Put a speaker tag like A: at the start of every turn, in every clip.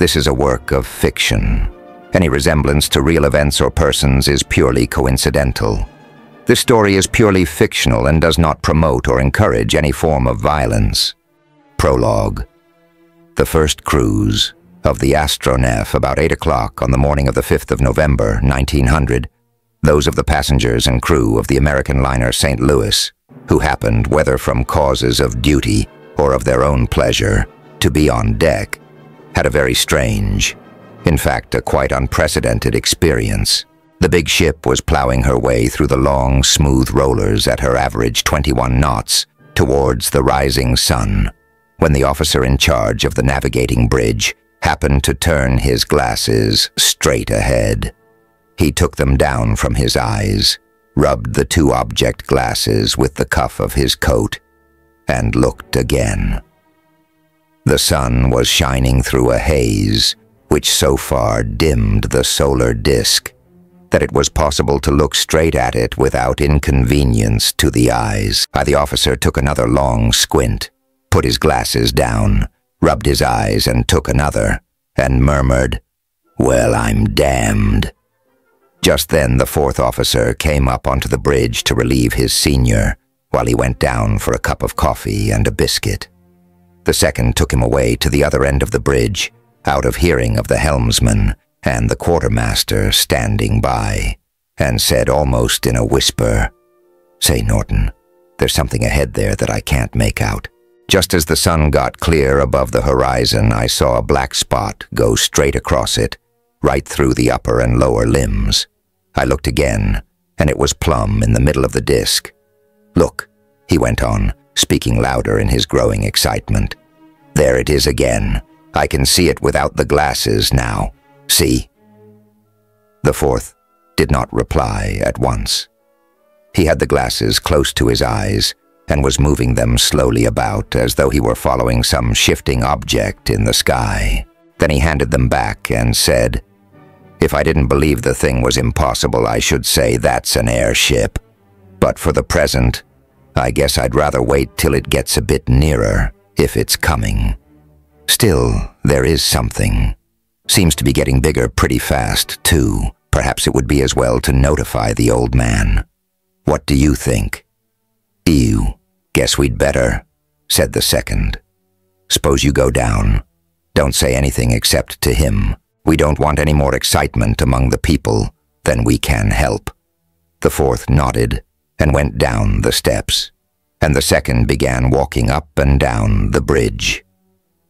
A: This is a work of fiction. Any resemblance to real events or persons is purely coincidental. This story is purely fictional and does not promote or encourage any form of violence. Prologue. The first cruise of the Astronef about 8 o'clock on the morning of the 5th of November, 1900, those of the passengers and crew of the American liner St. Louis, who happened, whether from causes of duty or of their own pleasure, to be on deck, had a very strange, in fact, a quite unprecedented experience. The big ship was plowing her way through the long, smooth rollers at her average 21 knots towards the rising sun, when the officer in charge of the navigating bridge happened to turn his glasses straight ahead. He took them down from his eyes, rubbed the two object glasses with the cuff of his coat, and looked again. The sun was shining through a haze which so far dimmed the solar disk that it was possible to look straight at it without inconvenience to the eyes. The officer took another long squint, put his glasses down, rubbed his eyes and took another, and murmured, "Well, I'm damned." Just then the fourth officer came up onto the bridge to relieve his senior while he went down for a cup of coffee and a biscuit. The second took him away to the other end of the bridge, out of hearing of the helmsman and the quartermaster standing by, and said almost in a whisper, "Say, Norton, there's something ahead there that I can't make out." Just as the sun got clear above the horizon, I saw a black spot go straight across it, right through the upper and lower limbs. I looked again, and it was plumb in the middle of the disk. "Look," he went on, speaking louder in his growing excitement. "There it is again. I can see it without the glasses now. See?" The fourth did not reply at once. He had the glasses close to his eyes and was moving them slowly about as though he were following some shifting object in the sky. Then he handed them back and said, "If I didn't believe the thing was impossible, I should say that's an airship. But for the present, I guess I'd rather wait till it gets a bit nearer, if it's coming. Still, there is something. Seems to be getting bigger pretty fast, too. Perhaps it would be as well to notify the old man. What do you think?" "Ew, guess we'd better," said the second. "Suppose you go down. Don't say anything except to him. We don't want any more excitement among the people than we can help." The fourth nodded and went down the steps, and the second began walking up and down the bridge,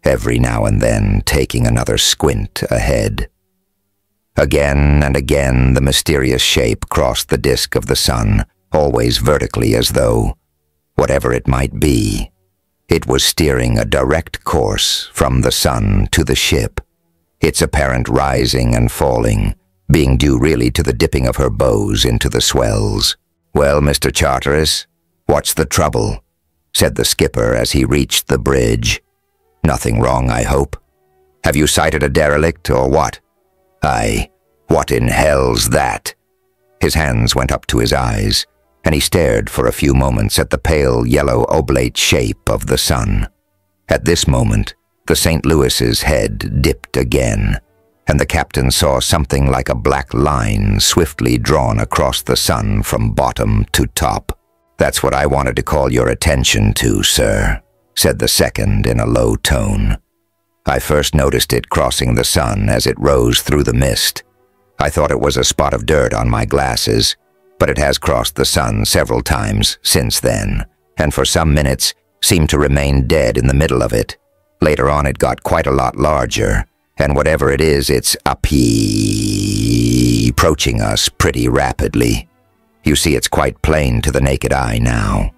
A: every now and then taking another squint ahead. Again and again the mysterious shape crossed the disk of the sun, always vertically as though, whatever it might be, it was steering a direct course from the sun to the ship, its apparent rising and falling being due really to the dipping of her bows into the swells. "Well, Mr. Charteris, what's the trouble?" said the skipper as he reached the bridge. "Nothing wrong, I hope. Have you sighted a derelict or what?" "Aye, what in hell's that?" His hands went up to his eyes, and he stared for a few moments at the pale yellow oblate shape of the sun. At this moment, the St. Louis's head dipped again, and the captain saw something like a black line swiftly drawn across the sun from bottom to top. "That's what I wanted to call your attention to, sir," said the second in a low tone. "I first noticed it crossing the sun as it rose through the mist. I thought it was a spot of dirt on my glasses, but it has crossed the sun several times since then, and for some minutes seemed to remain dead in the middle of it. Later on it got quite a lot larger, and whatever it is, it's approaching us pretty rapidly. You see, it's quite plain to the naked eye now."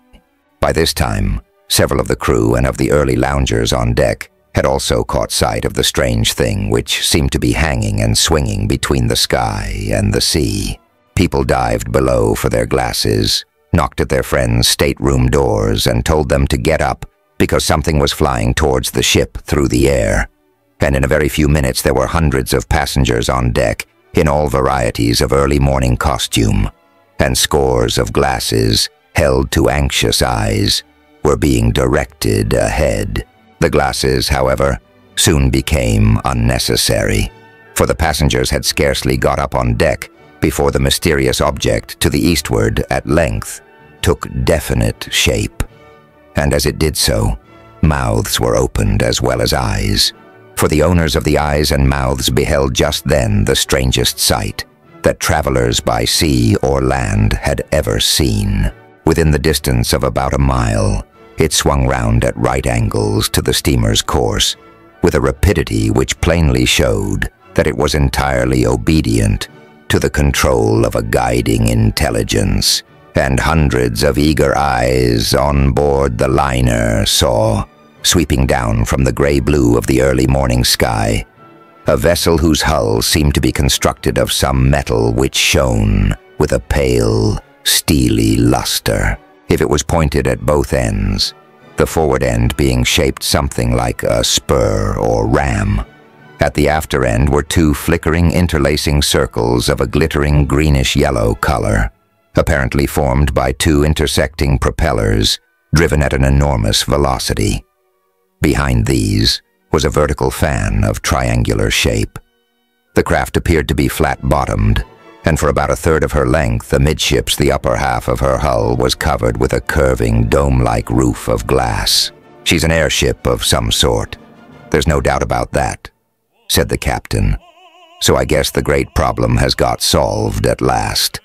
A: By this time, several of the crew and of the early loungers on deck had also caught sight of the strange thing which seemed to be hanging and swinging between the sky and the sea. People dived below for their glasses, knocked at their friends' stateroom doors and told them to get up because something was flying towards the ship through the air. And in a very few minutes there were hundreds of passengers on deck in all varieties of early morning costume, and scores of glasses, held to anxious eyes, were being directed ahead. The glasses, however, soon became unnecessary, for the passengers had scarcely got up on deck before the mysterious object to the eastward at length took definite shape. And as it did so, mouths were opened as well as eyes, for the owners of the eyes and mouths beheld just then the strangest sight that travelers by sea or land had ever seen. Within the distance of about a mile, it swung round at right angles to the steamer's course, with a rapidity which plainly showed that it was entirely obedient to the control of a guiding intelligence, and hundreds of eager eyes on board the liner saw, sweeping down from the gray-blue of the early morning sky, a vessel whose hull seemed to be constructed of some metal which shone with a pale, steely luster, if it was pointed at both ends, the forward end being shaped something like a spur or ram. At the after end were two flickering, interlacing circles of a glittering greenish-yellow color, apparently formed by two intersecting propellers driven at an enormous velocity. Behind these was a vertical fan of triangular shape. The craft appeared to be flat-bottomed, and for about a third of her length, amidships the upper half of her hull was covered with a curving, dome-like roof of glass. "She's an airship of some sort. There's no doubt about that," said the captain. "So I guess the great problem has got solved at last.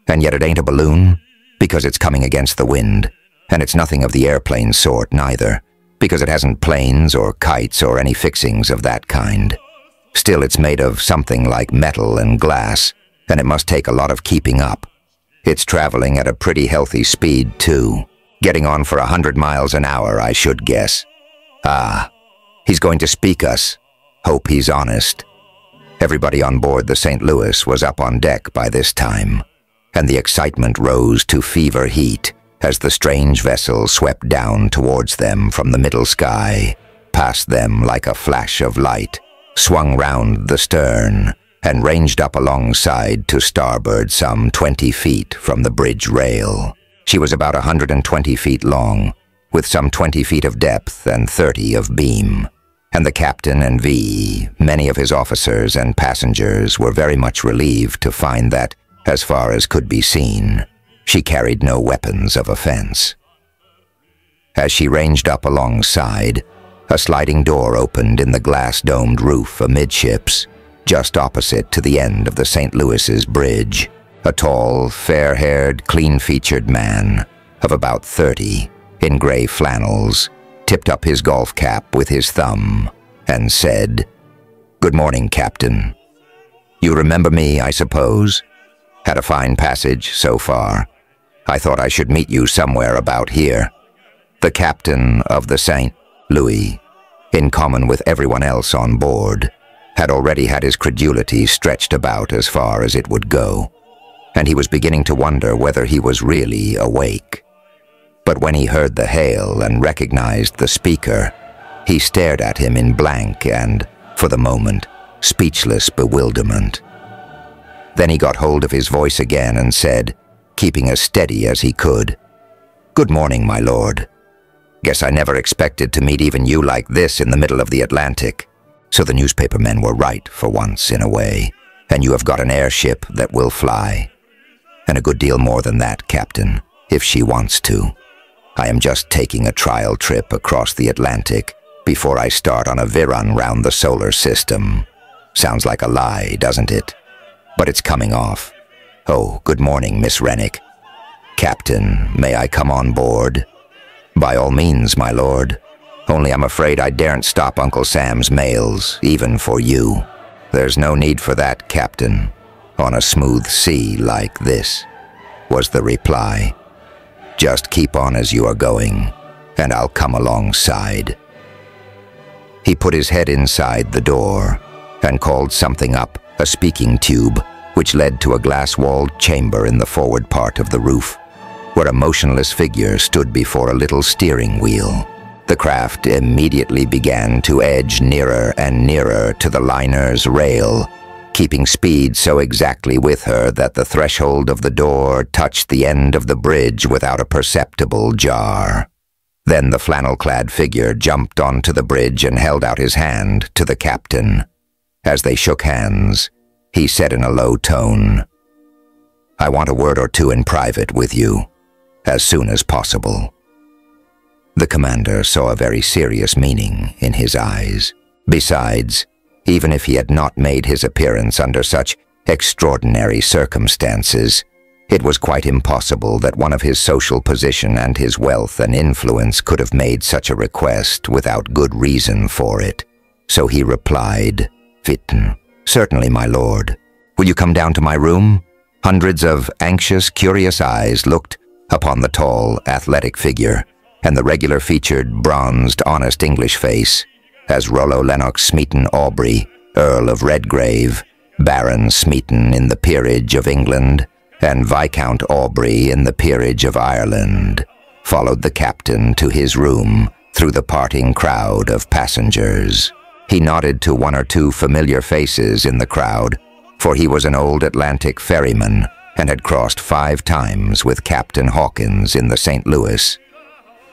A: And yet it ain't a balloon, because it's coming against the wind, and it's nothing of the airplane sort neither, because it hasn't planes or kites or any fixings of that kind. Still, it's made of something like metal and glass, and it must take a lot of keeping up. It's traveling at a pretty healthy speed, too, getting on for 100 miles an hour, I should guess. Ah, he's going to speak us. Hope he's honest." Everybody on board the St. Louis was up on deck by this time, and the excitement rose to fever heat as the strange vessel swept down towards them from the middle sky, past them like a flash of light, swung round the stern, and ranged up alongside to starboard some 20 feet from the bridge rail. She was about 120 feet long, with some 20 feet of depth and 30 of beam, and the captain and many of his officers and passengers were very much relieved to find that, as far as could be seen, she carried no weapons of offense. As she ranged up alongside, a sliding door opened in the glass-domed roof amidships, just opposite to the end of the St. Louis's bridge. A tall, fair-haired, clean-featured man of about 30, in gray flannels, tipped up his golf cap with his thumb and said, "Good morning, Captain. You remember me, I suppose? Had a fine passage so far. I thought I should meet you somewhere about here." The captain of the St. Louis, in common with everyone else on board, had already had his credulity stretched about as far as it would go, and he was beginning to wonder whether he was really awake. But when he heard the hail and recognized the speaker, he stared at him in blank and, for the moment, speechless bewilderment. Then he got hold of his voice again and said, keeping as steady as he could, "Good morning, my lord. Guess I never expected to meet even you like this in the middle of the Atlantic. So the newspaper men were right for once in a way, and you have got an airship that will fly. And a good deal more than that, Captain, if she wants to. I am just taking a trial trip across the Atlantic before I start on a virun round the solar system. Sounds like a lie, doesn't it? But it's coming off. Oh, good morning, Miss Rennick. Captain, may I come on board?" "By all means, my lord. Only I'm afraid I daren't stop Uncle Sam's mails, even for you." "There's no need for that, Captain, on a smooth sea like this," was the reply. "Just keep on as you are going, and I'll come alongside." He put his head inside the door and called something up, a speaking tube, which led to a glass-walled chamber in the forward part of the roof, where a motionless figure stood before a little steering wheel. The craft immediately began to edge nearer and nearer to the liner's rail, keeping speed so exactly with her that the threshold of the door touched the end of the bridge without a perceptible jar. Then the flannel-clad figure jumped onto the bridge and held out his hand to the captain. As they shook hands, he said in a low tone, "I want a word or two in private with you, as soon as possible." The commander saw a very serious meaning in his eyes. Besides, even if he had not made his appearance under such extraordinary circumstances, it was quite impossible that one of his social position and his wealth and influence could have made such a request without good reason for it. So he replied, "Witten, certainly, my lord. Will you come down to my room?" Hundreds of anxious, curious eyes looked upon the tall, athletic figure and the regular-featured, bronzed, honest English face as Rollo Lennox Smeaton Aubrey, Earl of Redgrave, Baron Smeaton in the peerage of England, and Viscount Aubrey in the peerage of Ireland, followed the captain to his room through the parting crowd of passengers. He nodded to one or two familiar faces in the crowd, for he was an old Atlantic ferryman and had crossed 5 times with Captain Hawkins in the St. Louis.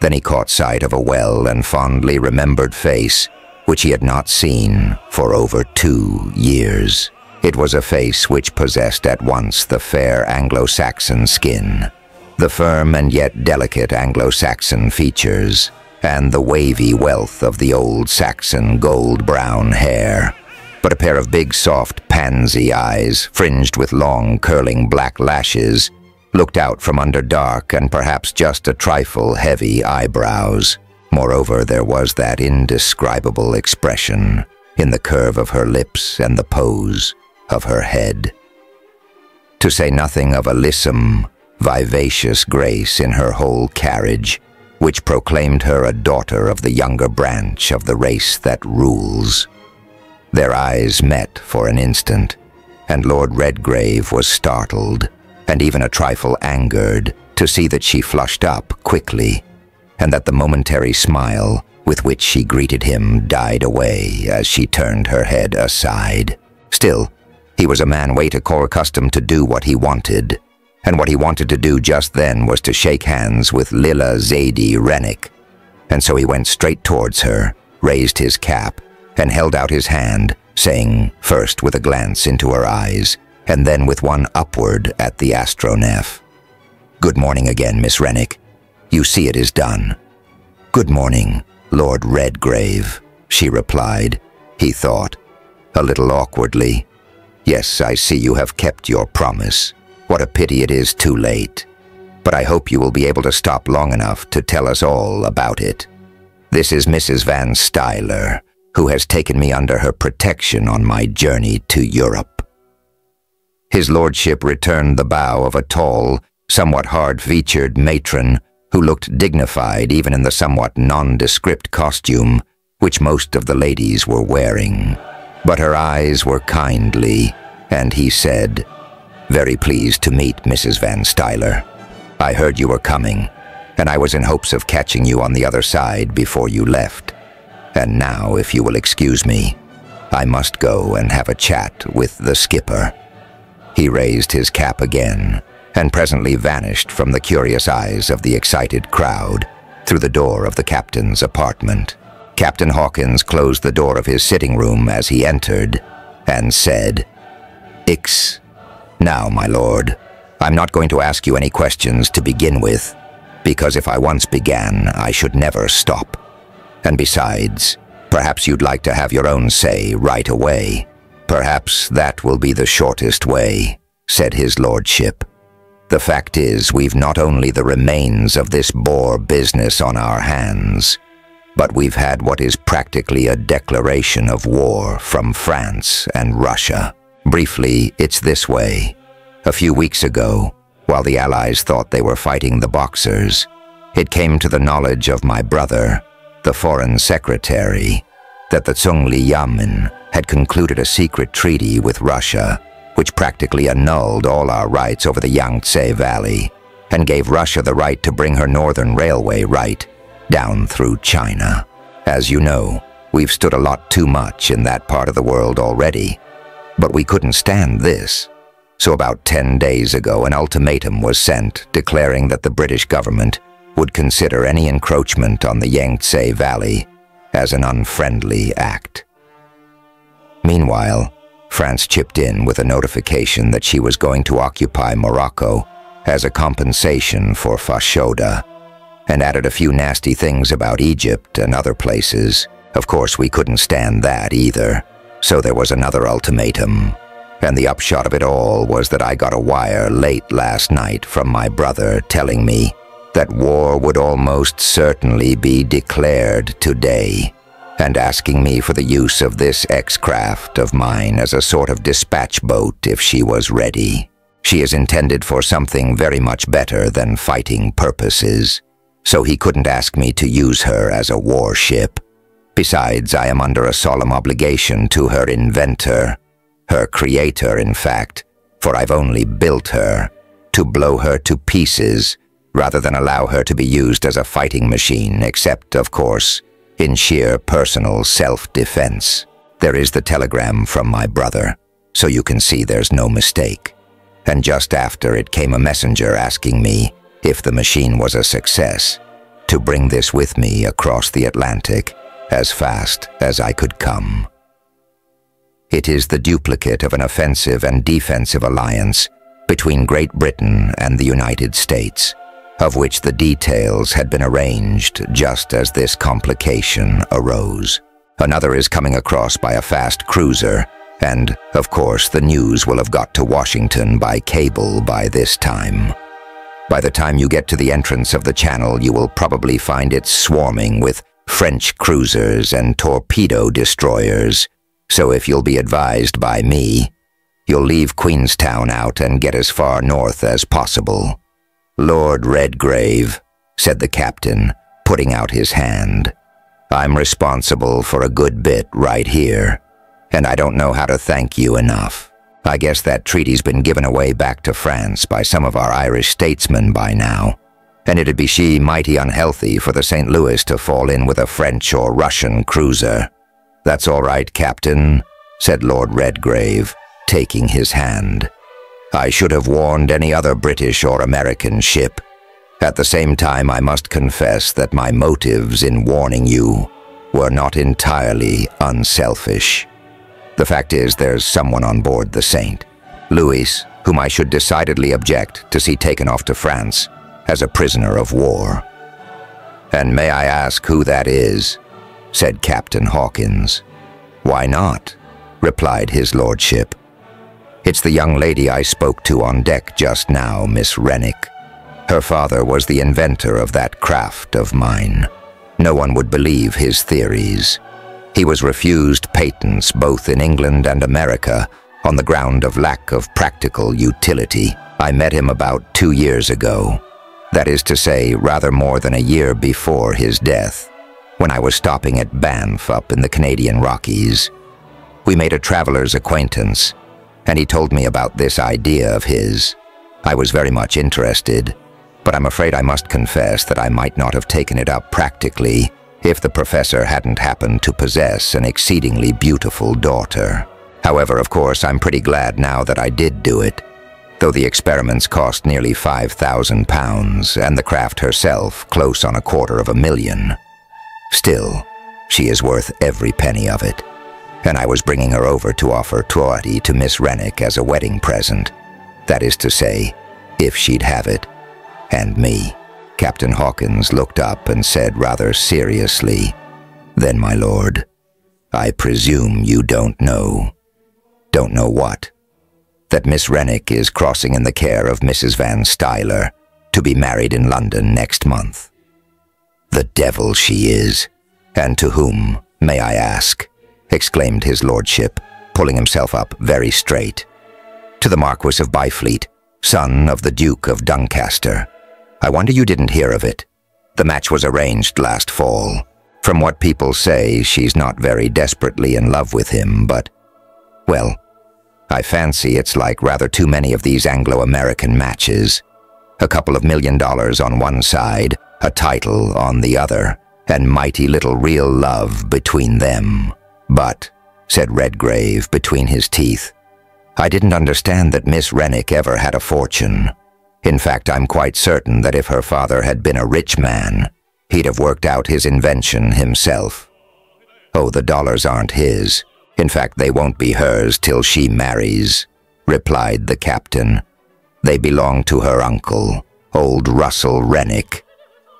A: Then he caught sight of a well and fondly remembered face, which he had not seen for over 2 years. It was a face which possessed at once the fair Anglo-Saxon skin, the firm and yet delicate Anglo-Saxon features, and the wavy wealth of the old Saxon gold-brown hair. But a pair of big, soft, pansy eyes, fringed with long, curling black lashes, looked out from under dark and perhaps just a trifle heavy eyebrows. Moreover, there was that indescribable expression in the curve of her lips and the pose of her head. To say nothing of a lissom, vivacious grace in her whole carriage, which proclaimed her a daughter of the younger branch of the race that rules. Their eyes met for an instant, and Lord Redgrave was startled, and even a trifle angered, to see that she flushed up quickly, and that the momentary smile with which she greeted him died away as she turned her head aside. Still, he was a man way too accustomed to do what he wanted, and what he wanted to do just then was to shake hands with Lilla Zadie Rennick, and so he went straight towards her, raised his cap, and held out his hand, saying, first with a glance into her eyes, and then with one upward at the astronef, "Good morning again, Miss Rennick. You see it is done." "Good morning, Lord Redgrave," she replied, he thought, a little awkwardly. "Yes, I see you have kept your promise. What a pity it is too late. But I hope you will be able to stop long enough to tell us all about it. This is Mrs. Van Stuyler, who has taken me under her protection on my journey to Europe." His lordship returned the bow of a tall, somewhat hard-featured matron who looked dignified even in the somewhat nondescript costume which most of the ladies were wearing. But her eyes were kindly, and he said, "Very pleased to meet Mrs. Van Stuyler. I heard you were coming, and I was in hopes of catching you on the other side before you left. And now, if you will excuse me, I must go and have a chat with the skipper." He raised his cap again, and presently vanished from the curious eyes of the excited crowd through the door of the captain's apartment. Captain Hawkins closed the door of his sitting room as he entered, and said, "Ix. Now, my lord, I'm not going to ask you any questions to begin with, because if I once began, I should never stop. And besides, perhaps you'd like to have your own say right away." "Perhaps that will be the shortest way," said his lordship. "The fact is, we've not only the remains of this Boer business on our hands, but we've had what is practically a declaration of war from France and Russia. Briefly, it's this way. A few weeks ago, while the Allies thought they were fighting the Boxers, it came to the knowledge of my brother, the Foreign Secretary, that the Zhongli Yamen had concluded a secret treaty with Russia, which practically annulled all our rights over the Yangtze Valley, and gave Russia the right to bring her northern railway right down through China. As you know, we've stood a lot too much in that part of the world already, but we couldn't stand this. So about 10 days ago, an ultimatum was sent declaring that the British government would consider any encroachment on the Yangtze Valley as an unfriendly act. Meanwhile, France chipped in with a notification that she was going to occupy Morocco as a compensation for Fashoda, and added a few nasty things about Egypt and other places. Of course, we couldn't stand that either, so there was another ultimatum. And the upshot of it all was that I got a wire late last night from my brother telling me that war would almost certainly be declared today, and asking me for the use of this X-craft of mine as a sort of dispatch boat if she was ready. She is intended for something very much better than fighting purposes, so he couldn't ask me to use her as a warship. Besides, I am under a solemn obligation to her inventor, her creator in fact, for I've only built her, to blow her to pieces, rather than allow her to be used as a fighting machine, except, of course, in sheer personal self-defense. There is the telegram from my brother, so you can see there's no mistake. And just after it came a messenger asking me, if the machine was a success, to bring this with me across the Atlantic as fast as I could come. It is the duplicate of an offensive and defensive alliance between Great Britain and the United States, of which the details had been arranged just as this complication arose. Another is coming across by a fast cruiser, and, of course, the news will have got to Washington by cable by this time. By the time you get to the entrance of the channel, you will probably find it swarming with French cruisers and torpedo destroyers, so if you'll be advised by me, you'll leave Queenstown out and get as far north as possible. Lord Redgrave, said the captain, putting out his hand. I'm responsible for a good bit right here, and I don't know how to thank you enough. I guess that treaty's been given away back to France by some of our Irish statesmen by now, and it'd be mighty unhealthy for the St. Louis to fall in with a French or Russian cruiser. That's all right, Captain, said Lord Redgrave, taking his hand. I should have warned any other British or American ship. At the same time, I must confess that my motives in warning you were not entirely unselfish. The fact is, there's someone on board the Saint, Louis, whom I should decidedly object to see taken off to France as a prisoner of war. And may I ask who that is? Said Captain Hawkins. Why not? Replied his lordship. It's the young lady I spoke to on deck just now, Miss Rennick. Her father was the inventor of that craft of mine. No one would believe his theories. He was refused patents both in England and America on the ground of lack of practical utility. I met him about 2 years ago. That is to say, rather more than a year before his death, when I was stopping at Banff up in the Canadian Rockies. We made a traveler's acquaintance, and he told me about this idea of his. I was very much interested, but I'm afraid I must confess that I might not have taken it up practically if the professor hadn't happened to possess an exceedingly beautiful daughter. However, of course, I'm pretty glad now that I did do it, though the experiments cost nearly £5,000 and the craft herself close on $250,000. Still, she is worth every penny of it, and I was bringing her over to offer Tuati to Miss Rennick as a wedding present. That is to say, if she'd have it, and me. Captain Hawkins looked up and said rather seriously, Then, my lord, I presume you don't know. Don't know what? That Miss Rennick is crossing in the care of Mrs. Van Stuyler to be married in London next month. The devil she is! And to whom, may I ask? Exclaimed his lordship, pulling himself up very straight. To the Marquis of Byfleet, son of the Duke of Doncaster. I wonder you didn't hear of it. The match was arranged last fall. From what people say, she's not very desperately in love with him, but, well, I fancy it's like rather too many of these Anglo-American matches. A couple of $1 million on one side, a title on the other, and mighty little real love between them. But, said Redgrave between his teeth, I didn't understand that Miss Rennick ever had a fortune. In fact, I'm quite certain that if her father had been a rich man, he'd have worked out his invention himself. Oh, the dollars aren't his. In fact, they won't be hers till she marries, replied the captain. They belong to her uncle, old Russell Rennick.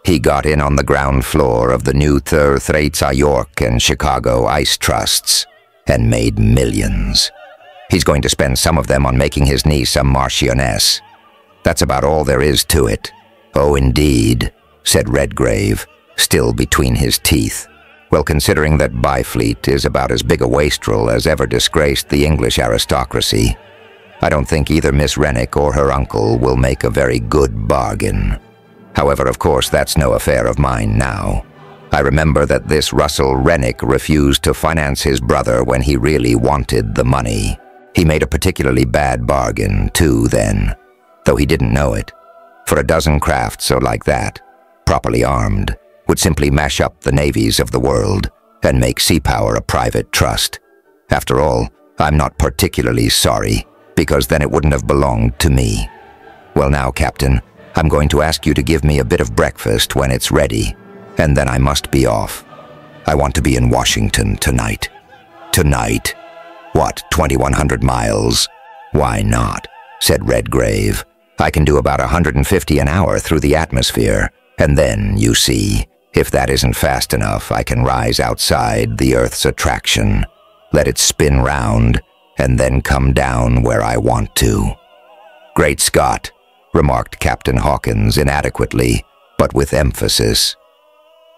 A: He got in on the ground floor of the new York and Chicago ice trusts and made millions. He's going to spend some of them on making his niece a Marchioness. That's about all there is to it. Oh, indeed, said Redgrave, still between his teeth. Well, considering that Byfleet is about as big a wastrel as ever disgraced the English aristocracy, I don't think either Miss Rennick or her uncle will make a very good bargain. However, of course, that's no affair of mine now. I remember that this Russell Rennick refused to finance his brother when he really wanted the money. He made a particularly bad bargain, too, then, though he didn't know it. For a dozen crafts so like that, properly armed, would simply mash up the navies of the world and make sea power a private trust. After all, I'm not particularly sorry, because then it wouldn't have belonged to me. Well now, Captain, I'm going to ask you to give me a bit of breakfast when it's ready, and then I must be off. I want to be in Washington tonight. Tonight? What, 2,100 miles? Why not? Said Redgrave. I can do about 150 an hour through the atmosphere, and then, you see, if that isn't fast enough, I can rise outside the Earth's attraction, let it spin round, and then come down where I want to. Great Scott, remarked Captain Hawkins inadequately, but with emphasis.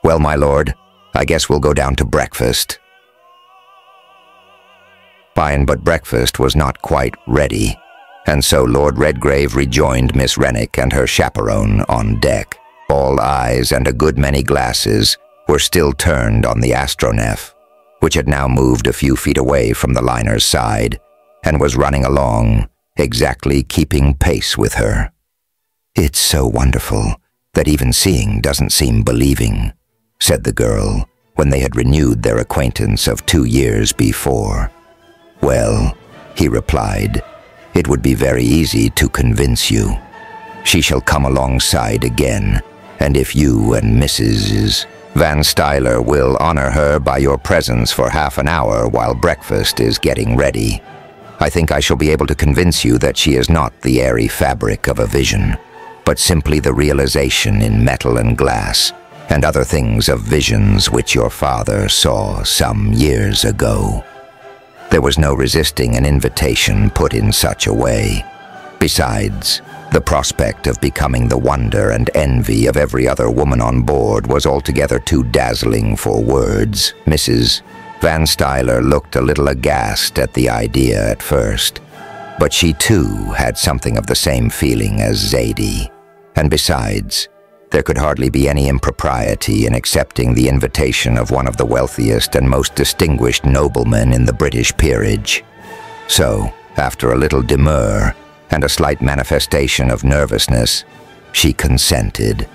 A: Well, my lord, I guess we'll go down to breakfast. Fine, but breakfast was not quite ready, and so Lord Redgrave rejoined Miss Rennick and her chaperone on deck. All eyes and a good many glasses were still turned on the Astronef, which had now moved a few feet away from the liner's side and was running along, exactly keeping pace with her. It's so wonderful that even seeing doesn't seem believing, said the girl when they had renewed their acquaintance of 2 years before. Well, he replied, it would be very easy to convince you. She shall come alongside again, and if you and Mrs. Van Stuyler will honor her by your presence for half an hour while breakfast is getting ready, I think I shall be able to convince you that she is not the airy fabric of a vision, but simply the realization in metal and glass and other things of visions which your father saw some years ago. There was no resisting an invitation put in such a way. Besides, the prospect of becoming the wonder and envy of every other woman on board was altogether too dazzling for words. Mrs. Van Stuyler looked a little aghast at the idea at first, but she too had something of the same feeling as Zaidie, and besides, there could hardly be any impropriety in accepting the invitation of one of the wealthiest and most distinguished noblemen in the British peerage. So, after a little demur and a slight manifestation of nervousness, she consented.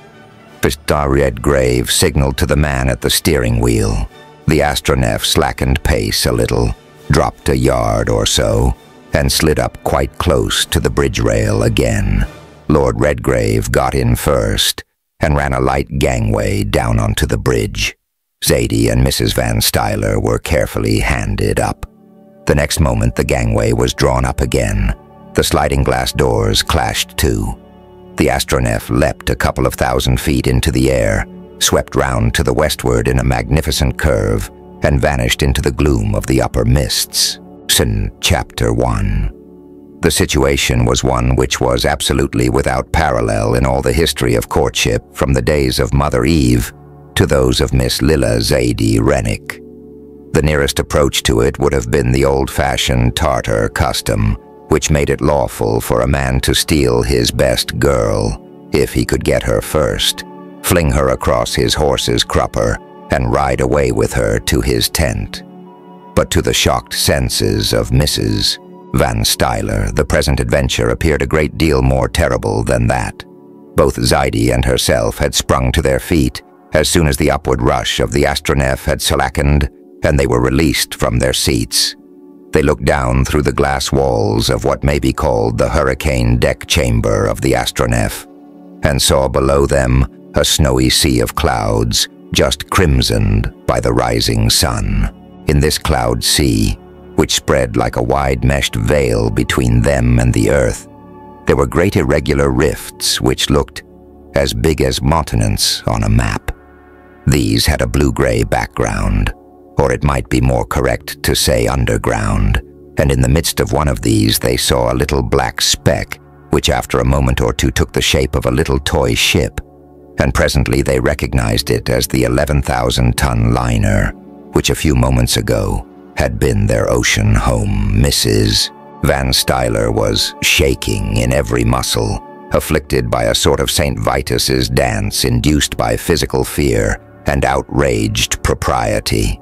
A: Mr. Redgrave signaled to the man at the steering wheel. The Astronef slackened pace a little, dropped a yard or so, and slid up quite close to the bridge rail again. Lord Redgrave got in first and ran a light gangway down onto the bridge. Zaidie and Mrs. Van Stuyler were carefully handed up. The next moment the gangway was drawn up again. The sliding glass doors clashed to. The Astronef leapt a couple of 1,000 feet into the air, swept round to the westward in a magnificent curve, and vanished into the gloom of the upper mists. Chapter 1. The situation was one which was absolutely without parallel in all the history of courtship from the days of Mother Eve to those of Miss Lilla Zaidie Rennick. The nearest approach to it would have been the old-fashioned Tartar custom, which made it lawful for a man to steal his best girl, if he could get her first, fling her across his horse's crupper, and ride away with her to his tent. But to the shocked senses of Mrs. Van Stuyler, the present adventure appeared a great deal more terrible than that. Both Zaidie and herself had sprung to their feet as soon as the upward rush of the Astronef had slackened and they were released from their seats. They looked down through the glass walls of what may be called the hurricane deck chamber of the astronef, and saw below them a snowy sea of clouds, just crimsoned by the rising sun. In this cloud sea, which spread like a wide meshed veil between them and the earth, there were great irregular rifts which looked as big as continents on a map. These had a blue-gray background, or it might be more correct to say underground, and in the midst of one of these they saw a little black speck, which after a moment or two took the shape of a little toy ship, and presently they recognized it as the 11,000-ton liner, which a few moments ago had been their ocean home. Mrs. Van Stuyler was shaking in every muscle, afflicted by a sort of St. Vitus's dance induced by physical fear and outraged propriety.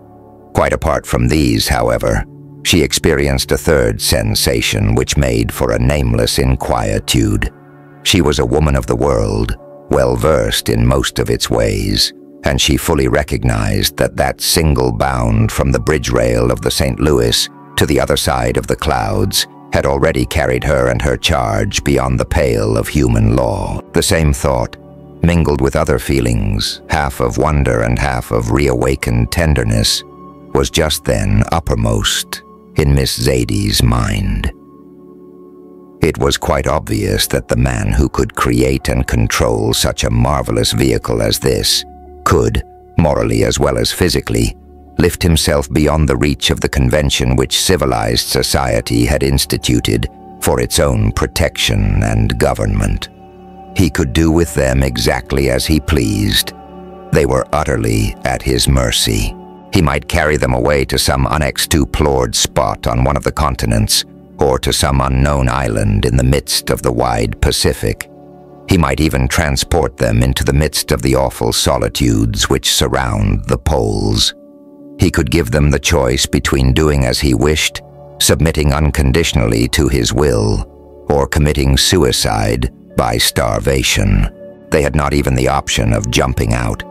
A: Quite apart from these, however, she experienced a third sensation which made for a nameless inquietude. She was a woman of the world, well-versed in most of its ways, and she fully recognized that that single bound from the bridge rail of the St. Louis to the other side of the clouds had already carried her and her charge beyond the pale of human law. The same thought, mingled with other feelings, half of wonder and half of reawakened tenderness, was just then uppermost in Miss Zaidie's mind. It was quite obvious that the man who could create and control such a marvelous vehicle as this could, morally as well as physically, lift himself beyond the reach of the convention which civilized society had instituted for its own protection and government. He could do with them exactly as he pleased. They were utterly at his mercy. He might carry them away to some unexplored spot on one of the continents, or to some unknown island in the midst of the wide Pacific. He might even transport them into the midst of the awful solitudes which surround the poles. He could give them the choice between doing as he wished, submitting unconditionally to his will, or committing suicide by starvation. They had not even the option of jumping out,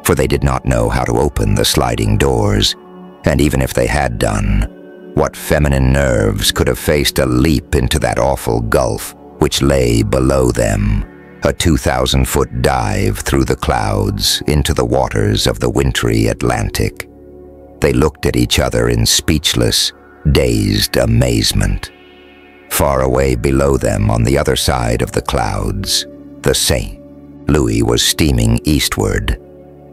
A: for they did not know how to open the sliding doors, and even if they had done, what feminine nerves could have faced a leap into that awful gulf which lay below them, a 2,000-foot dive through the clouds into the waters of the wintry Atlantic? They looked at each other in speechless, dazed amazement. Far away below them on the other side of the clouds, the St. Louis was steaming eastward,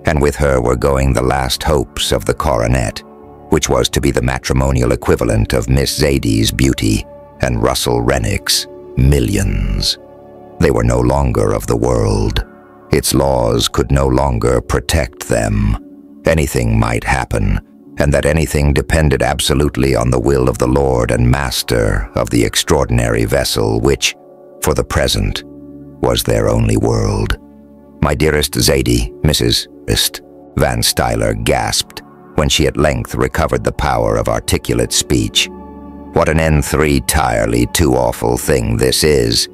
A: and with her were going the last hopes of the coronet, which was to be the matrimonial equivalent of Miss Zaidie's beauty and Russell Rennick's millions. They were no longer of the world. Its laws could no longer protect them. Anything might happen, and that anything depended absolutely on the will of the Lord and Master of the extraordinary vessel which, for the present, was their only world. "My dearest Zaidie," Mrs. Van Stuyler gasped, when she at length recovered the power of articulate speech. "What an N3 entirely too awful thing this is.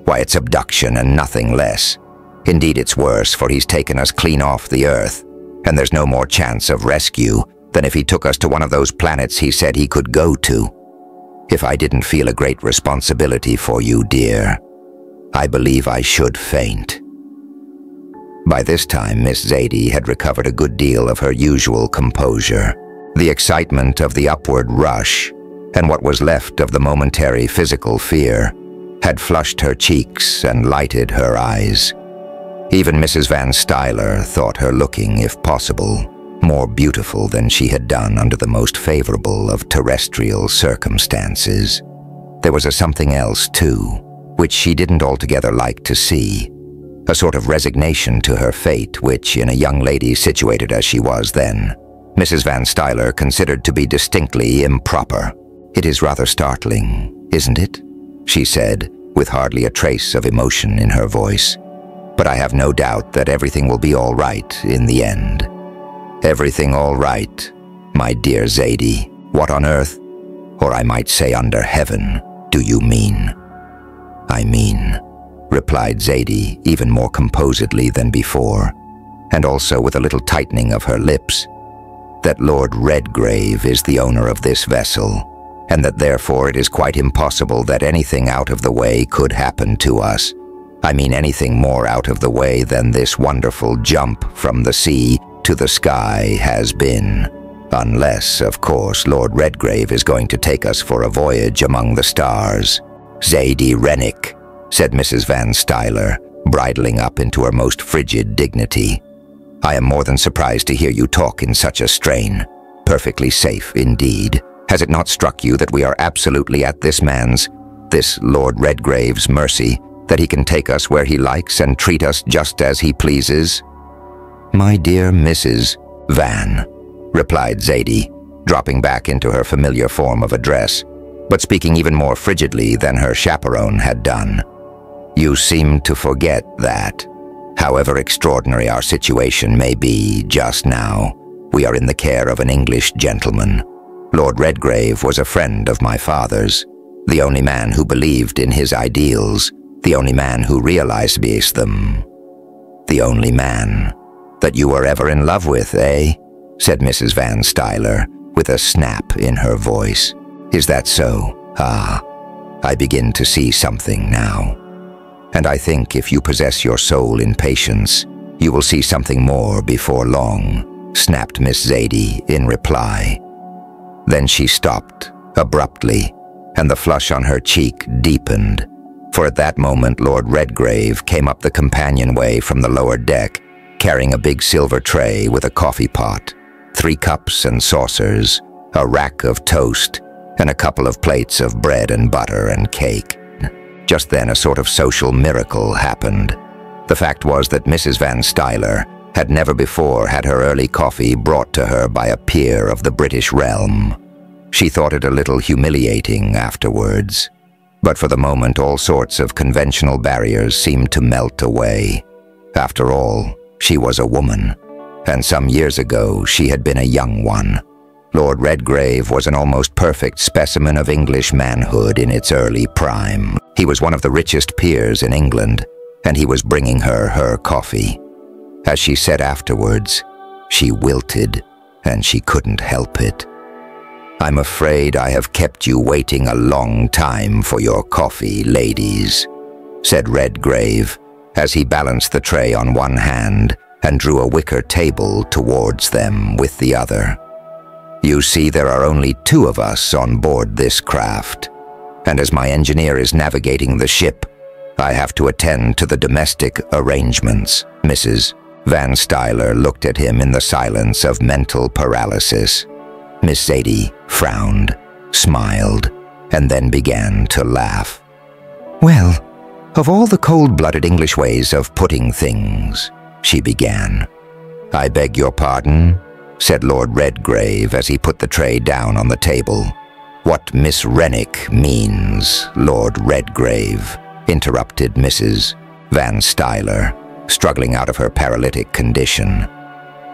A: Why, it's abduction and nothing less. Indeed, it's worse, for he's taken us clean off the Earth, and there's no more chance of rescue than if he took us to one of those planets he said he could go to. If I didn't feel a great responsibility for you, dear, I believe I should faint." By this time, Miss Zaidie had recovered a good deal of her usual composure. The excitement of the upward rush, and what was left of the momentary physical fear, had flushed her cheeks and lighted her eyes. Even Mrs. Van Stuyler thought her looking, if possible, more beautiful than she had done under the most favorable of terrestrial circumstances. There was a something else, too, which she didn't altogether like to see, a sort of resignation to her fate which, in a young lady situated as she was then, Mrs. Van Stuyler considered to be distinctly improper. "It is rather startling, isn't it?" she said, with hardly a trace of emotion in her voice. "But I have no doubt that everything will be all right in the end." "Everything all right, my dear Zaidie? What on earth, or I might say under heaven, do you mean?" "I mean," replied Zaidie even more composedly than before, and also with a little tightening of her lips, "that Lord Redgrave is the owner of this vessel, and that therefore it is quite impossible that anything out of the way could happen to us. I mean anything more out of the way than this wonderful jump from the sea to the sky has been. Unless, of course, Lord Redgrave is going to take us for a voyage among the stars. Zadie Rennick, said Mrs. Van Stuyler, bridling up into her most frigid dignity. I am more than surprised to hear you talk in such a strain. Perfectly safe, indeed. Has it not struck you that we are absolutely at this Lord Redgrave's mercy, that he can take us where he likes and treat us just as he pleases? My dear Mrs. Van, replied Zadie, dropping back into her familiar form of address, but speaking even more frigidly than her chaperone had done. You seem to forget that, however extraordinary our situation may be just now, we are in the care of an English gentleman. Lord Redgrave was a friend of my father's, the only man who believed in his ideals, the only man who realized them. The only man that you were ever in love with, eh? Said Mrs. Van Stuyler, with a snap in her voice. Is that so? Ah, I begin to see something now. And I think if you possess your soul in patience, you will see something more before long, snapped Miss Zadie in reply. Then she stopped, abruptly, and the flush on her cheek deepened, for at that moment Lord Redgrave came up the companionway from the lower deck, carrying a big silver tray with a coffee pot, 3 cups and saucers, a rack of toast, and a couple of plates of bread and butter and cake. Just then a sort of social miracle happened. The fact was that Mrs. Van Stuyler had never before had her early coffee brought to her by a peer of the British realm. She thought it a little humiliating afterwards, but for the moment all sorts of conventional barriers seemed to melt away. After all, she was a woman, and some years ago she had been a young one. Lord Redgrave was an almost perfect specimen of English manhood in its early prime. He was one of the richest peers in England, and he was bringing her coffee. As she said afterwards, she wilted, and she couldn't help it. I'm afraid I have kept you waiting a long time for your coffee, ladies, said Redgrave, as he balanced the tray on one hand and drew a wicker table towards them with the other. You see, there are only 2 of us on board this craft, and as my engineer is navigating the ship, I have to attend to the domestic arrangements. Mrs. Van Stuyler looked at him in the silence of mental paralysis. Miss Zadie frowned, smiled, and then began to laugh. Well, of all the cold-blooded English ways of putting things, she began. I beg your pardon, said Lord Redgrave as he put the tray down on the table. What Miss Rennick means, Lord Redgrave, interrupted Mrs. Van Stuyler, struggling out of her paralytic condition.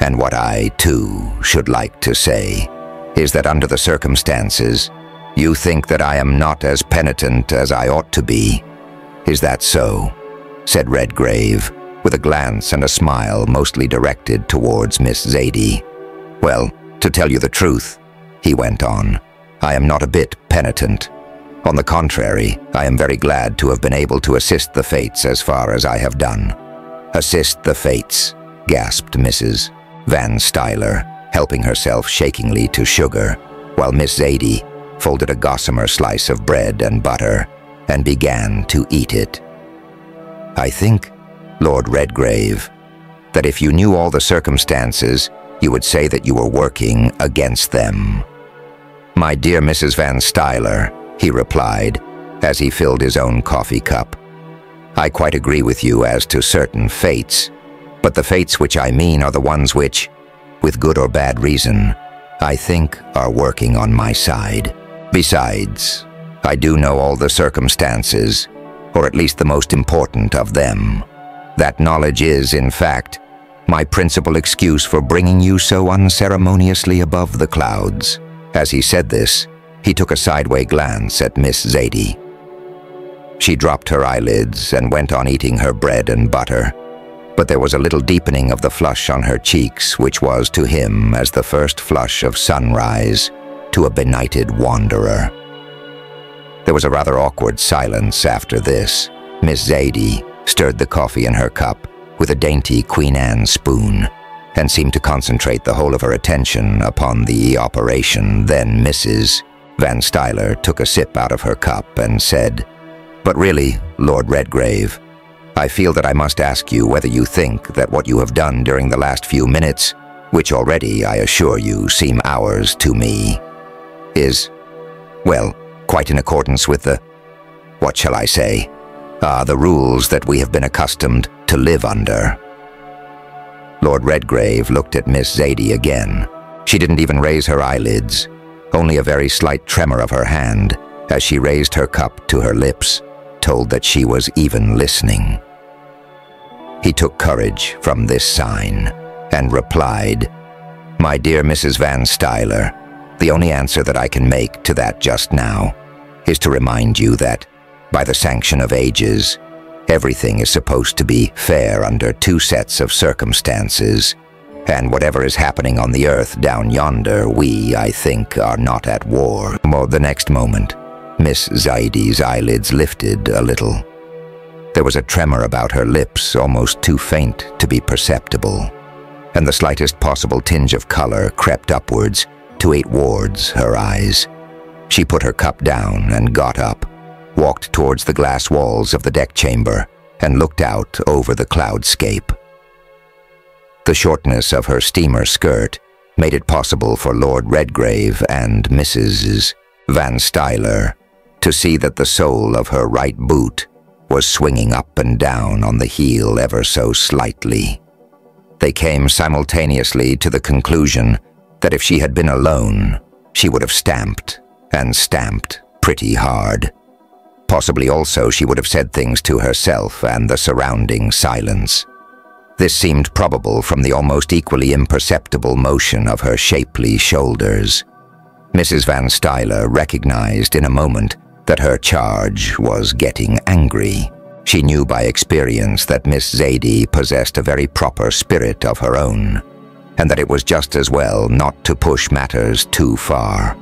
A: And what I, too, should like to say is that under the circumstances, you think that I am not as penitent as I ought to be. Is that so? Said Redgrave, with a glance and a smile mostly directed towards Miss Zadie. Well, to tell you the truth, he went on, I am not a bit penitent. On the contrary, I am very glad to have been able to assist the fates as far as I have done. Assist the fates, gasped Mrs. Van Stuyler, helping herself shakingly to sugar, while Miss Zadie folded a gossamer slice of bread and butter and began to eat it. I think, Lord Redgrave, that if you knew all the circumstances, you would say that you were working against them. My dear Mrs. Van Stuyler, he replied, as he filled his own coffee cup, I quite agree with you as to certain fates, but the fates which I mean are the ones which, with good or bad reason, I think are working on my side. Besides, I do know all the circumstances, or at least the most important of them. That knowledge is, in fact, my principal excuse for bringing you so unceremoniously above the clouds. As he said this, he took a sideway glance at Miss Zadie. She dropped her eyelids and went on eating her bread and butter, but there was a little deepening of the flush on her cheeks, which was to him as the first flush of sunrise to a benighted wanderer. There was a rather awkward silence after this. Miss Zadie stirred the coffee in her cup with a dainty Queen Anne spoon and seemed to concentrate the whole of her attention upon the operation. Then Mrs. Van Stuyler took a sip out of her cup and said, "But really, Lord Redgrave, I feel that I must ask you whether you think that what you have done during the last few minutes, which already, I assure you, seem hours to me, is, well, quite in accordance with the, what shall I say, the rules that we have been accustomed to live under." Lord Redgrave looked at Miss Zadie again. She didn't even raise her eyelids, only a very slight tremor of her hand as she raised her cup to her lips told that she was even listening. He took courage from this sign and replied, "My dear Mrs. Van Stuyler, the only answer that I can make to that just now is to remind you that, by the sanction of ages, everything is supposed to be fair under two sets of circumstances, and whatever is happening on the earth down yonder, we, I think, are not at war." The next moment, Miss Zadie's eyelids lifted a little. There was a tremor about her lips, almost too faint to be perceptible, and the slightest possible tinge of color crept upwards towards her eyes. She put her cup down and got up, walked towards the glass walls of the deck chamber, and looked out over the cloudscape. The shortness of her steamer skirt made it possible for Lord Redgrave and Mrs. Van Stuyler to see that the sole of her right boot was swinging up and down on the heel ever so slightly. They came simultaneously to the conclusion that if she had been alone, she would have stamped, and stamped pretty hard. Possibly also she would have said things to herself and the surrounding silence. This seemed probable from the almost equally imperceptible motion of her shapely shoulders. Mrs. Van Stuyler recognized in a moment that her charge was getting angry. She knew by experience that Miss Zadie possessed a very proper spirit of her own, and that it was just as well not to push matters too far.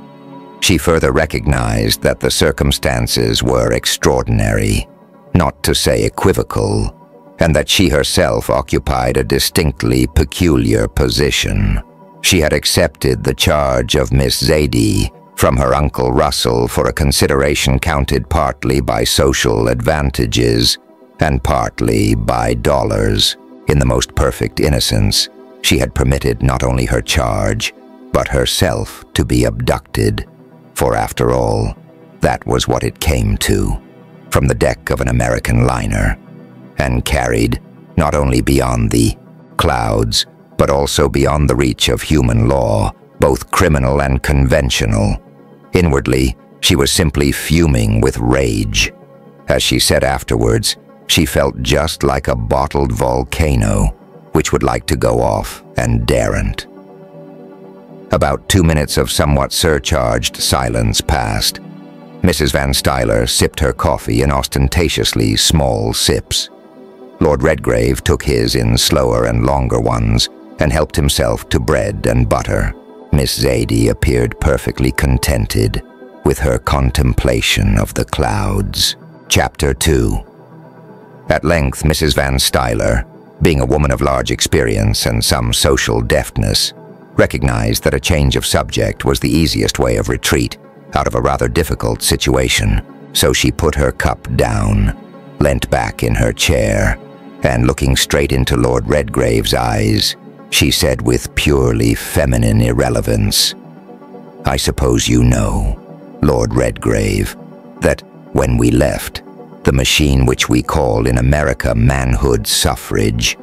A: She further recognized that the circumstances were extraordinary, not to say equivocal, and that she herself occupied a distinctly peculiar position. She had accepted the charge of Miss Zadie from her Uncle Russell for a consideration counted partly by social advantages and partly by dollars. In the most perfect innocence, she had permitted not only her charge, but herself to be abducted. For after all, that was what it came to, from the deck of an American liner, and carried not only beyond the clouds, but also beyond the reach of human law, both criminal and conventional. Inwardly, she was simply fuming with rage. As she said afterwards, she felt just like a bottled volcano, which would like to go off and daren't. About 2 minutes of somewhat surcharged silence passed. Mrs. Van Stuyler sipped her coffee in ostentatiously small sips. Lord Redgrave took his in slower and longer ones and helped himself to bread and butter. Miss Zadie appeared perfectly contented with her contemplation of the clouds. Chapter 2. At length, Mrs. Van Stuyler, being a woman of large experience and some social deftness, recognized that a change of subject was the easiest way of retreat out of a rather difficult situation, so she put her cup down, leant back in her chair, and looking straight into Lord Redgrave's eyes, she said with purely feminine irrelevance, "I suppose you know, Lord Redgrave, that when we left, the machine which we call in America manhood suffrage,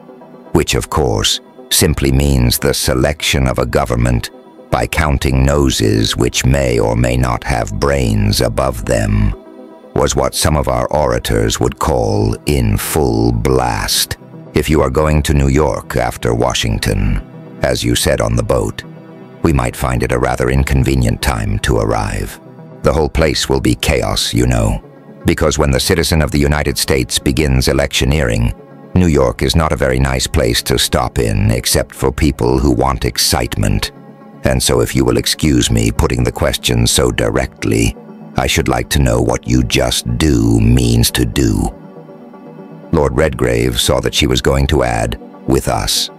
A: which of course simply means the selection of a government by counting noses which may or may not have brains above them, was what some of our orators would call in full blast. If you are going to New York after Washington, as you said on the boat, we might find it a rather inconvenient time to arrive. The whole place will be chaos, you know, because when the citizen of the United States begins electioneering, New York is not a very nice place to stop in except for people who want excitement. And so if you will excuse me putting the question so directly, I should like to know what you just do means to do." Lord Redgrave saw that she was going to add, "with us."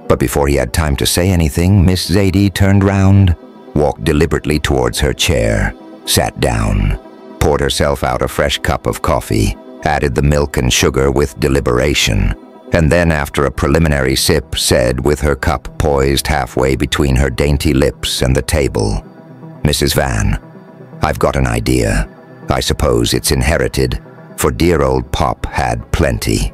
A: But before he had time to say anything, Miss Zadie turned round, walked deliberately towards her chair, sat down, poured herself out a fresh cup of coffee, added the milk and sugar with deliberation, and then, after a preliminary sip, said, with her cup poised halfway between her dainty lips and the table, "Mrs. Van, I've got an idea. I suppose it's inherited, for dear old Pop had plenty.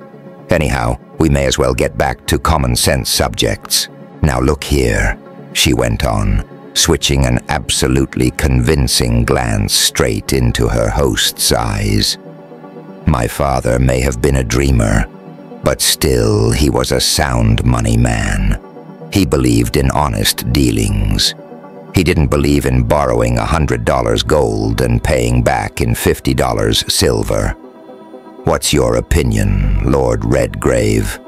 A: Anyhow, we may as well get back to common-sense subjects. Now look here," she went on, switching an absolutely convincing glance straight into her host's eyes. "My father may have been a dreamer, but still he was a sound money man. He believed in honest dealings. He didn't believe in borrowing $100 gold and paying back in $50 silver. What's your opinion, Lord Redgrave?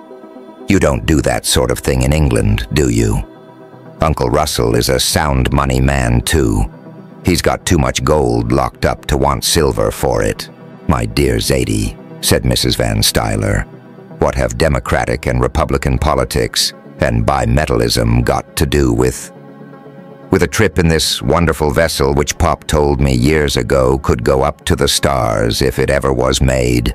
A: You don't do that sort of thing in England, do you? Uncle Russell is a sound money man too. He's got too much gold locked up to want silver for it." "My dear Zadie," said Mrs. Van Stuyler, "what have Democratic and Republican politics and bimetallism got to do with a trip in this wonderful vessel which Pop told me years ago could go up to the stars if it ever was made?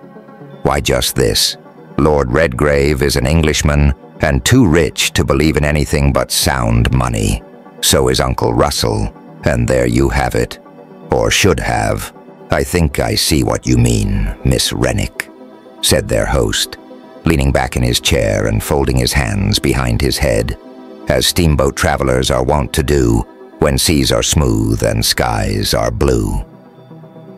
A: Why, just this. Lord Redgrave is an Englishman and too rich to believe in anything but sound money. So is Uncle Russell, and there you have it. Or should have. I think I see what you mean, Miss Rennick," said their host, leaning back in his chair and folding his hands behind his head, as steamboat travelers are wont to do when seas are smooth and skies are blue.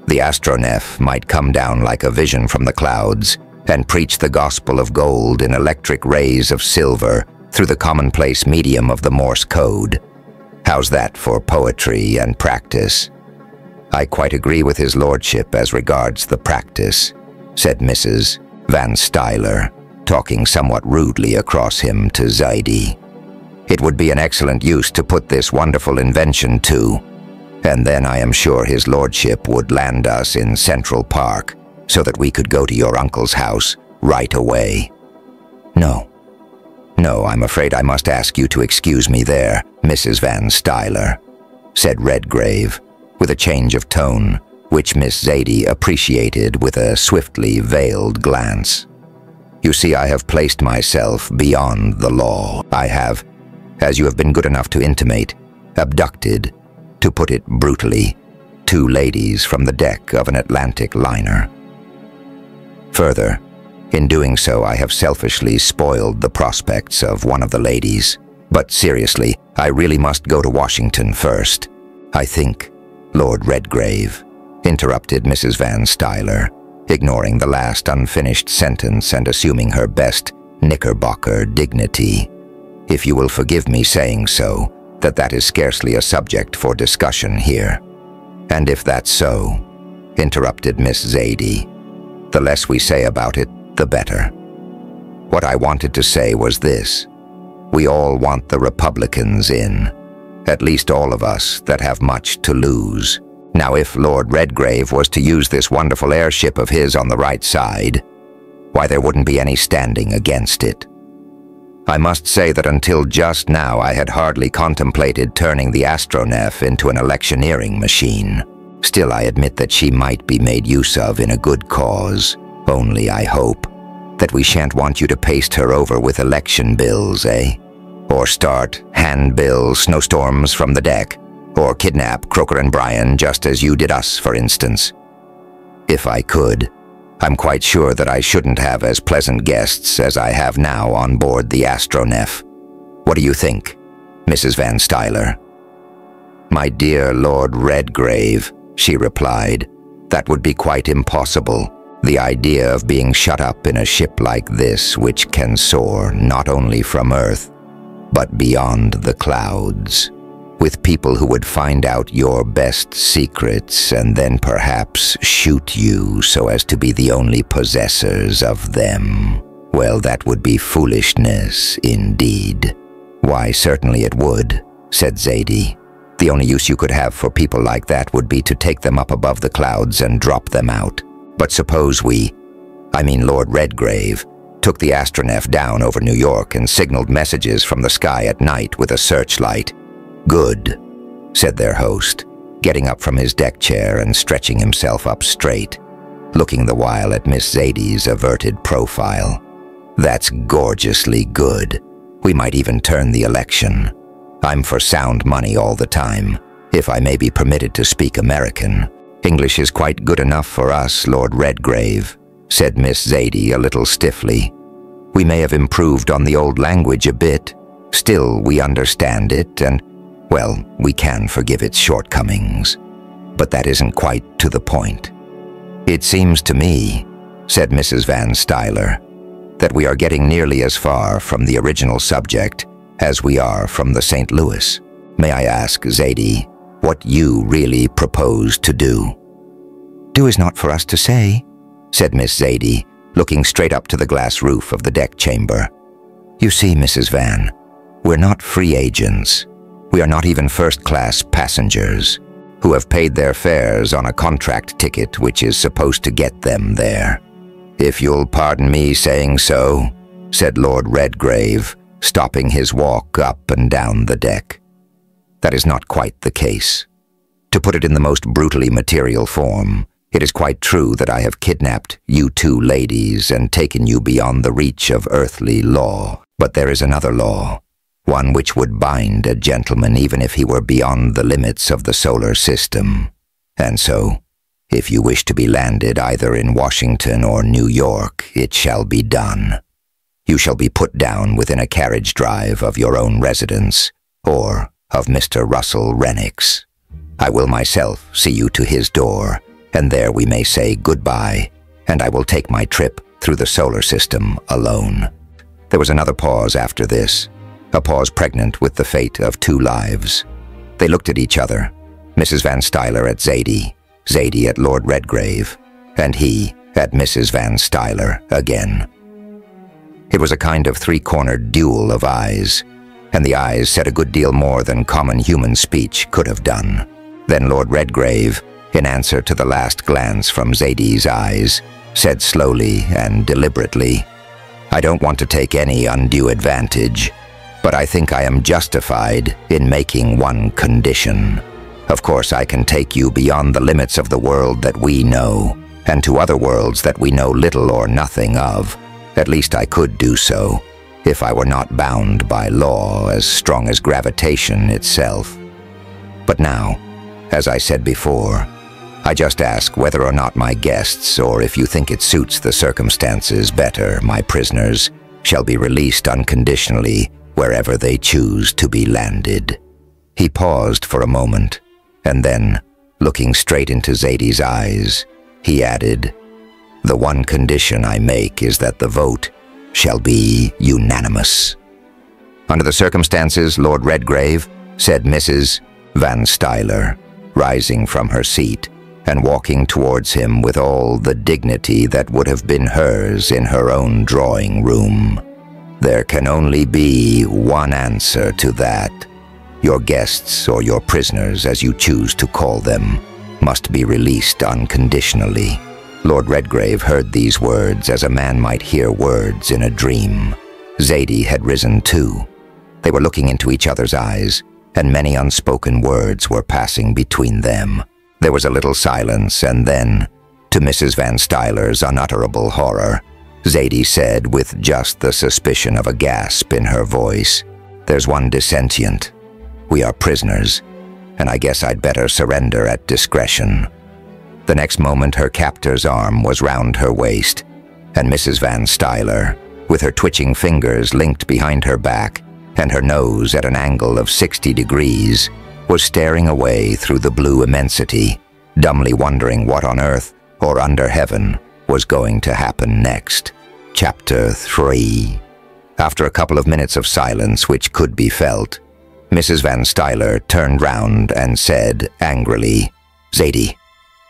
A: The astronef might come down like a vision from the clouds and preach the gospel of gold in electric rays of silver through the commonplace medium of the Morse code. How's that for poetry and practice? "I quite agree with his lordship as regards the practice," said Mrs. Van Stuyler, talking somewhat rudely across him to Zadie. "It would be an excellent use to put this wonderful invention to, and then I am sure his lordship would land us in Central Park so that we could go to your uncle's house right away." No, I'm afraid I must ask you to excuse me there, Mrs. Van Stuyler," said Redgrave, with a change of tone, which Miss Zadie appreciated with a swiftly veiled glance. "You see, I have placed myself beyond the law. I have, as you have been good enough to intimate, abducted, to put it brutally, 2 ladies from the deck of an Atlantic liner. Further, in doing so I have selfishly spoiled the prospects of one of the ladies. But seriously, I really must go to Washington first. I think, Lord Redgrave," interrupted Mrs. Van Stuyler, ignoring the last unfinished sentence and assuming her best Knickerbocker dignity, "if you will forgive me saying so, that is scarcely a subject for discussion here." "And if that's so," interrupted Miss Zadie, "the less we say about it, the better. What I wanted to say was this. We all want the Republicans in. At least all of us that have much to lose. Now, if Lord Redgrave was to use this wonderful airship of his on the right side, why, there wouldn't be any standing against it. I must say that until just now I had hardly contemplated turning the astronef into an electioneering machine. Still, I admit that she might be made use of in a good cause. Only I hope that we shan't want you to paste her over with election bills, eh? Or start handbill snowstorms from the deck, or kidnap Croker and Bryan just as you did us, for instance. If I could, I'm quite sure that I shouldn't have as pleasant guests as I have now on board the astronef. What do you think, Mrs. Van Stuyler?" "My dear Lord Redgrave," she replied, "that would be quite impossible. The idea of being shut up in a ship like this, which can soar not only from Earth, but beyond the clouds, with people who would find out your best secrets and then perhaps shoot you so as to be the only possessors of them. Well, that would be foolishness indeed." "Why, certainly it would," said Zadie. The only use you could have for people like that would be to take them up above the clouds and drop them out. But suppose Lord Redgrave, took the astronef down over New York and signaled messages from the sky at night with a searchlight. Good, said their host, getting up from his deck chair and stretching himself up straight, looking the while at Miss Zadie's averted profile. That's gorgeously good. We might even turn the election. I'm for sound money all the time, if I may be permitted to speak American. English is quite good enough for us, Lord Redgrave, said Miss Zadie a little stiffly. We may have improved on the old language a bit. Still, we understand it and, well, we can forgive its shortcomings. But that isn't quite to the point. It seems to me, said Mrs. Van Stuyler, that we are getting nearly as far from the original subject as we are from the St. Louis. May I ask, Zadie, what you really propose to do? Do is not for us to say, said Miss Zadie, looking straight up to the glass roof of the deck chamber. You see, Mrs. Van, we're not free agents. We are not even first-class passengers who have paid their fares on a contract ticket which is supposed to get them there. If you'll pardon me saying so, said Lord Redgrave, stopping his walk up and down the deck. That is not quite the case. To put it in the most brutally material form, it is quite true that I have kidnapped you two ladies and taken you beyond the reach of earthly law. But there is another law, one which would bind a gentleman even if he were beyond the limits of the solar system. And so, if you wish to be landed either in Washington or New York, it shall be done. You shall be put down within a carriage drive of your own residence, or of Mr. Russell Rennick's. I will myself see you to his door, and there we may say goodbye, and I will take my trip through the solar system alone. There was another pause after this, a pause pregnant with the fate of two lives. They looked at each other, Mrs. Van Stuyler at Zadie, Zadie at Lord Redgrave, and he at Mrs. Van Stuyler again. It was a kind of three-cornered duel of eyes, and the eyes said a good deal more than common human speech could have done. Then Lord Redgrave, in answer to the last glance from Zadie's eyes, said slowly and deliberately, I don't want to take any undue advantage, but I think I am justified in making one condition. Of course, I can take you beyond the limits of the world that we know, and to other worlds that we know little or nothing of. At least I could do so, if I were not bound by law as strong as gravitation itself. But now, as I said before, I just ask whether or not my guests, or if you think it suits the circumstances better, my prisoners, shall be released unconditionally wherever they choose to be landed. He paused for a moment, and then, looking straight into Zadie's eyes, he added, The one condition I make is that the vote shall be unanimous. Under the circumstances, Lord Redgrave, said Mrs. Van Stuyler, rising from her seat and walking towards him with all the dignity that would have been hers in her own drawing room. There can only be one answer to that. Your guests, or your prisoners, as you choose to call them, must be released unconditionally. Lord Redgrave heard these words as a man might hear words in a dream. Zadie had risen too. They were looking into each other's eyes, and many unspoken words were passing between them. There was a little silence, and then, to Mrs. Van Stuyler's unutterable horror, Zadie said with just the suspicion of a gasp in her voice, There's one dissentient. We are prisoners, and I guess I'd better surrender at discretion. The next moment her captor's arm was round her waist, and Mrs. Van Stuyler, with her twitching fingers linked behind her back and her nose at an angle of 60 degrees, was staring away through the blue immensity, dumbly wondering what on earth or under heaven was going to happen next. Chapter 3. After a couple of minutes of silence which could be felt, Mrs. Van Stuyler turned round and said angrily, Zadie,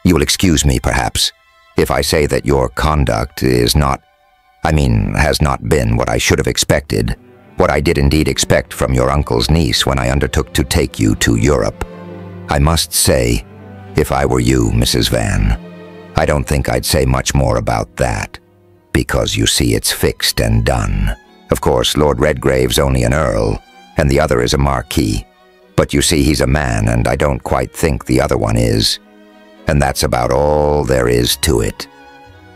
A: you will excuse me, perhaps, if I say that your conduct has not been what I should have expected, what I did indeed expect from your uncle's niece when I undertook to take you to Europe. I must say, if I were you, Mrs. Van, I don't think I'd say much more about that, because you see it's fixed and done. Of course, Lord Redgrave's only an earl, and the other is a marquis. But you see, he's a man, and I don't quite think the other one is. And that's about all there is to it.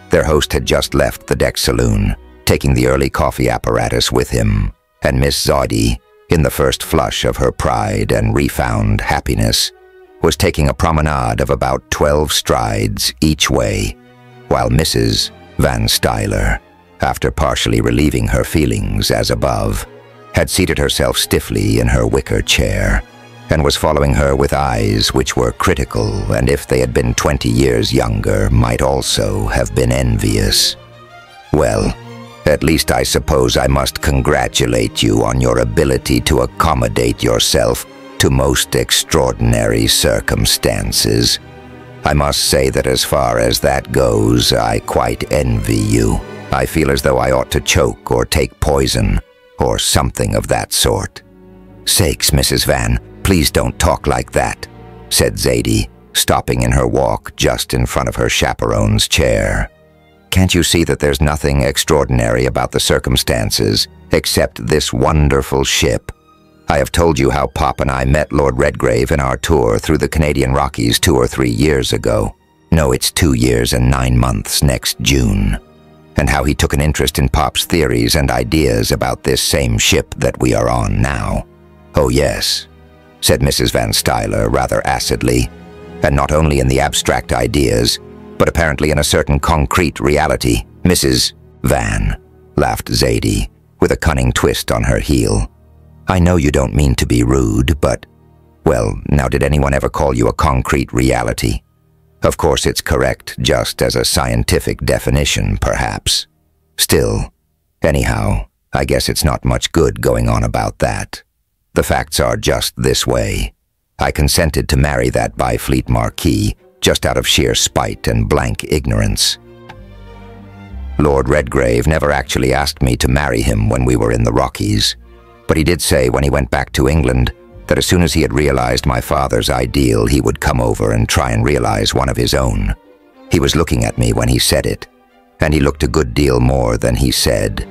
A: Their host had just left the deck saloon, taking the early coffee apparatus with him, and Miss Zaidi, in the first flush of her pride and refound happiness, was taking a promenade of about 12 strides each way, while Mrs. Van Stuyler, after partially relieving her feelings as above, had seated herself stiffly in her wicker chair, and was following her with eyes which were critical, and if they had been 20 years younger, might also have been envious. Well, at least I suppose I must congratulate you on your ability to accommodate yourself to most extraordinary circumstances. I must say that as far as that goes, I quite envy you. I feel as though I ought to choke or take poison, or something of that sort. Sakes, Mrs. Van, please don't talk like that, said Zaidi, stopping in her walk just in front of her chaperone's chair. Can't you see that there's nothing extraordinary about the circumstances except this wonderful ship? I have told you how Pop and I met Lord Redgrave in our tour through the Canadian Rockies 2 or 3 years ago. No, it's 2 years and 9 months next June. And how he took an interest in Pop's theories and ideas about this same ship that we are on now. Oh yes, said Mrs. Van Stuyler rather acidly, and not only in the abstract ideas, but apparently in a certain concrete reality. Mrs. Van, laughed Zaidi, with a cunning twist on her heel. I know you don't mean to be rude, but, well, now did anyone ever call you a concrete reality? Of course it's correct just as a scientific definition, perhaps. Still, anyhow, I guess it's not much good going on about that. The facts are just this way. I consented to marry that Byfleet Marquis just out of sheer spite and blank ignorance. Lord Redgrave never actually asked me to marry him when we were in the Rockies, but he did say when he went back to England that as soon as he had realized my father's ideal, he would come over and try and realize one of his own. He was looking at me when he said it, and he looked a good deal more than he said.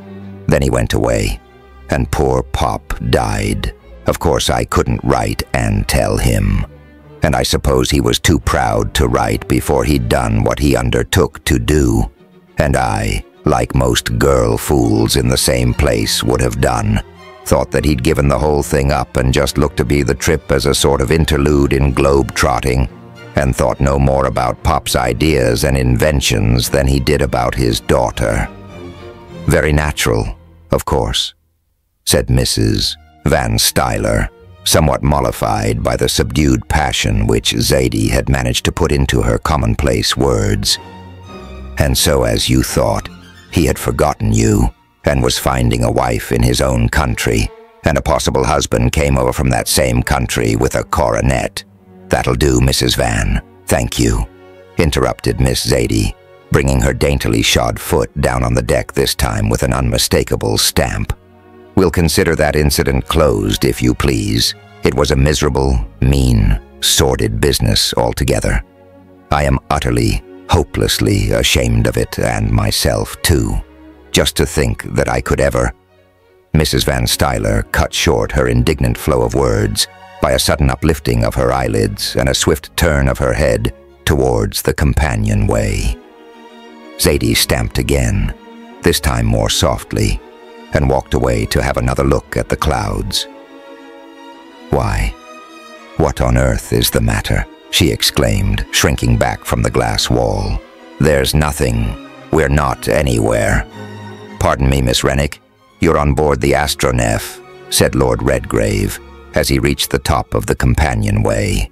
A: Then he went away, and poor Pop died. Of course, I couldn't write and tell him, and I suppose he was too proud to write before he'd done what he undertook to do, and I, like most girl fools in the same place would have done, thought that he'd given the whole thing up and just looked to be the trip as a sort of interlude in globe-trotting, and thought no more about Pop's ideas and inventions than he did about his daughter. Very natural, of course, said Mrs. Van Stuyler, somewhat mollified by the subdued passion which Zaidi had managed to put into her commonplace words. And so, as you thought, he had forgotten you, and was finding a wife in his own country, and a possible husband came over from that same country with a coronet. That'll do, Mrs. Van. Thank you, interrupted Miss Zaidi, bringing her daintily shod foot down on the deck this time with an unmistakable stamp. We'll consider that incident closed, if you please. It was a miserable, mean, sordid business altogether. I am utterly, hopelessly ashamed of it, and myself too. Just to think that I could ever... Mrs. Van Stuyler cut short her indignant flow of words by a sudden uplifting of her eyelids and a swift turn of her head towards the companionway. Zaidi stamped again, this time more softly, and walked away to have another look at the clouds. Why, what on earth is the matter? She exclaimed, shrinking back from the glass wall. There's nothing. We're not anywhere. Pardon me, Miss Rennick. You're on board the Astronef, said Lord Redgrave, as he reached the top of the companionway.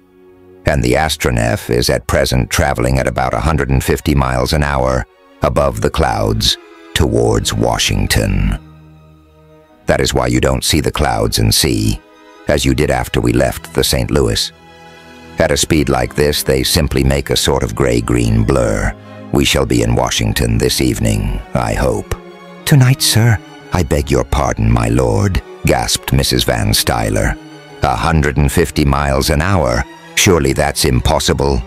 A: And the Astronef is at present traveling at about 150 miles an hour above the clouds towards Washington. That is why you don't see the clouds and sea, as you did after we left the St. Louis. At a speed like this, they simply make a sort of gray-green blur. We shall be in Washington this evening, I hope. Tonight, sir? I beg your pardon, my lord, gasped Mrs. Van Stuyler. 150 miles an hour. Surely that's impossible."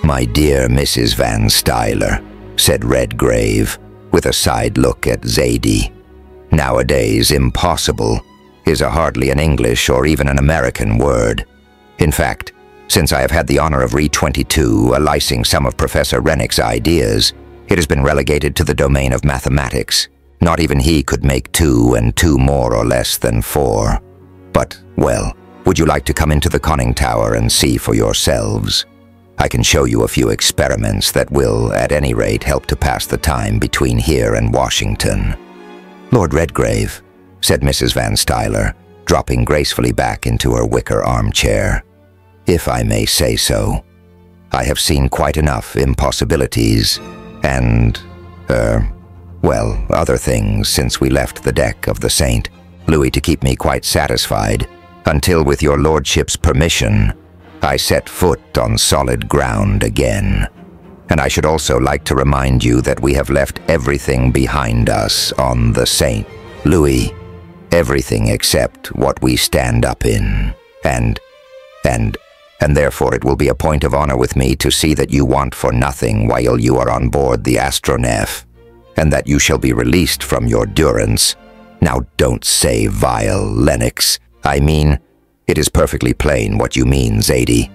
A: "My dear Mrs. Van Stuyler," said Redgrave, with a side look at Zadie. "Nowadays, impossible is hardly an English or even an American word. In fact, since I have had the honor of Re-22 alicing some of Professor Rennick's ideas, it has been relegated to the domain of mathematics. Not even he could make 2 and 2 more or less than 4. But, well, would you like to come into the conning tower and see for yourselves? I can show you a few experiments that will, at any rate, help to pass the time between here and Washington." "Lord Redgrave," said Mrs. Van Stuyler, dropping gracefully back into her wicker armchair, "if I may say so, I have seen quite enough impossibilities and, well, other things since we left the deck of the St. Louis to keep me quite satisfied, until with your lordship's permission, I set foot on solid ground again. And I should also like to remind you that we have left everything behind us on the St. Louis. Everything except what we stand up in. And therefore it will be a point of honor with me to see that you want for nothing while you are on board the Astronef, and that you shall be released from your durance. Now don't say vile, Lennox. I mean, it is perfectly plain what you mean, Zadie,"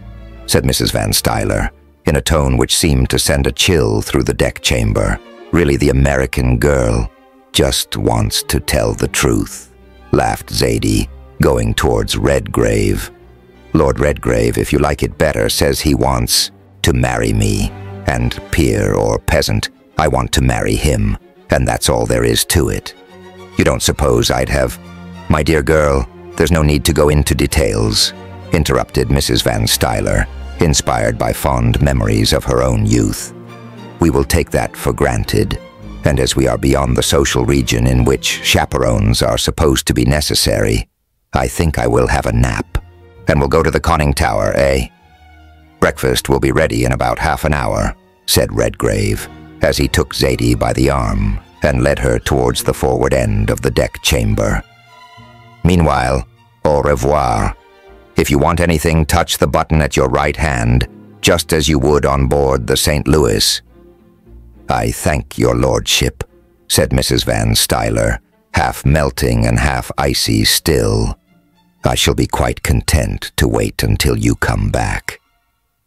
A: said Mrs. Van Stuyler, in a tone which seemed to send a chill through the deck chamber. "Really, the American girl just wants to tell the truth," laughed Zadie, going towards Redgrave. "Lord Redgrave, if you like it better, says he wants to marry me, and peer or peasant, I want to marry him, and that's all there is to it. You don't suppose I'd have—" "My dear girl, there's no need to go into details," interrupted Mrs. Van Stuyler, inspired by fond memories of her own youth. "We will take that for granted, and as we are beyond the social region in which chaperones are supposed to be necessary, I think I will have a nap, and we'll go to the conning tower, eh?" "Breakfast will be ready in about half an hour," said Redgrave, as he took Zadie by the arm and led her towards the forward end of the deck chamber. "Meanwhile, au revoir. If you want anything, touch the button at your right hand, just as you would on board the St. Louis." "I thank your lordship," said Mrs. Van Stuyler, half melting and half icy still. "I shall be quite content to wait until you come back.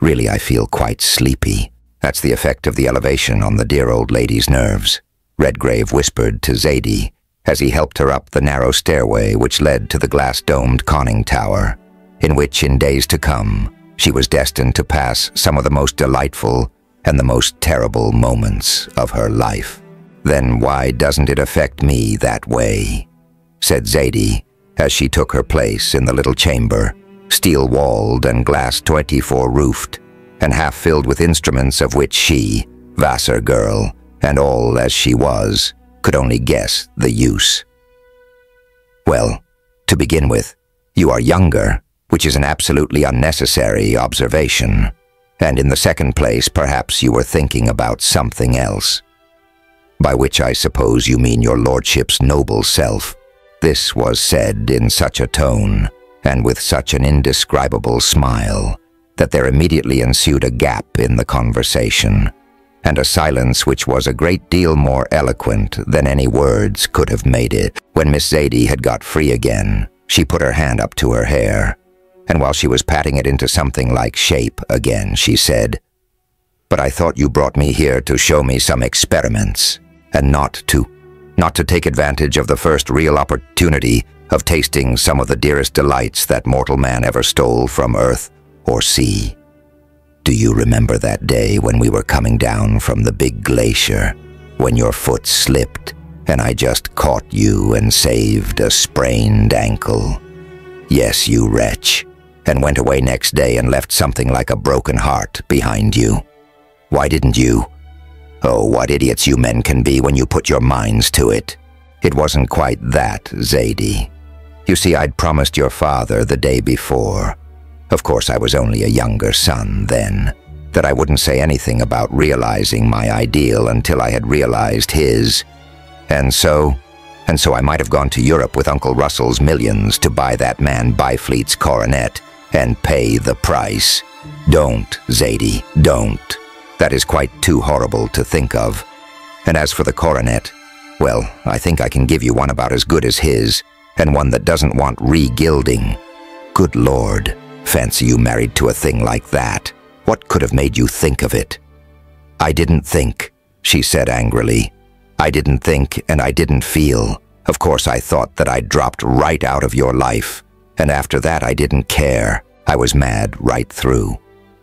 A: Really, I feel quite sleepy. That's the effect of the elevation on the dear old lady's nerves," Redgrave whispered to Zadie, as he helped her up the narrow stairway which led to the glass-domed conning tower, in which, in days to come, she was destined to pass some of the most delightful and the most terrible moments of her life. "Then why doesn't it affect me that way?" said Zadie, as she took her place in the little chamber, steel-walled and glass 24-roofed, and half-filled with instruments of which she, Vassar girl, and all as she was, could only guess the use. "Well, to begin with, you are younger, which is an absolutely unnecessary observation, and in the second place, perhaps you were thinking about something else. By which I suppose you mean your lordship's noble self." This was said in such a tone, and with such an indescribable smile, that there immediately ensued a gap in the conversation, and a silence which was a great deal more eloquent than any words could have made it. When Miss Zadie had got free again, she put her hand up to her hair, and while she was patting it into something like shape again, she said, "But I thought you brought me here to show me some experiments, and not to take advantage of the first real opportunity of tasting some of the dearest delights that mortal man ever stole from earth or sea. Do you remember that day when we were coming down from the big glacier, when your foot slipped and I just caught you and saved a sprained ankle? Yes, you wretch, and went away next day and left something like a broken heart behind you. Why didn't you? Oh, what idiots you men can be when you put your minds to it. It wasn't quite that, Zadie. You see, I'd promised your father the day before, of course I was only a younger son then, that I wouldn't say anything about realizing my ideal until I had realized his. And so I might have gone to Europe with Uncle Russell's millions to buy that man Byfleet's coronet and pay the price. Don't, Zadie, don't. That is quite too horrible to think of. And as for the coronet, well, I think I can give you one about as good as his, and one that doesn't want re-gilding. Good Lord, fancy you married to a thing like that. What could have made you think of it? I didn't think, she said angrily. I didn't think and I didn't feel. Of course I thought that I'd dropped right out of your life, and after that I didn't care. I was mad right through,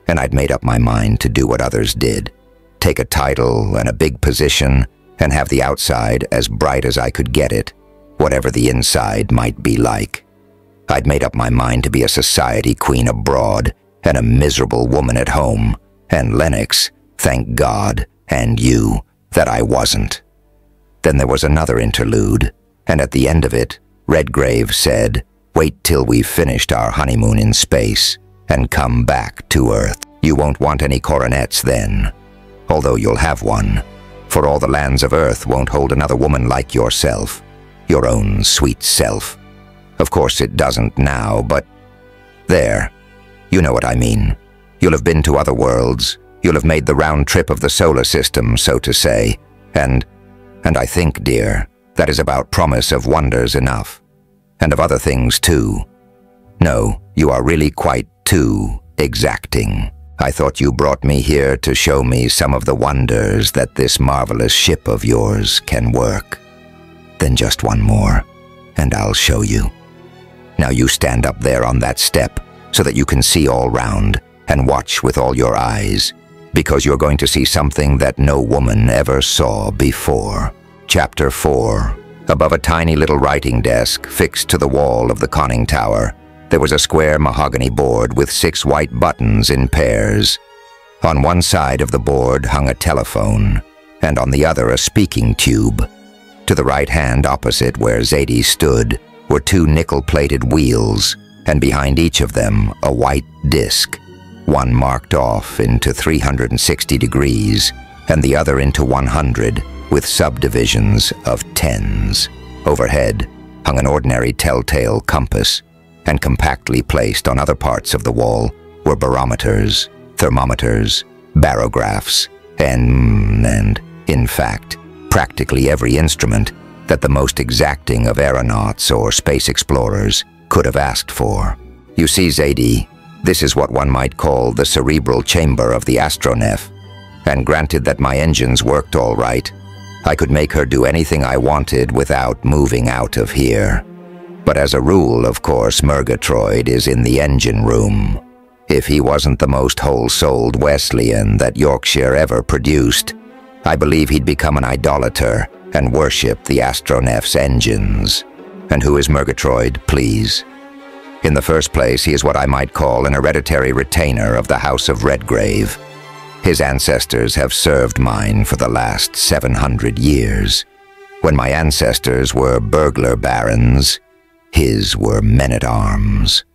A: and I'd made up my mind to do what others did. Take a title and a big position, and have the outside as bright as I could get it, whatever the inside might be like. I'd made up my mind to be a society queen abroad, and a miserable woman at home, and Lennox, thank God, and you, that I wasn't. Then there was another interlude, and at the end of it, Redgrave said, "Wait till we've finished our honeymoon in space, and come back to Earth. You won't want any coronets then, although you'll have one, for all the lands of Earth won't hold another woman like yourself, your own sweet self. Of course it doesn't now, but there, you know what I mean. You'll have been to other worlds, you'll have made the round trip of the solar system, so to say, and I think, dear, that is about promise of wonders enough, and of other things too. No, you are really quite too exacting. I thought you brought me here to show me some of the wonders that this marvelous ship of yours can work. Then just one more, and I'll show you. Now you stand up there on that step so that you can see all round and watch with all your eyes, because you're going to see something that no woman ever saw before." Chapter 4. Above a tiny little writing desk fixed to the wall of the conning tower, there was a square mahogany board with 6 white buttons in pairs. On one side of the board hung a telephone, and on the other a speaking tube. To the right hand opposite where Zadie stood were 2 nickel-plated wheels, and behind each of them a white disc, one marked off into 360 degrees, and the other into 100, with subdivisions of tens. Overhead hung an ordinary telltale compass, and compactly placed on other parts of the wall were barometers, thermometers, barographs, and, in fact, practically every instrument that the most exacting of aeronauts or space explorers could have asked for. You see, Zadie, this is what one might call the cerebral chamber of the astronef, and granted that my engines worked all right, I could make her do anything I wanted without moving out of here. But as a rule, of course, Murgatroyd is in the engine room. If he wasn't the most whole-souled Wesleyan that Yorkshire ever produced, I believe he'd become an idolater and worship the astronef's engines. And who is Murgatroyd, please? In the first place, he is what I might call an hereditary retainer of the House of Redgrave. His ancestors have served mine for the last 700 years. When my ancestors were burglar barons, his were men-at-arms.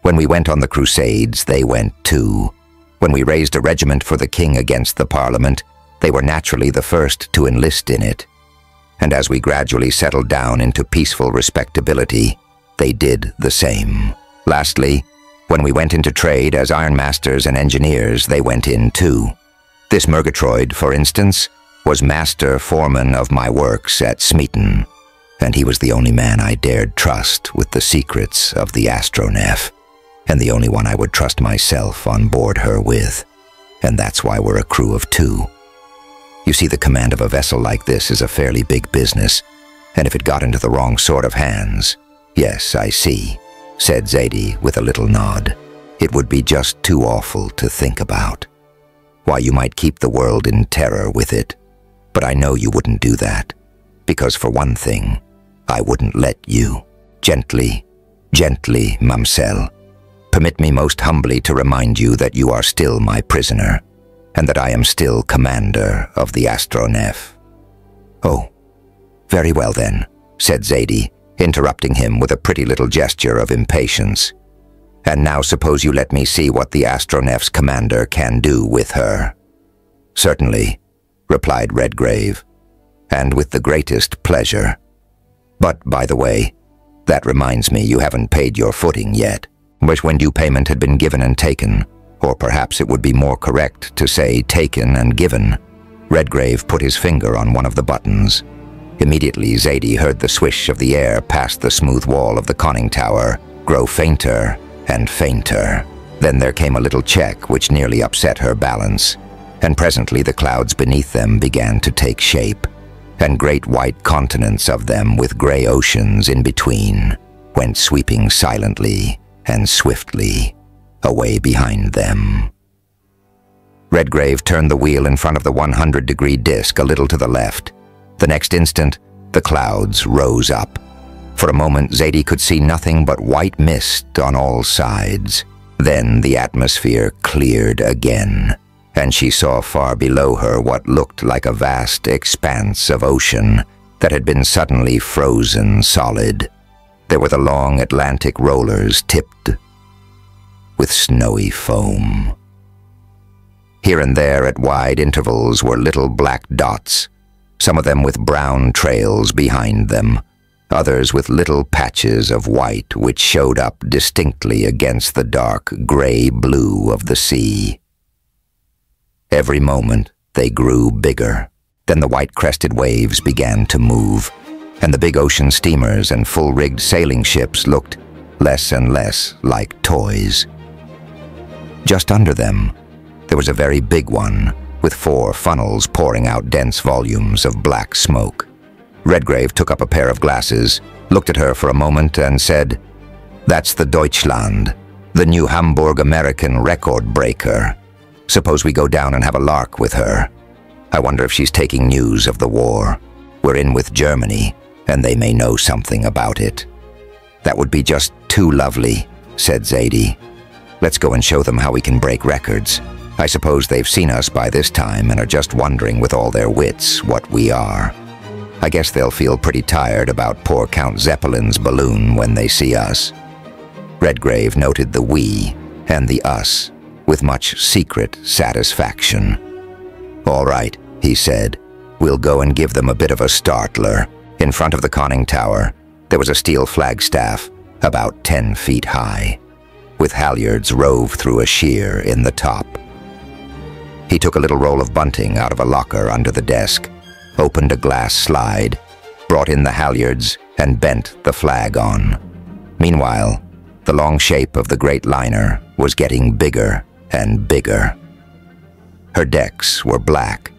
A: When we went on the Crusades, they went too. When we raised a regiment for the king against the Parliament, they were naturally the first to enlist in it. And as we gradually settled down into peaceful respectability, they did the same. Lastly, when we went into trade as ironmasters and engineers, they went in too. This Murgatroyd, for instance, was master foreman of my works at Smeaton, and he was the only man I dared trust with the secrets of the astronef, and the only one I would trust myself on board her with, and that's why we're a crew of 2. You see, the command of a vessel like this is a fairly big business, and if it got into the wrong sort of hands, yes, I see, said Zadie with a little nod, it would be just too awful to think about. Why, you might keep the world in terror with it, but I know you wouldn't do that, because for one thing, I wouldn't let you. Gently, gently, Mamselle. Permit me most humbly to remind you that you are still my prisoner, and that I am still commander of the astronef. Oh, very well then, said Zadie, interrupting him with a pretty little gesture of impatience. And now suppose you let me see what the astronef's commander can do with her. Certainly, replied Redgrave, and with the greatest pleasure. But, by the way, that reminds me you haven't paid your footing yet, which when due payment had been given and taken, Or perhaps it would be more correct to say taken and given. Redgrave put his finger on one of the buttons. Immediately, Zadie heard the swish of the air past the smooth wall of the conning tower grow fainter and fainter. Then there came a little check which nearly upset her balance, and presently the clouds beneath them began to take shape, and great white continents of them with gray oceans in between went sweeping silently and swiftly away behind them. Redgrave turned the wheel in front of the 100-degree disk a little to the left. The next instant, the clouds rose up. For a moment, Zadie could see nothing but white mist on all sides. Then the atmosphere cleared again, and she saw far below her what looked like a vast expanse of ocean that had been suddenly frozen solid. There were the long Atlantic rollers tipped with snowy foam. Here and there at wide intervals were little black dots, some of them with brown trails behind them, others with little patches of white which showed up distinctly against the dark gray blue of the sea. Every moment they grew bigger. Then the white-crested waves began to move, and the big ocean steamers and full-rigged sailing ships looked less and less like toys. Just under them, there was a very big one, with 4 funnels pouring out dense volumes of black smoke. Redgrave took up a pair of glasses, looked at her for a moment, and said, "That's the Deutschland, the new Hamburg American record breaker. Suppose we go down and have a lark with her. I wonder if she's taking news of the war. We're in with Germany, and they may know something about it." "That would be just too lovely," said Zadie. "Let's go and show them how we can break records. I suppose they've seen us by this time and are just wondering with all their wits what we are. I guess they'll feel pretty tired about poor Count Zeppelin's balloon when they see us." Redgrave noted the we and the us with much secret satisfaction. "All right," he said. "We'll go and give them a bit of a startler." In front of the conning tower, there was a steel flagstaff about 10 feet high, with halyards rove through a shear in the top. He took a little roll of bunting out of a locker under the desk, opened a glass slide, brought in the halyards, and bent the flag on. Meanwhile, the long shape of the great liner was getting bigger and bigger. Her decks were black,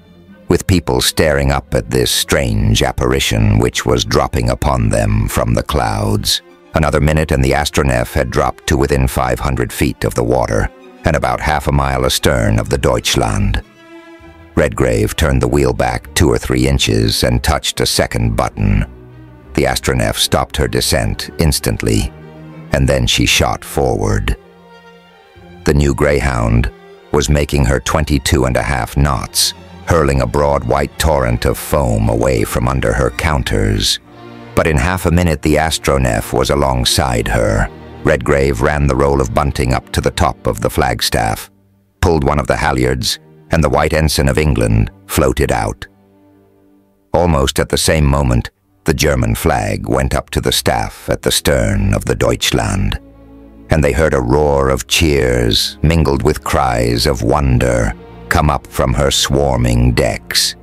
A: with people staring up at this strange apparition which was dropping upon them from the clouds. Another minute and the Astronef had dropped to within 500 feet of the water, and about half a mile astern of the Deutschland. Redgrave turned the wheel back 2 or 3 inches and touched a second button. The Astronef stopped her descent instantly, and then she shot forward. The new Greyhound was making her 22.5 knots, hurling a broad white torrent of foam away from under her counters. But in half a minute the Astronef was alongside her. Redgrave ran the roll of bunting up to the top of the flagstaff, pulled one of the halyards, and the white ensign of England floated out. Almost at the same moment, the German flag went up to the staff at the stern of the Deutschland, and they heard a roar of cheers mingled with cries of wonder come up from her swarming decks.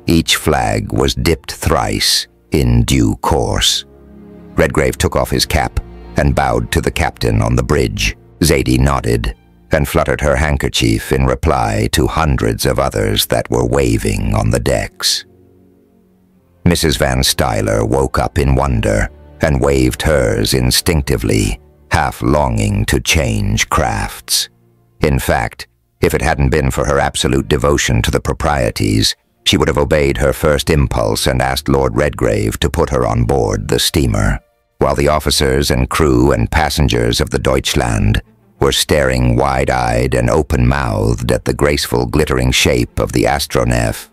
A: Each flag was dipped thrice in due course. Redgrave took off his cap and bowed to the captain on the bridge. Zadie nodded and fluttered her handkerchief in reply to hundreds of others that were waving on the decks. Mrs. Van Stuyler woke up in wonder and waved hers instinctively, half longing to change crafts. In fact, if it hadn't been for her absolute devotion to the proprieties, she would have obeyed her first impulse and asked Lord Redgrave to put her on board the steamer. While the officers and crew and passengers of the Deutschland were staring wide-eyed and open-mouthed at the graceful glittering shape of the Astronef,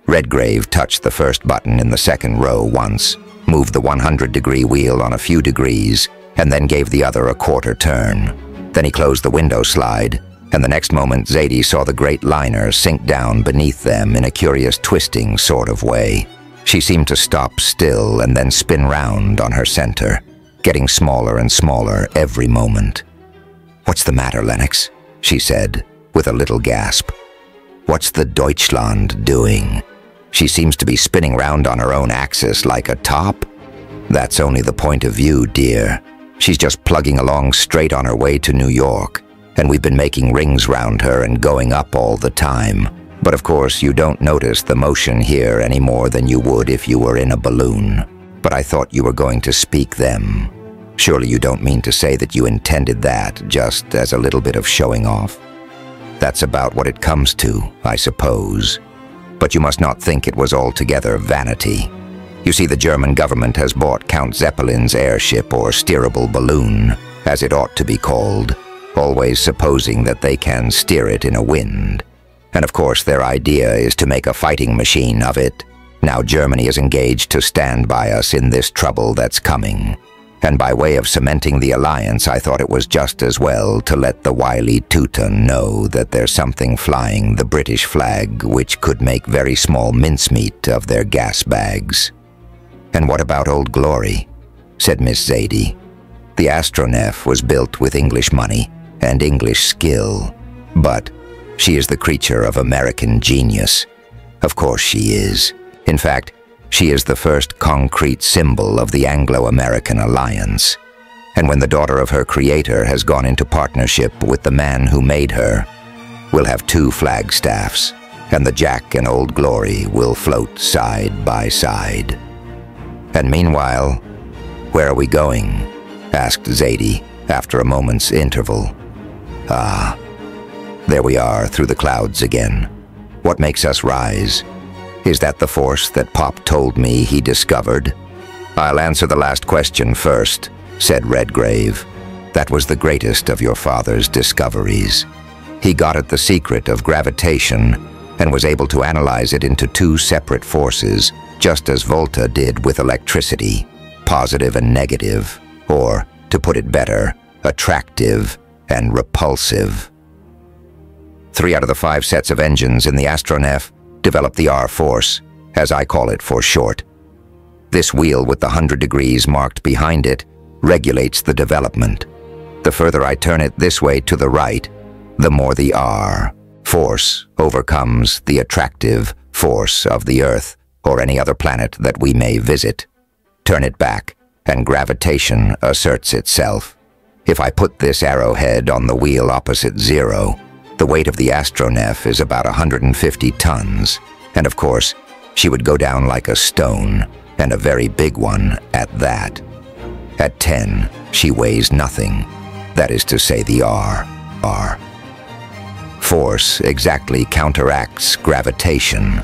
A: Redgrave touched the first button in the second row once, moved the 100-degree wheel on a few degrees, and then gave the other a quarter turn. Then he closed the window slide, and the next moment Zadie saw the great liner sink down beneath them in a curious twisting sort of way. She seemed to stop still and then spin round on her center, getting smaller and smaller every moment. "What's the matter, Lennox?" she said, with a little gasp. What's the Deutschland doing? She seems to be spinning round on her own axis like a top. That's only the point of view, dear. She's just plugging along straight on her way to New York, and we've been making rings round her and going up all the time. But of course, you don't notice the motion here any more than you would if you were in a balloon. But I thought you were going to speak them. Surely you don't mean to say that you intended that just as a little bit of showing off? That's about what it comes to, I suppose. But you must not think it was altogether vanity. You see, the German government has bought Count Zeppelin's airship, or steerable balloon, as it ought to be called, always supposing that they can steer it in a wind. And of course their idea is to make a fighting machine of it. Now Germany is engaged to stand by us in this trouble that's coming. And by way of cementing the alliance, I thought it was just as well to let the wily Teuton know that there's something flying the British flag which could make very small mincemeat of their gas bags. And what about Old Glory? Said Miss Zadie. The Astronef was built with English money and English skill, but she is the creature of American genius. Of course she is. In fact, she is the first concrete symbol of the Anglo-American alliance. And when the daughter of her creator has gone into partnership with the man who made her, we'll have 2 flagstaffs, and the Jack and Old Glory will float side by side. And meanwhile, where are we going? Asked Zadie after a moment's interval. Ah, there we are through the clouds again. What makes us rise? Is that the force that Pop told me he discovered? I'll answer the last question first, said Redgrave. That was the greatest of your father's discoveries. He got at the secret of gravitation and was able to analyze it into 2 separate forces, just as Volta did with electricity, positive and negative, or, to put it better, attractive and repulsive. 3 out of the 5 sets of engines in the Astronef develop the R-force, as I call it for short. This wheel with the 100 degrees marked behind it regulates the development. The further I turn it this way to the right, the more the R-force overcomes the attractive force of the Earth or any other planet that we may visit. Turn it back, and gravitation asserts itself. If I put this arrowhead on the wheel opposite 0, the weight of the Astronef is about 150 tons, and of course, she would go down like a stone, and a very big one at that. At 10, she weighs nothing. That is to say, the R. Force exactly counteracts gravitation.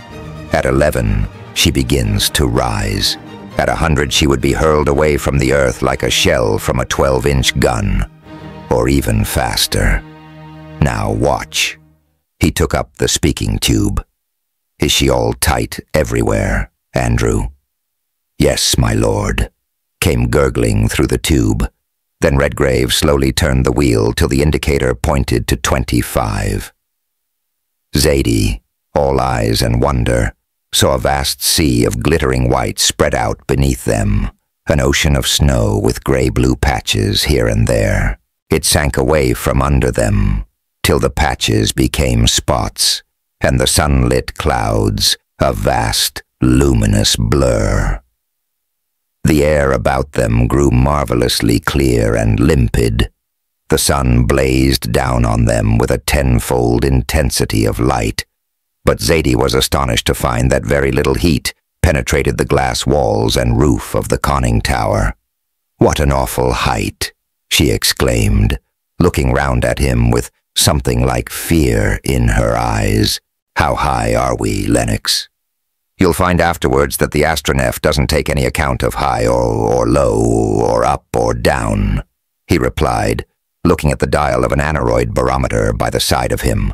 A: At 11, she begins to rise. At 100, she would be hurled away from the Earth like a shell from a 12-inch gun, or even faster. Now watch. He took up the speaking tube. Is she all tight everywhere, Andrew? Yes, my lord, came gurgling through the tube. Then Redgrave slowly turned the wheel till the indicator pointed to 25. Zadie, all eyes and wonder, saw a vast sea of glittering white spread out beneath them, an ocean of snow with gray-blue patches here and there. It sank away from under them, till the patches became spots, and the sunlit clouds a vast, luminous blur. The air about them grew marvelously clear and limpid. The sun blazed down on them with a tenfold intensity of light, but Zadie was astonished to find that very little heat penetrated the glass walls and roof of the conning tower. "What an awful height!" she exclaimed, looking round at him with something like fear in her eyes. "How high are we, Lennox?" "You'll find afterwards that the Astronef doesn't take any account of high or low or up or down," he replied, looking at the dial of an aneroid barometer by the side of him.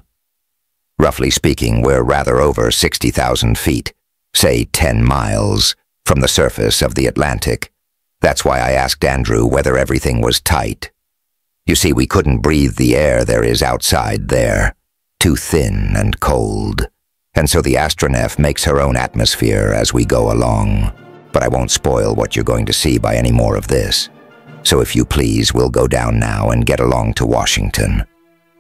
A: "Roughly speaking, we're rather over 60,000 feet, say 10 miles, from the surface of the Atlantic. That's why I asked Andrew whether everything was tight. You see, we couldn't breathe the air there is outside there, too thin and cold. And so the Astronef makes her own atmosphere as we go along. But I won't spoil what you're going to see by any more of this. So if you please, we'll go down now and get along to Washington.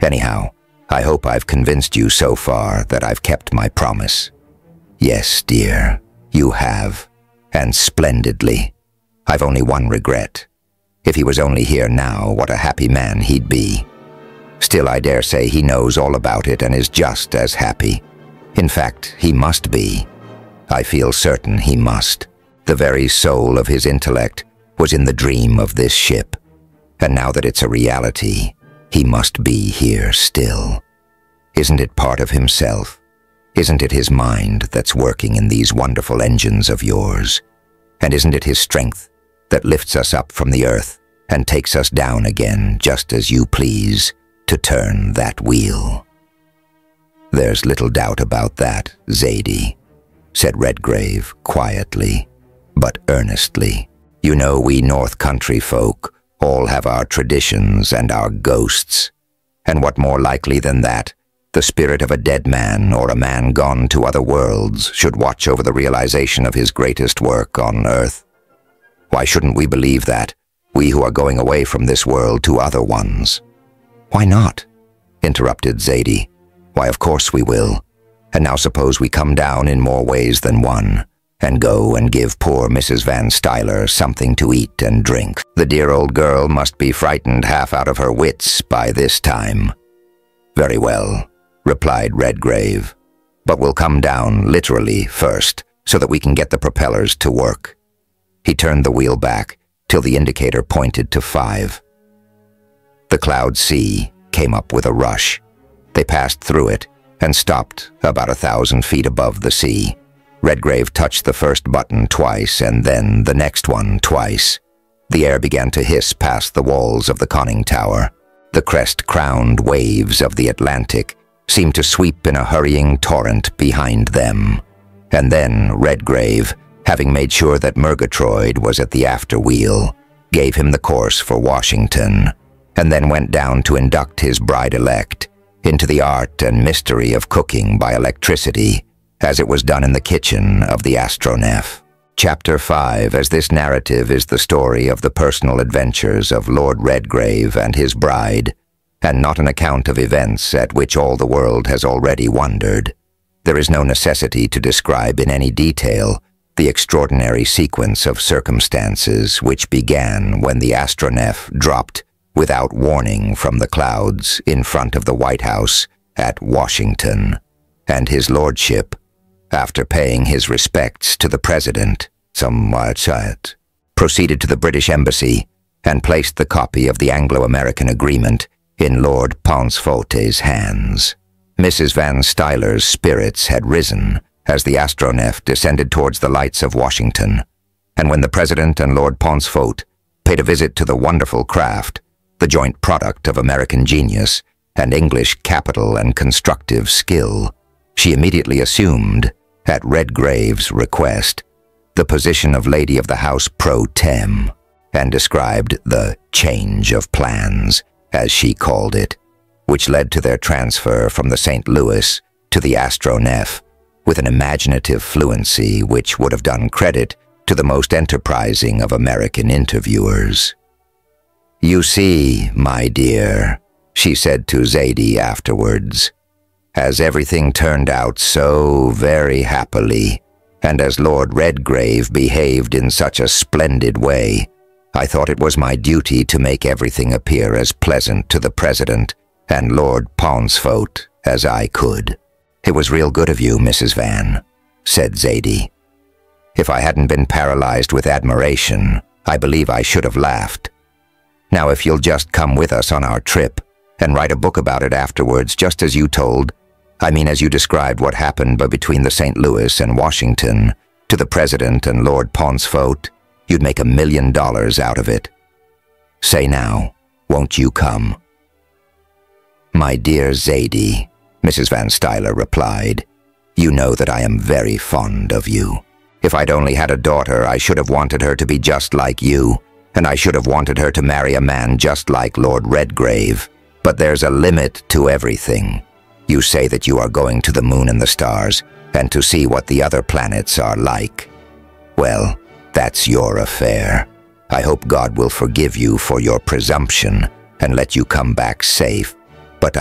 A: Anyhow, I hope I've convinced you so far that I've kept my promise. Yes, dear, you have, and splendidly. I've only one regret. If he was only here now, what a happy man he'd be. Still, I dare say he knows all about it and is just as happy. In fact, he must be. I feel certain he must. The very soul of his intellect was in the dream of this ship. And now that it's a reality, he must be here still. Isn't it part of himself? Isn't it his mind that's working in these wonderful engines of yours? And isn't it his strength that lifts us up from the earth and takes us down again just as you please to turn that wheel? There's little doubt about that, Zadie, said Redgrave quietly, but earnestly. You know, we North Country folk all have our traditions and our ghosts. And what more likely than that, the spirit of a dead man or a man gone to other worlds should watch over the realization of his greatest work on Earth? Why shouldn't we believe that, we who are going away from this world to other ones? Why not? Interrupted Zadie. Why, of course we will. And now suppose we come down in more ways than one, and go and give poor Mrs. Van Stuyler something to eat and drink. The dear old girl must be frightened half out of her wits by this time. Very well, replied Redgrave. But we'll come down literally first, so that we can get the propellers to work. He turned the wheel back till the indicator pointed to 5. The Cloud Sea came up with a rush. They passed through it and stopped about 1,000 feet above the sea. Redgrave touched the first button twice and then the next one twice. The air began to hiss past the walls of the conning tower. The crest-crowned waves of the Atlantic seemed to sweep in a hurrying torrent behind them. And then Redgrave, having made sure that Murgatroyd was at the afterwheel, gave him the course for Washington, and then went down to induct his bride-elect into the art and mystery of cooking by electricity, as it was done in the kitchen of the Astronef. Chapter 5, as this narrative is the story of the personal adventures of Lord Redgrave and his bride, and not an account of events at which all the world has already wondered. There is no necessity to describe in any detail the extraordinary sequence of circumstances which began when the Astronef dropped without warning from the clouds in front of the White House at Washington, and his lordship, after paying his respects to the president, proceeded to the British Embassy and placed the copy of the Anglo-American agreement in Lord Pauncefote's hands. Mrs. Van Stuyler's spirits had risen as the Astronef descended towards the lights of Washington, and when the president and Lord Pauncefote paid a visit to the wonderful craft, the joint product of American genius and English capital and constructive skill, she immediately assumed, at Redgrave's request, the position of Lady of the House Pro Tem, and described the change of plans, as she called it, which led to their transfer from the St. Louis to the Astronef, with an imaginative fluency which would have done credit to the most enterprising of American interviewers. "You see, my dear," she said to Zadie afterwards, "as everything turned out so very happily, and as Lord Redgrave behaved in such a splendid way, I thought it was my duty to make everything appear as pleasant to the President and Lord Pauncefote as I could." "It was real good of you, Mrs. Van," said Zadie. "If I hadn't been paralyzed with admiration, I believe I should have laughed. Now, if you'll just come with us on our trip and write a book about it afterwards, just as you told, as you described what happened between the St. Louis and Washington to the President and Lord Pauncefote, you'd make $1 million out of it. Say now, won't you come?" "My dear Zadie," Mrs. Van Stuyler replied, "you know that I am very fond of you. If I'd only had a daughter, I should have wanted her to be just like you, and I should have wanted her to marry a man just like Lord Redgrave. But there's a limit to everything. You say that you are going to the moon and the stars, and to see what the other planets are like. Well, that's your affair. I hope God will forgive you for your presumption and let you come back safe. But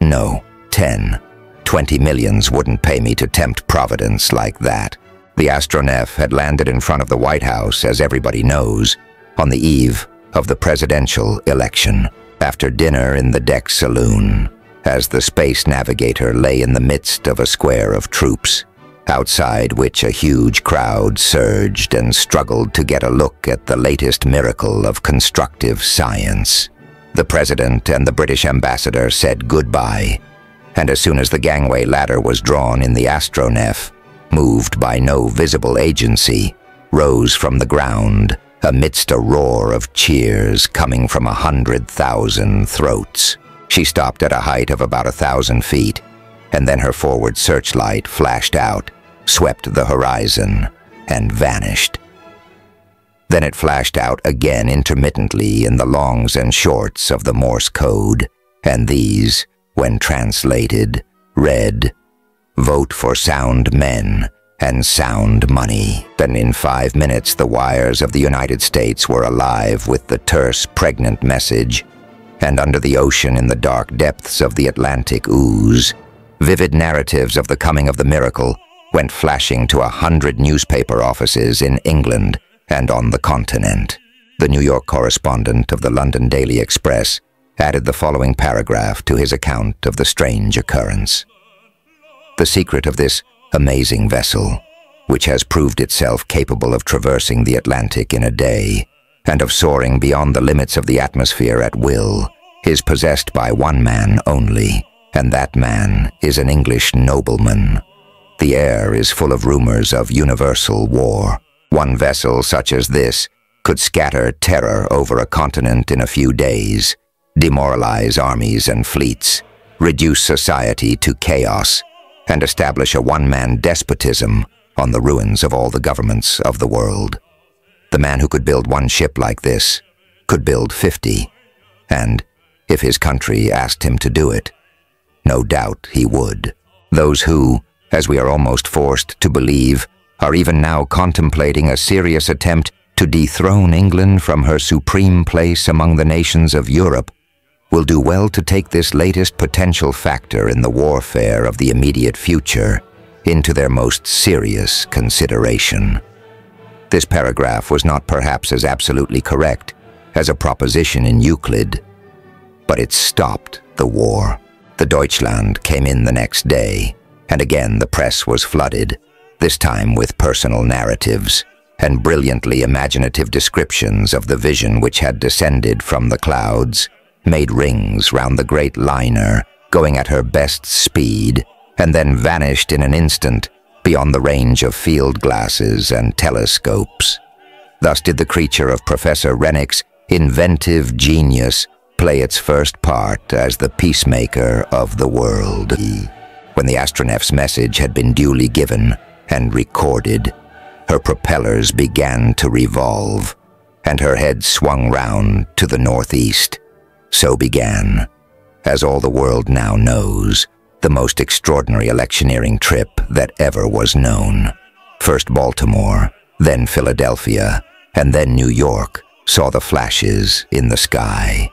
A: No, 10, 20 millions wouldn't pay me to tempt Providence like that. The astronef had landed in front of the White House, as everybody knows, on the eve of the presidential election, after dinner in the deck saloon, as the space navigator lay in the midst of a square of troops, outside which a huge crowd surged and struggled to get a look at the latest miracle of constructive science. The president and the British ambassador said goodbye, and as soon as the gangway ladder was drawn in the astronef, moved by no visible agency, rose from the ground amidst a roar of cheers coming from 100,000 throats. She stopped at a height of about 1,000 feet, and then her forward searchlight flashed out, swept the horizon, and vanished. Then it flashed out again intermittently in the longs and shorts of the Morse code, and these, when translated, read, "Vote for sound men and sound money." Then in 5 minutes the wires of the United States were alive with the terse, pregnant message, and under the ocean in the dark depths of the Atlantic ooze, vivid narratives of the coming of the miracle went flashing to 100 newspaper offices in England and on the continent. The New York correspondent of the London Daily Express added the following paragraph to his account of the strange occurrence. The secret of this amazing vessel, which has proved itself capable of traversing the Atlantic in a day, and of soaring beyond the limits of the atmosphere at will, is possessed by one man only, and that man is an English nobleman. The air is full of rumors of universal war. One vessel such as this could scatter terror over a continent in a few days, demoralize armies and fleets, reduce society to chaos, and establish a one-man despotism on the ruins of all the governments of the world. The man who could build one ship like this could build 50, and, if his country asked him to do it, no doubt he would. Those who, as we are almost forced to believe, are even now contemplating a serious attempt to dethrone England from her supreme place among the nations of Europe, will do well to take this latest potential factor in the warfare of the immediate future into their most serious consideration. This paragraph was not perhaps as absolutely correct as a proposition in Euclid, but it stopped the war. The Deutschland came in the next day, and again the press was flooded, this time with personal narratives and brilliantly imaginative descriptions of the vision which had descended from the clouds, made rings round the great liner, going at her best speed, and then vanished in an instant beyond the range of field glasses and telescopes. Thus did the creature of Professor Rennick's inventive genius play its first part as the peacemaker of the world. When the astronef's message had been duly given and recorded, her propellers began to revolve, and her head swung round to the northeast. So began, as all the world now knows, the most extraordinary electioneering trip that ever was known. First Baltimore, then Philadelphia, and then New York saw the flashes in the sky.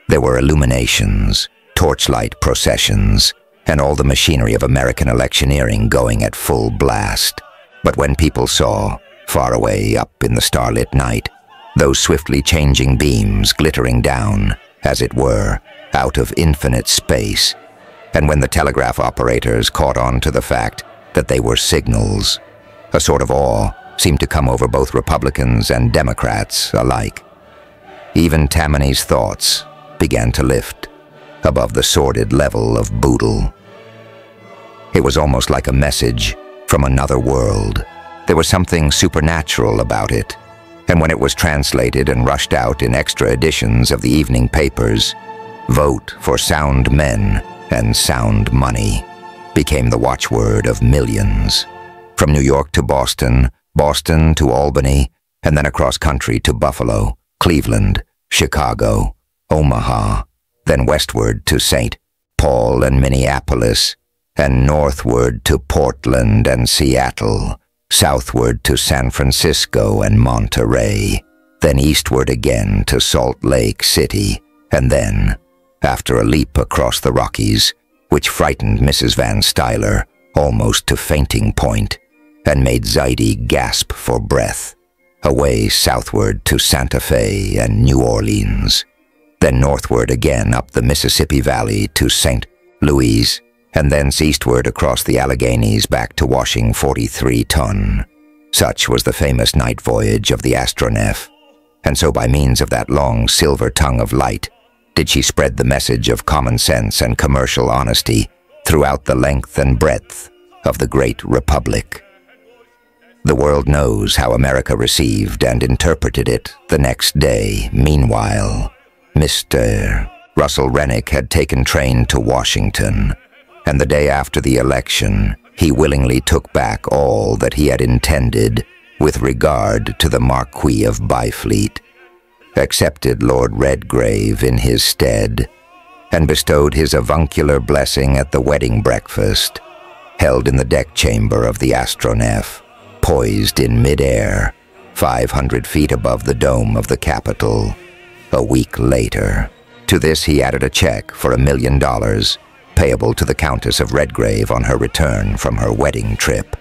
A: There were illuminations, torchlight processions, and all the machinery of American electioneering going at full blast. But when people saw, far away up in the starlit night, those swiftly changing beams glittering down, as it were, out of infinite space, and when the telegraph operators caught on to the fact that they were signals, a sort of awe seemed to come over both Republicans and Democrats alike. Even Tammany's thoughts began to lift above the sordid level of boodle. It was almost like a message from another world. There was something supernatural about it, and when it was translated and rushed out in extra editions of the evening papers, "Vote for sound men and sound money" became the watchword of millions. From New York to Boston, Boston to Albany, and then across country to Buffalo, Cleveland, Chicago, Omaha, then westward to St. Paul and Minneapolis, and northward to Portland and Seattle, southward to San Francisco and Monterey, then eastward again to Salt Lake City, and then, after a leap across the Rockies, which frightened Mrs. Van Stuyler almost to fainting point and made Zaidi gasp for breath, away southward to Santa Fe and New Orleans, then northward again up the Mississippi Valley to St. Louis, and thence eastward across the Alleghenies back to Washing 43-ton. Such was the famous night voyage of the Astronef, and so by means of that long silver tongue of light did she spread the message of common sense and commercial honesty throughout the length and breadth of the great republic. The world knows how America received and interpreted it the next day. Meanwhile, Mr. Russell Rennick had taken train to Washington, and the day after the election, he willingly took back all that he had intended with regard to the Marquis of Byfleet, accepted Lord Redgrave in his stead, and bestowed his avuncular blessing at the wedding breakfast, held in the deck chamber of the Astronef, poised in mid-air, 500 feet above the dome of the Capitol, a week later. To this he added a check for $1 million, payable to the Countess of Redgrave on her return from her wedding trip.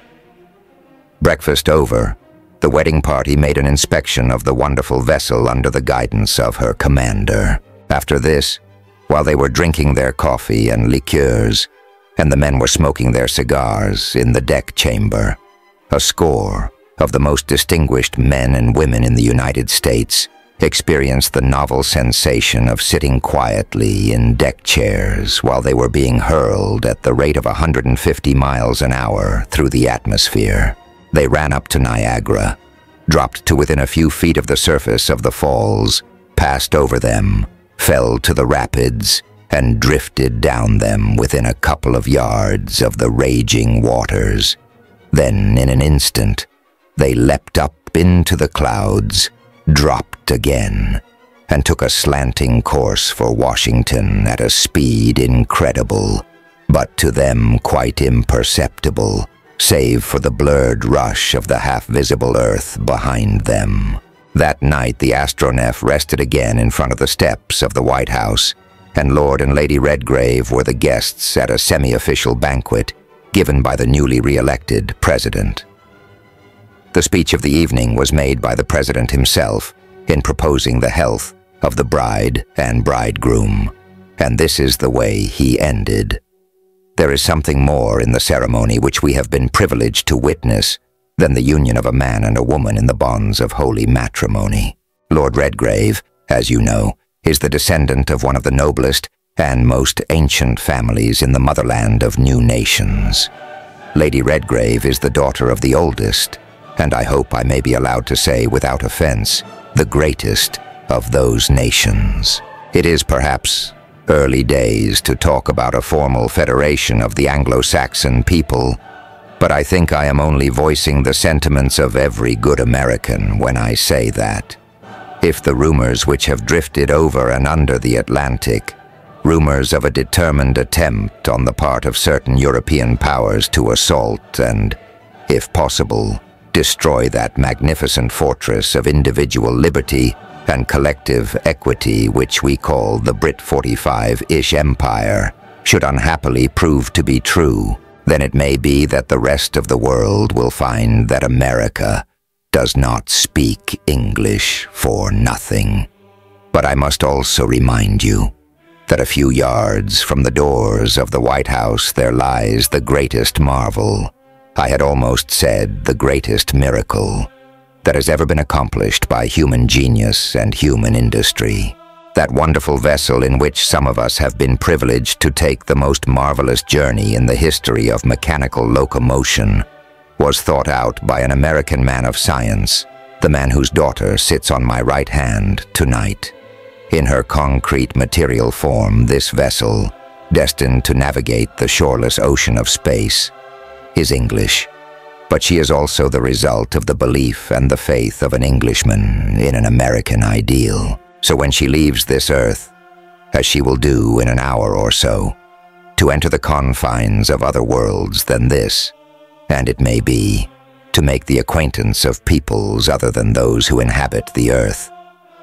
A: Breakfast over, the wedding party made an inspection of the wonderful vessel under the guidance of her commander. After this, while they were drinking their coffee and liqueurs, and the men were smoking their cigars in the deck chamber, a score of the most distinguished men and women in the United States experienced the novel sensation of sitting quietly in deck chairs while they were being hurled at the rate of 150 miles an hour through the atmosphere. They ran up to Niagara, dropped to within a few feet of the surface of the falls, passed over them, fell to the rapids, and drifted down them within a couple of yards of the raging waters. Then, in an instant, they leapt up into the clouds, dropped again, and took a slanting course for Washington at a speed incredible, but to them quite imperceptible, save for the blurred rush of the half-visible earth behind them. That night the Astronef rested again in front of the steps of the White House, and Lord and Lady Redgrave were the guests at a semi-official banquet given by the newly re-elected president. The speech of the evening was made by the president himself in proposing the health of the bride and bridegroom, and this is the way he ended. There is something more in the ceremony which we have been privileged to witness than the union of a man and a woman in the bonds of holy matrimony. Lord Redgrave, as you know, is the descendant of one of the noblest and most ancient families in the motherland of new nations. Lady Redgrave is the daughter of the oldest, and I hope I may be allowed to say without offense, the greatest of those nations. It is perhaps early days to talk about a formal federation of the Anglo-Saxon people, but I think I am only voicing the sentiments of every good American when I say that. If the rumors which have drifted over and under the Atlantic, rumors of a determined attempt on the part of certain European powers to assault and, if possible, destroy that magnificent fortress of individual liberty and collective equity which we call the Brit 45-ish Empire, should unhappily prove to be true, then it may be that the rest of the world will find that America does not speak English for nothing. But I must also remind you that a few yards from the doors of the White House there lies the greatest marvel, I had almost said the greatest miracle, that has ever been accomplished by human genius and human industry. That wonderful vessel in which some of us have been privileged to take the most marvelous journey in the history of mechanical locomotion was thought out by an American man of science, the man whose daughter sits on my right hand tonight. In her concrete material form, this vessel, destined to navigate the shoreless ocean of space, is English, but she is also the result of the belief and the faith of an Englishman in an American ideal. So when she leaves this earth, as she will do in an hour or so, to enter the confines of other worlds than this, and it may be, to make the acquaintance of peoples other than those who inhabit the earth,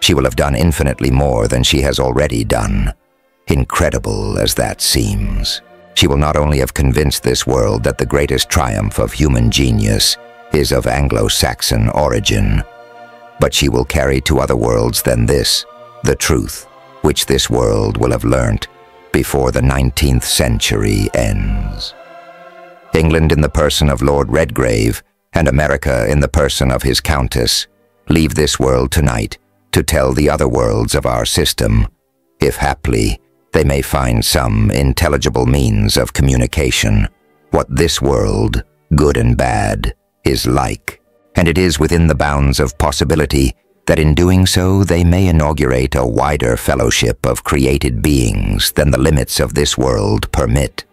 A: she will have done infinitely more than she has already done. Incredible as that seems, she will not only have convinced this world that the greatest triumph of human genius is of Anglo-Saxon origin, but she will carry to other worlds than this the truth which this world will have learnt before the 19th century ends. England in the person of Lord Redgrave and America in the person of his Countess leave this world tonight to tell the other worlds of our system, if haply they may find some intelligible means of communication, what this world, good and bad, is like, and it is within the bounds of possibility that in doing so they may inaugurate a wider fellowship of created beings than the limits of this world permit.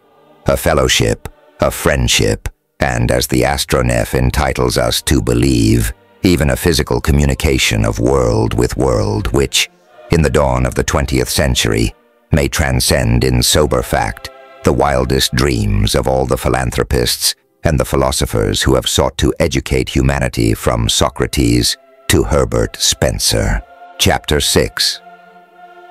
A: A fellowship, a friendship, and as the astronef entitles us to believe, even a physical communication of world with world which, in the dawn of the 20th century, may transcend in sober fact the wildest dreams of all the philanthropists and the philosophers who have sought to educate humanity from Socrates to Herbert Spencer. Chapter 6.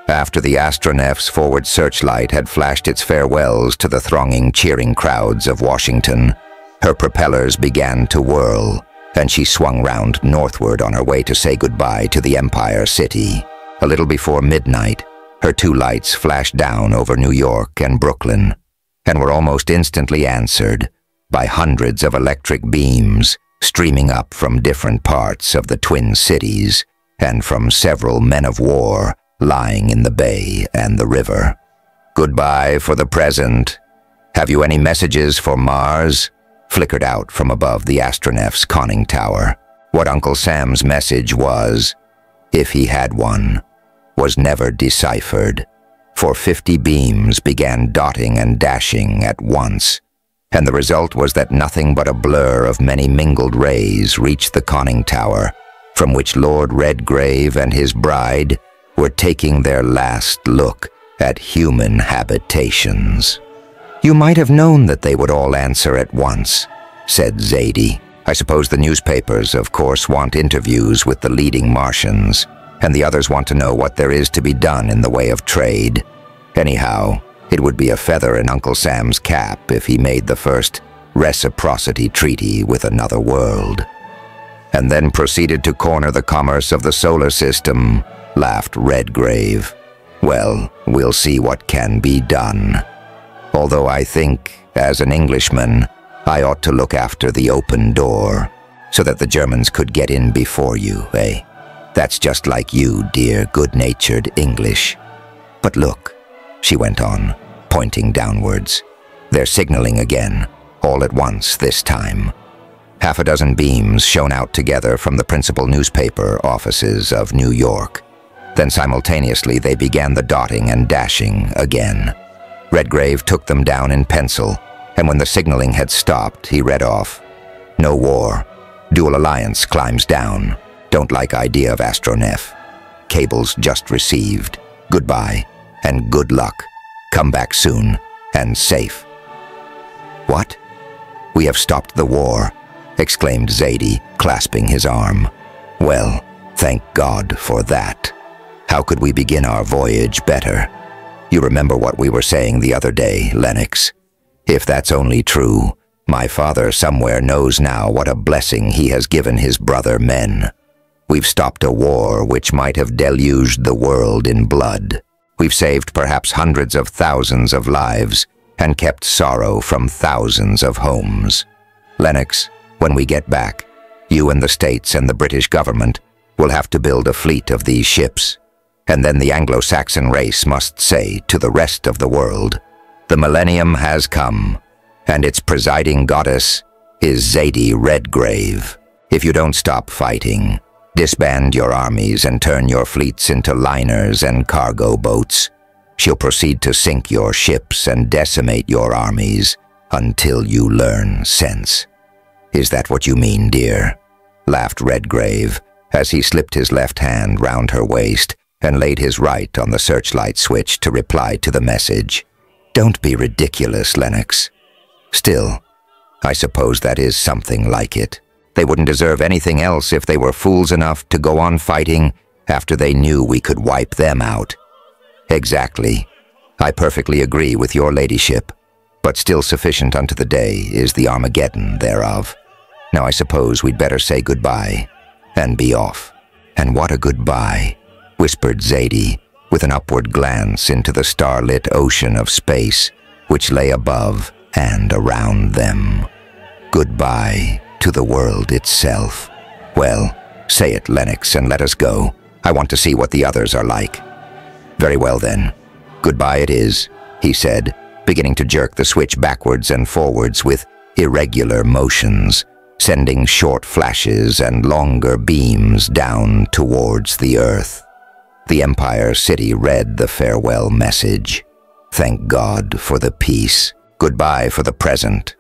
A: After the astronef's forward searchlight had flashed its farewells to the thronging, cheering crowds of Washington, her propellers began to whirl, and she swung round northward on her way to say goodbye to the Empire City. A little before midnight, her two lights flashed down over New York and Brooklyn, and were almost instantly answered by hundreds of electric beams streaming up from different parts of the Twin Cities and from several men of war lying in the bay and the river. "Goodbye for the present. Have you any messages for Mars?" flickered out from above the astronef's conning tower. What Uncle Sam's message was, if he had one, was never deciphered, for 50 beams began dotting and dashing at once, and the result was that nothing but a blur of many mingled rays reached the conning tower, from which Lord Redgrave and his bride were taking their last look at human habitations. "You might have known that they would all answer at once," said Zadie. "I suppose the newspapers, of course, want interviews with the leading Martians, and the others want to know what there is to be done in the way of trade. Anyhow, it would be a feather in Uncle Sam's cap if he made the first reciprocity treaty with another world." "And then proceeded to corner the commerce of the solar system," laughed Redgrave. "Well, we'll see what can be done. Although I think, as an Englishman, I ought to look after the open door, so that the Germans could get in before you, eh? That's just like you, dear, good-natured English. But look," she went on, pointing downwards. "They're signaling again, all at once this time." Half a dozen beams shone out together from the principal newspaper offices of New York. Then simultaneously they began the dotting and dashing again. Redgrave took them down in pencil, and when the signaling had stopped, he read off, "No war. Dual Alliance climbs down. Don't like idea of astronef. Cables just received. Goodbye, and good luck. Come back soon, and safe." "What? We have stopped the war," exclaimed Zadie, clasping his arm. "Well, thank God for that. How could we begin our voyage better? You remember what we were saying the other day, Lennox? If that's only true, my father somewhere knows now what a blessing he has given his brother men. We've stopped a war which might have deluged the world in blood. We've saved perhaps hundreds of thousands of lives and kept sorrow from thousands of homes. Lennox, when we get back, you and the States and the British government will have to build a fleet of these ships. And then the Anglo-Saxon race must say to the rest of the world, the millennium has come, and its presiding goddess is Zadie Redgrave. If you don't stop fighting, disband your armies and turn your fleets into liners and cargo boats, she'll proceed to sink your ships and decimate your armies until you learn sense. Is that what you mean, dear?" laughed Redgrave as he slipped his left hand round her waist and laid his right on the searchlight switch to reply to the message. "Don't be ridiculous, Lennox. Still, I suppose that is something like it. They wouldn't deserve anything else if they were fools enough to go on fighting after they knew we could wipe them out." "Exactly. I perfectly agree with your ladyship, but still sufficient unto the day is the Armageddon thereof. Now I suppose we'd better say goodbye, and be off." "And what a goodbye," whispered Zadie, with an upward glance into the starlit ocean of space which lay above and around them. "Goodbye to the world itself. Well, say it, Lennox, and let us go. I want to see what the others are like." "Very well then. Goodbye it is," he said, beginning to jerk the switch backwards and forwards with irregular motions, sending short flashes and longer beams down towards the earth. The Empire City read the farewell message. "Thank God for the peace. Goodbye for the present.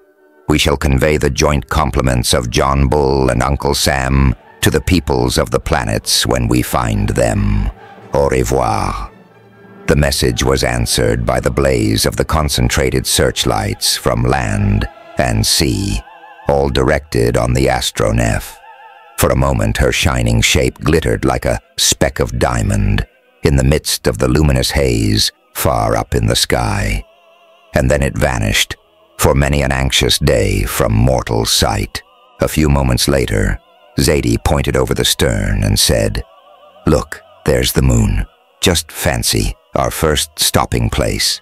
A: We shall convey the joint compliments of John Bull and Uncle Sam to the peoples of the planets when we find them. Au revoir." The message was answered by the blaze of the concentrated searchlights from land and sea, all directed on the astronef. For a moment her shining shape glittered like a speck of diamond in the midst of the luminous haze far up in the sky. And then it vanished, for many an anxious day from mortal sight. A few moments later, Zadie pointed over the stern and said, "Look, there's the moon. Just fancy, our first stopping place.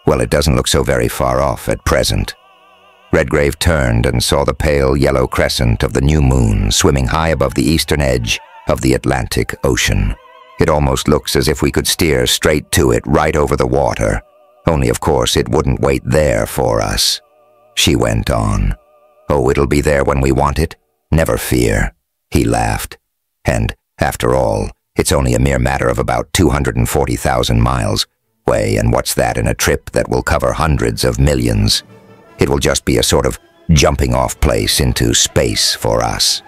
A: Well, it doesn't look so very far off at present." Redgrave turned and saw the pale yellow crescent of the new moon swimming high above the eastern edge of the Atlantic Ocean. "It almost looks as if we could steer straight to it right over the water, only of course it wouldn't wait there for us." She went on. "Oh, it'll be there when we want it. Never fear." He laughed. "And, after all, it's only a mere matter of about 240,000 miles away, and what's that in a trip that will cover hundreds of millions? It will just be a sort of jumping-off place into space for us.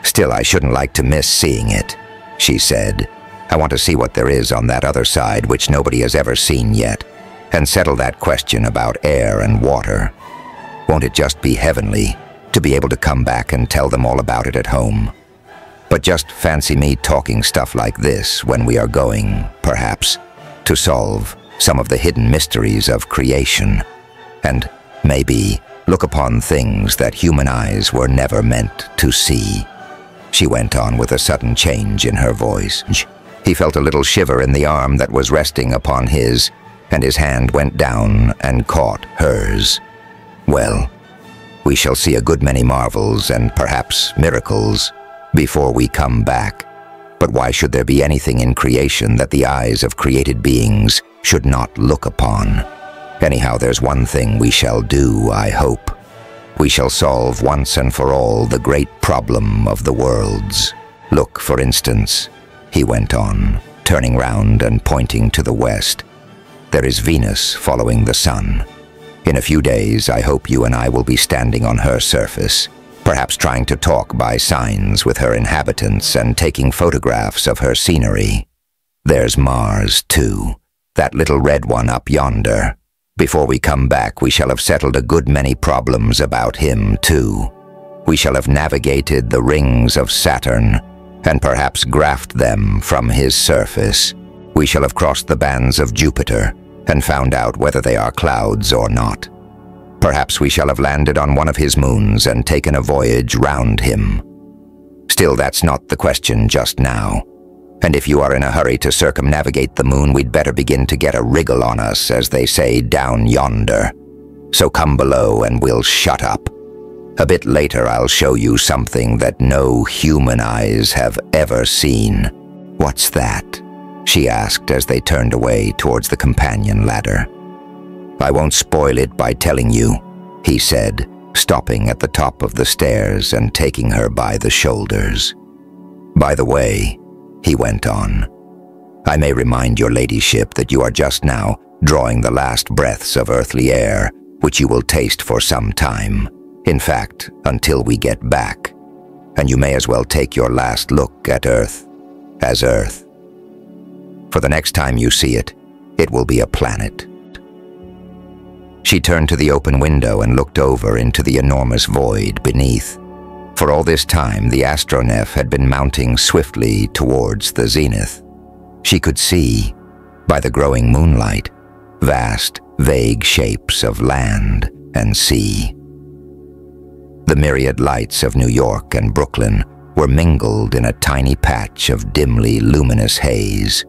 A: Still, I shouldn't like to miss seeing it," she said. "I want to see what there is on that other side which nobody has ever seen yet, and settle that question about air and water. Won't it just be heavenly to be able to come back and tell them all about it at home? But just fancy me talking stuff like this when we are going, perhaps, to solve some of the hidden mysteries of creation, and maybe look upon things that human eyes were never meant to see." She went on with a sudden change in her voice. He felt a little shiver in the arm that was resting upon his, and his hand went down and caught hers. "Well, we shall see a good many marvels and perhaps miracles before we come back. But why should there be anything in creation that the eyes of created beings should not look upon? Anyhow, there's one thing we shall do, I hope. We shall solve once and for all the great problem of the worlds. Look, for instance," he went on, turning round and pointing to the west. "There is Venus following the sun. In a few days, I hope you and I will be standing on her surface, perhaps trying to talk by signs with her inhabitants and taking photographs of her scenery. There's Mars, too, that little red one up yonder. Before we come back, we shall have settled a good many problems about him, too. We shall have navigated the rings of Saturn, and perhaps graphed them from his surface. We shall have crossed the bands of Jupiter, and found out whether they are clouds or not. Perhaps we shall have landed on one of his moons and taken a voyage round him. Still, that's not the question just now. And if you are in a hurry to circumnavigate the moon, we'd better begin to get a wriggle on us, as they say down yonder. So come below and we'll shut up. A bit later I'll show you something that no human eyes have ever seen." "What's that?" she asked as they turned away towards the companion ladder. "I won't spoil it by telling you," he said, stopping at the top of the stairs and taking her by the shoulders. "By the way," he went on, "I may remind your ladyship that you are just now drawing the last breaths of earthly air, which you will taste for some time. In fact, until we get back. And you may as well take your last look at Earth as Earth. For the next time you see it, it will be a planet." She turned to the open window and looked over into the enormous void beneath. For all this time, the astronef had been mounting swiftly towards the zenith. She could see, by the growing moonlight, vast, vague shapes of land and sea. The myriad lights of New York and Brooklyn were mingled in a tiny patch of dimly luminous haze.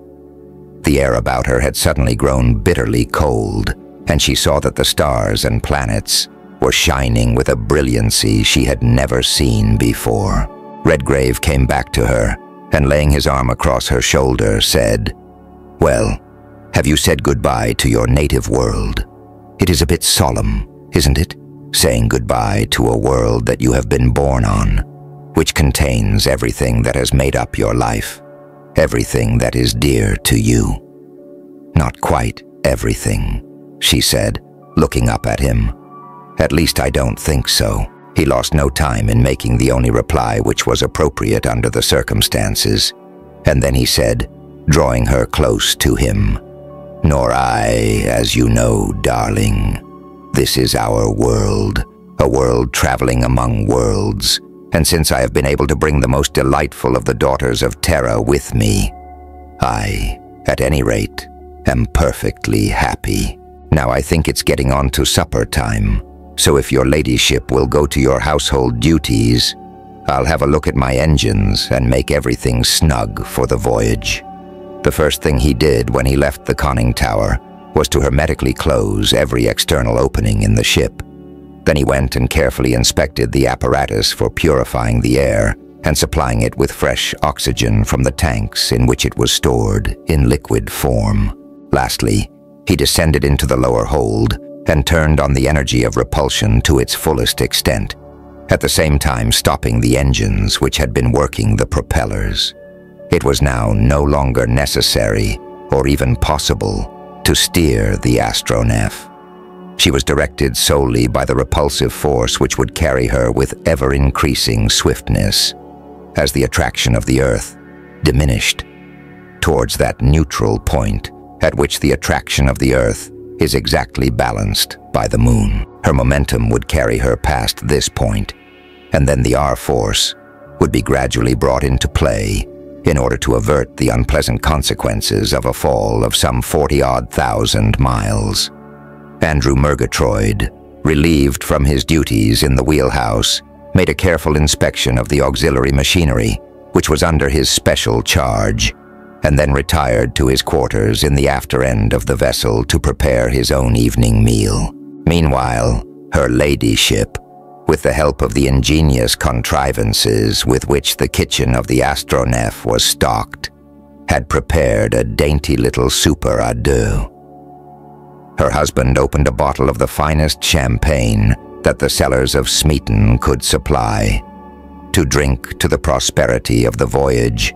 A: The air about her had suddenly grown bitterly cold, and she saw that the stars and planets were shining with a brilliancy she had never seen before. Redgrave came back to her, and laying his arm across her shoulder, said, "Well, have you said goodbye to your native world? It is a bit solemn, isn't it, saying goodbye to a world that you have been born on, which contains everything that has made up your life, everything that is dear to you." "Not quite everything," she said, looking up at him. "At least I don't think so." He lost no time in making the only reply which was appropriate under the circumstances, and then he said, drawing her close to him, "Nor I, as you know, darling. This is our world, a world traveling among worlds, and since I have been able to bring the most delightful of the daughters of Terra with me, I, at any rate, am perfectly happy. Now I think it's getting on to supper time, so if your ladyship will go to your household duties, I'll have a look at my engines and make everything snug for the voyage." The first thing he did when he left the conning tower was to hermetically close every external opening in the ship. Then he went and carefully inspected the apparatus for purifying the air and supplying it with fresh oxygen from the tanks in which it was stored in liquid form. Lastly, he descended into the lower hold and turned on the energy of repulsion to its fullest extent, at the same time stopping the engines which had been working the propellers. It was now no longer necessary, or even possible, to steer the astronef. She was directed solely by the repulsive force which would carry her with ever-increasing swiftness, as the attraction of the Earth diminished, towards that neutral point at which the attraction of the Earth is exactly balanced by the Moon. Her momentum would carry her past this point, and then the R-force would be gradually brought into play in order to avert the unpleasant consequences of a fall of some 40-odd thousand miles. Andrew Murgatroyd, relieved from his duties in the wheelhouse, made a careful inspection of the auxiliary machinery, which was under his special charge, and then retired to his quarters in the after end of the vessel to prepare his own evening meal. Meanwhile, her ladyship, with the help of the ingenious contrivances with which the kitchen of the astronef was stocked, had prepared a dainty little souper à deux. Her husband opened a bottle of the finest champagne that the cellars of Smeaton could supply, to drink to the prosperity of the voyage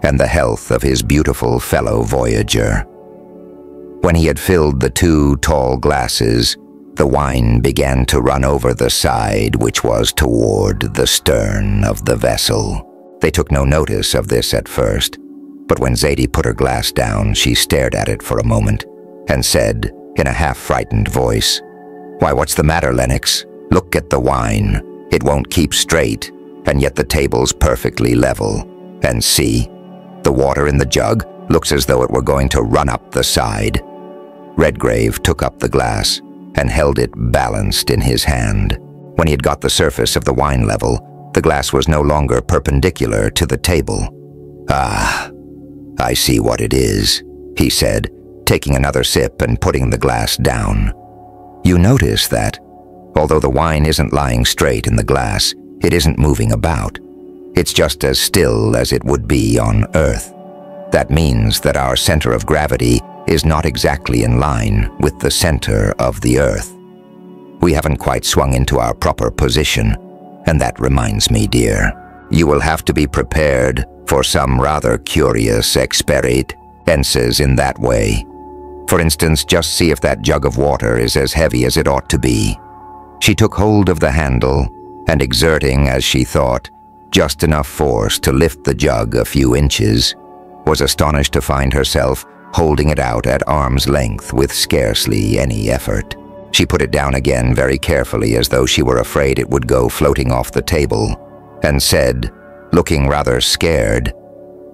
A: and the health of his beautiful fellow voyager. When he had filled the 2 tall glasses, the wine began to run over the side which was toward the stern of the vessel. They took no notice of this at first, but when Zadie put her glass down, she stared at it for a moment and said in a half-frightened voice, "Why, what's the matter, Lennox? Look at the wine. It won't keep straight, and yet the table's perfectly level. And see, the water in the jug looks as though it were going to run up the side." Redgrave took up the glass and held it balanced in his hand. When he had got the surface of the wine level, the glass was no longer perpendicular to the table. "Ah, I see what it is," he said, taking another sip and putting the glass down. "You notice that, although the wine isn't lying straight in the glass, it isn't moving about. It's just as still as it would be on Earth. That means that our center of gravity is not exactly in line with the center of the Earth. We haven't quite swung into our proper position, and that reminds me, dear, you will have to be prepared for some rather curious experiences in that way. For instance, just see if that jug of water is as heavy as it ought to be." She took hold of the handle, and exerting, as she thought, just enough force to lift the jug a few inches, was astonished to find herself holding it out at arm's length with scarcely any effort. She put it down again very carefully as though she were afraid it would go floating off the table, and said, looking rather scared,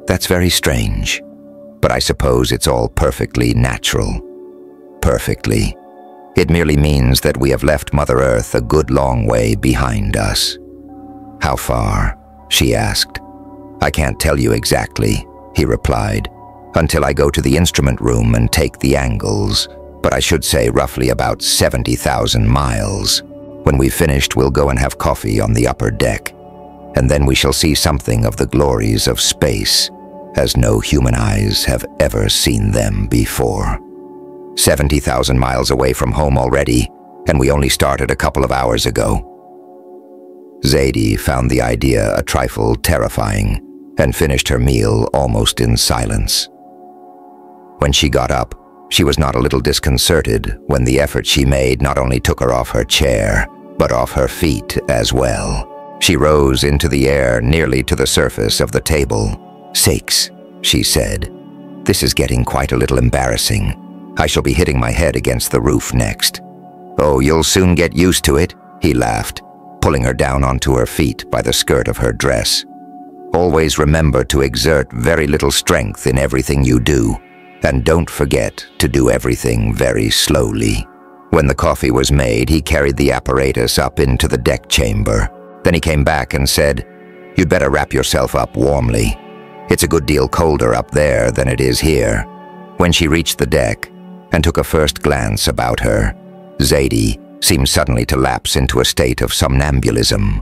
A: "That's very strange, but I suppose it's all perfectly natural." perfectly. It merely means that we have left Mother Earth a good long way behind us." "How far?" she asked. "I can't tell you exactly," he replied, "until I go to the instrument room and take the angles, but I should say roughly about 70,000 miles. When we've finished, we'll go and have coffee on the upper deck, and then we shall see something of the glories of space, as no human eyes have ever seen them before." 70,000 miles away from home already, and we only started a couple of hours ago. Zadie found the idea a trifle terrifying and finished her meal almost in silence. When she got up, she was not a little disconcerted when the effort she made not only took her off her chair, but off her feet as well. She rose into the air nearly to the surface of the table. "Sakes," she said, "this is getting quite a little embarrassing. I shall be hitting my head against the roof next." "Oh, you'll soon get used to it," he laughed, pulling her down onto her feet by the skirt of her dress. "Always remember to exert very little strength in everything you do, and don't forget to do everything very slowly." When the coffee was made, he carried the apparatus up into the deck chamber. Then he came back and said, "You'd better wrap yourself up warmly. It's a good deal colder up there than it is here." When she reached the deck and took a first glance about her, Zadie seemed suddenly to lapse into a state of somnambulism.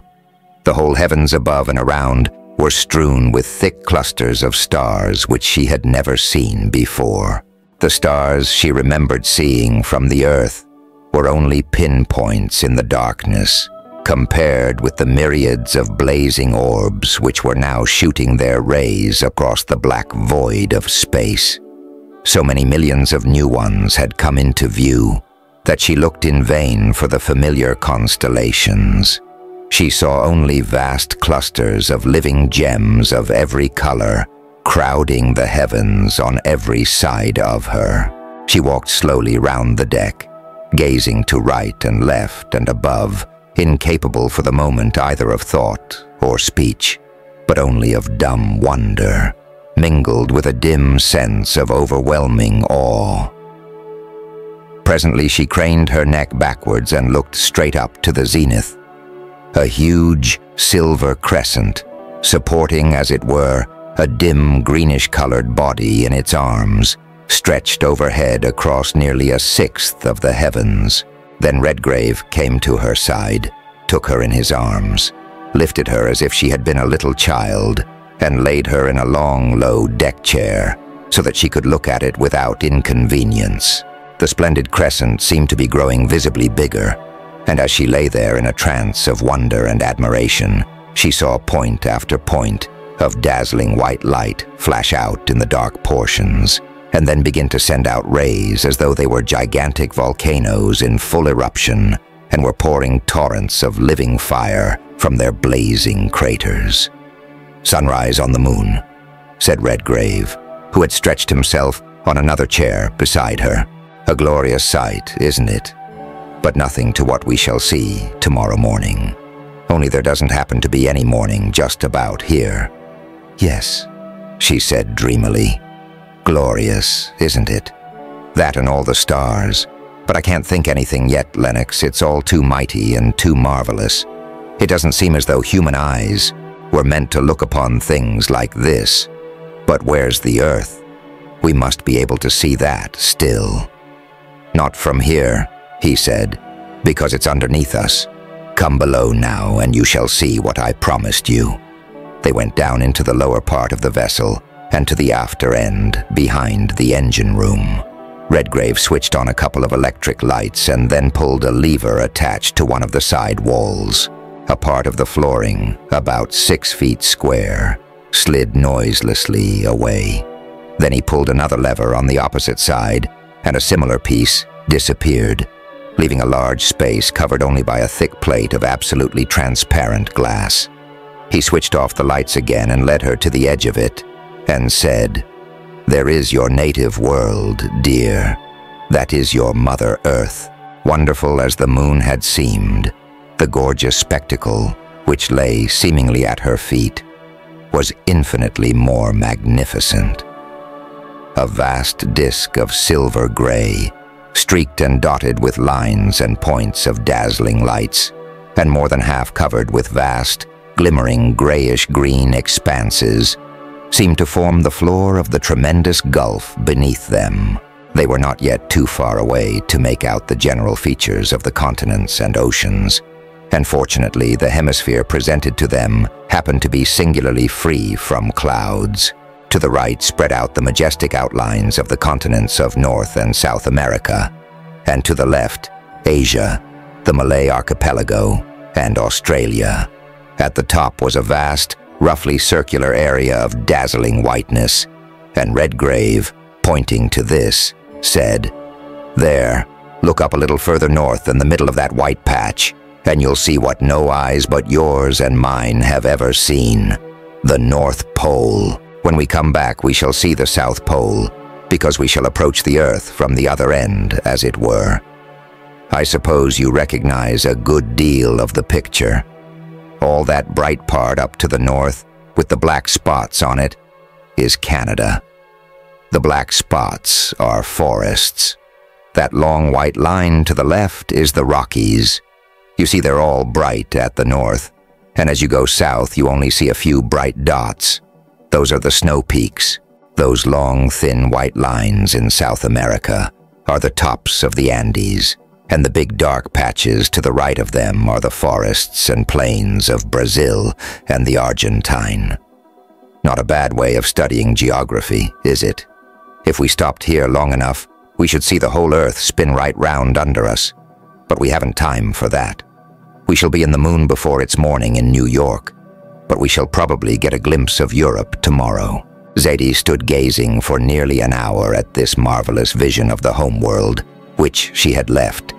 A: The whole heavens above and around were strewn with thick clusters of stars which she had never seen before. The stars she remembered seeing from the Earth were only pinpoints in the darkness, compared with the myriads of blazing orbs which were now shooting their rays across the black void of space. So many millions of new ones had come into view that she looked in vain for the familiar constellations. She saw only vast clusters of living gems of every color, crowding the heavens on every side of her. She walked slowly round the deck, gazing to right and left and above, incapable for the moment either of thought or speech, but only of dumb wonder, mingled with a dim sense of overwhelming awe. Presently she craned her neck backwards and looked straight up to the zenith. A huge silver crescent, supporting, as it were, a dim greenish-colored body in its arms, stretched overhead across nearly a sixth of the heavens. Then Redgrave came to her side, took her in his arms, lifted her as if she had been a little child, and laid her in a long, low deck chair so that she could look at it without inconvenience. The splendid crescent seemed to be growing visibly bigger, and as she lay there in a trance of wonder and admiration, she saw point after point of dazzling white light flash out in the dark portions, and then begin to send out rays as though they were gigantic volcanoes in full eruption and were pouring torrents of living fire from their blazing craters. "Sunrise on the moon," said Redgrave, who had stretched himself on another chair beside her. "A glorious sight, isn't it? But nothing to what we shall see tomorrow morning. Only there doesn't happen to be any morning just about here." "Yes," she said dreamily. "Glorious, isn't it? That and all the stars. But I can't think anything yet, Lennox. It's all too mighty and too marvelous. It doesn't seem as though human eyes were meant to look upon things like this. But where's the Earth? We must be able to see that still." "Not from here," he said, "because it's underneath us. Come below now, and you shall see what I promised you." They went down into the lower part of the vessel and to the after end, behind the engine room. Redgrave switched on a couple of electric lights and then pulled a lever attached to one of the side walls. A part of the flooring, about 6 feet square, slid noiselessly away. Then he pulled another lever on the opposite side, and a similar piece disappeared, leaving a large space covered only by a thick plate of absolutely transparent glass. He switched off the lights again and led her to the edge of it, and said, "There is your native world, dear. That is your Mother Earth." Wonderful as the moon had seemed, the gorgeous spectacle, which lay seemingly at her feet, was infinitely more magnificent. A vast disk of silver gray, streaked and dotted with lines and points of dazzling lights, and more than half covered with vast, glimmering grayish-green expanses, seemed to form the floor of the tremendous gulf beneath them. They were not yet too far away to make out the general features of the continents and oceans, and fortunately the hemisphere presented to them happened to be singularly free from clouds. To the right spread out the majestic outlines of the continents of North and South America, and to the left, Asia, the Malay archipelago, and Australia. At the top was a vast, roughly circular area of dazzling whiteness, and Redgrave, pointing to this, said, "There, look up a little further north in the middle of that white patch, and you'll see what no eyes but yours and mine have ever seen. The North Pole. When we come back, we shall see the South Pole, because we shall approach the Earth from the other end, as it were. I suppose you recognize a good deal of the picture. All that bright part up to the north, with the black spots on it, is Canada. The black spots are forests. That long white line to the left is the Rockies. You see, they're all bright at the north, and as you go south, you only see a few bright dots. Those are the snow peaks. Those long, thin white lines in South America are the tops of the Andes, and the big dark patches to the right of them are the forests and plains of Brazil and the Argentine. Not a bad way of studying geography, is it? If we stopped here long enough, we should see the whole Earth spin right round under us. But we haven't time for that. We shall be in the moon before it's morning in New York, but we shall probably get a glimpse of Europe tomorrow." Zadie stood gazing for nearly an hour at this marvelous vision of the homeworld, which she had left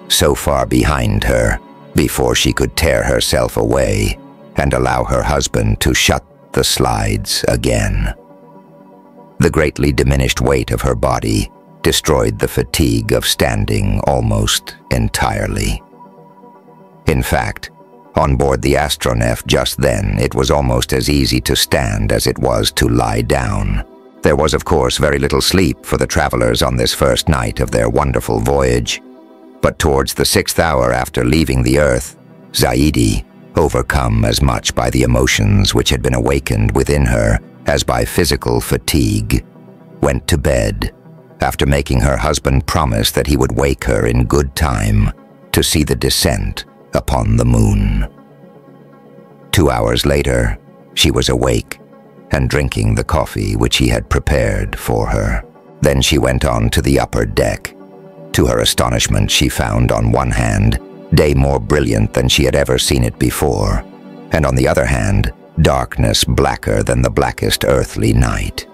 A: so far behind her before she could tear herself away and allow her husband to shut the slides again. The greatly diminished weight of her body destroyed the fatigue of standing almost entirely. In fact, on board the Astronef just then, it was almost as easy to stand as it was to lie down. There was, of course, very little sleep for the travelers on this first night of their wonderful voyage. But towards the 6th hour after leaving the Earth, Zaidi, overcome as much by the emotions which had been awakened within her as by physical fatigue, went to bed, after making her husband promise that he would wake her in good time to see the descent upon the moon. 2 hours later, she was awake and drinking the coffee which he had prepared for her. Then she went on to the upper deck. To her astonishment, she found on one hand day more brilliant than she had ever seen it before, and on the other hand, darkness blacker than the blackest earthly night.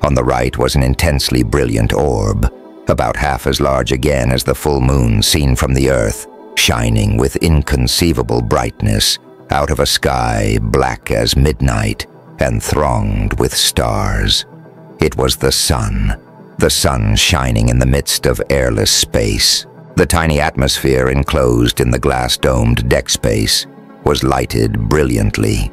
A: On the right was an intensely brilliant orb, about half as large again as the full moon seen from the Earth, shining with inconceivable brightness out of a sky black as midnight and thronged with stars. It was the sun shining in the midst of airless space. The tiny atmosphere enclosed in the glass-domed deck space was lighted brilliantly,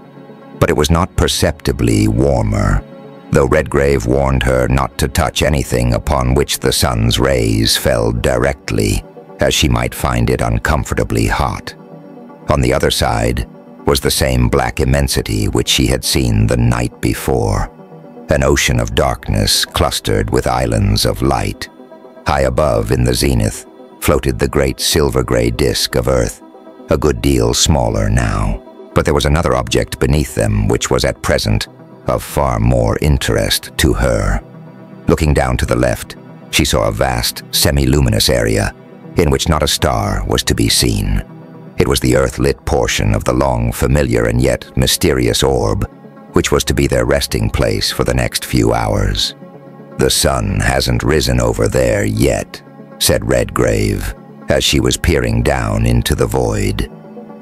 A: but it was not perceptibly warmer, though Redgrave warned her not to touch anything upon which the sun's rays fell directly, as she might find it uncomfortably hot. On the other side was the same black immensity which she had seen the night before, an ocean of darkness clustered with islands of light. High above in the zenith floated the great silver-gray disk of Earth, a good deal smaller now. But there was another object beneath them which was at present of far more interest to her. Looking down to the left, she saw a vast, semi-luminous area in which not a star was to be seen. It was the Earth-lit portion of the long, familiar and yet mysterious orb, which was to be their resting place for the next few hours. "The sun hasn't risen over there yet," said Redgrave, as she was peering down into the void.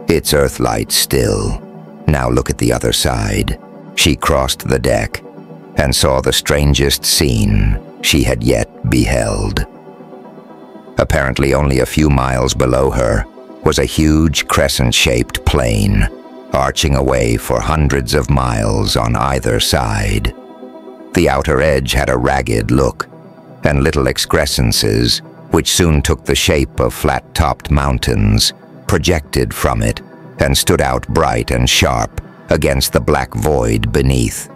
A: "It's Earthlight still. Now look at the other side." She crossed the deck and saw the strangest scene she had yet beheld. Apparently only a few miles below her was a huge crescent-shaped plain, arching away for hundreds of miles on either side. The outer edge had a ragged look, and little excrescences which soon took the shape of flat-topped mountains, projected from it, and stood out bright and sharp against the black void beneath,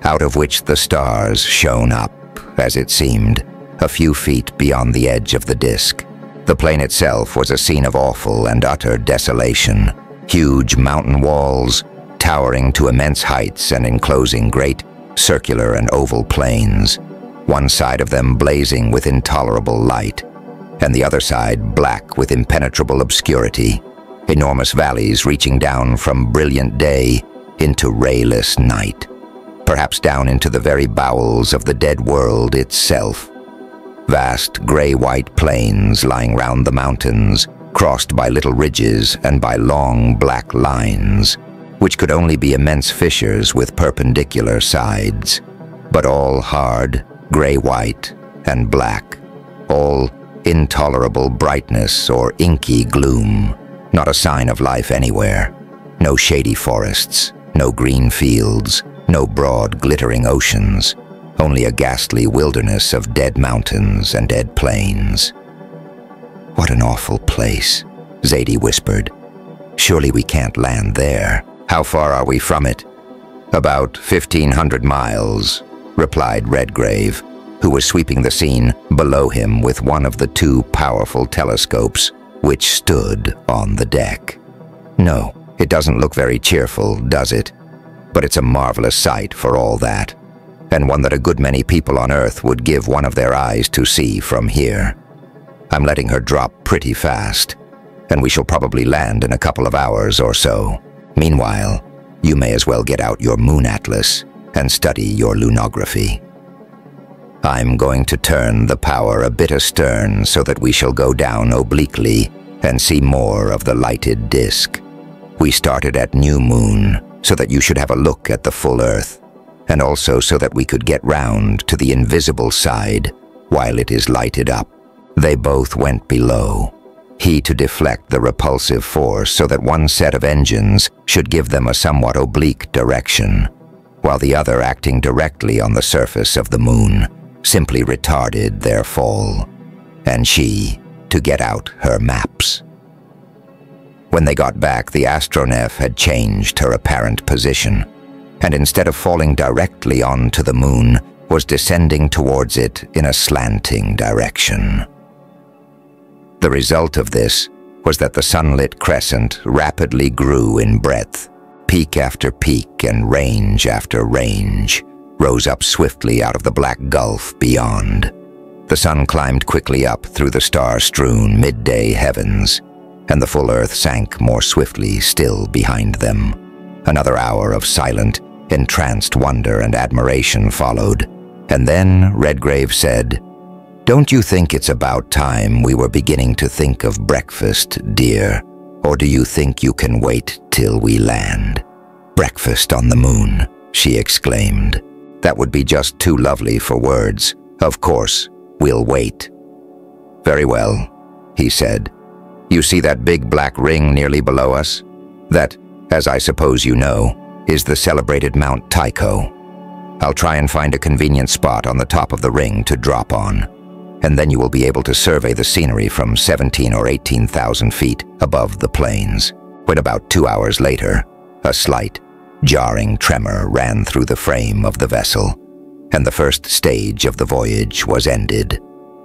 A: out of which the stars shone up, as it seemed, a few feet beyond the edge of the disk. The plain itself was a scene of awful and utter desolation. Huge mountain walls, towering to immense heights and enclosing great circular and oval plains, one side of them blazing with intolerable light, and the other side black with impenetrable obscurity, enormous valleys reaching down from brilliant day into rayless night, perhaps down into the very bowels of the dead world itself. Vast gray-white plains lying round the mountains, crossed by little ridges and by long black lines, which could only be immense fissures with perpendicular sides, but all hard, gray-white and black, all intolerable brightness or inky gloom, not a sign of life anywhere, no shady forests, no green fields, no broad glittering oceans, only a ghastly wilderness of dead mountains and dead plains. "What an awful place," Zadie whispered. "Surely we can't land there." "How far are we from it?" "About 1,500 miles, replied Redgrave, who was sweeping the scene below him with one of the two powerful telescopes which stood on the deck. "No, it doesn't look very cheerful, does it? But it's a marvelous sight for all that, and one that a good many people on Earth would give one of their eyes to see from here. I'm letting her drop pretty fast, and we shall probably land in a couple of hours or so. Meanwhile, you may as well get out your moon atlas and study your lunography. I'm going to turn the power a bit astern so that we shall go down obliquely and see more of the lighted disk. We started at New Moon so that you should have a look at the full Earth, and also so that we could get round to the invisible side while it is lighted up." They both went below, he to deflect the repulsive force so that one set of engines should give them a somewhat oblique direction, while the other, acting directly on the surface of the moon, simply retarded their fall, and she to get out her maps. When they got back, the astronef had changed her apparent position, and instead of falling directly onto the moon, was descending towards it in a slanting direction. The result of this was that the sunlit crescent rapidly grew in breadth. Peak after peak and range after range rose up swiftly out of the black gulf beyond. The sun climbed quickly up through the star-strewn midday heavens, and the full Earth sank more swiftly still behind them. Another hour of silent, entranced wonder and admiration followed, and then Redgrave said, "Don't you think it's about time we were beginning to think of breakfast, dear? Or do you think you can wait till we land?" "Breakfast on the moon," she exclaimed. "That would be just too lovely for words. Of course, we'll wait." "Very well," he said. "You see that big black ring nearly below us? That, as I suppose you know, is the celebrated Mount Tycho. I'll try and find a convenient spot on the top of the ring to drop on, and then you will be able to survey the scenery from 17 or 18,000 feet above the plains." When about 2 hours later, a slight, jarring tremor ran through the frame of the vessel, and the first stage of the voyage was ended.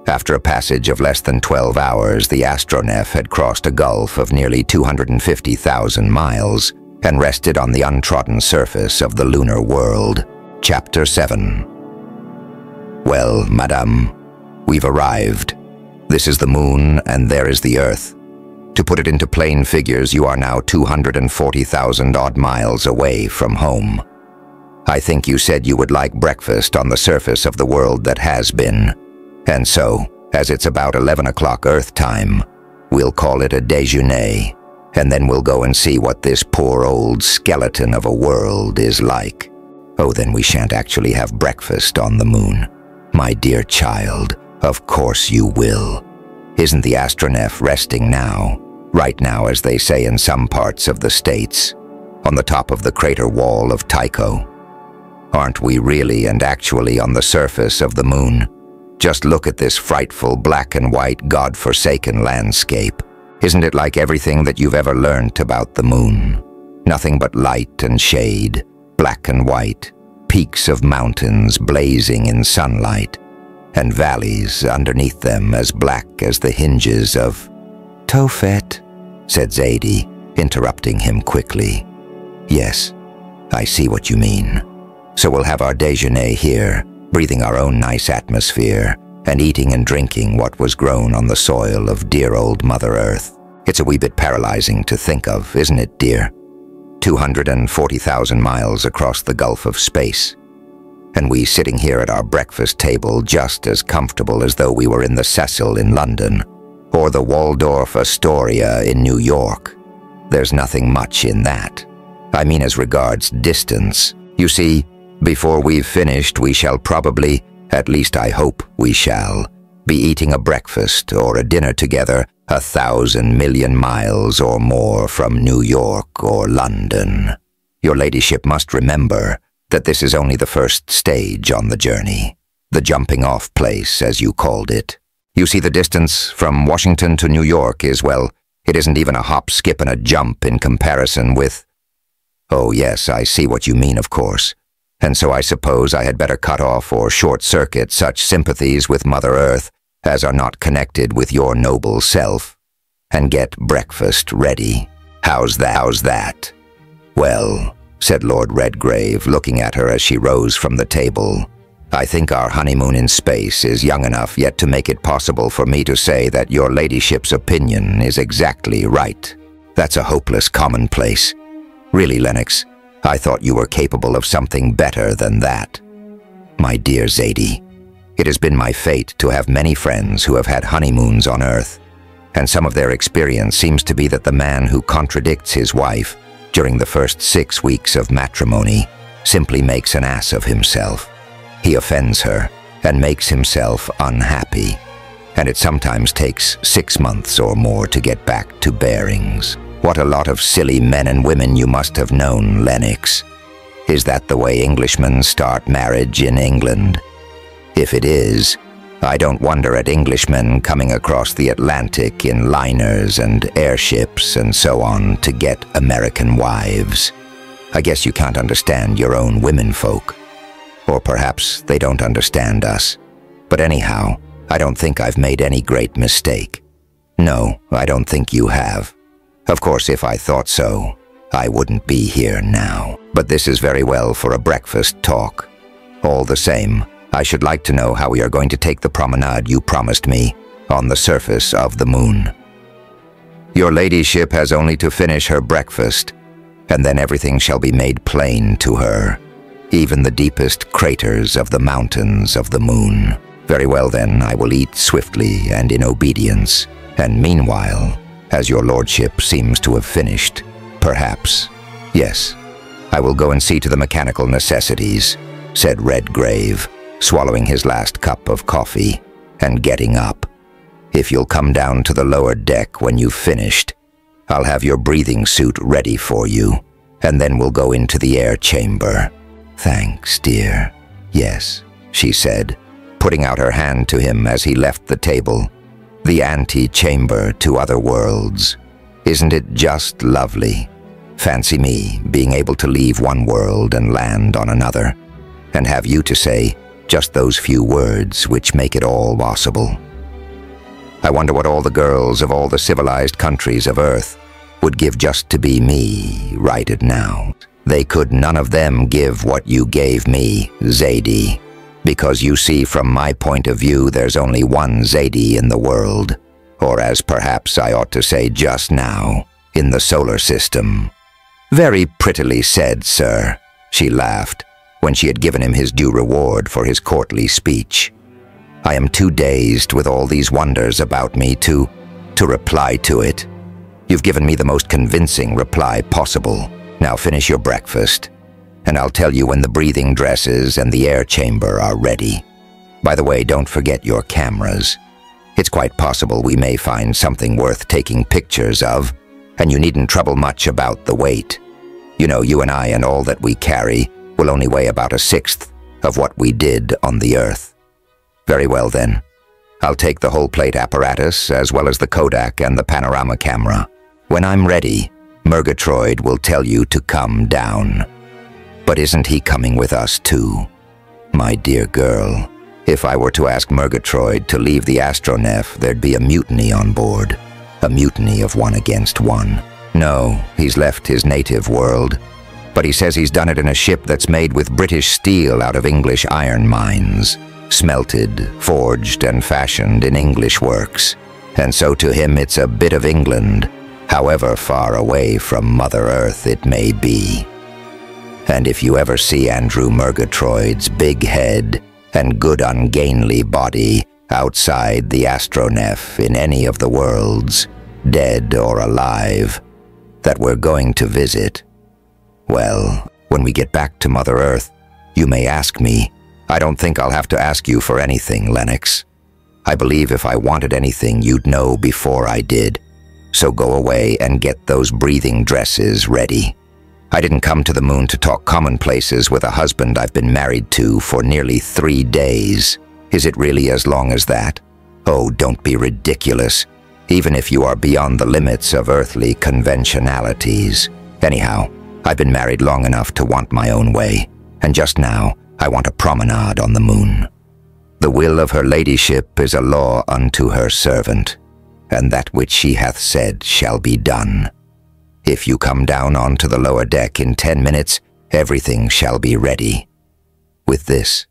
A: After a passage of less than 12 hours, the astronef had crossed a gulf of nearly 250,000 miles and rested on the untrodden surface of the lunar world. Chapter 7. "Well, madame, we've arrived. This is the moon and there is the Earth. To put it into plain figures, you are now 240,000 odd miles away from home. I think you said you would like breakfast on the surface of the world that has been. And so, as it's about 11 o'clock Earth time, we'll call it a déjeuner, and then we'll go and see what this poor old skeleton of a world is like." "Oh, then we shan't actually have breakfast on the moon." "My dear child, of course you will. Isn't the astronef resting now? Right now, as they say in some parts of the States, on the top of the crater wall of Tycho. Aren't we really and actually on the surface of the moon? Just look at this frightful black and white God-forsaken landscape. Isn't it like everything that you've ever learnt about the moon? Nothing but light and shade, black and white, peaks of mountains blazing in sunlight, and valleys underneath them as black as the hinges of— "Tophet," said Zadie, interrupting him quickly. "Yes, I see what you mean. So we'll have our déjeuner here, breathing our own nice atmosphere, and eating and drinking what was grown on the soil of dear old Mother Earth. It's a wee bit paralyzing to think of, isn't it, dear? 240,000 miles across the gulf of space. And we sitting here at our breakfast table just as comfortable as though we were in the Cecil in London, or the Waldorf Astoria in New York. There's nothing much in that. I mean as regards distance. You see, before we've finished we shall probably, at least I hope we shall, be eating a breakfast or a dinner together 1,000 million miles or more from New York or London. Your ladyship must remember that this is only the first stage on the journey, the jumping-off place, as you called it. You see, the distance from Washington to New York is, well, it isn't even a hop, skip, and a jump in comparison with— Oh yes, I see what you mean, of course. And so I suppose I had better cut off or short-circuit such sympathies with Mother Earth as are not connected with your noble self, and get breakfast ready. How's that? Well, said Lord Redgrave, looking at her as she rose from the table, I think our honeymoon in space is young enough yet to make it possible for me to say that your ladyship's opinion is exactly right. That's a hopeless commonplace. Really, Lennox, I thought you were capable of something better than that. My dear Zadie, it has been my fate to have many friends who have had honeymoons on Earth, and some of their experience seems to be that the man who contradicts his wife during the first 6 weeks of matrimony simply makes an ass of himself. He offends her and makes himself unhappy, and it sometimes takes 6 months or more to get back to bearings. What a lot of silly men and women you must have known, Lennox. Is that the way Englishmen start marriage in England? If it is, I don't wonder at Englishmen coming across the Atlantic in liners and airships and so on to get American wives. I guess you can't understand your own womenfolk. Or perhaps they don't understand us. But anyhow, I don't think I've made any great mistake. No, I don't think you have. Of course, if I thought so, I wouldn't be here now. But this is very well for a breakfast talk. All the same, I should like to know how we are going to take the promenade you promised me on the surface of the moon. Your ladyship has only to finish her breakfast, and then everything shall be made plain to her, even the deepest craters of the mountains of the moon. Very well then, I will eat swiftly and in obedience, and meanwhile, as your lordship seems to have finished, perhaps, yes, I will go and see to the mechanical necessities, said Redgrave, swallowing his last cup of coffee and getting up. If you'll come down to the lower deck when you've finished, I'll have your breathing suit ready for you, and then we'll go into the air chamber. Thanks, dear. Yes, she said, putting out her hand to him as he left the table. The ante-chamber to other worlds. Isn't it just lovely? Fancy me being able to leave one world and land on another, and have you to say just those few words which make it all possible. I wonder what all the girls of all the civilized countries of Earth would give just to be me right at now. They could none of them give what you gave me, Zadie. Because you see, from my point of view, there's only one Zadie in the world, or as perhaps I ought to say just now, in the solar system. Very prettily said, sir, she laughed, when she had given him his due reward for his courtly speech. I am too dazed with all these wonders about me to reply to it. You've given me the most convincing reply possible. Now finish your breakfast, and I'll tell you when the breathing dresses and the air chamber are ready. By the way, don't forget your cameras. It's quite possible we may find something worth taking pictures of, and you needn't trouble much about the weight. You know, you and I and all that we carry will only weigh about 1/6 of what we did on the Earth. Very well then. I'll take the whole plate apparatus as well as the Kodak and the panorama camera. When I'm ready, Murgatroyd will tell you to come down. But isn't he coming with us too? My dear girl, if I were to ask Murgatroyd to leave the astronef, there'd be a mutiny on board. A mutiny of 1 against 1. No, he's left his native world. But he says he's done it in a ship that's made with British steel out of English iron mines. Smelted, forged, and fashioned in English works. And so to him it's a bit of England, however far away from Mother Earth it may be. And if you ever see Andrew Murgatroyd's big head and good ungainly body outside the astronef in any of the worlds, dead or alive, that we're going to visit, well, when we get back to Mother Earth, you may ask me. I don't think I'll have to ask you for anything, Lennox. I believe if I wanted anything, you'd know before I did. So go away and get those breathing dresses ready. I didn't come to the moon to talk commonplaces with a husband I've been married to for nearly 3 days. Is it really as long as that? Oh, don't be ridiculous, even if you are beyond the limits of earthly conventionalities. Anyhow, I've been married long enough to want my own way, and just now, I want a promenade on the moon. The will of her ladyship is a law unto her servant, and that which she hath said shall be done. If you come down onto the lower deck in 10 minutes, everything shall be ready. With this,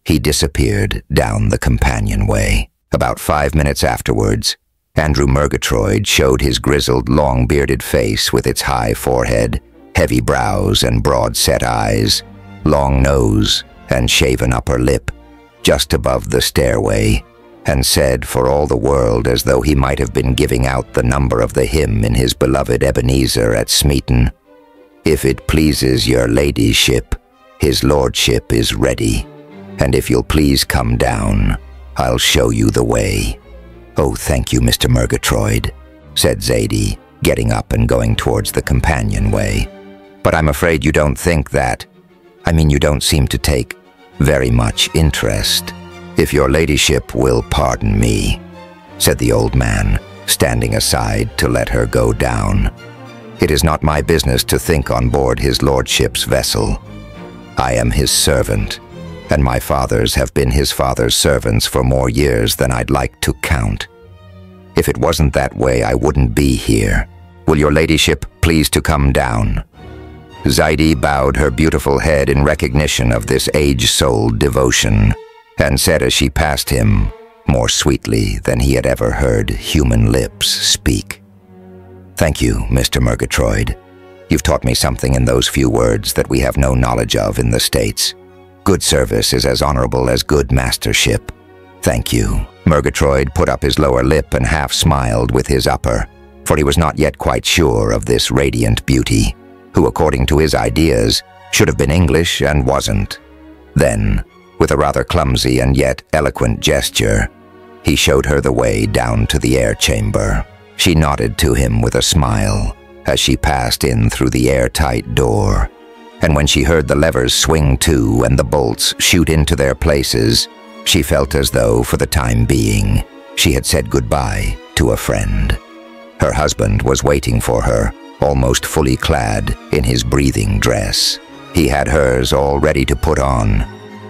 A: he disappeared down the companionway. About 5 minutes afterwards, Andrew Murgatroyd showed his grizzled, long-bearded face with its high forehead, heavy brows and broad-set eyes, long nose and shaven upper lip, just above the stairway, and said for all the world as though he might have been giving out the number of the hymn in his beloved Ebenezer at Smeaton, "If it pleases your ladyship, his lordship is ready, and if you'll please come down, I'll show you the way." "Oh, thank you, Mr. Murgatroyd," said Zadie, getting up and going towards the companionway. "But I'm afraid you don't think that. I mean, you don't seem to take very much interest. If your ladyship will pardon me," said the old man, standing aside to let her go down. "It is not my business to think on board his lordship's vessel. I am his servant, and my fathers have been his father's servants for more years than I'd like to count. If it wasn't that way, I wouldn't be here. Will your ladyship please to come down?" Zadie bowed her beautiful head in recognition of this age-souled devotion, and said as she passed him, more sweetly than he had ever heard human lips speak, "Thank you, Mr. Murgatroyd. You've taught me something in those few words that we have no knowledge of in the States. Good service is as honorable as good mastership. Thank you." Murgatroyd put up his lower lip and half smiled with his upper, for he was not yet quite sure of this radiant beauty, who, according to his ideas, should have been English and wasn't. Then, with a rather clumsy and yet eloquent gesture, he showed her the way down to the air chamber. She nodded to him with a smile as she passed in through the airtight door, and when she heard the levers swing to and the bolts shoot into their places, she felt as though, for the time being, she had said goodbye to a friend. Her husband was waiting for her, almost fully clad in his breathing dress. He had hers all ready to put on,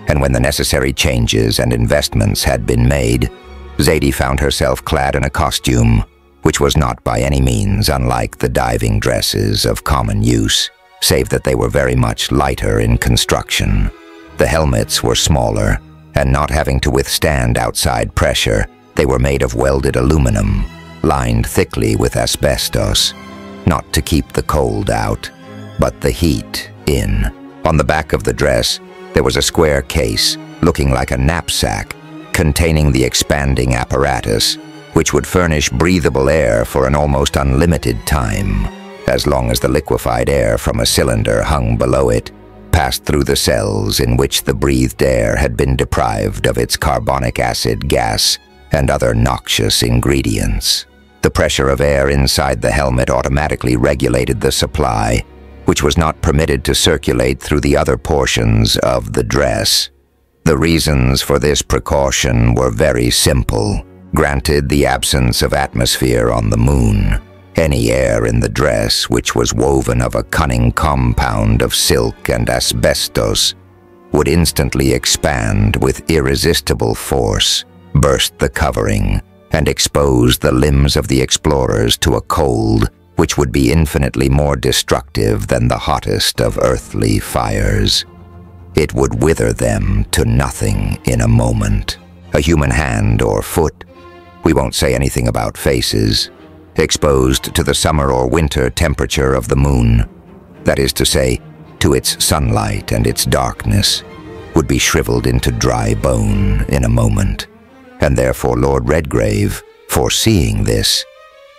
A: and when the necessary changes and investments had been made, Zadie found herself clad in a costume which was not by any means unlike the diving dresses of common use, save that they were very much lighter in construction. The helmets were smaller, and not having to withstand outside pressure, they were made of welded aluminum, lined thickly with asbestos, not to keep the cold out, but the heat in. On the back of the dress, there was a square case, looking like a knapsack, containing the expanding apparatus, which would furnish breathable air for an almost unlimited time, as long as the liquefied air from a cylinder hung below it passed through the cells in which the breathed air had been deprived of its carbonic acid gas and other noxious ingredients. The pressure of air inside the helmet automatically regulated the supply, which was not permitted to circulate through the other portions of the dress. The reasons for this precaution were very simple. Granted the absence of atmosphere on the moon, any air in the dress, which was woven of a cunning compound of silk and asbestos, would instantly expand with irresistible force, burst the covering, and expose the limbs of the explorers to a cold which would be infinitely more destructive than the hottest of earthly fires. It would wither them to nothing in a moment. A human hand or foot, we won't say anything about faces, exposed to the summer or winter temperature of the moon, that is to say, to its sunlight and its darkness, would be shriveled into dry bone in a moment, and therefore Lord Redgrave, foreseeing this,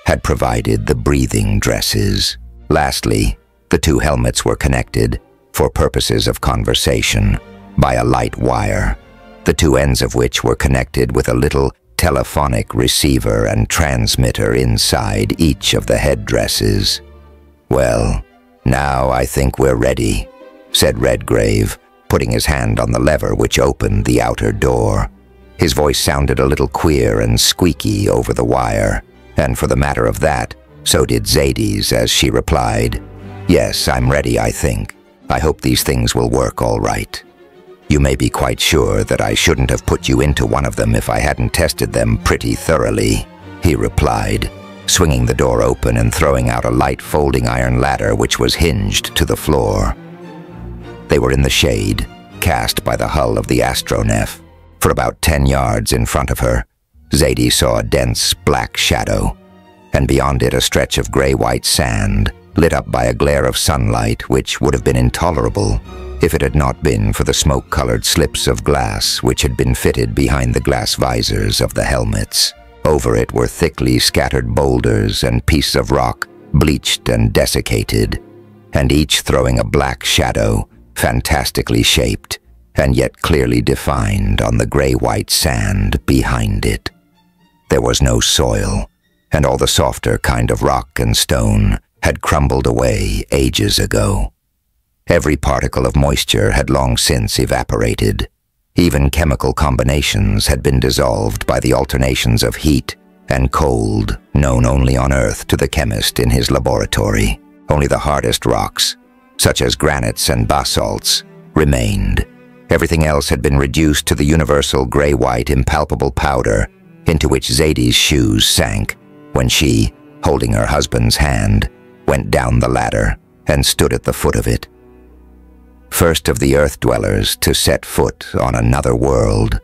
A: had provided the breathing dresses. Lastly, the two helmets were connected, for purposes of conversation, by a light wire, the two ends of which were connected with a little telephonic receiver and transmitter inside each of the headdresses. "Well, now I think we're ready," said Redgrave, putting his hand on the lever which opened the outer door. His voice sounded a little queer and squeaky over the wire, and for the matter of that, so did Zadie's as she replied, "Yes, I'm ready, I think. I hope these things will work all right. You may be quite sure that I shouldn't have put you into one of them if I hadn't tested them pretty thoroughly," he replied, swinging the door open and throwing out a light folding iron ladder which was hinged to the floor. They were in the shade, cast by the hull of the astronef. For about 10 yards in front of her, Zadie saw a dense black shadow, and beyond it a stretch of gray-white sand, lit up by a glare of sunlight which would have been intolerable if it had not been for the smoke-colored slips of glass which had been fitted behind the glass visors of the helmets. Over it were thickly scattered boulders and pieces of rock, bleached and desiccated, and each throwing a black shadow, fantastically shaped, and yet clearly defined on the gray-white sand behind it. There was no soil, and all the softer kind of rock and stone had crumbled away ages ago. Every particle of moisture had long since evaporated. Even chemical combinations had been dissolved by the alternations of heat and cold known only on Earth to the chemist in his laboratory. Only the hardest rocks, such as granites and basalts, remained. Everything else had been reduced to the universal gray-white impalpable powder into which Zadie's shoes sank when she, holding her husband's hand, went down the ladder and stood at the foot of it. First of the Earth-dwellers to set foot on another world,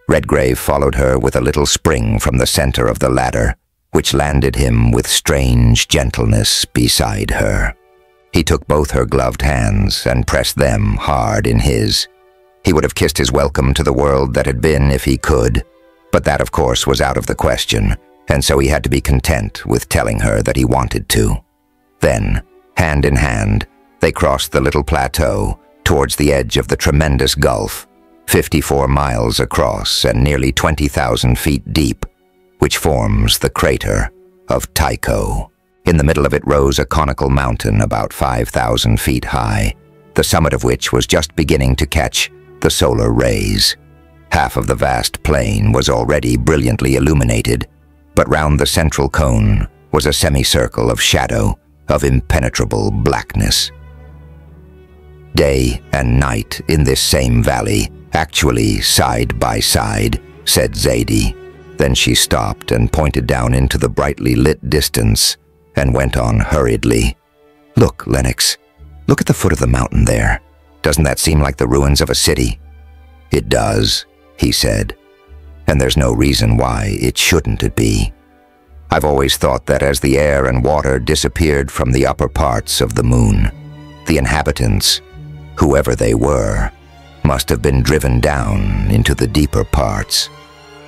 A: Redgrave followed her with a little spring from the center of the ladder, which landed him with strange gentleness beside her. He took both her gloved hands and pressed them hard in his. He would have kissed his welcome to the world that had been if he could, but that of course was out of the question, and so he had to be content with telling her that he wanted to. Then, hand in hand, they crossed the little plateau towards the edge of the tremendous gulf, 54 miles across and nearly 20,000 feet deep, which forms the crater of Tycho. In the middle of it rose a conical mountain about 5,000 feet high, the summit of which was just beginning to catch the solar rays. Half of the vast plain was already brilliantly illuminated, but round the central cone was a semicircle of shadow, of impenetrable blackness. Day and night in this same valley, actually side by side, said Zadie. Then she stopped and pointed down into the brightly lit distance and went on hurriedly. "Look, Lennox, look at the foot of the mountain there. Doesn't that seem like the ruins of a city?" "It does," he said, "and there's no reason why it shouldn't it be. I've always thought that as the air and water disappeared from the upper parts of the moon, the inhabitants, whoever they were, must have been driven down into the deeper parts.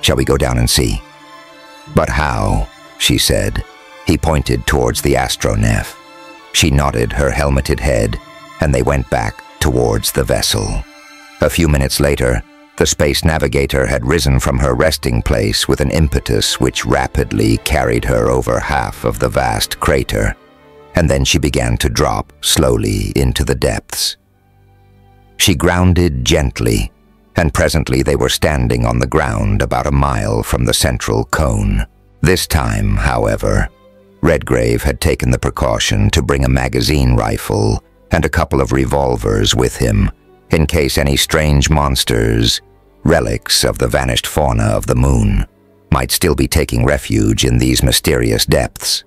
A: Shall we go down and see?" "But how?" she said. He pointed towards the astronef. She nodded her helmeted head, and they went back towards the vessel. A few minutes later, the space navigator had risen from her resting place with an impetus which rapidly carried her over half of the vast crater, and then she began to drop slowly into the depths. She grounded gently and presently they were standing on the ground about a mile from the central cone. This time, however, Redgrave had taken the precaution to bring a magazine rifle and a couple of revolvers with him, in case any strange monsters, relics of the vanished fauna of the moon, might still be taking refuge in these mysterious depths.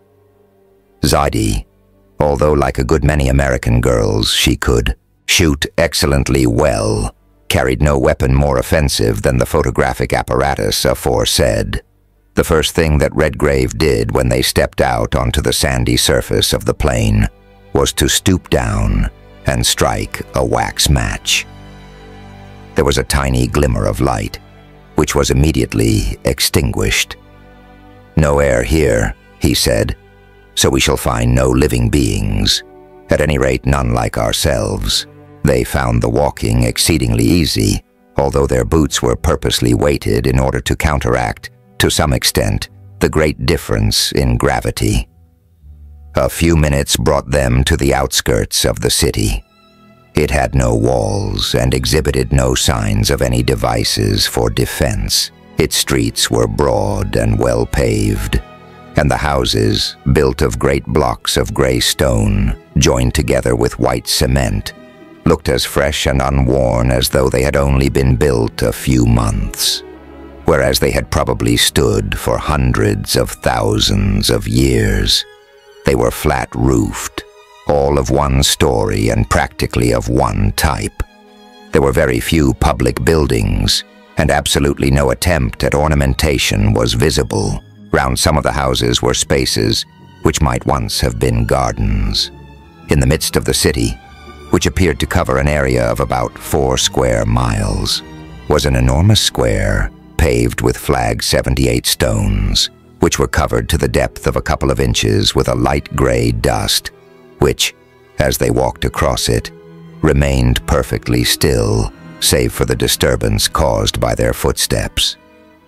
A: Zadie, although like a good many American girls she could shoot excellently well, carried no weapon more offensive than the photographic apparatus aforesaid. The first thing that Redgrave did when they stepped out onto the sandy surface of the plain was to stoop down and strike a wax match. There was a tiny glimmer of light, which was immediately extinguished. "No air here," he said, "so we shall find no living beings. At any rate, none like ourselves." They found the walking exceedingly easy, although their boots were purposely weighted in order to counteract, to some extent, the great difference in gravity. A few minutes brought them to the outskirts of the city. It had no walls and exhibited no signs of any devices for defense. Its streets were broad and well paved, and the houses, built of great blocks of gray stone, joined together with white cement, looked as fresh and unworn as though they had only been built a few months, whereas they had probably stood for hundreds of thousands of years. They were flat-roofed, all of one story and practically of one type. There were very few public buildings, and absolutely no attempt at ornamentation was visible. Round some of the houses were spaces which might once have been gardens. In the midst of the city, which appeared to cover an area of about 4 square miles, was an enormous square paved with flag 78 stones, which were covered to the depth of a couple of inches with a light gray dust, which, as they walked across it, remained perfectly still, save for the disturbance caused by their footsteps.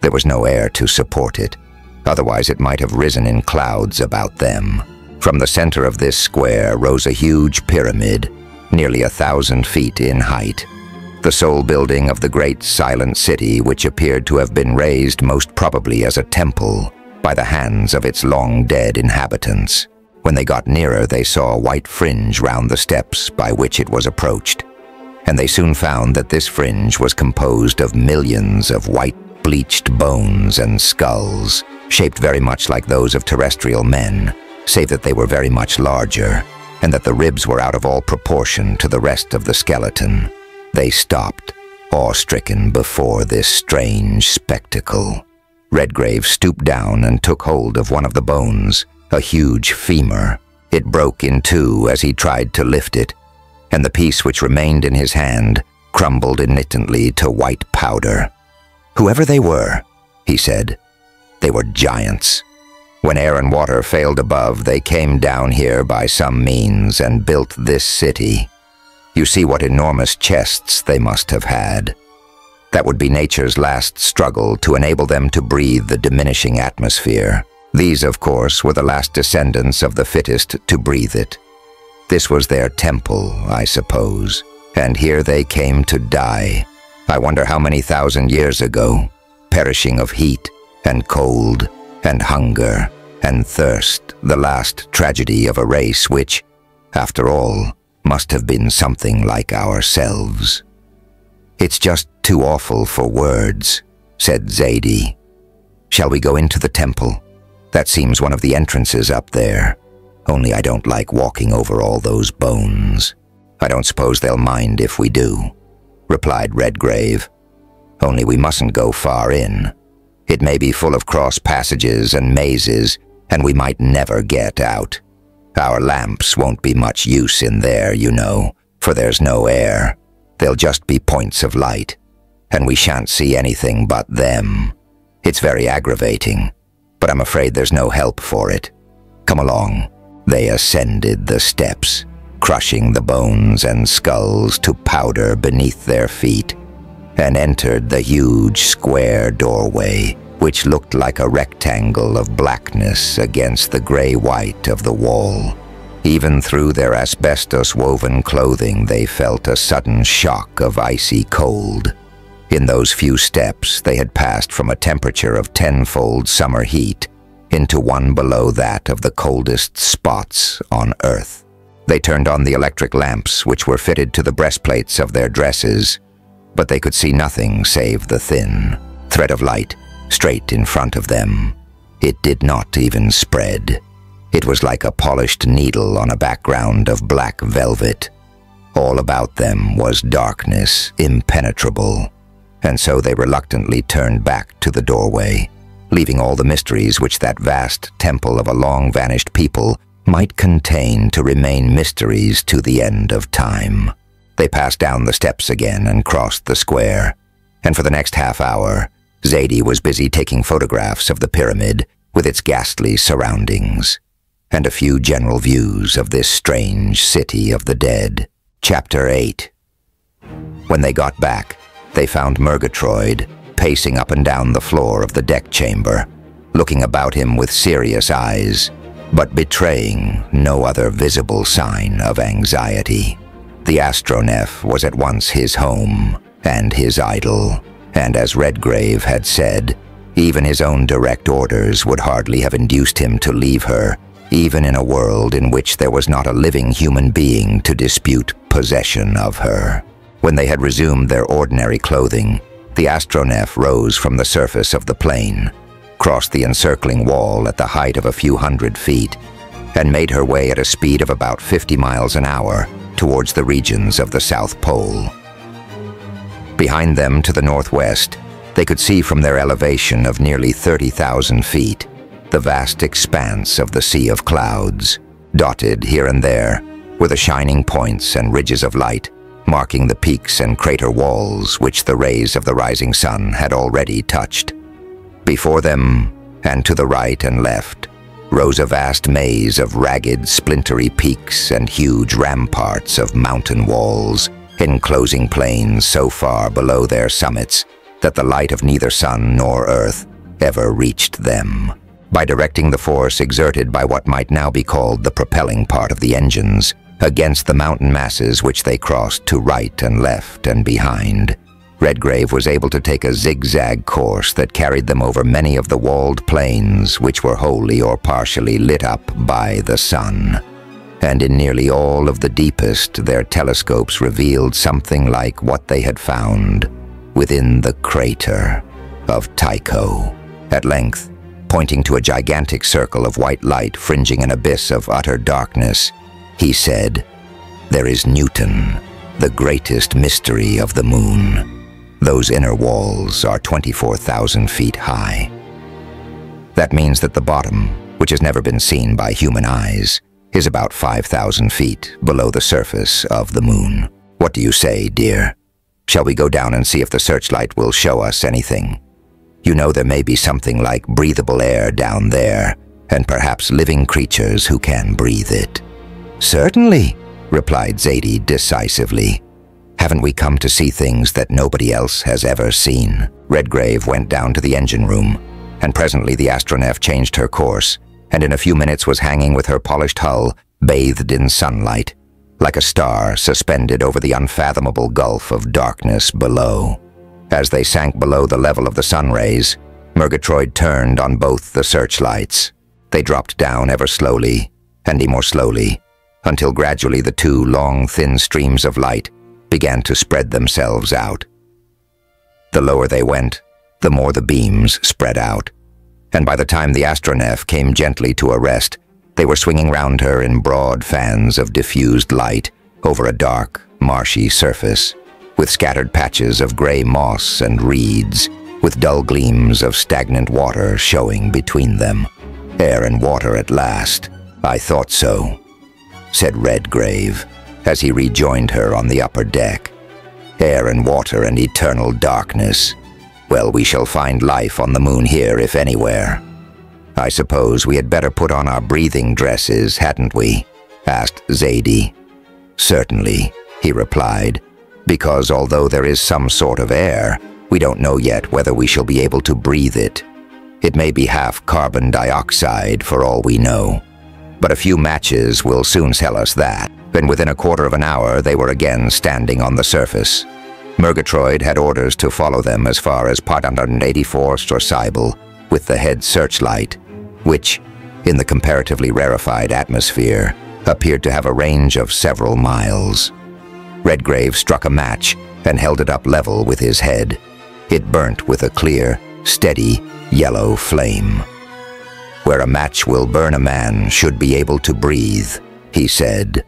A: There was no air to support it, otherwise it might have risen in clouds about them. From the center of this square rose a huge pyramid, nearly 1,000 feet in height, the sole building of the great silent city, which appeared to have been raised most probably as a temple by the hands of its long-dead inhabitants. When they got nearer, they saw a white fringe round the steps by which it was approached, and they soon found that this fringe was composed of millions of white bleached bones and skulls, shaped very much like those of terrestrial men, save that they were very much larger, and that the ribs were out of all proportion to the rest of the skeleton. They stopped, awe-stricken before this strange spectacle. Redgrave stooped down and took hold of one of the bones, a huge femur. It broke in two as he tried to lift it, and the piece which remained in his hand crumbled instantly to white powder. "Whoever they were," he said, "they were giants. When air and water failed above, they came down here by some means and built this city. You see what enormous chests they must have had. That would be nature's last struggle to enable them to breathe the diminishing atmosphere. These, of course, were the last descendants of the fittest to breathe it. This was their temple, I suppose, and here they came to die. I wonder how many thousand years ago, perishing of heat and cold and hunger and thirst, the last tragedy of a race which, after all, must have been something like ourselves." "It's just too awful for words," said Zadie. "Shall we go into the temple? That seems one of the entrances up there. Only I don't like walking over all those bones." "I don't suppose they'll mind if we do," replied Redgrave. "Only we mustn't go far in. It may be full of cross passages and mazes, and we might never get out. Our lamps won't be much use in there, you know, for there's no air. They'll just be points of light, and we shan't see anything but them. It's very aggravating, but I'm afraid there's no help for it. Come along." They ascended the steps, crushing the bones and skulls to powder beneath their feet, and entered the huge square doorway, which looked like a rectangle of blackness against the gray-white of the wall. Even through their asbestos-woven clothing, they felt a sudden shock of icy cold. In those few steps, they had passed from a temperature of tenfold summer heat into one below that of the coldest spots on Earth. They turned on the electric lamps which were fitted to the breastplates of their dresses, but they could see nothing save the thin thread of light straight in front of them. It did not even spread. It was like a polished needle on a background of black velvet. All about them was darkness, impenetrable, and so they reluctantly turned back to the doorway, leaving all the mysteries which that vast temple of a long-vanished people might contain to remain mysteries to the end of time. They passed down the steps again and crossed the square, and for the next half hour, Zadie was busy taking photographs of the pyramid with its ghastly surroundings, and a few general views of this strange city of the dead. Chapter 8. When they got back, they found Murgatroyd pacing up and down the floor of the deck chamber, looking about him with serious eyes, but betraying no other visible sign of anxiety. The astronef was at once his home and his idol, and as Redgrave had said, even his own direct orders would hardly have induced him to leave her, even in a world in which there was not a living human being to dispute possession of her. When they had resumed their ordinary clothing, the astronef rose from the surface of the plane, crossed the encircling wall at the height of a few hundred feet, and made her way at a speed of about 50 miles an hour towards the regions of the South Pole. Behind them to the northwest, they could see from their elevation of nearly 30,000 feet the vast expanse of the Sea of Clouds. Dotted here and there were the shining points and ridges of light, marking the peaks and crater walls which the rays of the rising sun had already touched. Before them, and to the right and left, rose a vast maze of ragged, splintery peaks and huge ramparts of mountain walls, enclosing plains so far below their summits that the light of neither sun nor earth ever reached them. By directing the force exerted by what might now be called the propelling part of the engines against the mountain masses which they crossed to right and left and behind, Redgrave was able to take a zigzag course that carried them over many of the walled plains which were wholly or partially lit up by the sun. And in nearly all of the deepest, their telescopes revealed something like what they had found within the crater of Tycho. At length, pointing to a gigantic circle of white light fringing an abyss of utter darkness, he said, "There is Newton, the greatest mystery of the moon. Those inner walls are 24,000 feet high. That means that the bottom, which has never been seen by human eyes, is about 5,000 feet below the surface of the moon. What do you say, dear? Shall we go down and see if the searchlight will show us anything? You know there may be something like breathable air down there, and perhaps living creatures who can breathe it." "Certainly," replied Zadie decisively. "Haven't we come to see things that nobody else has ever seen?" Redgrave went down to the engine room, and presently the astronef changed her course, and in a few minutes was hanging with her polished hull bathed in sunlight, like a star suspended over the unfathomable gulf of darkness below. As they sank below the level of the sun rays, Murgatroyd turned on both the searchlights. They dropped down ever slowly, and more slowly, until gradually the two long, thin streams of light began to spread themselves out. The lower they went, the more the beams spread out, and by the time the astronef came gently to a rest, they were swinging round her in broad fans of diffused light over a dark, marshy surface, with scattered patches of gray moss and reeds, with dull gleams of stagnant water showing between them. "Air and water at last. I thought so," said Redgrave, as he rejoined her on the upper deck. "Air and water and eternal darkness. Well, we shall find life on the moon here, if anywhere. I suppose we had better put on our breathing dresses, hadn't we?" asked Zadie. "Certainly," he replied, "because although there is some sort of air, we don't know yet whether we shall be able to breathe it. It may be half carbon dioxide for all we know, but a few matches will soon tell us that." And within a quarter of an hour they were again standing on the surface. Murgatroyd had orders to follow them as far as Part 184 Storsibel with the head searchlight, which, in the comparatively rarefied atmosphere, appeared to have a range of several miles. Redgrave struck a match and held it up level with his head. It burnt with a clear, steady, yellow flame. "Where a match will burn a man should be able to breathe," he said.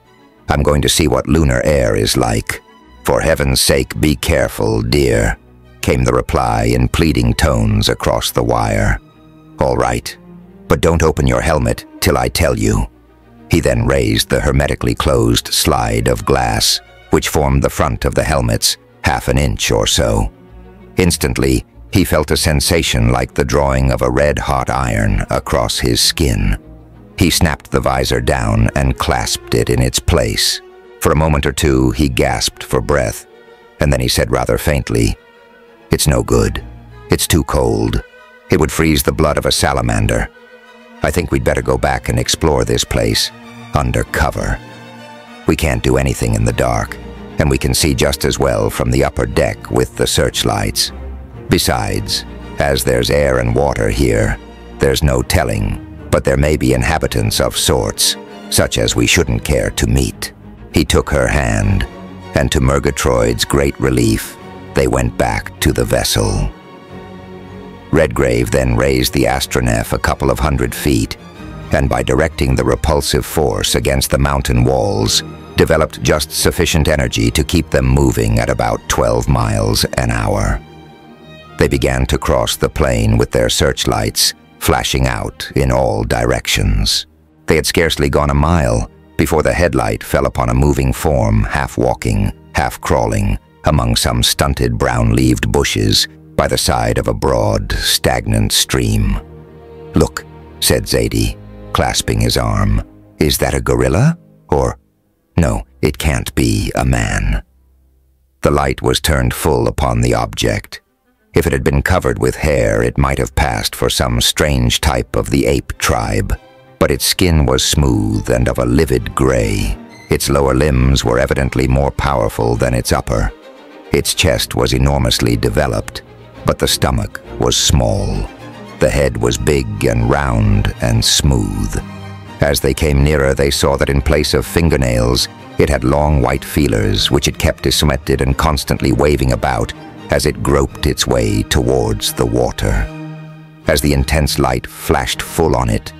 A: "I'm going to see what lunar air is like. For heaven's sake, be careful, dear," came the reply in pleading tones across the wire. "All right, but don't open your helmet till I tell you." He then raised the hermetically closed slide of glass, which formed the front of the helmets, half an inch or so. Instantly, he felt a sensation like the drawing of a red-hot iron across his skin. He snapped the visor down and clasped it in its place. For a moment or two, he gasped for breath, and then he said rather faintly, "It's no good. It's too cold. It would freeze the blood of a salamander. I think we'd better go back and explore this place, under cover. We can't do anything in the dark, and we can see just as well from the upper deck with the searchlights. Besides, as there's air and water here, there's no telling, but there may be inhabitants of sorts, such as we shouldn't care to meet." He took her hand, and to Murgatroyd's great relief, they went back to the vessel. Redgrave then raised the astronef a couple of 100 feet, and by directing the repulsive force against the mountain walls, developed just sufficient energy to keep them moving at about 12 miles an hour. They began to cross the plain with their searchlights, flashing out in all directions. They had scarcely gone a mile before the headlight fell upon a moving form, half walking, half crawling, among some stunted brown-leaved bushes by the side of a broad, stagnant stream. "Look," said Zadie, clasping his arm. "Is that a gorilla? Or, no, it can't be a man." The light was turned full upon the object. If it had been covered with hair, it might have passed for some strange type of the ape tribe. But its skin was smooth and of a livid gray. Its lower limbs were evidently more powerful than its upper. Its chest was enormously developed, but the stomach was small. The head was big and round and smooth. As they came nearer, they saw that in place of fingernails, it had long white feelers, which it kept disseminated and constantly waving about as it groped its way towards the water. As the intense light flashed full on it,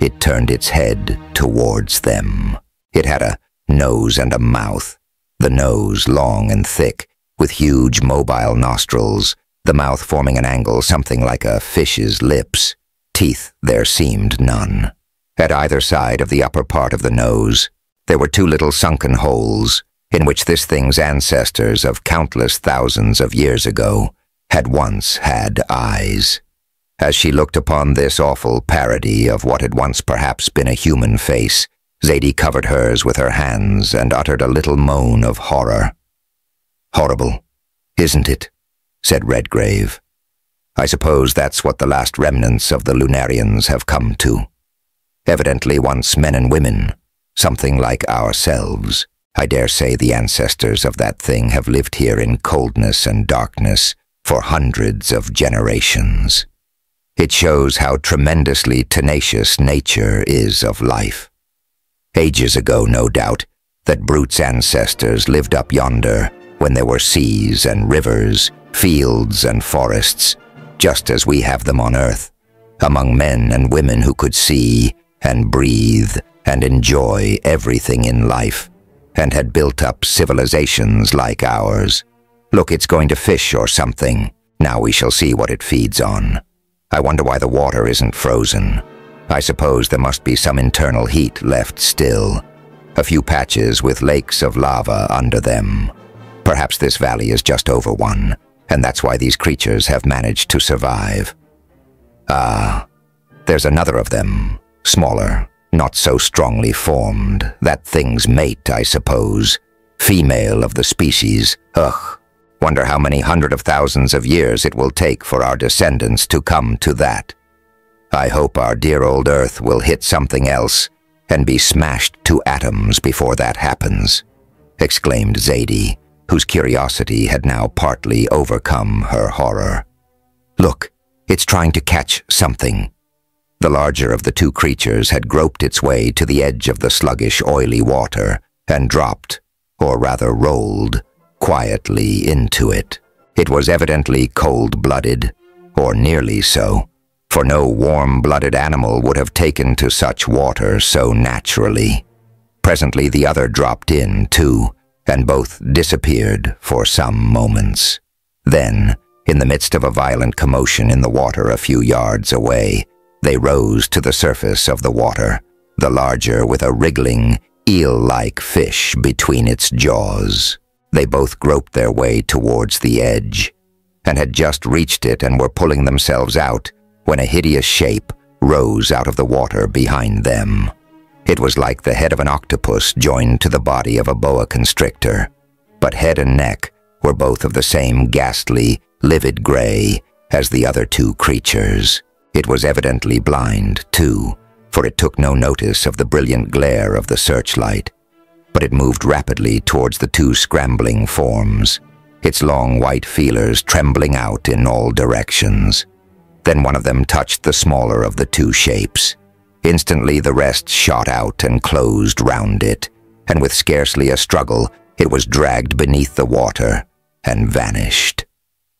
A: it turned its head towards them. It had a nose and a mouth, the nose long and thick, with huge mobile nostrils, the mouth forming an angle something like a fish's lips. Teeth there seemed none. At either side of the upper part of the nose, there were two little sunken holes, in which this thing's ancestors of countless thousands of years ago had once had eyes. As she looked upon this awful parody of what had once perhaps been a human face, Zadie covered hers with her hands and uttered a little moan of horror. "Horrible, isn't it?" said Redgrave. "I suppose that's what the last remnants of the Lunarians have come to. Evidently once men and women, something like ourselves. I dare say the ancestors of that thing have lived here in coldness and darkness for hundreds of generations. It shows how tremendously tenacious nature is of life. Ages ago, no doubt, that brute's ancestors lived up yonder when there were seas and rivers, fields and forests, just as we have them on Earth, among men and women who could see and breathe and enjoy everything in life, and had built up civilizations like ours. Look, it's going to fish or something. Now we shall see what it feeds on. I wonder why the water isn't frozen. I suppose there must be some internal heat left still. A few patches with lakes of lava under them. Perhaps this valley is just over one, and that's why these creatures have managed to survive. Ah, there's another of them, smaller, not so strongly formed. That thing's mate, I suppose. Female of the species. Ugh. Wonder how many hundred of thousands of years it will take for our descendants to come to that. I hope our dear old Earth will hit something else and be smashed to atoms before that happens," exclaimed Zadie, whose curiosity had now partly overcome her horror. "Look, it's trying to catch something." The larger of the two creatures had groped its way to the edge of the sluggish, oily water and dropped, or rather rolled, quietly into it. It was evidently cold-blooded, or nearly so, for no warm-blooded animal would have taken to such water so naturally. Presently the other dropped in, too, and both disappeared for some moments. Then, in the midst of a violent commotion in the water a few yards away, they rose to the surface of the water, the larger with a wriggling, eel-like fish between its jaws. They both groped their way towards the edge, and had just reached it and were pulling themselves out when a hideous shape rose out of the water behind them. It was like the head of an octopus joined to the body of a boa constrictor, but head and neck were both of the same ghastly, livid gray as the other two creatures. It was evidently blind, too, for it took no notice of the brilliant glare of the searchlight, but it moved rapidly towards the two scrambling forms, its long white feelers trembling out in all directions. Then one of them touched the smaller of the two shapes. Instantly the rest shot out and closed round it, and with scarcely a struggle, it was dragged beneath the water and vanished.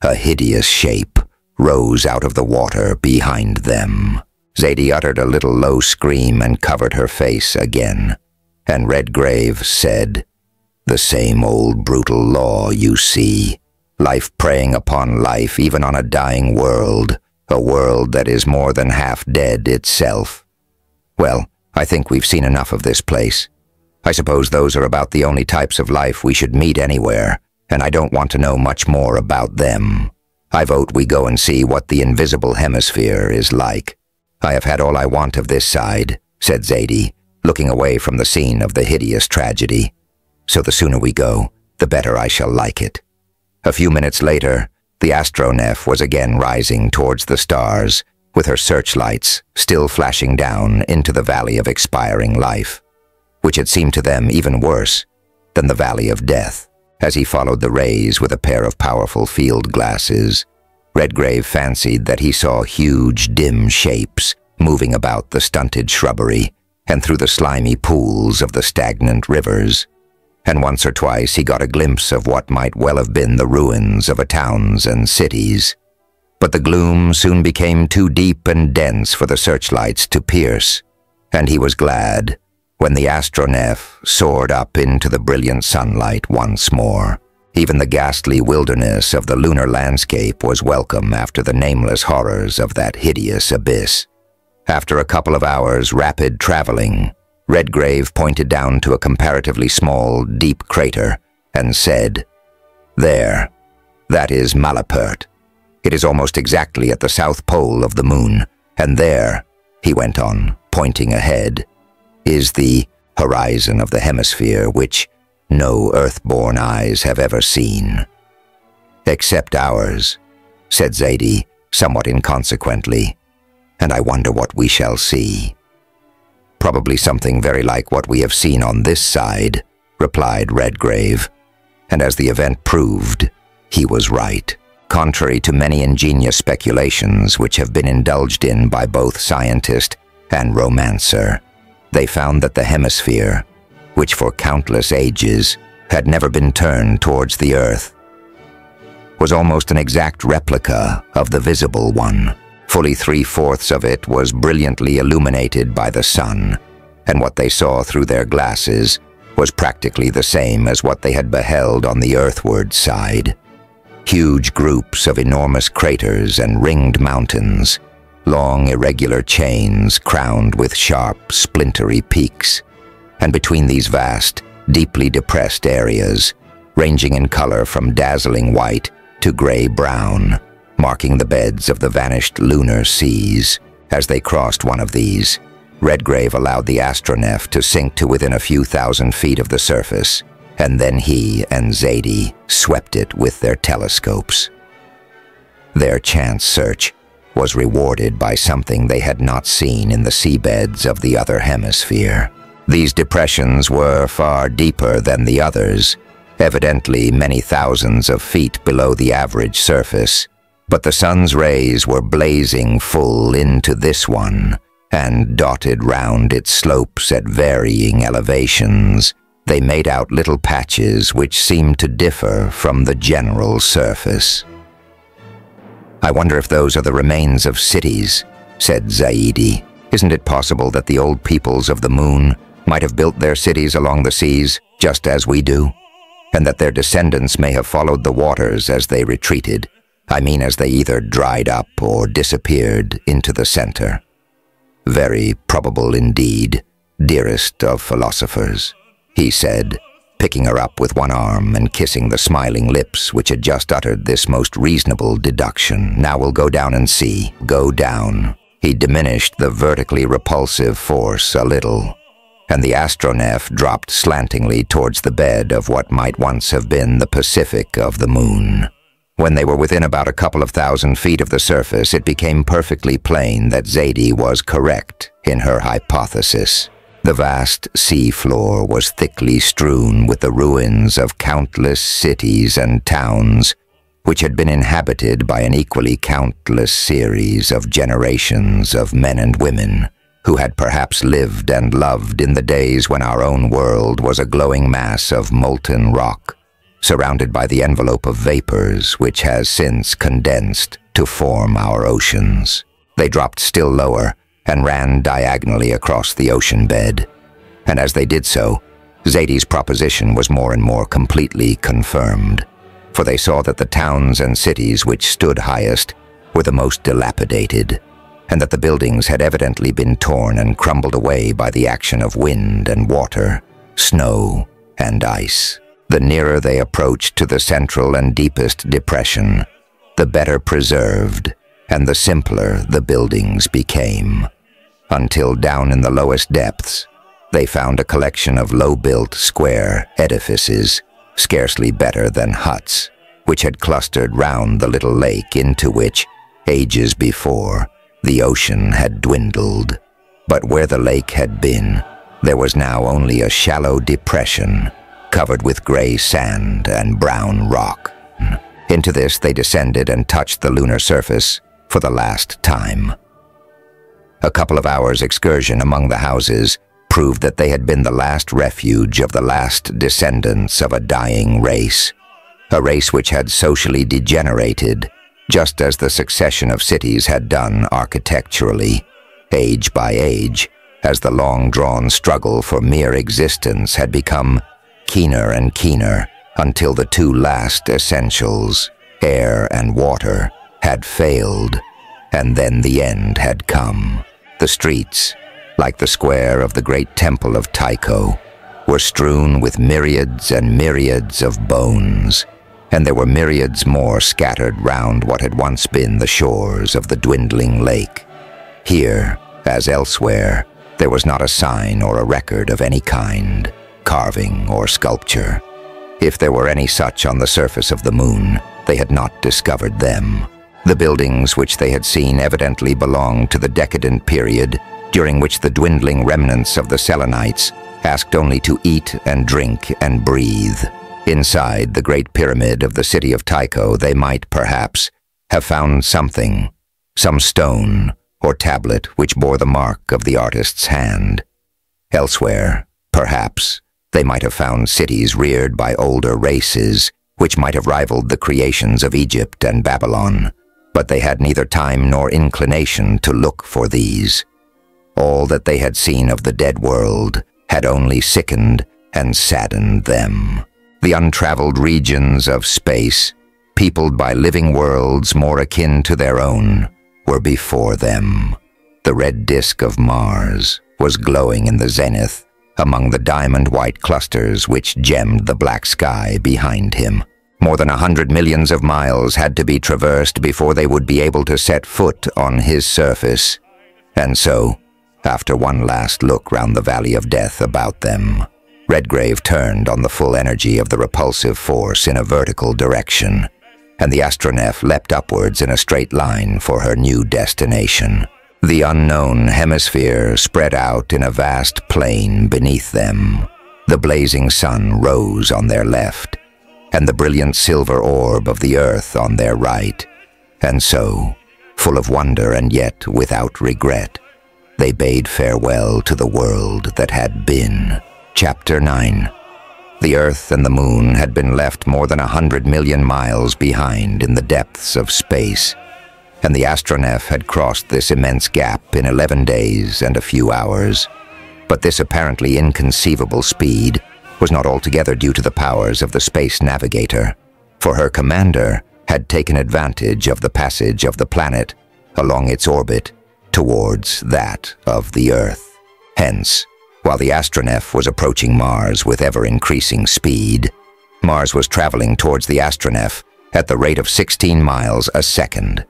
A: A hideous shape rose out of the water behind them. Zadie uttered a little low scream and covered her face again, and Redgrave said, "The same old brutal law, you see. Life preying upon life, even on a dying world, a world that is more than half dead itself. Well, I think we've seen enough of this place. I suppose those are about the only types of life we should meet anywhere, and I don't want to know much more about them. I vote we go and see what the invisible hemisphere is like." "I have had all I want of this side," said Zadie, looking away from the scene of the hideous tragedy. "So the sooner we go, the better I shall like it." A few minutes later, the astronef was again rising towards the stars, with her searchlights still flashing down into the valley of expiring life, which had seemed to them even worse than the valley of death. As he followed the rays with a pair of powerful field glasses, Redgrave fancied that he saw huge, dim shapes moving about the stunted shrubbery and through the slimy pools of the stagnant rivers, and once or twice he got a glimpse of what might well have been the ruins of towns and cities. But the gloom soon became too deep and dense for the searchlights to pierce, and he was glad when the astronef soared up into the brilliant sunlight once more. Even the ghastly wilderness of the lunar landscape was welcome after the nameless horrors of that hideous abyss. After a couple of hours' rapid traveling, Redgrave pointed down to a comparatively small, deep crater and said, "There, that is Malapert. It is almost exactly at the south pole of the moon, and there," he went on, pointing ahead, "is the horizon of the hemisphere which no earthborn eyes have ever seen." "Except ours," said Zadie, somewhat inconsequently, "and I wonder what we shall see." "Probably something very like what we have seen on this side," replied Redgrave, and as the event proved, he was right. Contrary to many ingenious speculations which have been indulged in by both scientist and romancer, they found that the hemisphere, which for countless ages had never been turned towards the Earth, was almost an exact replica of the visible one. Fully 3/4 of it was brilliantly illuminated by the sun, and what they saw through their glasses was practically the same as what they had beheld on the earthward side. Huge groups of enormous craters and ringed mountains, long irregular chains crowned with sharp, splintery peaks, and between these vast, deeply depressed areas, ranging in color from dazzling white to gray-brown, marking the beds of the vanished lunar seas. As they crossed one of these, Redgrave allowed the astronef to sink to within a few thousand feet of the surface, and then he and Zadie swept it with their telescopes. Their chance search was rewarded by something they had not seen in the seabeds of the other hemisphere. These depressions were far deeper than the others, evidently many thousands of feet below the average surface. But the sun's rays were blazing full into this one, and dotted round its slopes at varying elevations, they made out little patches which seemed to differ from the general surface. "I wonder if those are the remains of cities," said Zaidi. "Isn't it possible that the old peoples of the moon might have built their cities along the seas, just as we do? And that their descendants may have followed the waters as they retreated. I mean, as they either dried up or disappeared into the center. Very probable indeed, dearest of philosophers," he said, picking her up with one arm and kissing the smiling lips which had just uttered this most reasonable deduction. "Now we'll go down and see. Go down." He diminished the vertically repulsive force a little, and the astronef dropped slantingly towards the bed of what might once have been the Pacific of the moon. When they were within about a couple of thousand feet of the surface, it became perfectly plain that Zaidi was correct in her hypothesis. The vast sea floor was thickly strewn with the ruins of countless cities and towns, which had been inhabited by an equally countless series of generations of men and women, who had perhaps lived and loved in the days when our own world was a glowing mass of molten rock, surrounded by the envelope of vapors which has since condensed to form our oceans. They dropped still lower and ran diagonally across the ocean bed, and as they did so, Zaidi's proposition was more and more completely confirmed, for they saw that the towns and cities which stood highest were the most dilapidated, and that the buildings had evidently been torn and crumbled away by the action of wind and water, snow and ice. The nearer they approached to the central and deepest depression, the better preserved and the simpler the buildings became, until down in the lowest depths, they found a collection of low-built square edifices, scarcely better than huts, which had clustered round the little lake into which, ages before, the ocean had dwindled. But where the lake had been, there was now only a shallow depression, covered with gray sand and brown rock. Into this they descended and touched the lunar surface for the last time. A couple of hours' excursion among the houses proved that they had been the last refuge of the last descendants of a dying race, a race which had socially degenerated, just as the succession of cities had done architecturally, age by age, as the long-drawn struggle for mere existence had become keener and keener, until the two last essentials, air and water, had failed, and then the end had come. The streets, like the square of the great temple of Tycho, were strewn with myriads and myriads of bones, and there were myriads more scattered round what had once been the shores of the dwindling lake. Here, as elsewhere, there was not a sign or a record of any kind, carving or sculpture. If there were any such on the surface of the moon, they had not discovered them. The buildings which they had seen evidently belonged to the decadent period, during which the dwindling remnants of the Selenites asked only to eat and drink and breathe. Inside the great pyramid of the city of Tycho, they might, perhaps, have found something, some stone or tablet which bore the mark of the artist's hand. Elsewhere, perhaps, they might have found cities reared by older races, which might have rivaled the creations of Egypt and Babylon, but they had neither time nor inclination to look for these. All that they had seen of the dead world had only sickened and saddened them. The untraveled regions of space, peopled by living worlds more akin to their own, were before them. The red disk of Mars was glowing in the zenith among the diamond-white clusters which gemmed the black sky behind him. More than 100 millions of miles had to be traversed before they would be able to set foot on his surface. And so, after one last look round the valley of death about them, Redgrave turned on the full energy of the repulsive force in a vertical direction, and the astronef leapt upwards in a straight line for her new destination. The unknown hemisphere spread out in a vast plain beneath them. The blazing sun rose on their left, and the brilliant silver orb of the Earth on their right. And so, full of wonder and yet without regret, they bade farewell to the world that had been. Chapter 9. The Earth and the Moon had been left more than 100 million miles behind in the depths of space, and the astronef had crossed this immense gap in 11 days and a few hours. But this apparently inconceivable speed was not altogether due to the powers of the space navigator, for her commander had taken advantage of the passage of the planet along its orbit towards that of the Earth. Hence, while the astronef was approaching Mars with ever-increasing speed, Mars was traveling towards the astronef at the rate of 16 miles a second.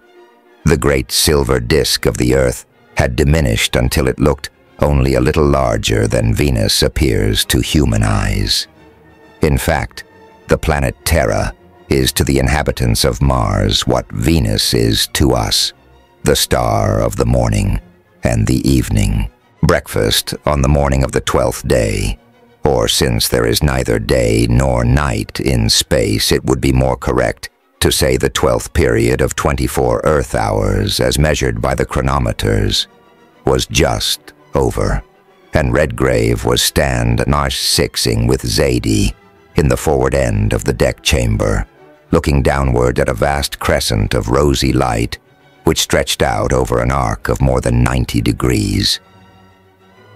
A: The great silver disk of the Earth had diminished until it looked only a little larger than Venus appears to human eyes. In fact, the planet Terra is to the inhabitants of Mars what Venus is to us, the star of the morning and the evening. Breakfast on the morning of the 12th day, or since there is neither day nor night in space, it would be more correct to say the 12th period of 24 Earth hours as measured by the chronometers, was just over, and Redgrave was stand-sixing with Zadie in the forward end of the deck chamber, looking downward at a vast crescent of rosy light which stretched out over an arc of more than 90 degrees.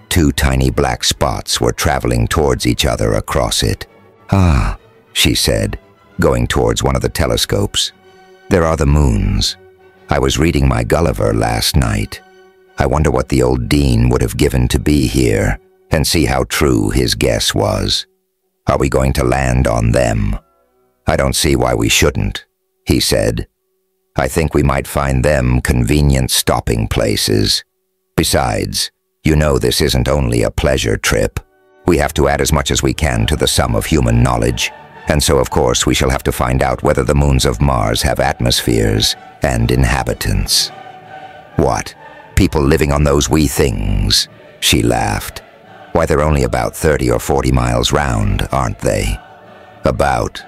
A: 2 tiny black spots were traveling towards each other across it. "Ah," she said, going towards one of the telescopes. "There are the moons. I was reading my Gulliver last night. I wonder what the old Dean would have given to be here and see how true his guess was. Are we going to land on them?" "I don't see why we shouldn't," he said. "I think we might find them convenient stopping places. Besides, you know this isn't only a pleasure trip. We have to add as much as we can to the sum of human knowledge, and so of course we shall have to find out whether the moons of Mars have atmospheres and inhabitants." "What? People living on those wee things?" she laughed. "Why, they're only about 30 or 40 miles round, aren't they?" "About,"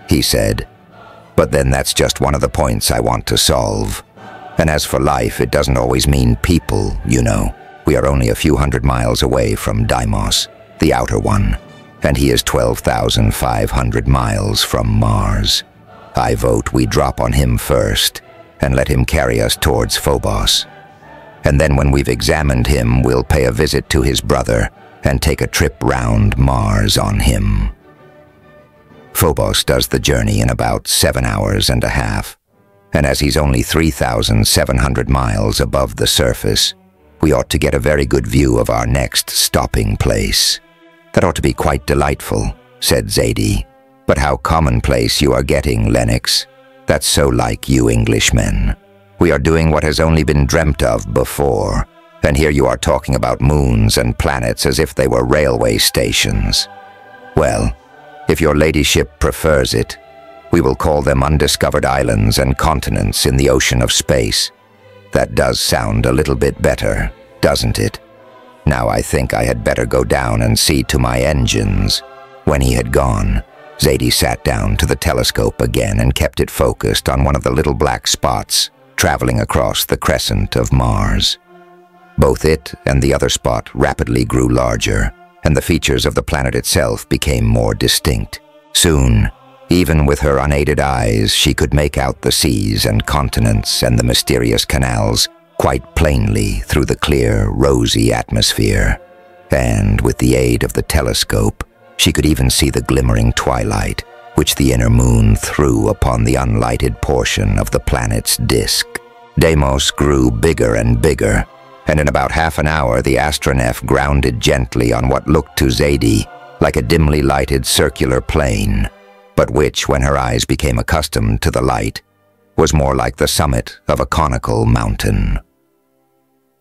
A: he said. "But then that's just one of the points I want to solve. And as for life, it doesn't always mean people, you know. We are only a few hundred miles away from Deimos, the outer one, and he is 12,500 miles from Mars. I vote we drop on him first and let him carry us towards Phobos. And then when we've examined him, we'll pay a visit to his brother and take a trip round Mars on him. Phobos does the journey in about 7 hours and a half, and as he's only 3,700 miles above the surface, we ought to get a very good view of our next stopping place." "That ought to be quite delightful," said Zadie. "But how commonplace you are getting, Lennox. That's so like you Englishmen. We are doing what has only been dreamt of before, and here you are talking about moons and planets as if they were railway stations. Well, if your ladyship prefers it, we will call them undiscovered islands and continents in the ocean of space. That does sound a little bit better, doesn't it? Now I think I had better go down and see to my engines." When he had gone, Zadie sat down to the telescope again and kept it focused on one of the little black spots traveling across the crescent of Mars. Both it and the other spot rapidly grew larger, and the features of the planet itself became more distinct. Soon, even with her unaided eyes, she could make out the seas and continents and the mysterious canals quite plainly through the clear, rosy atmosphere. And with the aid of the telescope, she could even see the glimmering twilight which the inner moon threw upon the unlighted portion of the planet's disk. Deimos grew bigger and bigger, and in about half an hour the astronef grounded gently on what looked to Zadie like a dimly lighted circular plain, but which, when her eyes became accustomed to the light, was more like the summit of a conical mountain.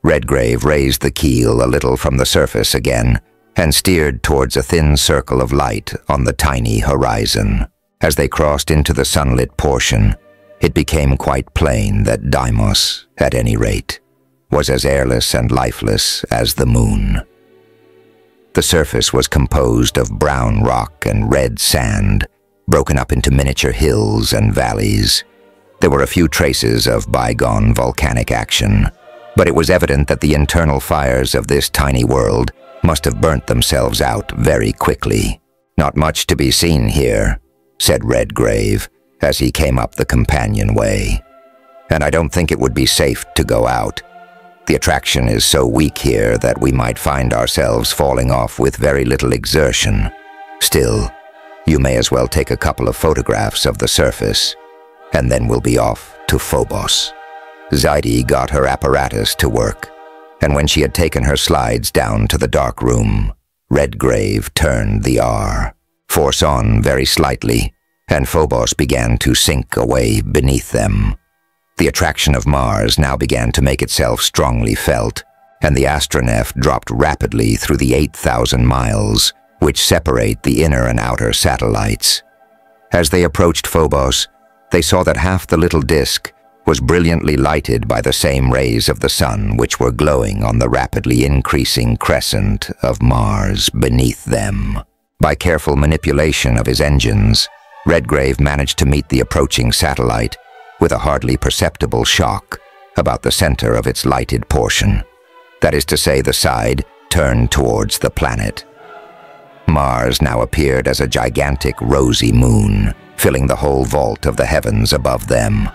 A: Redgrave raised the keel a little from the surface again and steered towards a thin circle of light on the tiny horizon. As they crossed into the sunlit portion, it became quite plain that Deimos, at any rate, was as airless and lifeless as the moon. The surface was composed of brown rock and red sand, broken up into miniature hills and valleys. There were a few traces of bygone volcanic action, but it was evident that the internal fires of this tiny world must have burnt themselves out very quickly. "Not much to be seen here," said Redgrave as he came up the companionway. "And I don't think it would be safe to go out. The attraction is so weak here that we might find ourselves falling off with very little exertion. Still, you may as well take a couple of photographs of the surface, and then we'll be off to Phobos." Zaidi got her apparatus to work, and when she had taken her slides down to the dark room, Redgrave turned the force on very slightly, and Phobos began to sink away beneath them. The attraction of Mars now began to make itself strongly felt, and the astronef dropped rapidly through the 8,000 miles which separate the inner and outer satellites. As they approached Phobos, they saw that half the little disk was brilliantly lighted by the same rays of the sun which were glowing on the rapidly increasing crescent of Mars beneath them. By careful manipulation of his engines, Redgrave managed to meet the approaching satellite with a hardly perceptible shock about the center of its lighted portion. That is to say, the side turned towards the planet. Mars now appeared as a gigantic rosy moon, filling the whole vault of the heavens above them.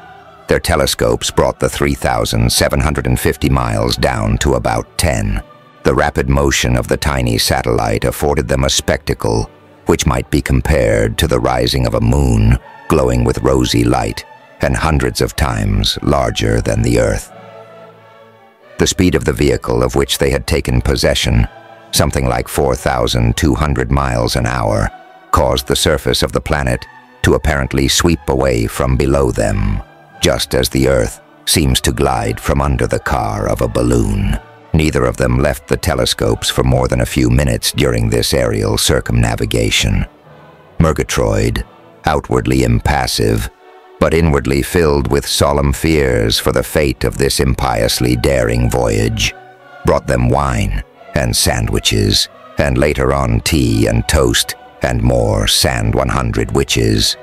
A: Their telescopes brought the 3,750 miles down to about 10. The rapid motion of the tiny satellite afforded them a spectacle which might be compared to the rising of a moon glowing with rosy light and hundreds of times larger than the Earth. The speed of the vehicle of which they had taken possession, something like 4,200 miles an hour, caused the surface of the planet to apparently sweep away from below them, just as the Earth seems to glide from under the car of a balloon. Neither of them left the telescopes for more than a few minutes during this aerial circumnavigation. Murgatroyd, outwardly impassive, but inwardly filled with solemn fears for the fate of this impiously daring voyage, brought them wine and sandwiches, and later on tea and toast and more Sand 100 witches.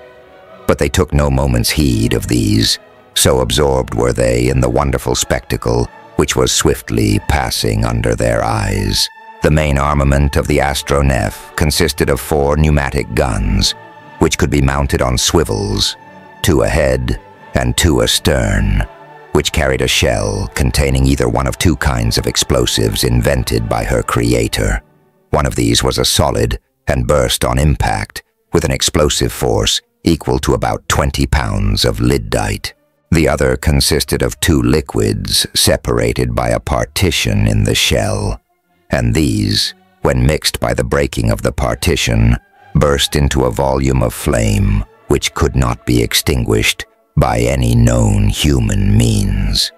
A: But they took no moment's heed of these, so absorbed were they in the wonderful spectacle which was swiftly passing under their eyes. The main armament of the astronef consisted of 4 pneumatic guns, which could be mounted on swivels, 2 ahead and 2 astern, which carried a shell containing either one of 2 kinds of explosives invented by her creator. One of these was a solid and burst on impact with an explosive force equal to about 20 pounds of lyddite. The other consisted of 2 liquids separated by a partition in the shell, and these, when mixed by the breaking of the partition, burst into a volume of flame which could not be extinguished by any known human means.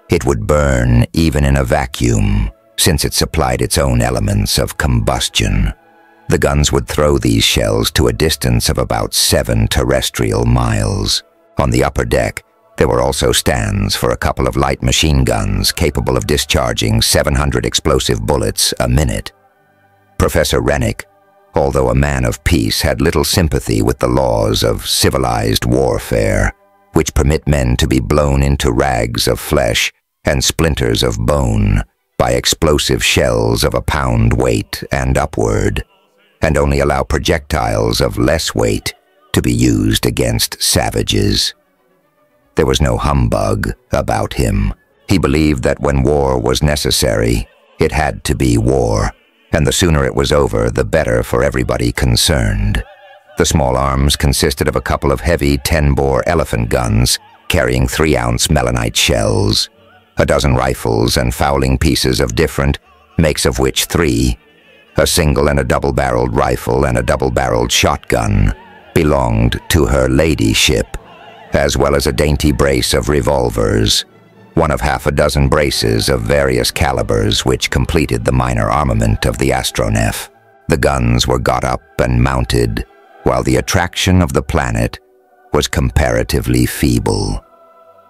A: It would burn even in a vacuum, since it supplied its own elements of combustion. The guns would throw these shells to a distance of about 7 terrestrial miles. On the upper deck, there were also stands for a couple of light machine guns capable of discharging 700 explosive bullets a minute. Professor Rennick, although a man of peace, had little sympathy with the laws of civilized warfare, which permit men to be blown into rags of flesh and splinters of bone by explosive shells of a pound weight and upward, and only allow projectiles of less weight to be used against savages. There was no humbug about him. He believed that when war was necessary, it had to be war, and the sooner it was over, the better for everybody concerned. The small arms consisted of a couple of heavy 10-bore elephant guns carrying 3-ounce melanite shells, a dozen rifles and fowling pieces of different makes, of which 3, a single and a double-barreled rifle and a double-barreled shotgun, belonged to her ladyship, as well as a dainty brace of revolvers, one of half a dozen braces of various calibers which completed the minor armament of the astronef. The guns were got up and mounted, while the attraction of the planet was comparatively feeble,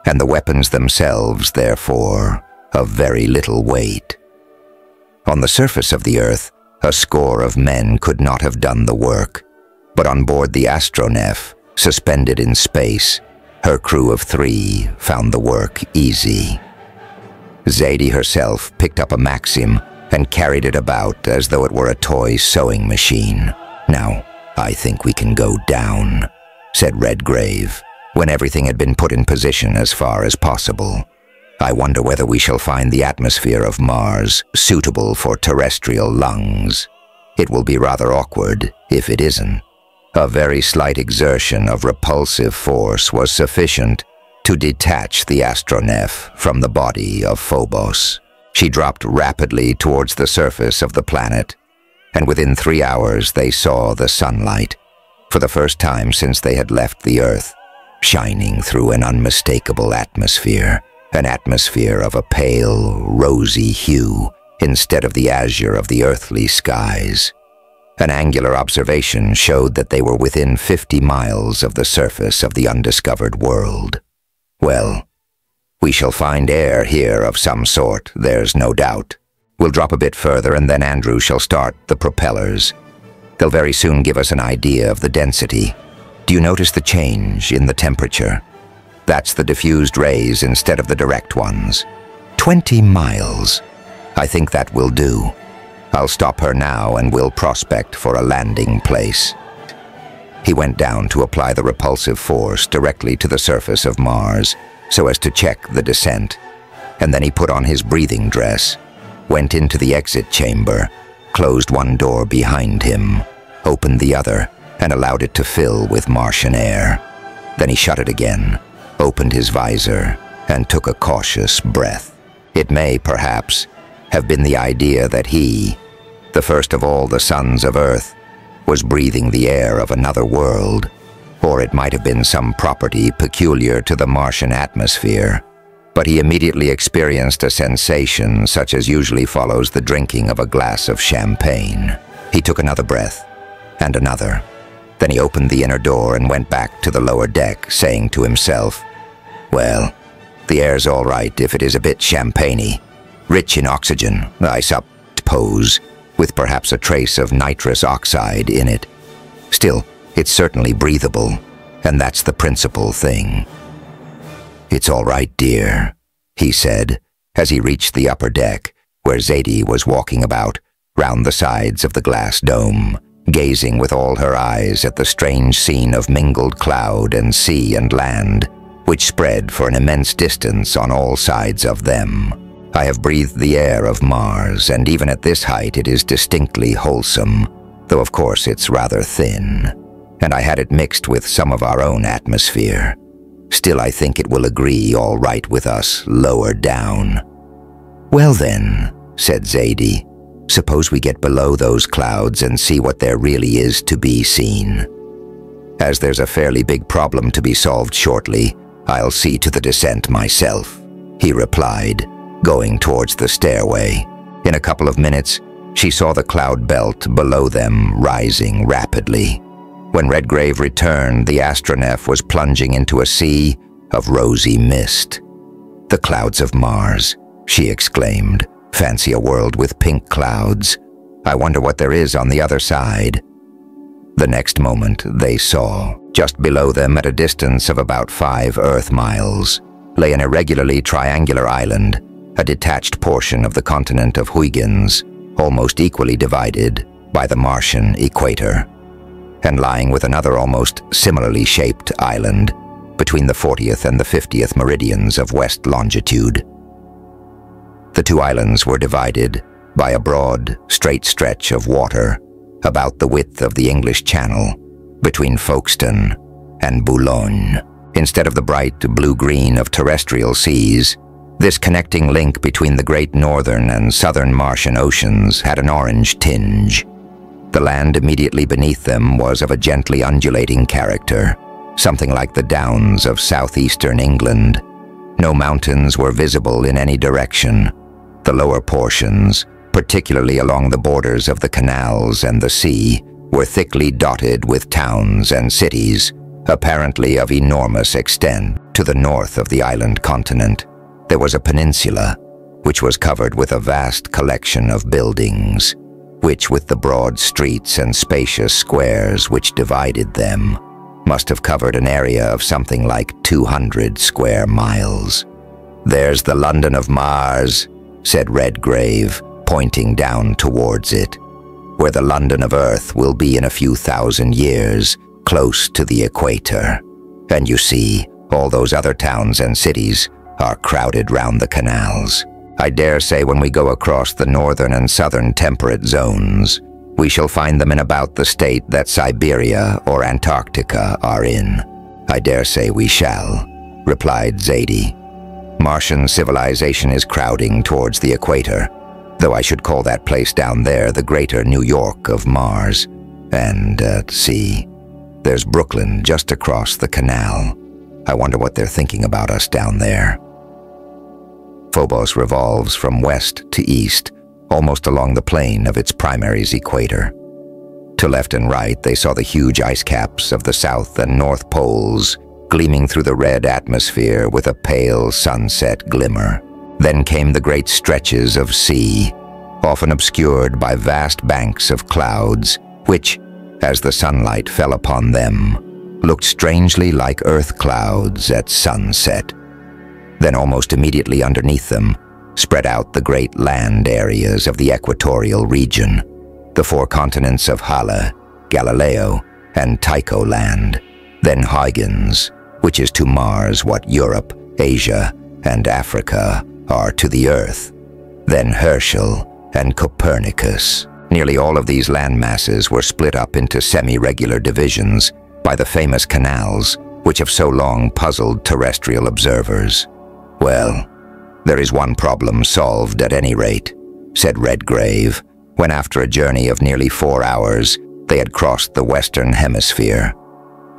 A: and the weapons themselves, therefore, of very little weight. On the surface of the Earth, a score of men could not have done the work, But on board the Astronef, suspended in space, her crew of 3 found the work easy. Zadie herself picked up a Maxim and carried it about as though it were a toy sewing machine. "Now, I think we can go down," said Redgrave, when everything had been put in position as far as possible. "I wonder whether we shall find the atmosphere of Mars suitable for terrestrial lungs. It will be rather awkward if it isn't." A very slight exertion of repulsive force was sufficient to detach the Astronef from the body of Phobos. She dropped rapidly towards the surface of the planet, and within 3 hours they saw the sunlight, for the first time since they had left the Earth, shining through an unmistakable atmosphere, an atmosphere of a pale, rosy hue instead of the azure of the earthly skies. An angular observation showed that they were within 50 miles of the surface of the undiscovered world. "Well, we shall find air here of some sort, there's no doubt. We'll drop a bit further and then Andrew shall start the propellers. They'll very soon give us an idea of the density. Do you notice the change in the temperature? That's the diffused rays instead of the direct ones. 20 miles. I think that will do. I'll stop her now and we'll prospect for a landing place." He went down to apply the repulsive force directly to the surface of Mars so as to check the descent, and then he put on his breathing dress, went into the exit chamber, closed one door behind him, opened the other, and allowed it to fill with Martian air. Then he shut it again, opened his visor, and took a cautious breath. It may, perhaps, have been the idea that he, the first of all the sons of Earth, was breathing the air of another world, or it might have been some property peculiar to the Martian atmosphere. But he immediately experienced a sensation such as usually follows the drinking of a glass of champagne. He took another breath, and another. Then he opened the inner door and went back to the lower deck, saying to himself, "Well, the air's all right if it is a bit champagne-y. Rich in oxygen, I suppose, with perhaps a trace of nitrous oxide in it. Still, it's certainly breathable, and that's the principal thing." "It's all right, dear," he said, as he reached the upper deck, where Zadie was walking about, round the sides of the glass dome, gazing with all her eyes at the strange scene of mingled cloud and sea and land, which spread for an immense distance on all sides of them. "I have breathed the air of Mars, and even at this height it is distinctly wholesome, though of course it's rather thin, and I had it mixed with some of our own atmosphere. Still, I think it will agree all right with us lower down." "Well then," said Zadie, "suppose we get below those clouds and see what there really is to be seen. As there's a fairly big problem to be solved shortly, I'll see to the descent myself," he replied, going towards the stairway. In a couple of minutes, she saw the cloud belt below them rising rapidly. When Redgrave returned, the Astronef was plunging into a sea of rosy mist. "The clouds of Mars," she exclaimed. "Fancy a world with pink clouds. I wonder what there is on the other side." The next moment they saw, just below them at a distance of about 5 Earth miles, lay an irregularly triangular island, a detached portion of the continent of Huygens, almost equally divided by the Martian equator, and lying with another almost similarly shaped island between the 40th and the 50th meridians of west longitude. The two islands were divided by a broad, straight stretch of water, about the width of the English Channel, between Folkestone and Boulogne. Instead of the bright blue-green of terrestrial seas, this connecting link between the great northern and southern Martian oceans had an orange tinge. The land immediately beneath them was of a gently undulating character, something like the downs of southeastern England. No mountains were visible in any direction. The lower portions, particularly along the borders of the canals and the sea, were thickly dotted with towns and cities, apparently of enormous extent. To the north of the island continent, there was a peninsula, which was covered with a vast collection of buildings. which with the broad streets and spacious squares which divided them, must have covered an area of something like 200 square miles. "There's the London of Mars," said Redgrave, pointing down towards it, "where the London of Earth will be in a few thousand years, close to the equator. And you see, all those other towns and cities are crowded round the canals. I dare say when we go across the northern and southern temperate zones, we shall find them in about the state that Siberia or Antarctica are in." "I dare say we shall," replied Zadie. "Martian civilization is crowding towards the equator, though I should call that place down there the greater New York of Mars. And, see, there's Brooklyn just across the canal. I wonder what they're thinking about us down there." Phobos revolves from west to east, almost along the plane of its primary's equator. To left and right, they saw the huge ice caps of the south and north poles gleaming through the red atmosphere with a pale sunset glimmer. Then came the great stretches of sea, often obscured by vast banks of clouds, which, as the sunlight fell upon them, looked strangely like earth clouds at sunset. Then almost immediately underneath them, spread out the great land areas of the equatorial region, the four continents of Hala, Galileo, and Tycho land, then Huygens, which is to Mars what Europe, Asia, and Africa are to the Earth, then Herschel and Copernicus. Nearly all of these land masses were split up into semi-regular divisions by the famous canals which have so long puzzled terrestrial observers. "Well, there is one problem solved at any rate," said Redgrave, when after a journey of nearly 4 hours, they had crossed the western hemisphere.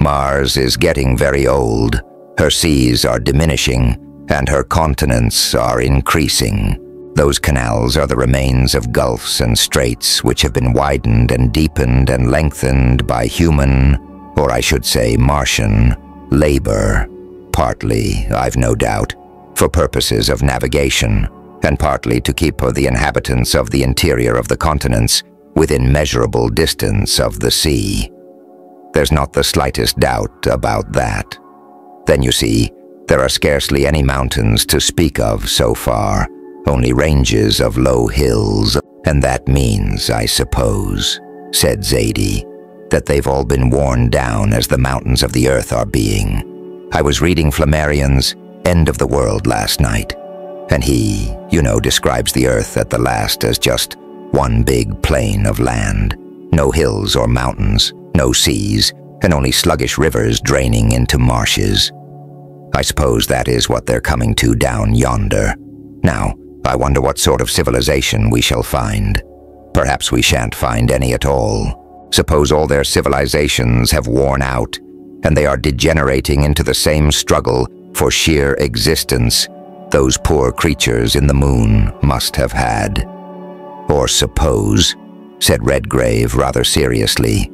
A: "Mars is getting very old, her seas are diminishing, and her continents are increasing. Those canals are the remains of gulfs and straits which have been widened and deepened and lengthened by human, or I should say Martian, labor, partly, I've no doubt, for purposes of navigation, and partly to keep the inhabitants of the interior of the continents within measurable distance of the sea. There's not the slightest doubt about that. Then you see, there are scarcely any mountains to speak of so far, only ranges of low hills, and that means, I suppose," said Zadie, "that they've all been worn down as the mountains of the earth are being. I was reading Flammarion's End of the World last night, and he, you know, describes the earth at the last as just one big plain of land, no hills or mountains, no seas, and only sluggish rivers draining into marshes. I suppose that is what they're coming to down yonder. Now, I wonder what sort of civilization we shall find. Perhaps we shan't find any at all. Suppose all their civilizations have worn out, and they are degenerating into the same struggle for sheer existence those poor creatures in the moon must have had. Or suppose," said Redgrave rather seriously,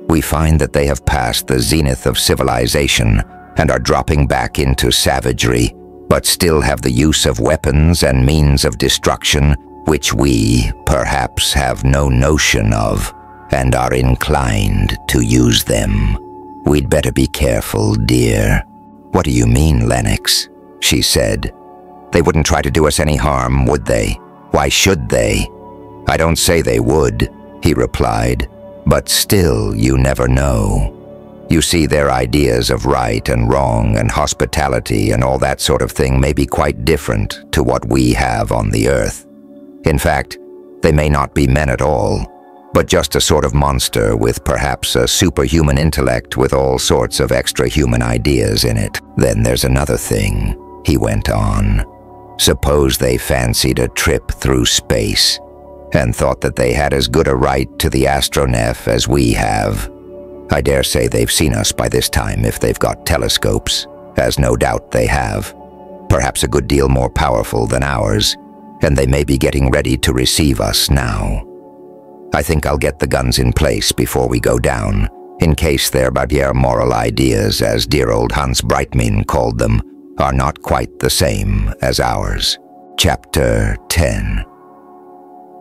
A: "we find that they have passed the zenith of civilization and are dropping back into savagery, but still have the use of weapons and means of destruction which we, perhaps, have no notion of, and are inclined to use them. We'd better be careful, dear." "What do you mean, Lennox?" she said. "They wouldn't try to do us any harm, would they? Why should they?" "I don't say they would," he replied, "but still you never know. You see, their ideas of right and wrong and hospitality and all that sort of thing may be quite different to what we have on the Earth. In fact, they may not be men at all, but just a sort of monster with perhaps a superhuman intellect with all sorts of extra-human ideas in it. Then there's another thing," he went on. "Suppose they fancied a trip through space and thought that they had as good a right to the astronef as we have. I dare say they've seen us by this time if they've got telescopes, as no doubt they have, perhaps a good deal more powerful than ours, and they may be getting ready to receive us now. I think I'll get the guns in place before we go down, in case their barriere moral ideas, as dear old Hans Breitmann called them, are not quite the same as ours." Chapter 10.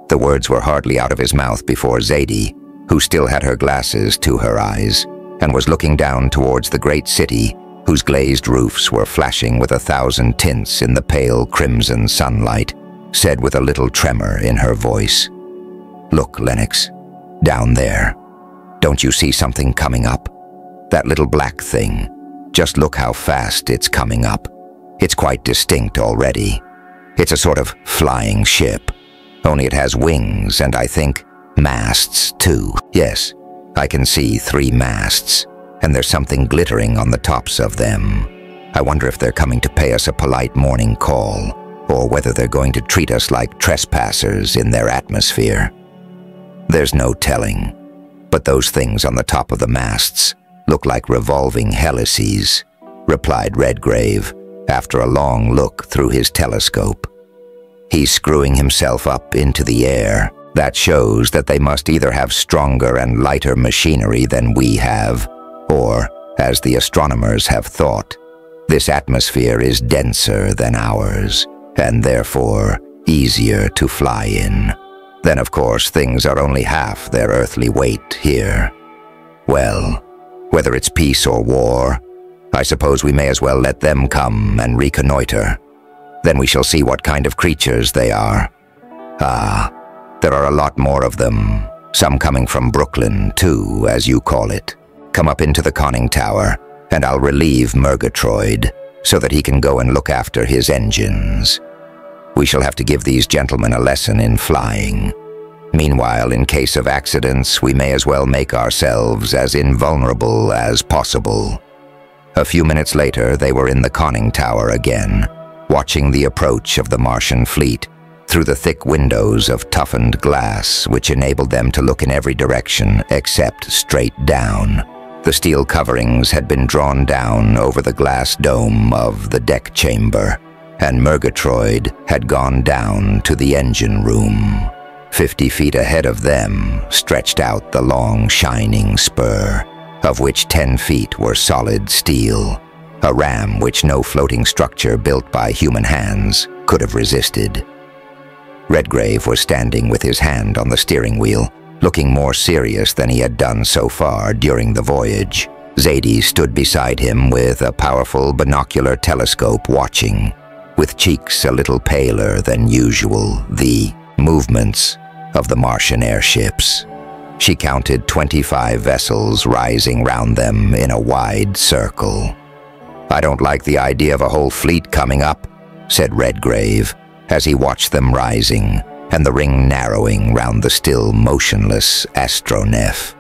A: The words were hardly out of his mouth before Zadie, who still had her glasses to her eyes, and was looking down towards the great city, whose glazed roofs were flashing with 1,000 tints in the pale crimson sunlight, said with a little tremor in her voice, "Look, Lennox, down there. Don't you see something coming up? That little black thing. Just look how fast it's coming up. It's quite distinct already. It's a sort of flying ship, only it has wings and I think masts too. Yes, I can see 3 masts, and there's something glittering on the tops of them. I wonder if they're coming to pay us a polite morning call, or whether they're going to treat us like trespassers in their atmosphere. There's no telling, but those things on the top of the masts look like revolving helices," replied Redgrave, after a long look through his telescope. "He's screwing himself up into the air. That shows that they must either have stronger and lighter machinery than we have, or, as the astronomers have thought, this atmosphere is denser than ours, and therefore easier to fly in. Then, of course, things are only half their earthly weight here. Well, whether it's peace or war, I suppose we may as well let them come and reconnoiter. Then we shall see what kind of creatures they are. Ah, there are a lot more of them, some coming from Brooklyn, too, as you call it. Come up into the conning tower, and I'll relieve Murgatroyd, so that he can go and look after his engines. We shall have to give these gentlemen a lesson in flying. Meanwhile, in case of accidents, we may as well make ourselves as invulnerable as possible." A few minutes later, they were in the conning tower again, watching the approach of the Martian fleet through the thick windows of toughened glass which enabled them to look in every direction except straight down. The steel coverings had been drawn down over the glass dome of the deck chamber, and Murgatroyd had gone down to the engine room. 50 feet ahead of them stretched out the long, shining spur, of which 10 feet were solid steel, a ram which no floating structure built by human hands could have resisted. Redgrave was standing with his hand on the steering wheel, looking more serious than he had done so far during the voyage. Zadie stood beside him with a powerful binocular telescope watching, with cheeks a little paler than usual, the movements of the Martian airships. She counted 25 vessels rising round them in a wide circle. "I don't like the idea of a whole fleet coming up," said Redgrave, as he watched them rising and the ring narrowing round the still motionless astronef.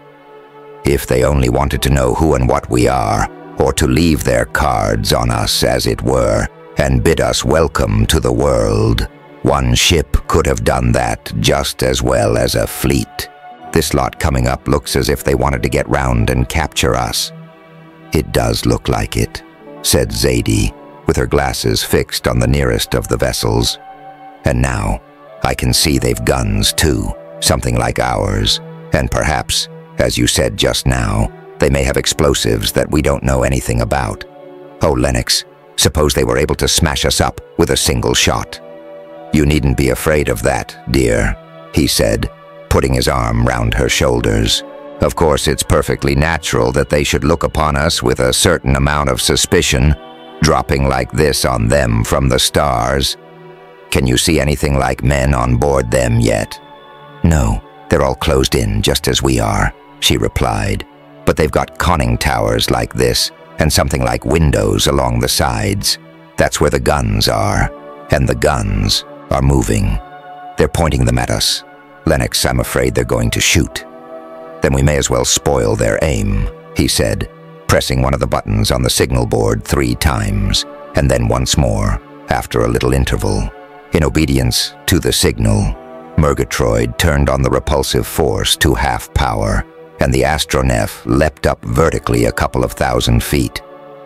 A: "If they only wanted to know who and what we are, or to leave their cards on us, as it were, and bid us welcome to the world, one ship could have done that just as well as a fleet. This lot coming up looks as if they wanted to get round and capture us." "It does look like it," said Zadie, with her glasses fixed on the nearest of the vessels. "And now, I can see they've guns too, something like ours, and perhaps, as you said just now, they may have explosives that we don't know anything about. Oh, Lennox, suppose they were able to smash us up with a single shot." "You needn't be afraid of that, dear," he said, putting his arm round her shoulders. "Of course, it's perfectly natural that they should look upon us with a certain amount of suspicion, dropping like this on them from the stars. Can you see anything like men on board them yet?" "No, they're all closed in just as we are," she replied. "But they've got conning towers like this, and something like windows along the sides. That's where the guns are, and the guns are moving. They're pointing them at us. Lennox, I'm afraid they're going to shoot." "Then we may as well spoil their aim," he said, pressing one of the buttons on the signal board 3 times, and then once more, after a little interval. In obedience to the signal, Murgatroyd turned on the repulsive force to half power, and the astronef leapt up vertically a couple of thousand feet.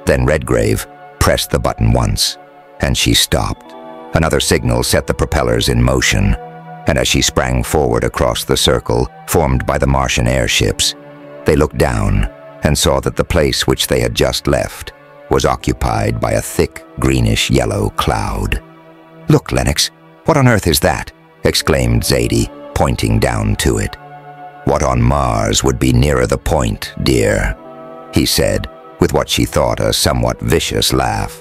A: Then Redgrave pressed the button once, and she stopped. Another signal set the propellers in motion, and as she sprang forward across the circle formed by the Martian airships, they looked down and saw that the place which they had just left was occupied by a thick greenish-yellow cloud. "Look, Lennox, what on earth is that?" exclaimed Zadie, pointing down to it. "What on Mars would be nearer the point, dear?" he said, with what she thought a somewhat vicious laugh.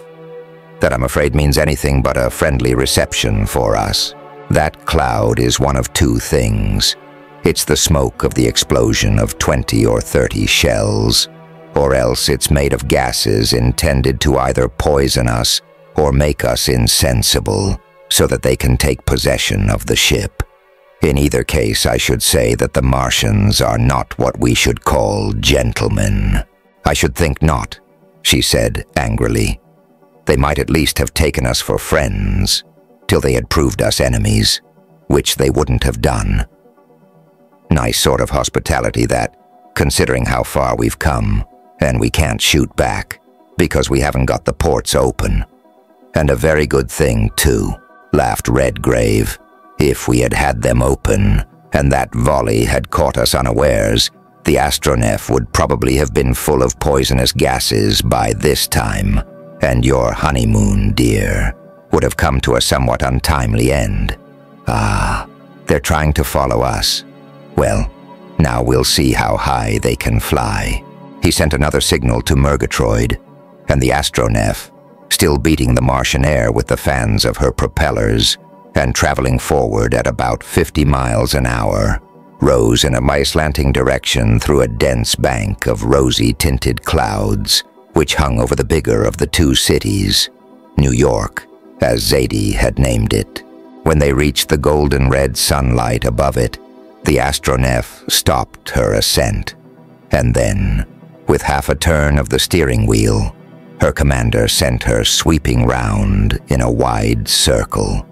A: "That I'm afraid means anything but a friendly reception for us. That cloud is one of two things. It's the smoke of the explosion of 20 or 30 shells, or else it's made of gases intended to either poison us or make us insensible so that they can take possession of the ship. In either case, I should say that the Martians are not what we should call gentlemen." "I should think not," she said angrily. "They might at least have taken us for friends, till they had proved us enemies, which they wouldn't have done. Nice sort of hospitality that, considering how far we've come, and we can't shoot back, because we haven't got the ports open. And a very good thing, too," laughed Redgrave. "If we had had them open, and that volley had caught us unawares, the astronef would probably have been full of poisonous gases by this time, and your honeymoon, dear, would have come to a somewhat untimely end. Ah, they're trying to follow us. Well, now we'll see how high they can fly." He sent another signal to Murgatroyd, and the astronef, still beating the Martian air with the fans of her propellers, and traveling forward at about 50 miles an hour, rose in a slanting direction through a dense bank of rosy-tinted clouds, which hung over the bigger of the two cities, New York, as Zadie had named it. When they reached the golden-red sunlight above it, the astronef stopped her ascent, and then, with half a turn of the steering wheel, her commander sent her sweeping round in a wide circle.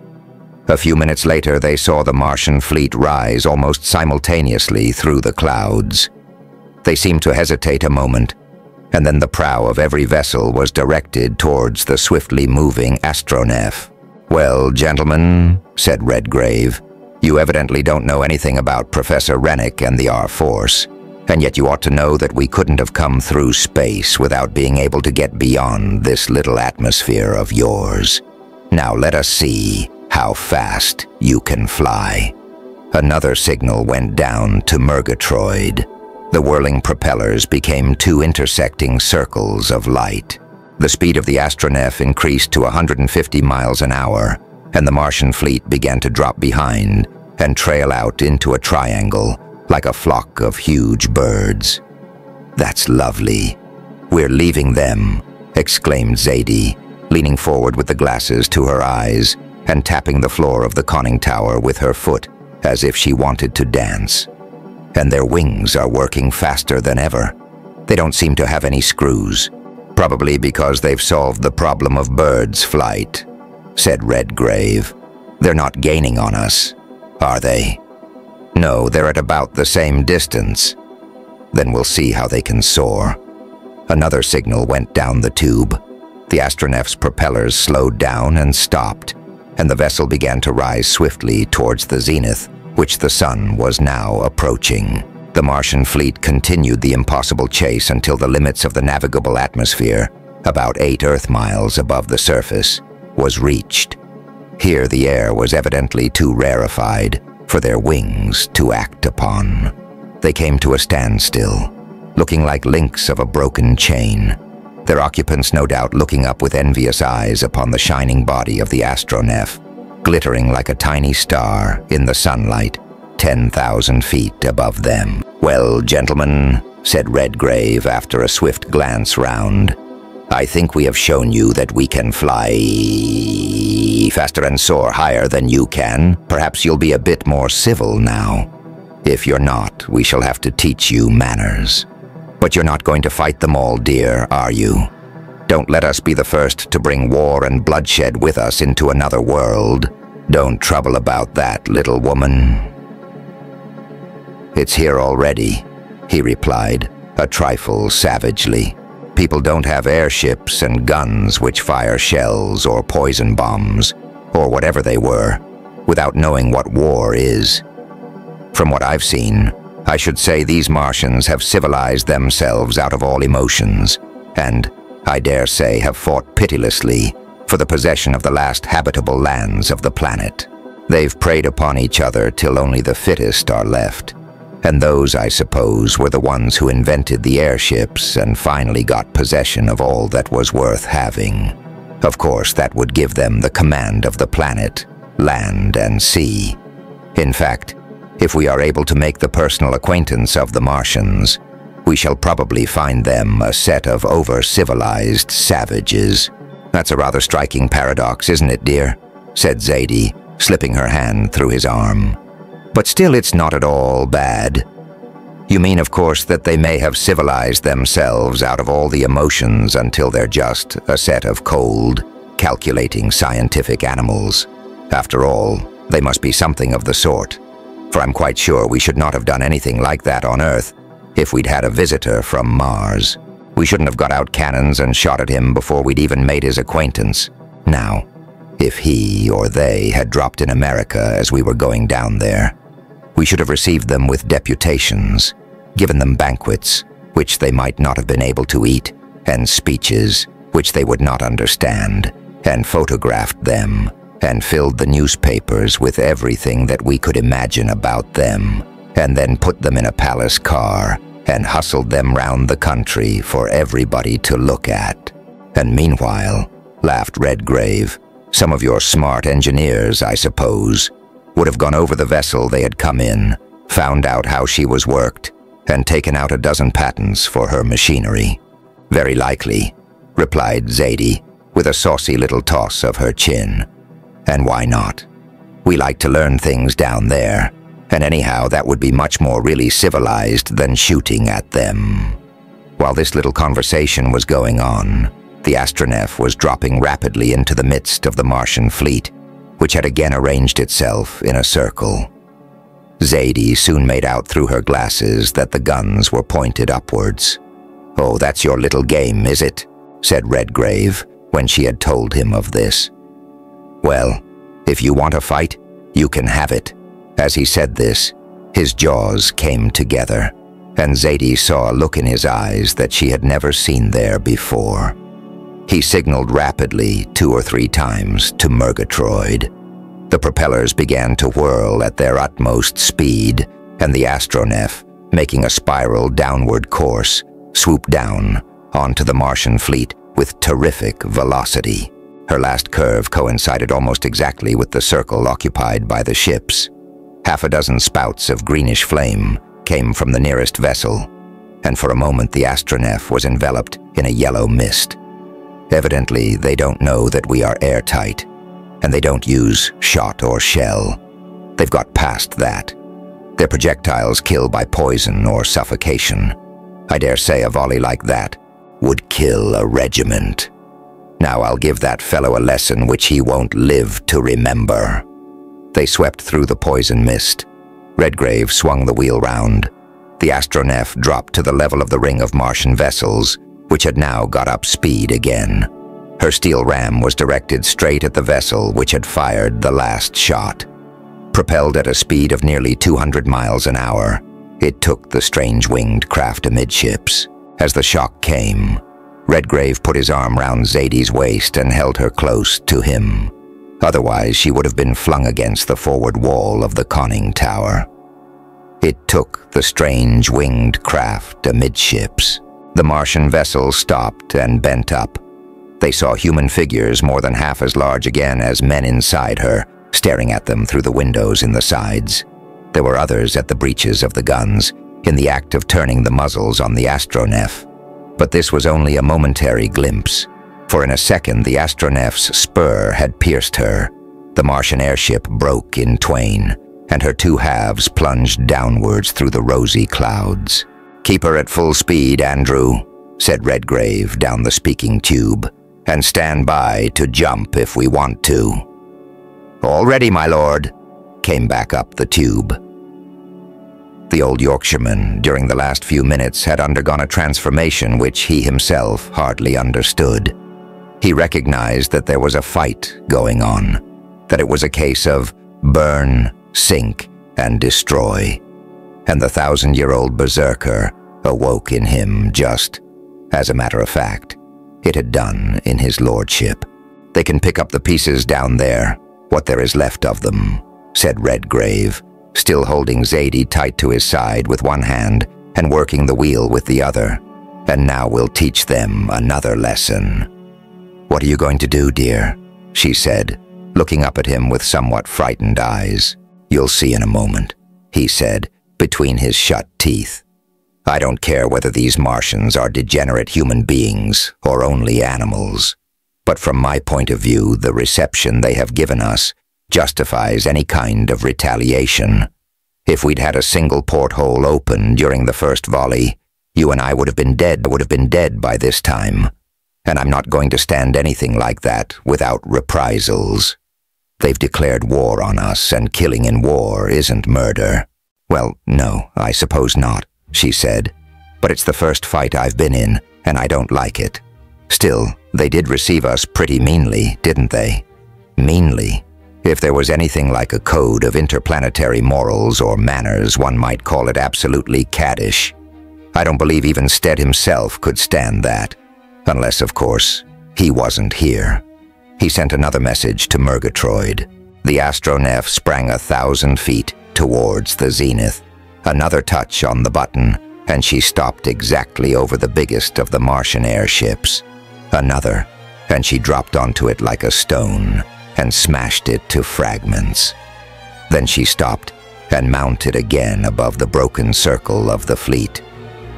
A: A few minutes later, they saw the Martian fleet rise almost simultaneously through the clouds. They seemed to hesitate a moment, and then the prow of every vessel was directed towards the swiftly moving astronef. "Well, gentlemen," said Redgrave, "you evidently don't know anything about Professor Rennick and the R-Force, and yet you ought to know that we couldn't have come through space without being able to get beyond this little atmosphere of yours. Now let us see how fast you can fly." Another signal went down to Murgatroyd. The whirling propellers became two intersecting circles of light. The speed of the astronef increased to 150 miles an hour, and the Martian fleet began to drop behind and trail out into a triangle like a flock of huge birds. "That's lovely. We're leaving them," exclaimed Zadie, leaning forward with the glasses to her eyes and tapping the floor of the conning tower with her foot as if she wanted to dance. "And their wings are working faster than ever. They don't seem to have any screws, probably because they've solved the problem of birds' flight," said Redgrave. "They're not gaining on us, are they?" "No, they're at about the same distance." "Then we'll see how they can soar." Another signal went down the tube. The astronef's propellers slowed down and stopped, and the vessel began to rise swiftly towards the zenith, which the sun was now approaching. The Martian fleet continued the impossible chase until the limits of the navigable atmosphere, about 8 Earth miles above the surface, was reached. Here the air was evidently too rarefied for their wings to act upon. They came to a standstill, looking like links of a broken chain, their occupants no doubt looking up with envious eyes upon the shining body of the astronef, glittering like a tiny star in the sunlight, 10,000 feet above them. "Well, gentlemen," said Redgrave after a swift glance round, "I think we have shown you that we can fly faster and soar higher than you can. Perhaps you'll be a bit more civil now. If you're not, we shall have to teach you manners. But you're not going to fight them all, dear, are you? Don't let us be the first to bring war and bloodshed with us into another world. Don't trouble about that, little woman." "It's here already," he replied, a trifle savagely. "People don't have airships and guns which fire shells or poison bombs, or whatever they were, without knowing what war is. From what I've seen, I should say these Martians have civilized themselves out of all emotions, and, I dare say, have fought pitilessly for the possession of the last habitable lands of the planet. They've preyed upon each other till only the fittest are left. And those, I suppose, were the ones who invented the airships and finally got possession of all that was worth having. Of course, that would give them the command of the planet, land and sea. In fact, if we are able to make the personal acquaintance of the Martians, we shall probably find them a set of over-civilized savages. That's a rather striking paradox, isn't it, dear? Said Zadie, slipping her hand through his arm. But still, it's not at all bad. You mean, of course, that they may have civilized themselves out of all the emotions until they're just a set of cold, calculating scientific animals. After all, they must be something of the sort. For I'm quite sure we should not have done anything like that on Earth if we'd had a visitor from Mars. We shouldn't have got out cannons and shot at him before we'd even made his acquaintance. Now, if he or they had dropped in America as we were going down there, we should have received them with deputations, given them banquets, which they might not have been able to eat, and speeches, which they would not understand, and photographed them, and filled the newspapers with everything that we could imagine about them, and then put them in a palace car, and hustled them round the country for everybody to look at. And meanwhile, laughed Redgrave, some of your smart engineers, I suppose, would have gone over the vessel they had come in, found out how she was worked, and taken out a dozen patents for her machinery. Very likely, replied Zadie, with a saucy little toss of her chin. And why not? We like to learn things down there, and anyhow that would be much more really civilized than shooting at them. While this little conversation was going on, the Astronef was dropping rapidly into the midst of the Martian fleet, which had again arranged itself in a circle. Zadie soon made out through her glasses that the guns were pointed upwards. "Oh, that's your little game, is it?" said Redgrave, when she had told him of this. "Well, if you want a fight, you can have it." As he said this, his jaws came together, and Zadie saw a look in his eyes that she had never seen there before. He signaled rapidly 2 or 3 times to Murgatroyd. The propellers began to whirl at their utmost speed, and the Astronef, making a spiral downward course, swooped down onto the Martian fleet with terrific velocity. Her last curve coincided almost exactly with the circle occupied by the ships. Half a dozen spouts of greenish flame came from the nearest vessel, and for a moment the Astronef was enveloped in a yellow mist. Evidently, they don't know that we are airtight, and they don't use shot or shell. They've got past that. Their projectiles kill by poison or suffocation. I dare say a volley like that would kill a regiment. Now I'll give that fellow a lesson which he won't live to remember. They swept through the poison mist. Redgrave swung the wheel round. The Astronef dropped to the level of the ring of Martian vessels, which had now got up speed again. Her steel ram was directed straight at the vessel which had fired the last shot. Propelled at a speed of nearly 200 miles an hour, it took the strange winged craft amidships. As the shock came, Redgrave put his arm round Zadie's waist and held her close to him. Otherwise, she would have been flung against the forward wall of the conning tower. It took the strange winged craft amidships. The Martian vessel stopped and bent up. They saw human figures more than half as large again as men inside her, staring at them through the windows in the sides. There were others at the breeches of the guns, in the act of turning the muzzles on the Astronef. But this was only a momentary glimpse, for in a second the Astronef's spur had pierced her. The Martian airship broke in twain, and her 2 halves plunged downwards through the rosy clouds. "Keep her at full speed, Andrew," said Redgrave down the speaking tube, "and stand by to jump if we want to." "All ready, my lord," came back up the tube. The old Yorkshireman, during the last few minutes, had undergone a transformation which he himself hardly understood. He recognized that there was a fight going on, that it was a case of burn, sink, and destroy. And the 1,000-year-old berserker awoke in him just, as a matter of fact, it had done in his lordship. They can pick up the pieces down there, what there is left of them, said Redgrave, still holding Zadie tight to his side with one hand and working the wheel with the other. "And now we'll teach them another lesson." "What are you going to do, dear?" she said, looking up at him with somewhat frightened eyes. "You'll see in a moment," he said, between his shut teeth. "I don't care whether these Martians are degenerate human beings or only animals. But from my point of view, the reception they have given us justifies any kind of retaliation. If we'd had a single porthole open during the first volley, you and I would have been dead by this time. And I'm not going to stand anything like that without reprisals. They've declared war on us, and killing in war isn't murder." "Well, no, I suppose not," she said. "But it's the first fight I've been in, and I don't like it. Still, they did receive us pretty meanly, didn't they?" Meanly? If there was anything like a code of interplanetary morals or manners, one might call it absolutely caddish. I don't believe even Stead himself could stand that. Unless, of course, he wasn't here. He sent another message to Murgatroyd. The astronef sprang 1,000 feet towards the zenith. Another touch on the button, and she stopped exactly over the biggest of the Martian airships. Another, and she dropped onto it like a stone and smashed it to fragments. Then she stopped and mounted again above the broken circle of the fleet,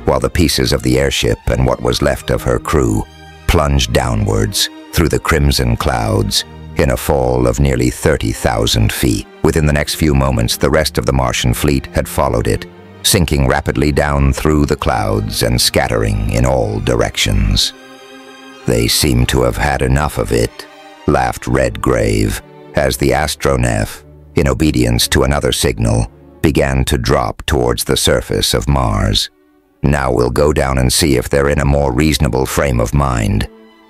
A: while the pieces of the airship and what was left of her crew plunged downwards through the crimson clouds in a fall of nearly 30,000 feet. Within the next few moments, the rest of the Martian fleet had followed it, sinking rapidly down through the clouds and scattering in all directions. "They seem to have had enough of it," laughed Redgrave, as the astronef, in obedience to another signal, began to drop towards the surface of Mars. "Now we'll go down and see if they're in a more reasonable frame of mind.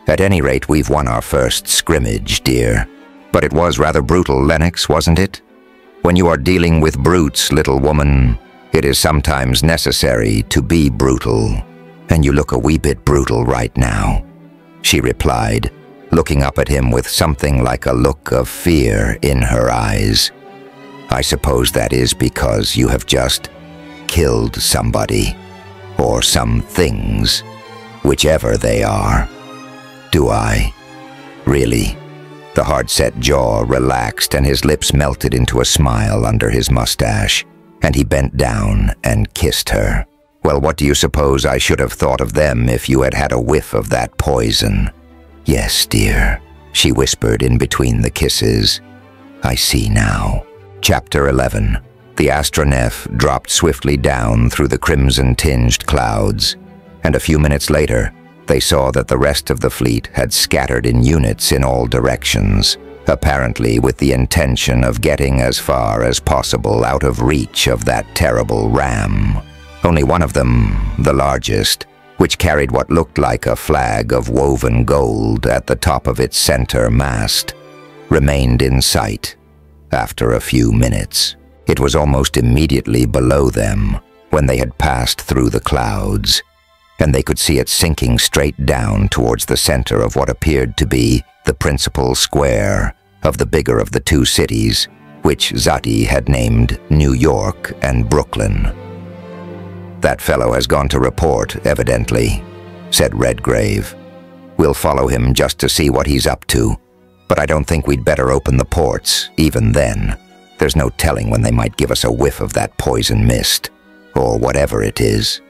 A: At any rate, we've won our first scrimmage, dear." "But it was rather brutal, Lennox, wasn't it? When you are dealing with brutes, little woman, it is sometimes necessary to be brutal. And you look a wee bit brutal right now," she replied, looking up at him with something like a look of fear in her eyes. "I suppose that is because you have just killed somebody, or some things, whichever they are." "Do I? Really?" The hard-set jaw relaxed and his lips melted into a smile under his mustache, and he bent down and kissed her. "Well, what do you suppose I should have thought of them if you had had a whiff of that poison?" "Yes, dear," she whispered in between the kisses. "I see now." Chapter 11. The astronef dropped swiftly down through the crimson-tinged clouds, and a few minutes later, they saw that the rest of the fleet had scattered in units in all directions, apparently with the intention of getting as far as possible out of reach of that terrible ram. Only one of them, the largest, which carried what looked like a flag of woven gold at the top of its center mast, remained in sight after a few minutes. It was almost immediately below them when they had passed through the clouds, and they could see it sinking straight down towards the center of what appeared to be the principal square of the bigger of the two cities, which Zadie had named New York and Brooklyn. "That fellow has gone to report, evidently," said Redgrave. "We'll follow him just to see what he's up to, but I don't think we'd better open the ports, even then. There's no telling when they might give us a whiff of that poison mist, or whatever it is."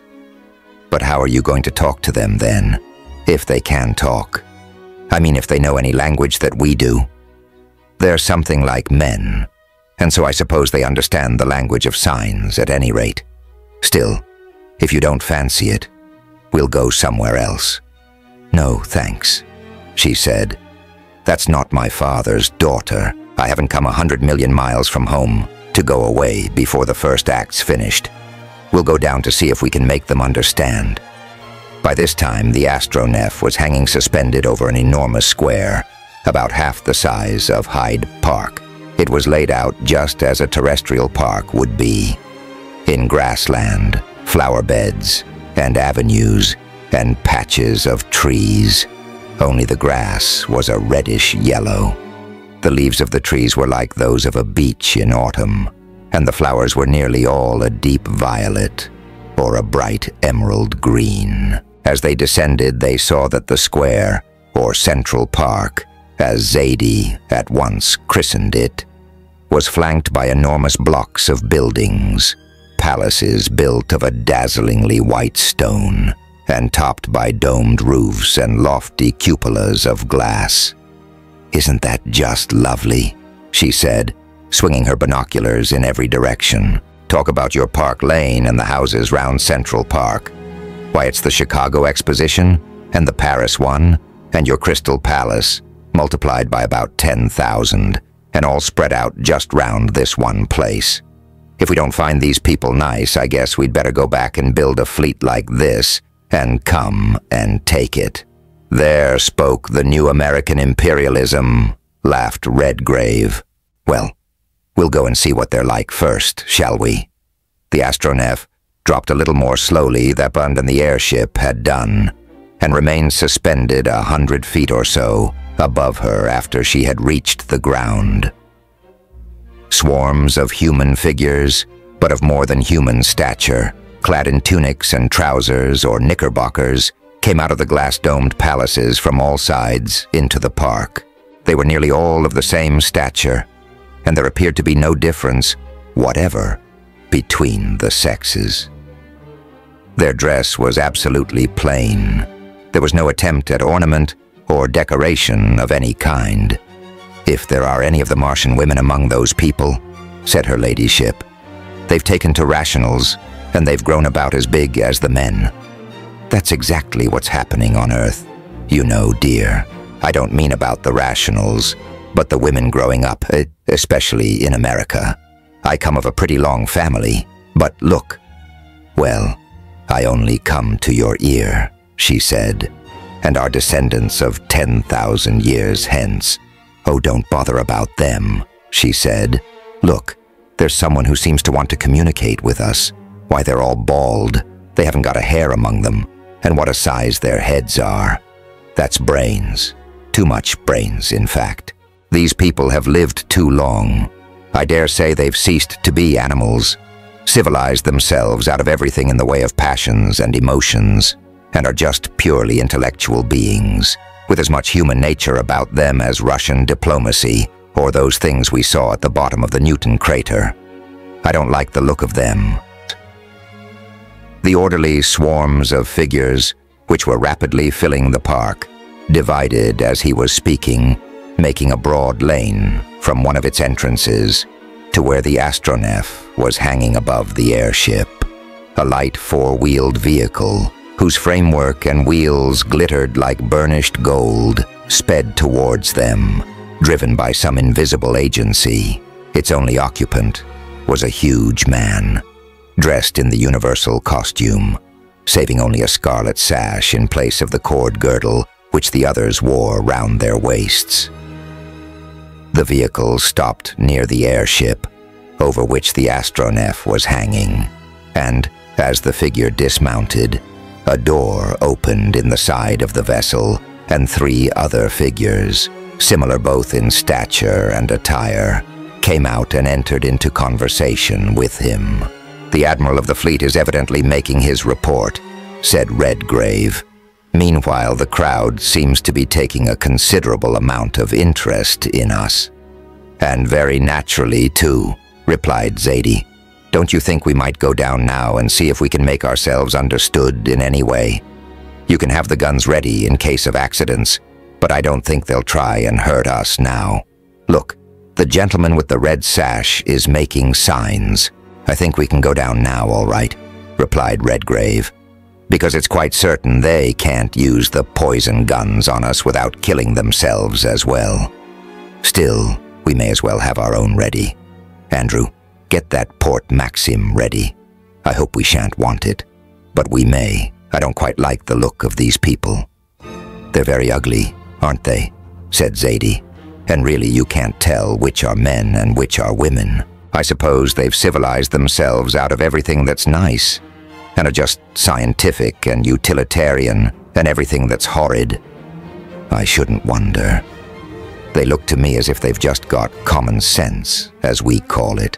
A: "But how are you going to talk to them then, if they can talk? I mean, if they know any language that we do." "They're something like men, and so I suppose they understand the language of signs at any rate. Still, if you don't fancy it, we'll go somewhere else." "No, thanks," she said. "That's not my father's daughter. I haven't come 100 million miles from home to go away before the first act's finished. We'll go down to see if we can make them understand." By this time, the astronef was hanging suspended over an enormous square, about half the size of Hyde Park. It was laid out just as a terrestrial park would be, in grassland, flower beds, and avenues, and patches of trees. Only the grass was a reddish yellow. The leaves of the trees were like those of a beech in autumn, and the flowers were nearly all a deep violet or a bright emerald green. As they descended, they saw that the square, or Central Park, as Zadie at once christened it, was flanked by enormous blocks of buildings, palaces built of a dazzlingly white stone, and topped by domed roofs and lofty cupolas of glass. "Isn't that just lovely?" she said, swinging her binoculars in every direction. "Talk about your Park Lane and the houses round Central Park. Why, it's the Chicago Exposition, and the Paris one, and your Crystal Palace, multiplied by about 10,000, and all spread out just round this one place. If we don't find these people nice, I guess we'd better go back and build a fleet like this, and come and take it." "There spoke the new American imperialism," laughed Redgrave. "Well, we'll go and see what they're like first, shall we?" The astronef dropped a little more slowly than the airship had done, and remained suspended 100 feet or so above her after she had reached the ground. Swarms of human figures, but of more than human stature, clad in tunics and trousers or knickerbockers, came out of the glass-domed palaces from all sides into the park. They were nearly all of the same stature, and there appeared to be no difference whatever between the sexes. Their dress was absolutely plain. There was no attempt at ornament or decoration of any kind. "If there are any of the Martian women among those people," said her ladyship, "they've taken to rationals, and they've grown about as big as the men. That's exactly what's happening on Earth. You know, dear, I don't mean about the rationals, but the women growing up, especially in America. I come of a pretty long family, but look. Well, I only come to your ear," she said, "and are descendants of 10,000 years hence. Oh, don't bother about them," she said. "Look, there's someone who seems to want to communicate with us. Why, they're all bald. They haven't got a hair among them, and what a size their heads are. That's brains. Too much brains, in fact. These people have lived too long. I dare say they've ceased to be animals, civilized themselves out of everything in the way of passions and emotions, and are just purely intellectual beings, with as much human nature about them as Russian diplomacy or those things we saw at the bottom of the Newton crater. I don't like the look of them." The orderly swarms of figures, which were rapidly filling the park, divided as he was speaking, making a broad lane from one of its entrances to where the astronef was hanging above the airship, a light four-wheeled vehicle whose framework and wheels glittered like burnished gold, sped towards them, driven by some invisible agency. Its only occupant was a huge man, dressed in the universal costume, saving only a scarlet sash in place of the cord girdle which the others wore round their waists. The vehicle stopped near the airship, over which the astronef was hanging, and, as the figure dismounted, a door opened in the side of the vessel, and 3 other figures, similar both in stature and attire, came out and entered into conversation with him. "The Admiral of the fleet is evidently making his report," said Redgrave. "Meanwhile, the crowd seems to be taking a considerable amount of interest in us." "And very naturally, too," replied Zadie. "Don't you think we might go down now and see if we can make ourselves understood in any way? You can have the guns ready in case of accidents, but I don't think they'll try and hurt us now. Look, the gentleman with the red sash is making signs. I think we can go down now, all right," replied Redgrave, "because it's quite certain they can't use the poison guns on us without killing themselves as well. Still, we may as well have our own ready. Andrew, get that Port Maxim ready. I hope we shan't want it, but we may. I don't quite like the look of these people." "They're very ugly, aren't they?" said Zadie. "And really you can't tell which are men and which are women. I suppose they've civilized themselves out of everything that's nice, and are just scientific and utilitarian and everything that's horrid. I shouldn't wonder." They look to me as if they've just got common sense, as we call it,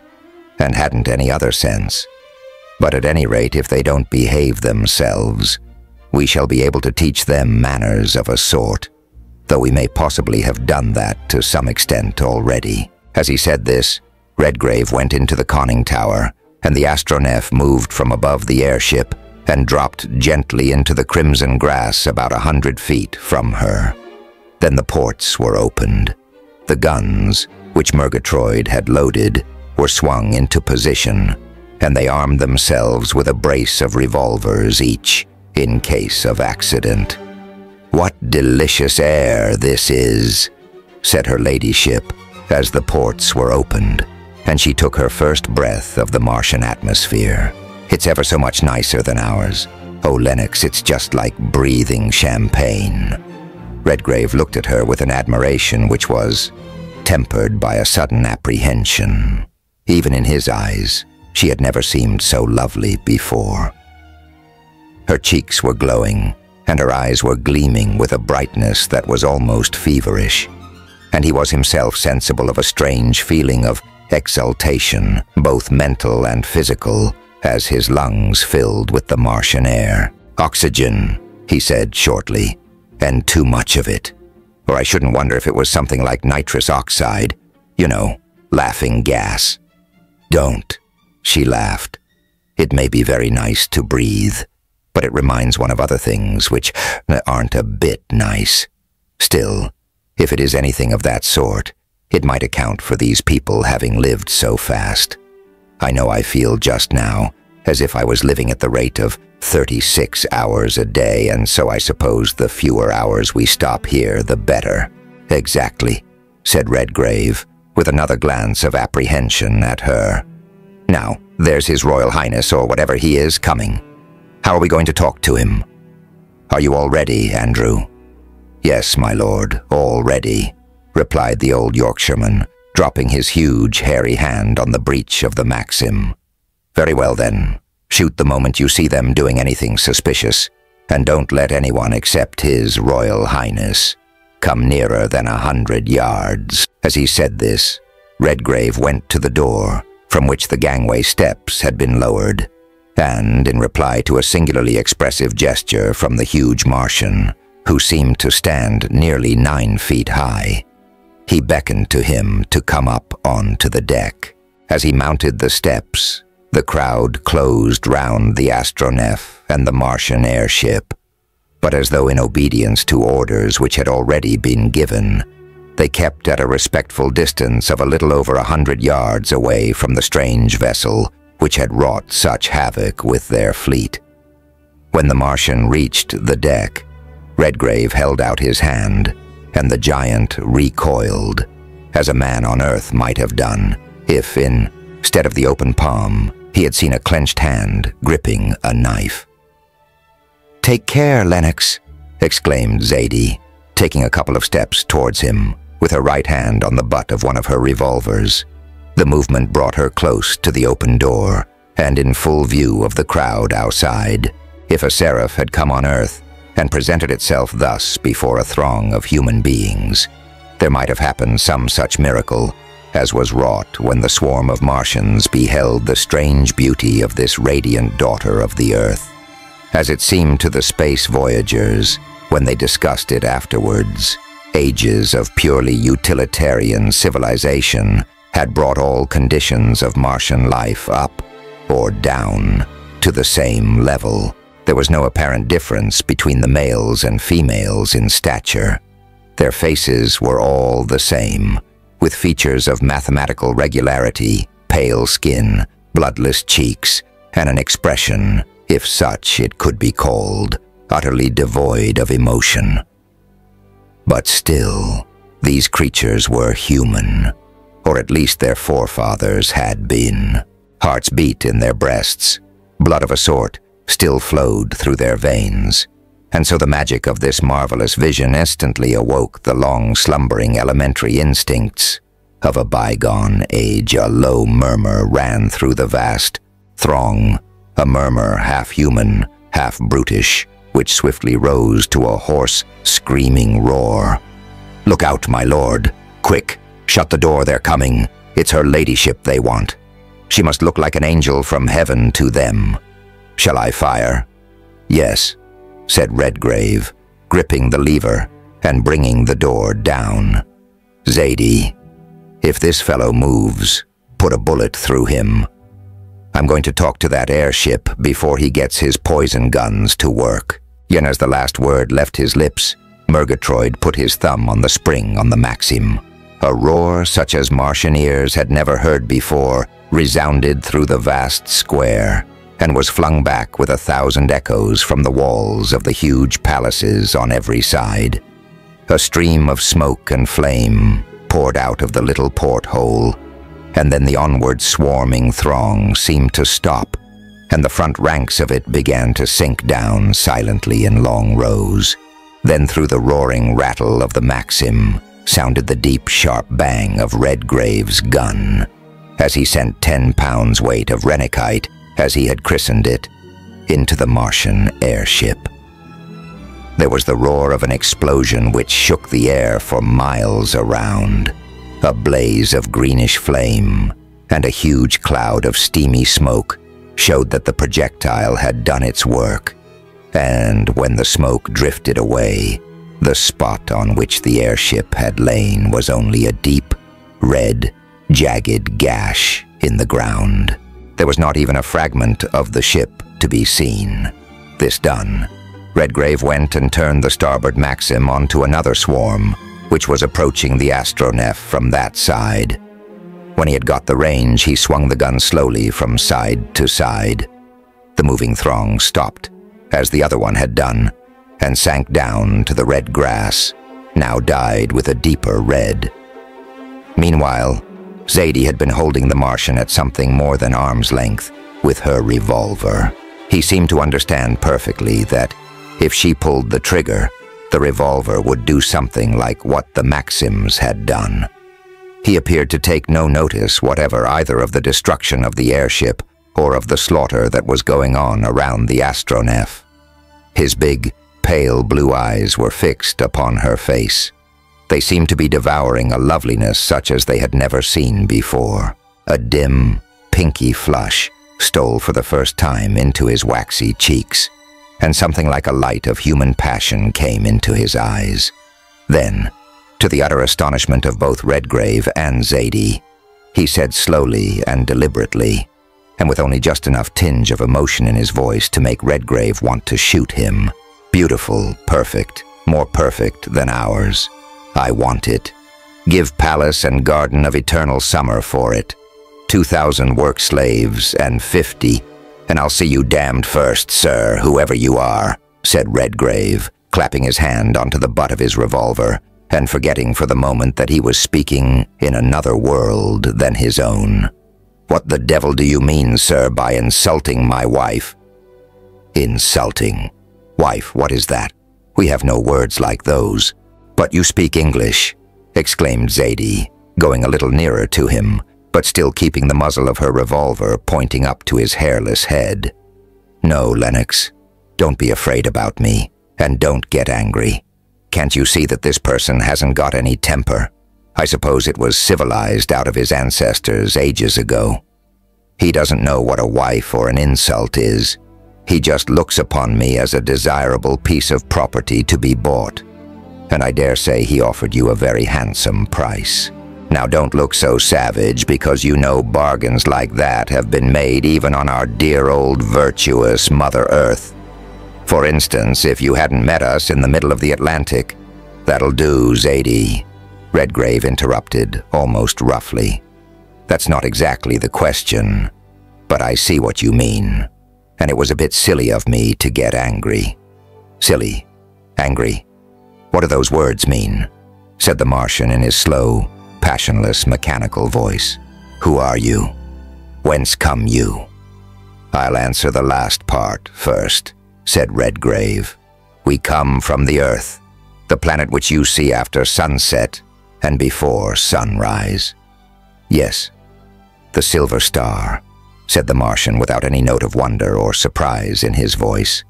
A: and hadn't any other sense. But at any rate, if they don't behave themselves, we shall be able to teach them manners of a sort, though we may possibly have done that to some extent already." As he said this, Redgrave went into the conning tower, and the astronef moved from above the airship and dropped gently into the crimson grass about 100 feet from her. Then the ports were opened. The guns, which Murgatroyd had loaded, were swung into position, and they armed themselves with a brace of revolvers each, in case of accident. "What delicious air this is," said her ladyship, as the ports were opened, and she took her first breath of the Martian atmosphere. "It's ever so much nicer than ours. Oh, Lennox, it's just like breathing champagne." Redgrave looked at her with an admiration which was tempered by a sudden apprehension. Even in his eyes, she had never seemed so lovely before. Her cheeks were glowing, and her eyes were gleaming with a brightness that was almost feverish, and he was himself sensible of a strange feeling of exultation, both mental and physical, as his lungs filled with the Martian air. "Oxygen," he said shortly, "and too much of it. Or I shouldn't wonder if it was something like nitrous oxide. You know, laughing gas." "Don't," she laughed. "It may be very nice to breathe, but it reminds one of other things which aren't a bit nice. Still, if it is anything of that sort, it might account for these people having lived so fast. I know I feel just now as if I was living at the rate of 36 hours a day, and so I suppose the fewer hours we stop here, the better." "Exactly," said Redgrave, with another glance of apprehension at her. "Now, there's His Royal Highness, or whatever he is, coming. How are we going to talk to him? Are you all ready, Andrew?" "Yes, my lord, all ready," replied the old Yorkshireman, dropping his huge, hairy hand on the breech of the Maxim. "Very well, then. Shoot the moment you see them doing anything suspicious, and don't let anyone except His Royal Highness come nearer than 100 yards. As he said this, Redgrave went to the door, from which the gangway steps had been lowered, and, in reply to a singularly expressive gesture from the huge Martian, who seemed to stand nearly 9 feet high, he beckoned to him to come up onto the deck. As he mounted the steps, the crowd closed round the astronef and the Martian airship, but as though in obedience to orders which had already been given, they kept at a respectful distance of a little over 100 yards away from the strange vessel which had wrought such havoc with their fleet. When the Martian reached the deck, Redgrave held out his hand, and the giant recoiled, as a man on Earth might have done if, instead of the open palm, he had seen a clenched hand gripping a knife. "Take care, Lennox," exclaimed Zadie, taking a couple of steps towards him, with her right hand on the butt of one of her revolvers. The movement brought her close to the open door, and in full view of the crowd outside. If a seraph had come on Earth and presented itself thus before a throng of human beings, there might have happened some such miracle as was wrought when the swarm of Martians beheld the strange beauty of this radiant daughter of the Earth. As it seemed to the space voyagers, when they discussed it afterwards, ages of purely utilitarian civilization had brought all conditions of Martian life up, or down, to the same level. There was no apparent difference between the males and females in stature. Their faces were all the same, with features of mathematical regularity, pale skin, bloodless cheeks, and an expression, if such it could be called, utterly devoid of emotion. But still, these creatures were human, or at least their forefathers had been. Hearts beat in their breasts. Blood of a sort still flowed through their veins, and so the magic of this marvelous vision instantly awoke the long-slumbering elementary instincts of a bygone age. A low murmur ran through the vast throng, a murmur half human, half brutish, which swiftly rose to a hoarse, screaming roar. "Look out, my lord!" Quick, shut the door, they're coming. It's her ladyship they want. She must look like an angel from heaven to them. Shall I fire? Yes, said Redgrave, gripping the lever and bringing the door down. Zadie, if this fellow moves, put a bullet through him. I'm going to talk to that airship before he gets his poison guns to work. Yen, as the last word left his lips, Murgatroyd put his thumb on the spring on the Maxim. A roar such as Martian ears had never heard before resounded through the vast square and was flung back with 1,000 echoes from the walls of the huge palaces on every side. A stream of smoke and flame poured out of the little porthole, and then the onward swarming throng seemed to stop, and the front ranks of it began to sink down silently in long rows. Then through the roaring rattle of the Maxim sounded the deep, sharp bang of Redgrave's gun, as he sent 10 pounds weight of Renikite, as he had christened it, into the Martian airship. There was the roar of an explosion which shook the air for miles around. A blaze of greenish flame and a huge cloud of steamy smoke showed that the projectile had done its work. And when the smoke drifted away, the spot on which the airship had lain was only a deep, red, jagged gash in the ground. There was not even a fragment of the ship to be seen. This done, Redgrave went and turned the starboard Maxim onto another swarm, which was approaching the astronef from that side. When he had got the range, he swung the gun slowly from side to side. The moving throng stopped, as the other one had done, and sank down to the red grass, now dyed with a deeper red. Meanwhile, Zadie had been holding the Martian at something more than arm's length with her revolver. He seemed to understand perfectly that if she pulled the trigger, the revolver would do something like what the Maxims had done. He appeared to take no notice whatever either of the destruction of the airship or of the slaughter that was going on around the astronef. His big, pale blue eyes were fixed upon her face. They seemed to be devouring a loveliness such as they had never seen before. A dim, pinky flush stole for the first time into his waxy cheeks, and something like a light of human passion came into his eyes. Then, to the utter astonishment of both Redgrave and Zadie, he said slowly and deliberately, and with only just enough tinge of emotion in his voice to make Redgrave want to shoot him, "Beautiful, perfect, more perfect than ours. I want it. Give palace and garden of eternal summer for it. 2,000 work slaves and 50, and I'll see you damned first, sir, whoever you are," said Redgrave, clapping his hand onto the butt of his revolver, and forgetting for the moment that he was speaking in another world than his own. "What the devil do you mean, sir, by insulting my wife?" "Insulting? Wife, what is that? We have no words like those." "But you speak English," exclaimed Zadie, going a little nearer to him, but still keeping the muzzle of her revolver pointing up to his hairless head. "No, Lennox, don't be afraid about me, and don't get angry. Can't you see that this person hasn't got any temper? I suppose it was civilized out of his ancestors ages ago. He doesn't know what a wife or an insult is. He just looks upon me as a desirable piece of property to be bought. And I dare say he offered you a very handsome price. Now don't look so savage, because you know bargains like that have been made even on our dear old virtuous Mother Earth. For instance, if you hadn't met us in the middle of the Atlantic—" "That'll do, Zadie," Redgrave interrupted, almost roughly. "That's not exactly the question, but I see what you mean, and it was a bit silly of me to get angry." "Silly? Angry? What do those words mean?" said the Martian in his slow, passionless, mechanical voice. "Who are you? Whence come you?" "I'll answer the last part first," said Redgrave. "We come from the Earth, the planet which you see after sunset and before sunrise." "Yes, the Silver Star," said the Martian without any note of wonder or surprise in his voice.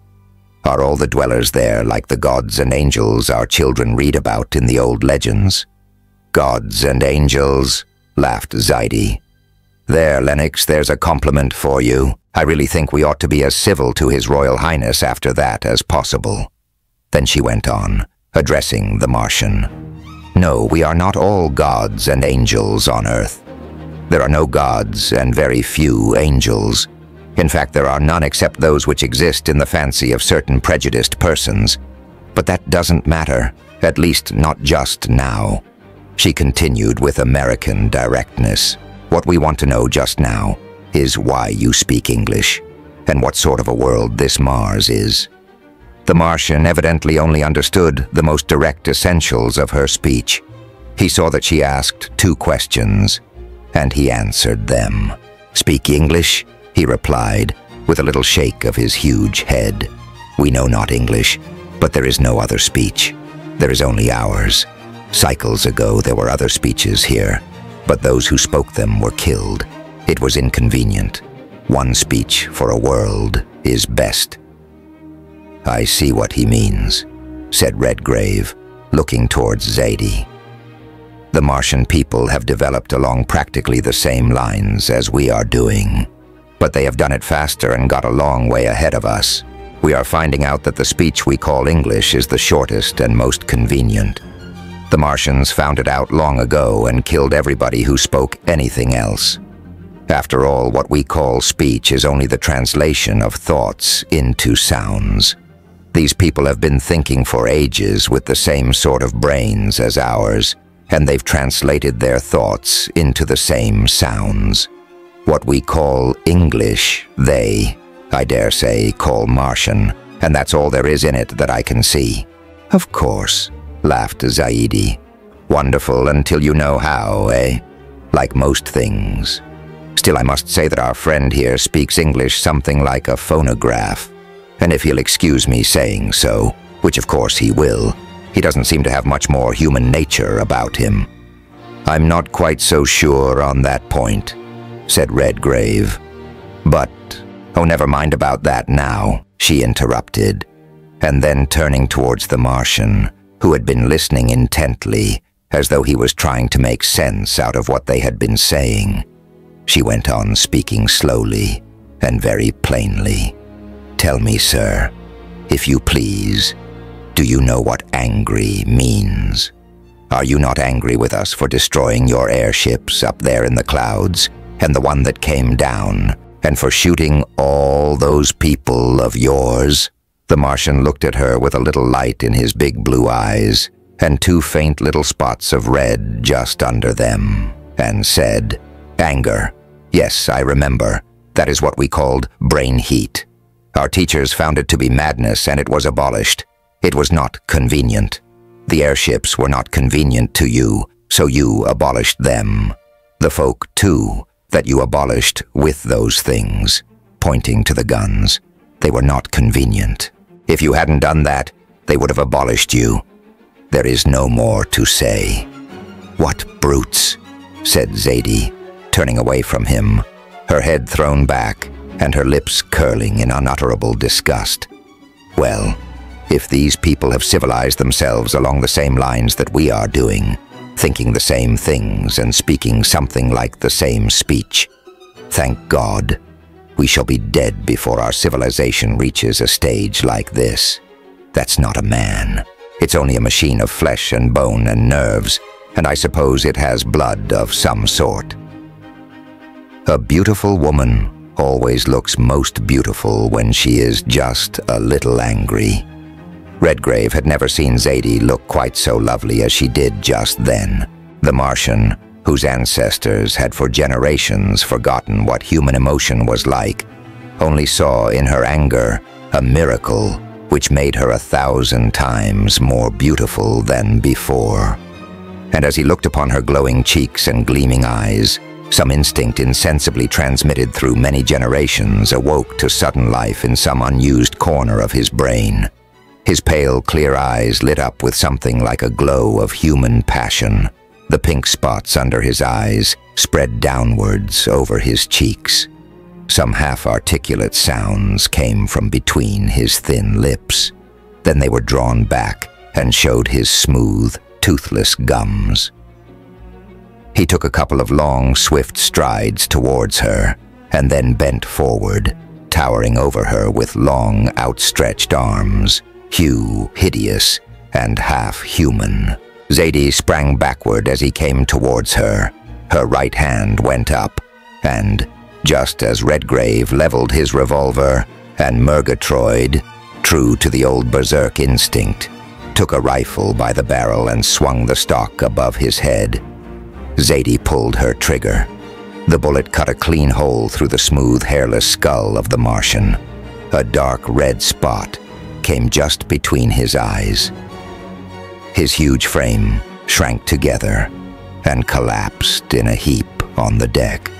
A: "Are all the dwellers there like the gods and angels our children read about in the old legends?" Gods and angels, laughed Zaidi. There, Lennox, there's a compliment for you. I really think we ought to be as civil to His Royal Highness after that as possible. Then she went on, addressing the Martian. No, we are not all gods and angels on Earth. There are no gods and very few angels. In fact, there are none except those which exist in the fancy of certain prejudiced persons. But that doesn't matter, at least not just now. She continued with American directness. What we want to know just now is why you speak English, and what sort of a world this Mars is. The Martian evidently only understood the most direct essentials of her speech. He saw that she asked 2 questions, and he answered them. Speak English? He replied, with a little shake of his huge head. We know not English, but there is no other speech. There is only ours. Cycles ago there were other speeches here, but those who spoke them were killed. It was inconvenient. One speech for a world is best. I see what he means, said Redgrave, looking towards Zaidi. The Martian people have developed along practically the same lines as we are doing. But they have done it faster and got a long way ahead of us. We are finding out that the speech we call English is the shortest and most convenient. The Martians found it out long ago and killed everybody who spoke anything else. After all, what we call speech is only the translation of thoughts into sounds. These people have been thinking for ages with the same sort of brains as ours, and they've translated their thoughts into the same sounds. What we call English, they, I dare say, call Martian, and that's all there is in it that I can see. Of course, laughed Zaidi. Wonderful until you know how, eh? Like most things. Still, I must say that our friend here speaks English something like a phonograph. And if he'll excuse me saying so, which of course he will, he doesn't seem to have much more human nature about him. I'm not quite so sure on that point, said Redgrave. But, oh, never mind about that now, she interrupted. And then turning towards the Martian, who had been listening intently, as though he was trying to make sense out of what they had been saying, she went on speaking slowly and very plainly. Tell me, sir, if you please, do you know what angry means? Are you not angry with us for destroying your airships up there in the clouds, and the one that came down, and for shooting all those people of yours? The Martian looked at her with a little light in his big blue eyes, and 2 faint little spots of red just under them, and said, Anger. Yes, I remember. That is what we called brain heat. Our teachers found it to be madness, and it was abolished. It was not convenient. The airships were not convenient to you, so you abolished them. The folk, too, that you abolished with those things, pointing to the guns, they were not convenient. If you hadn't done that, they would have abolished you. There is no more to say. What brutes, said Zaidi, turning away from him, her head thrown back and her lips curling in unutterable disgust. Well, if these people have civilized themselves along the same lines that we are doing, thinking the same things and speaking something like the same speech, thank God, we shall be dead before our civilization reaches a stage like this. That's not a man. It's only a machine of flesh and bone and nerves, and I suppose it has blood of some sort. A beautiful woman always looks most beautiful when she is just a little angry. Redgrave had never seen Zaidi look quite so lovely as she did just then. The Martian, whose ancestors had for generations forgotten what human emotion was like, only saw in her anger a miracle which made her 1,000 times more beautiful than before. And as he looked upon her glowing cheeks and gleaming eyes, some instinct insensibly transmitted through many generations awoke to sudden life in some unused corner of his brain. His pale, clear eyes lit up with something like a glow of human passion. The pink spots under his eyes spread downwards over his cheeks. Some half-articulate sounds came from between his thin lips. Then they were drawn back and showed his smooth, toothless gums. He took a couple of long, swift strides towards her, and then bent forward, towering over her with long, outstretched arms, hue hideous and half-human. Zadie sprang backward as he came towards her. Her right hand went up, and, just as Redgrave leveled his revolver, and Murgatroyd, true to the old berserk instinct, took a rifle by the barrel and swung the stock above his head, Zadie pulled her trigger. The bullet cut a clean hole through the smooth, hairless skull of the Martian. A dark red spot came just between his eyes. His huge frame shrank together and collapsed in a heap on the deck.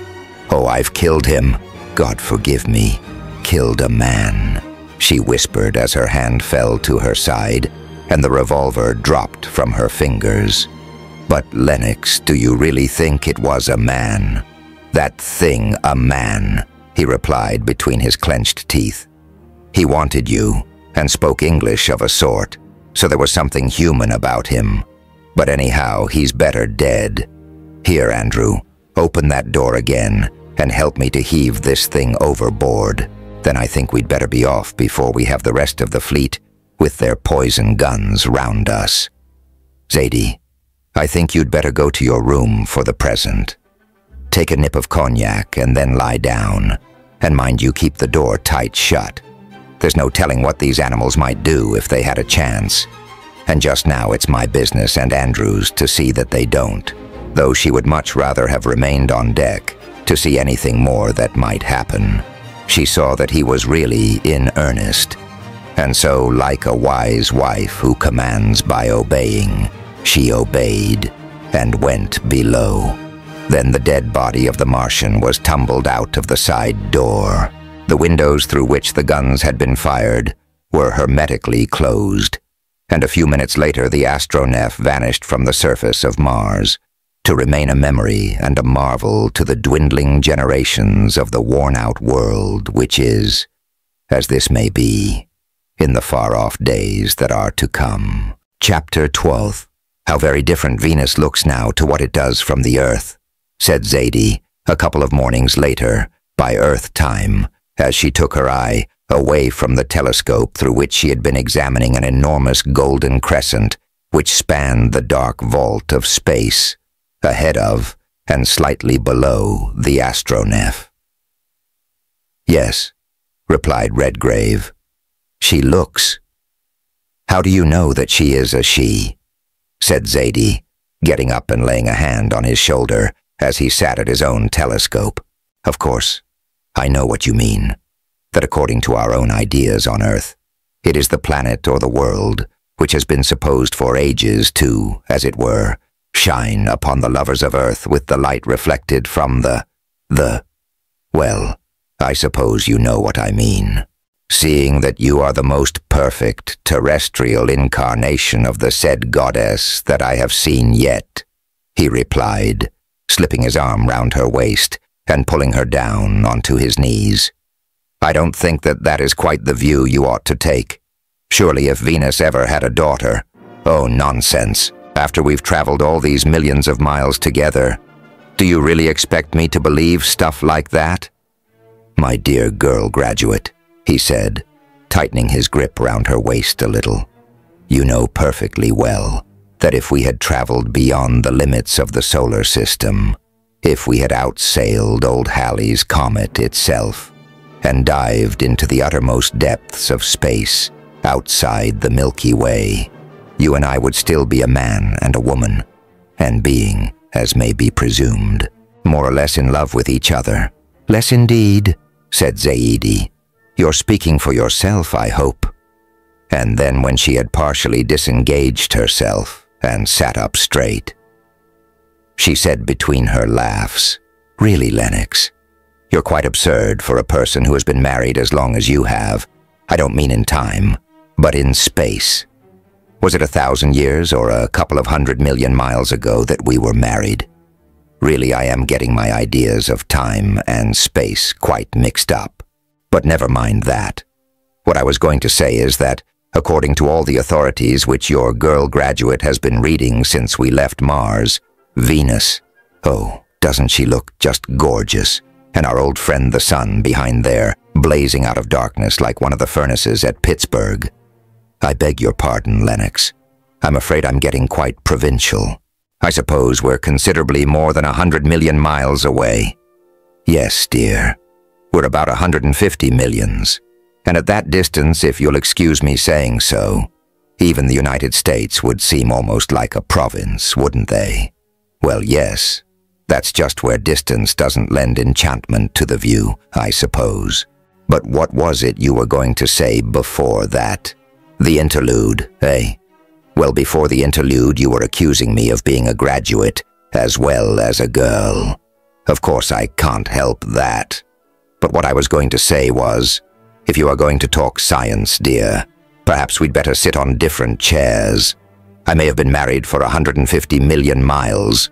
A: "Oh, I've killed him. God forgive me. Killed a man," she whispered as her hand fell to her side and the revolver dropped from her fingers. "But Lennox, do you really think it was a man?" "That thing, a man," he replied between his clenched teeth. "He wanted you, and spoke English of a sort, so there was something human about him. But anyhow, he's better dead. Here, Andrew, open that door again, and help me to heave this thing overboard. Then I think we'd better be off before we have the rest of the fleet with their poison guns round us. Zadie, I think you'd better go to your room for the present. Take a nip of cognac and then lie down, and mind you keep the door tight shut. There's no telling what these animals might do if they had a chance. And just now it's my business and Andrew's to see that they don't, though she would much rather have remained on deck to see anything more that might happen. She saw that he was really in earnest, and so, like a wise wife who commands by obeying, she obeyed and went below. Then the dead body of the Martian was tumbled out of the side door. The windows through which the guns had been fired were hermetically closed, and a few minutes later the astronef vanished from the surface of Mars, to remain a memory and a marvel to the dwindling generations of the worn-out world which is, as this may be, in the far-off days that are to come. Chapter 12. How very different Venus looks now to what it does from the Earth, said Zadie, a couple of mornings later, by Earth time, as she took her eye away from the telescope through which she had been examining an enormous golden crescent which spanned the dark vault of space, ahead of and slightly below the astronef. "Yes," replied Redgrave. "She looks." "How do you know that she is a she?" said Zadie, getting up and laying a hand on his shoulder as he sat at his own telescope. "Of course, I know what you mean, that according to our own ideas on Earth, it is the planet or the world which has been supposed for ages to, as it were, shine upon the lovers of Earth with the light reflected from well, I suppose you know what I mean. Seeing that you are the most perfect terrestrial incarnation of the said goddess that I have seen yet," he replied, slipping his arm round her waist and pulling her down onto his knees. "I don't think that that is quite the view you ought to take. Surely if Venus ever had a daughter—" "Oh, nonsense. After we've traveled all these millions of miles together, do you really expect me to believe stuff like that?" "My dear girl graduate," he said, tightening his grip round her waist a little, "you know perfectly well that if we had traveled beyond the limits of the solar system, if we had outsailed old Halley's comet itself, and dived into the uttermost depths of space outside the Milky Way, you and I would still be a man and a woman, and being, as may be presumed, more or less in love with each other." "Less indeed," said Zadie. "You're speaking for yourself, I hope." And then when she had partially disengaged herself and sat up straight, she said between her laughs, "Really, Lennox, you're quite absurd for a person who has been married as long as you have. I don't mean in time, but in space. Was it 1,000 years or a couple of 100 million miles ago that we were married? Really, I am getting my ideas of time and space quite mixed up. But never mind that. What I was going to say is that, according to all the authorities which your girl graduate has been reading since we left Mars, Venus, Oh, doesn't she look just gorgeous? And our old friend the sun behind there, blazing out of darkness like one of the furnaces at Pittsburgh. I beg your pardon, Lennox. I'm afraid I'm getting quite provincial. I suppose we're considerably more than 100 million miles away. Yes, dear. We're about 150 millions. And at that distance, if you'll excuse me saying so, even the United States would seem almost like a province, wouldn't they? Well, yes. That's just where distance doesn't lend enchantment to the view, I suppose. But what was it you were going to say before that? The interlude, eh? Well, before the interlude, you were accusing me of being a graduate, as well as a girl. Of course, I can't help that. But what I was going to say was, if you are going to talk science, dear, perhaps we'd better sit on different chairs. I may have been married for 150 million miles,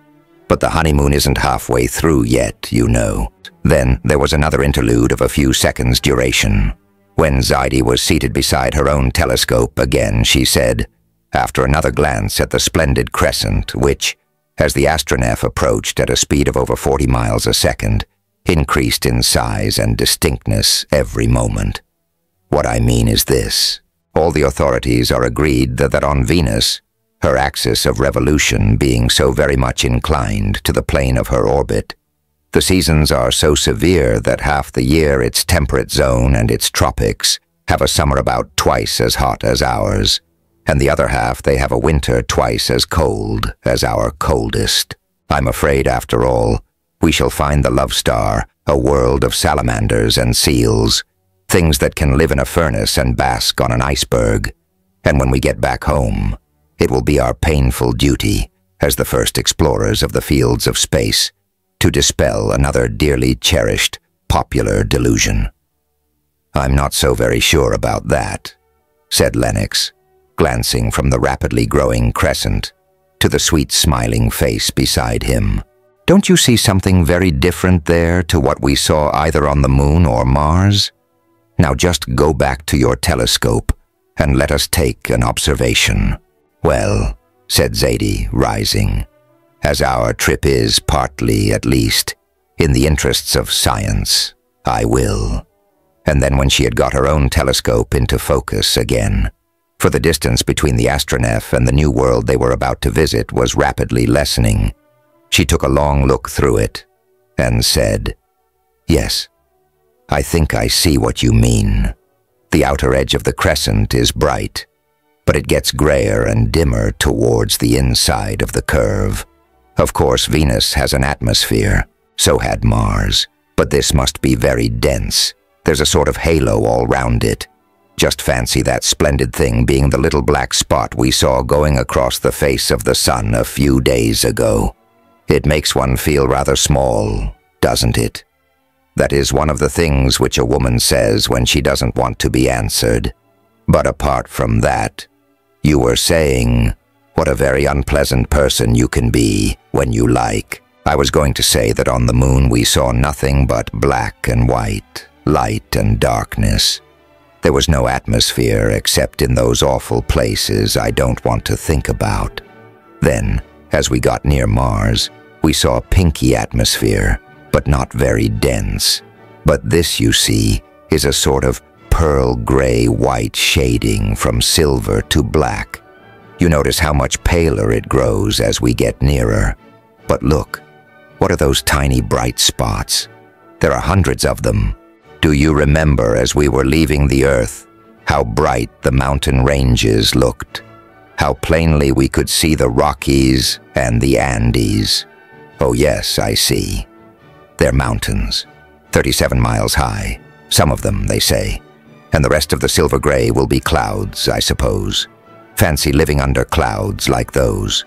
A: but the honeymoon isn't halfway through yet, you know. Then there was another interlude of a few seconds' duration. When Zaidi was seated beside her own telescope again, she said, after another glance at the splendid crescent, which, as the astronef approached at a speed of over 40 miles a second, increased in size and distinctness every moment. What I mean is this. All the authorities are agreed that on Venus, her axis of revolution being so very much inclined to the plane of her orbit, the seasons are so severe that half the year its temperate zone and its tropics have a summer about twice as hot as ours, and the other half they have a winter twice as cold as our coldest. I'm afraid, after all, we shall find the love star a world of salamanders and seals, things that can live in a furnace and bask on an iceberg. And when we get back home, it will be our painful duty, as the first explorers of the fields of space, to dispel another dearly cherished, popular delusion. I'm not so very sure about that, said Lennox, glancing from the rapidly growing crescent to the sweet smiling face beside him. Don't you see something very different there to what we saw either on the moon or Mars? Now just go back to your telescope and let us take an observation. Well, said Zaidi, rising, as our trip is partly, at least, in the interests of science, I will. And then when she had got her own telescope into focus again, for the distance between the astronef and the new world they were about to visit was rapidly lessening, she took a long look through it and said, Yes, I think I see what you mean. The outer edge of the crescent is bright, but it gets grayer and dimmer towards the inside of the curve. Of course, Venus has an atmosphere, so had Mars, but this must be very dense. There's a sort of halo all round it. Just fancy that splendid thing being the little black spot we saw going across the face of the sun a few days ago. It makes one feel rather small, doesn't it? That is one of the things which a woman says when she doesn't want to be answered. But apart from that, you were saying, what a very unpleasant person you can be when you like. I was going to say that on the moon we saw nothing but black and white, light and darkness. There was no atmosphere except in those awful places I don't want to think about. Then, as we got near Mars, we saw a pinky atmosphere, but not very dense. But this, you see, is a sort of pearl gray-white shading from silver to black. You notice how much paler it grows as we get nearer. But look, what are those tiny bright spots? There are hundreds of them. Do you remember as we were leaving the Earth, how bright the mountain ranges looked? How plainly we could see the Rockies and the Andes? Oh yes, I see. They're mountains, 37 miles high, some of them, they say, and the rest of the silver gray will be clouds, I suppose. Fancy living under clouds like those.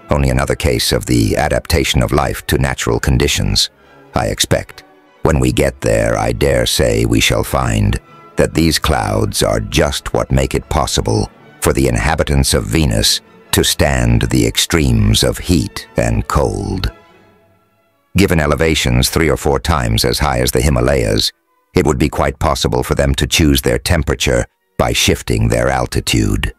A: Only another case of the adaptation of life to natural conditions, I expect. When we get there, I dare say we shall find that these clouds are just what make it possible for the inhabitants of Venus to stand the extremes of heat and cold. Given elevations 3 or 4 times as high as the Himalayas, it would be quite possible for them to choose their temperature by shifting their altitude.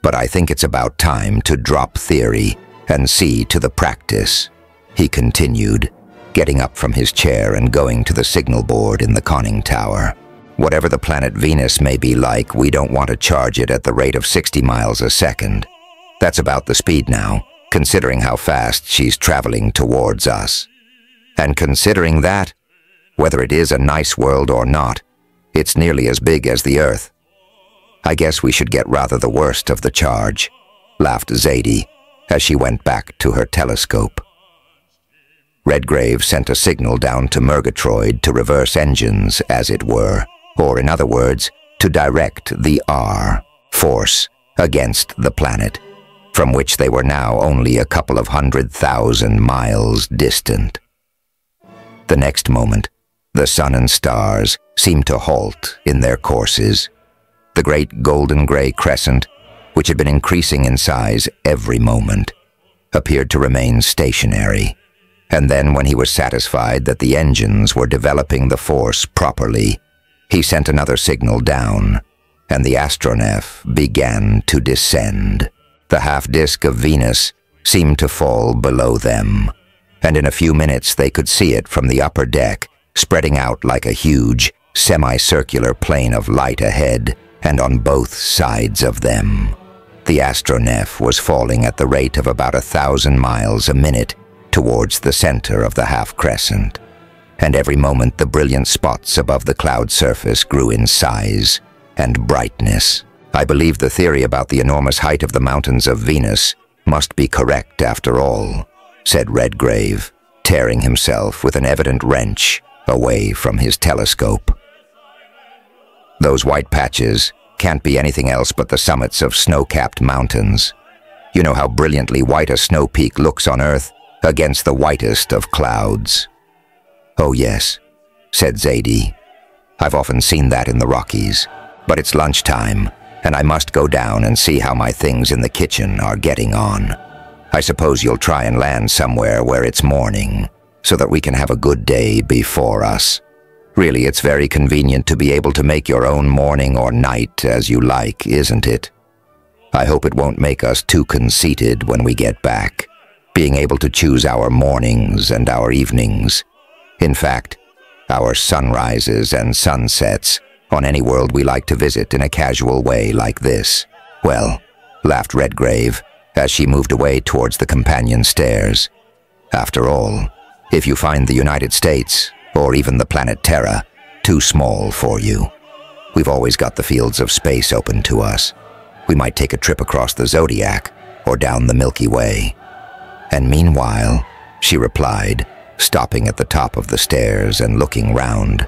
A: But I think it's about time to drop theory and see to the practice. he continued, getting up from his chair and going to the signal board in the conning tower. Whatever the planet Venus may be like, we don't want to charge it at the rate of 60 miles a second. That's about the speed now, considering how fast she's traveling towards us. And considering that, whether it is a nice world or not, it's nearly as big as the Earth. I guess we should get rather the worst of the charge, laughed Zadie as she went back to her telescope. Redgrave sent a signal down to Murgatroyd to reverse engines, as it were, or in other words, to direct the R force against the planet, from which they were now only a couple of 100,000 miles distant. The next moment, the sun and stars seemed to halt in their courses. The great golden-gray crescent, which had been increasing in size every moment, appeared to remain stationary. And then, when he was satisfied that the engines were developing the force properly, he sent another signal down, and the astronef began to descend. The half-disk of Venus seemed to fall below them, and in a few minutes they could see it from the upper deck, spreading out like a huge, semicircular plane of light ahead and on both sides of them. The astronef was falling at the rate of about 1,000 miles a minute towards the center of the half-crescent, and every moment the brilliant spots above the cloud surface grew in size and brightness. I believe the theory about the enormous height of the mountains of Venus must be correct after all, said Redgrave, tearing himself with an evident wrench away from his telescope. Those white patches can't be anything else but the summits of snow-capped mountains. You know how brilliantly white a snow peak looks on Earth against the whitest of clouds. Oh yes, said Zadie. I've often seen that in the Rockies, but it's lunchtime, and I must go down and see how my things in the kitchen are getting on. I suppose you'll try and land somewhere where it's morning, so that we can have a good day before us. Really, it's very convenient to be able to make your own morning or night as you like, isn't it? I hope it won't make us too conceited when we get back, being able to choose our mornings and our evenings. In fact, our sunrises and sunsets on any world we like to visit in a casual way like this. Well, laughed Redgrave as she moved away towards the companion stairs. After all, if you find the United States, or even the planet Terra, too small for you, we've always got the fields of space open to us. We might take a trip across the Zodiac, or down the Milky Way. And meanwhile, she replied, stopping at the top of the stairs and looking round,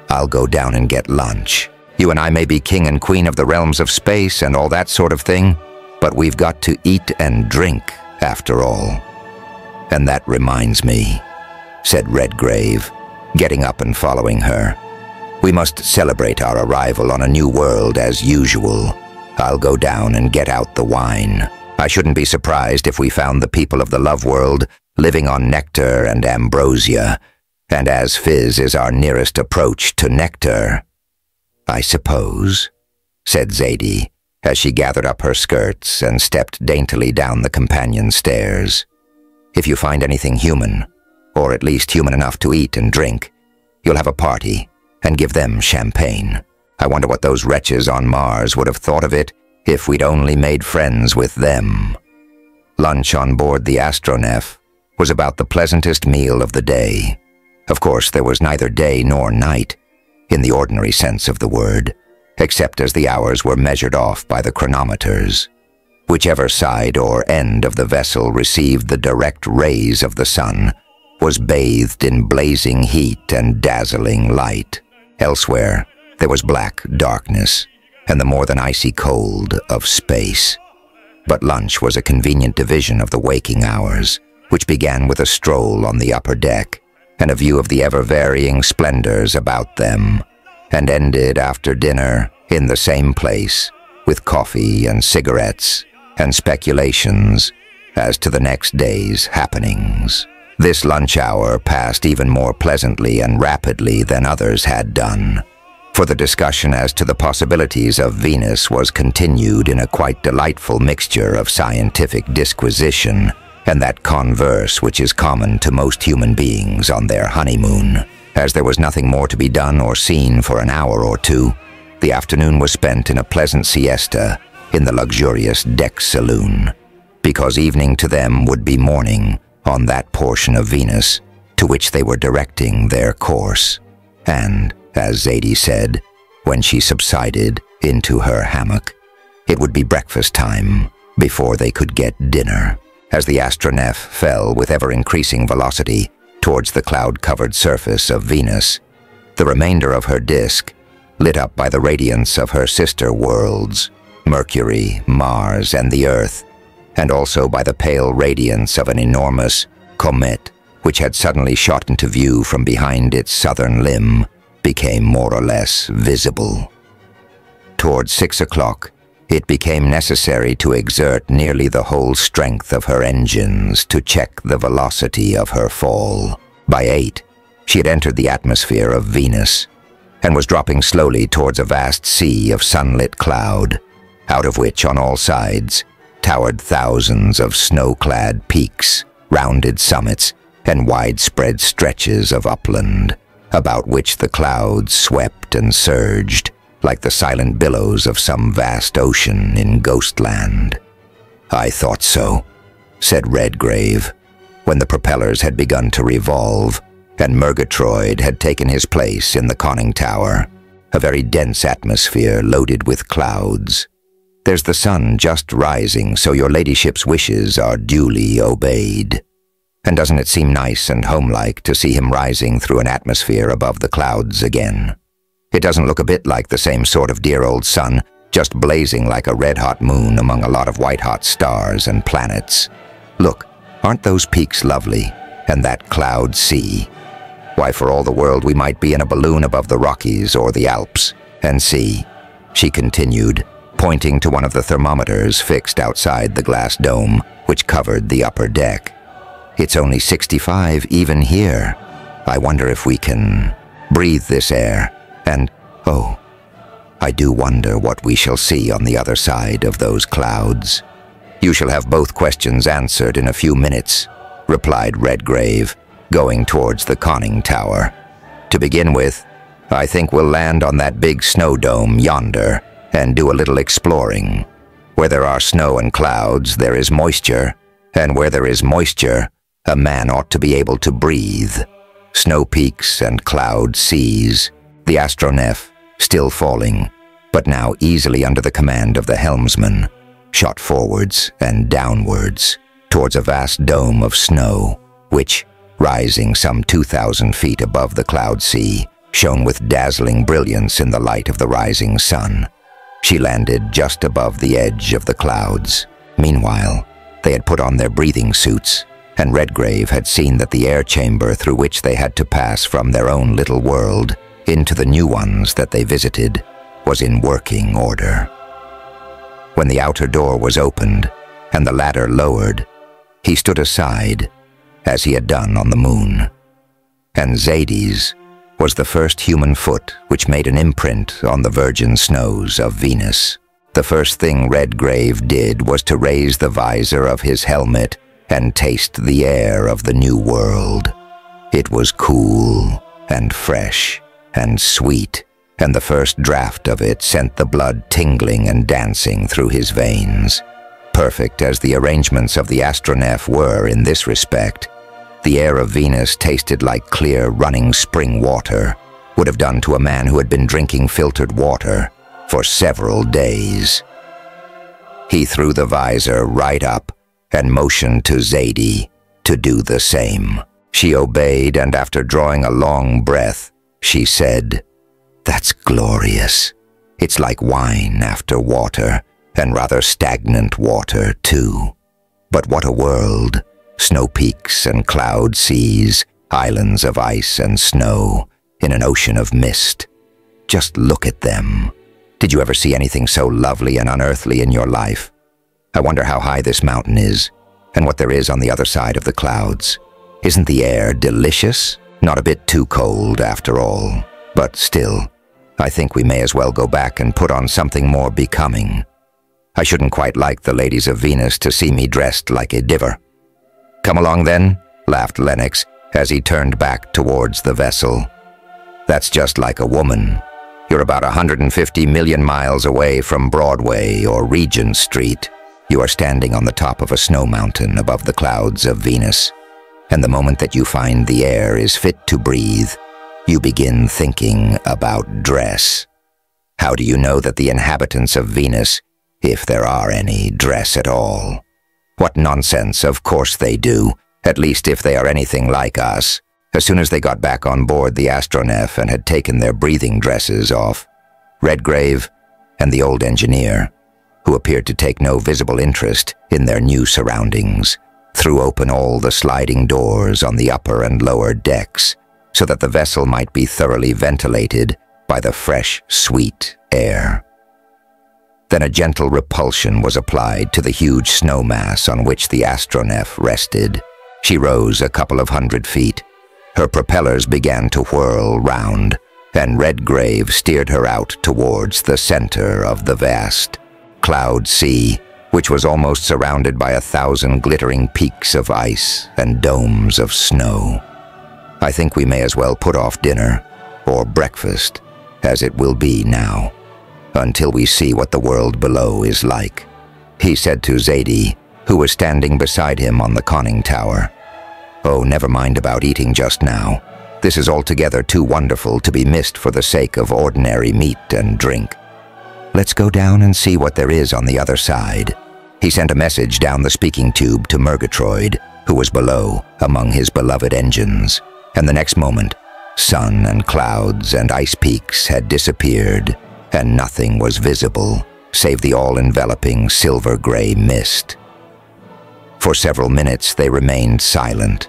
A: I'll go down and get lunch. You and I may be king and queen of the realms of space and all that sort of thing, but we've got to eat and drink, after all. And that reminds me, said Redgrave, getting up and following her. We must celebrate our arrival on a new world as usual. I'll go down and get out the wine. I shouldn't be surprised if we found the people of the love world living on nectar and ambrosia, and as fizz is our nearest approach to nectar. I suppose, said Zadie, as she gathered up her skirts and stepped daintily down the companion stairs. If you find anything human, or at least human enough to eat and drink, you'll have a party and give them champagne. I wonder what those wretches on Mars would have thought of it if we'd only made friends with them. Lunch on board the astronef was about the pleasantest meal of the day. Of course, there was neither day nor night, in the ordinary sense of the word, except as the hours were measured off by the chronometers. Whichever side or end of the vessel received the direct rays of the sun was bathed in blazing heat and dazzling light. Elsewhere, there was black darkness and the more than icy cold of space. But lunch was a convenient division of the waking hours, which began with a stroll on the upper deck and a view of the ever-varying splendors about them, and ended after dinner in the same place, with coffee and cigarettes and speculations as to the next day's happenings. This lunch hour passed even more pleasantly and rapidly than others had done, for the discussion as to the possibilities of Venus was continued in a quite delightful mixture of scientific disquisition and that converse which is common to most human beings on their honeymoon. As there was nothing more to be done or seen for an hour or two, the afternoon was spent in a pleasant siesta in the luxurious deck saloon, because evening to them would be morning on that portion of Venus to which they were directing their course. And, as Zadie said, when she subsided into her hammock, it would be breakfast time before they could get dinner. As the astronef fell with ever-increasing velocity towards the cloud-covered surface of Venus, the remainder of her disk, lit up by the radiance of her sister worlds, Mercury, Mars, and the Earth, and also by the pale radiance of an enormous comet which had suddenly shot into view from behind its southern limb, became more or less visible. Towards 6 o'clock, it became necessary to exert nearly the whole strength of her engines to check the velocity of her fall. By 8, she had entered the atmosphere of Venus and was dropping slowly towards a vast sea of sunlit cloud, out of which on all sides towered thousands of snow-clad peaks, rounded summits, and widespread stretches of upland, about which the clouds swept and surged like the silent billows of some vast ocean in Ghostland. "I thought so," said Redgrave, when the propellers had begun to revolve and Murgatroyd had taken his place in the conning tower, a very dense atmosphere loaded with clouds. "There's the sun just rising, so your ladyship's wishes are duly obeyed. And doesn't it seem nice and homelike to see him rising through an atmosphere above the clouds again? It doesn't look a bit like the same sort of dear old sun, just blazing like a red-hot moon among a lot of white-hot stars and planets. Look, aren't those peaks lovely? And that cloud sea? Why, for all the world we might be in a balloon above the Rockies or the Alps. And see," she continued, pointing to one of the thermometers fixed outside the glass dome which covered the upper deck. "It's only 65 even here. I wonder if we can breathe this air. And, oh, I do wonder what we shall see on the other side of those clouds." "You shall have both questions answered in a few minutes," replied Redgrave, going towards the conning tower. "To begin with, I think we'll land on that big snow dome yonder and do a little exploring. Where there are snow and clouds, there is moisture, and where there is moisture, a man ought to be able to breathe. Snow peaks and cloud seas." The astronef, still falling, but now easily under the command of the helmsman, shot forwards and downwards towards a vast dome of snow, which, rising some 2,000 feet above the cloud sea, shone with dazzling brilliance in the light of the rising sun. She landed just above the edge of the clouds. Meanwhile, they had put on their breathing suits, and Redgrave had seen that the air chamber through which they had to pass from their own little world into the new ones that they visited was in working order. When the outer door was opened and the ladder lowered, he stood aside, as he had done on the moon. And Zadie's was the first human foot which made an imprint on the virgin snows of Venus. The first thing Redgrave did was to raise the visor of his helmet and taste the air of the new world. It was cool and fresh and sweet, and the first draft of it sent the blood tingling and dancing through his veins. Perfect as the arrangements of the astronef were in this respect, the air of Venus tasted like clear, running spring water, would have done to a man who had been drinking filtered water for several days. He threw the visor right up and motioned to Zadie to do the same. She obeyed, and after drawing a long breath, she said, "That's glorious. It's like wine after water, and rather stagnant water, too. But what a world! Snow peaks and cloud seas, islands of ice and snow, in an ocean of mist. Just look at them. Did you ever see anything so lovely and unearthly in your life? I wonder how high this mountain is, and what there is on the other side of the clouds. Isn't the air delicious? Not a bit too cold, after all. But still, I think we may as well go back and put on something more becoming. I shouldn't quite like the ladies of Venus to see me dressed like a diver." "Come along then," laughed Lennox as he turned back towards the vessel. "That's just like a woman. You're about 150 million miles away from Broadway or Regent Street. You are standing on the top of a snow mountain above the clouds of Venus, and the moment that you find the air is fit to breathe, you begin thinking about dress. How do you know that the inhabitants of Venus, if there are any, dress at all? What nonsense, of course they do, at least if they are anything like us. As soon as they got back on board the astronef and had taken their breathing dresses off, Redgrave and the old engineer, who appeared to take no visible interest in their new surroundings, threw open all the sliding doors on the upper and lower decks so that the vessel might be thoroughly ventilated by the fresh, sweet air. Then a gentle repulsion was applied to the huge snow mass on which the astronef rested. She rose a couple of 100 feet. Her propellers began to whirl round, and Redgrave steered her out towards the center of the vast cloud sea, which was almost surrounded by 1,000 glittering peaks of ice and domes of snow. "I think we may as well put off dinner, or breakfast, as it will be now, until we see what the world below is like," he said to Zadie, who was standing beside him on the conning tower. "Oh, never mind about eating just now. This is altogether too wonderful to be missed for the sake of ordinary meat and drink. Let's go down and see what there is on the other side." He sent a message down the speaking tube to Murgatroyd, who was below among his beloved engines, and the next moment, sun and clouds and ice peaks had disappeared, and nothing was visible save the all-enveloping silver-gray mist. For several minutes they remained silent,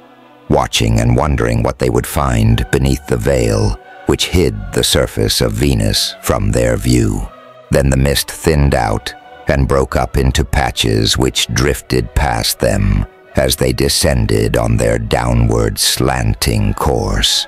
A: watching and wondering what they would find beneath the veil which hid the surface of Venus from their view. Then the mist thinned out and broke up into patches which drifted past them as they descended on their downward slanting course.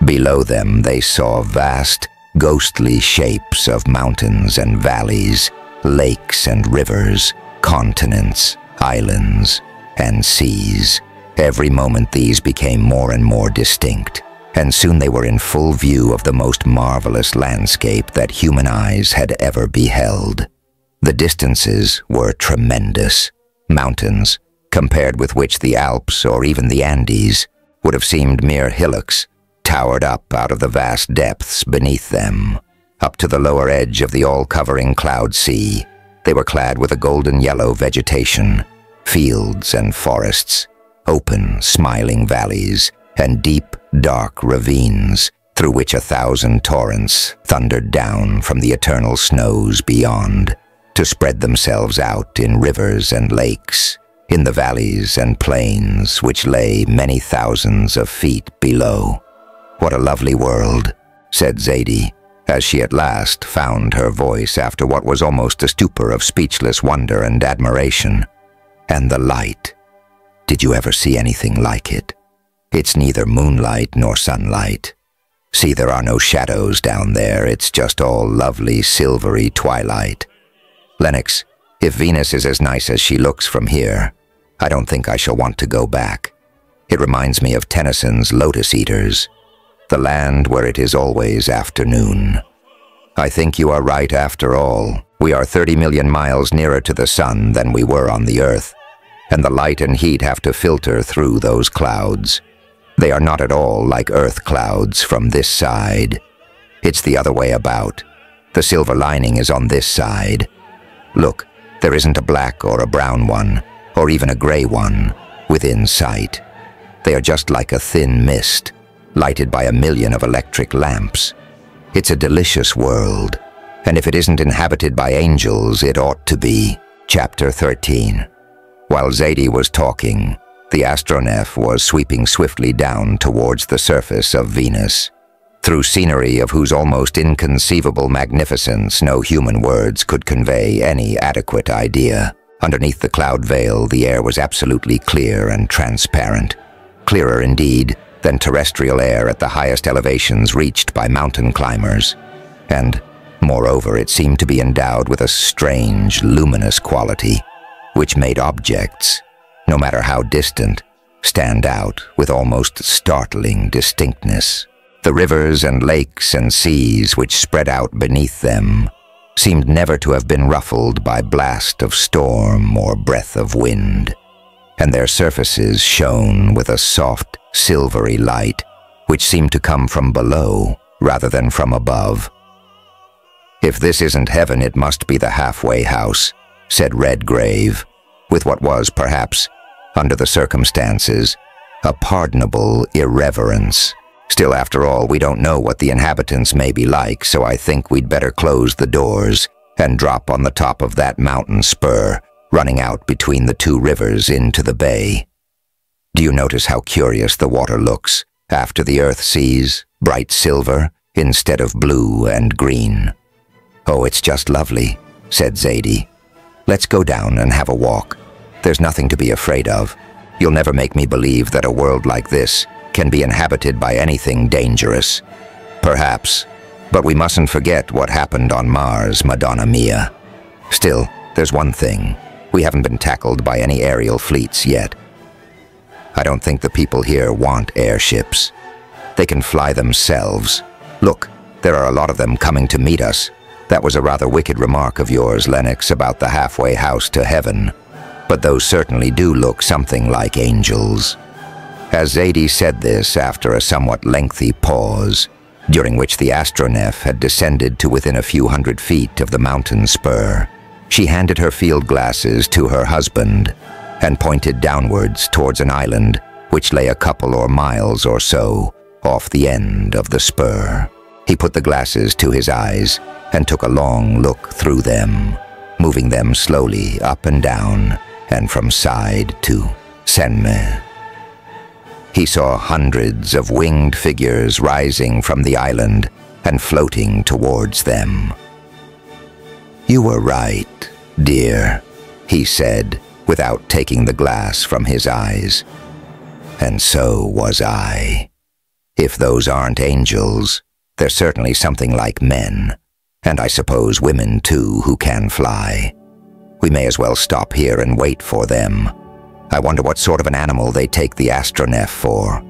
A: Below them they saw vast, ghostly shapes of mountains and valleys, lakes and rivers, continents, islands, and seas. Every moment these became more and more distinct, and soon they were in full view of the most marvelous landscape that human eyes had ever beheld. The distances were tremendous. Mountains, compared with which the Alps or even the Andes would have seemed mere hillocks, towered up out of the vast depths beneath them. Up to the lower edge of the all-covering cloud sea, they were clad with a golden-yellow vegetation, fields and forests, open, smiling valleys, and deep, dark ravines through which 1,000 torrents thundered down from the eternal snows beyond, to spread themselves out in rivers and lakes, in the valleys and plains which lay many thousands of feet below. "What a lovely world," said Zadie, as she at last found her voice after what was almost a stupor of speechless wonder and admiration. "And the light. Did you ever see anything like it? It's neither moonlight nor sunlight. See, there are no shadows down there, it's just all lovely silvery twilight. Lennox, if Venus is as nice as she looks from here, I don't think I shall want to go back. It reminds me of Tennyson's Lotus Eaters, the land where it is always afternoon." "I think you are right after all. We are 30 million miles nearer to the sun than we were on the Earth, and the light and heat have to filter through those clouds. They are not at all like Earth clouds from this side. It's the other way about. The silver lining is on this side. Look, there isn't a black or a brown one, or even a gray one, within sight. They are just like a thin mist, lighted by 1,000,000 of electric lamps. It's a delicious world, and if it isn't inhabited by angels, it ought to be." Chapter 13. While Zadie was talking, the astronef was sweeping swiftly down towards the surface of Venus. Through scenery of whose almost inconceivable magnificence no human words could convey any adequate idea. Underneath the cloud veil, the air was absolutely clear and transparent, clearer indeed than terrestrial air at the highest elevations reached by mountain climbers, and, moreover, it seemed to be endowed with a strange, luminous quality, which made objects, no matter how distant, stand out with almost startling distinctness. The rivers and lakes and seas which spread out beneath them seemed never to have been ruffled by blast of storm or breath of wind, and their surfaces shone with a soft, silvery light which seemed to come from below rather than from above. "If this isn't heaven, it must be the halfway house," said Redgrave, with what was, perhaps, under the circumstances, a pardonable irreverence. "Still, after all, we don't know what the inhabitants may be like, so I think we'd better close the doors and drop on the top of that mountain spur, running out between the two rivers into the bay. Do you notice how curious the water looks after the earth sees bright silver instead of blue and green?" "Oh, it's just lovely," said Zadie. "Let's go down and have a walk. There's nothing to be afraid of. You'll never make me believe that a world like this can be inhabited by anything dangerous." "Perhaps, but we mustn't forget what happened on Mars, Madonna Mia. Still, there's one thing. We haven't been tackled by any aerial fleets yet. I don't think the people here want airships. They can fly themselves. Look, there are a lot of them coming to meet us. That was a rather wicked remark of yours, Lennox, about the halfway house to heaven. But those certainly do look something like angels." As Zadie said this after a somewhat lengthy pause, during which the astronef had descended to within a few hundred feet of the mountain spur, she handed her field glasses to her husband and pointed downwards towards an island which lay a couple or miles or so off the end of the spur. He put the glasses to his eyes and took a long look through them, moving them slowly up and down and from side to side. He saw hundreds of winged figures rising from the island and floating towards them. "You were right, dear," he said, without taking the glass from his eyes. "And so was I. If those aren't angels, they're certainly something like men, and I suppose women too who can fly. We may as well stop here and wait for them. I wonder what sort of an animal they take the astronef for."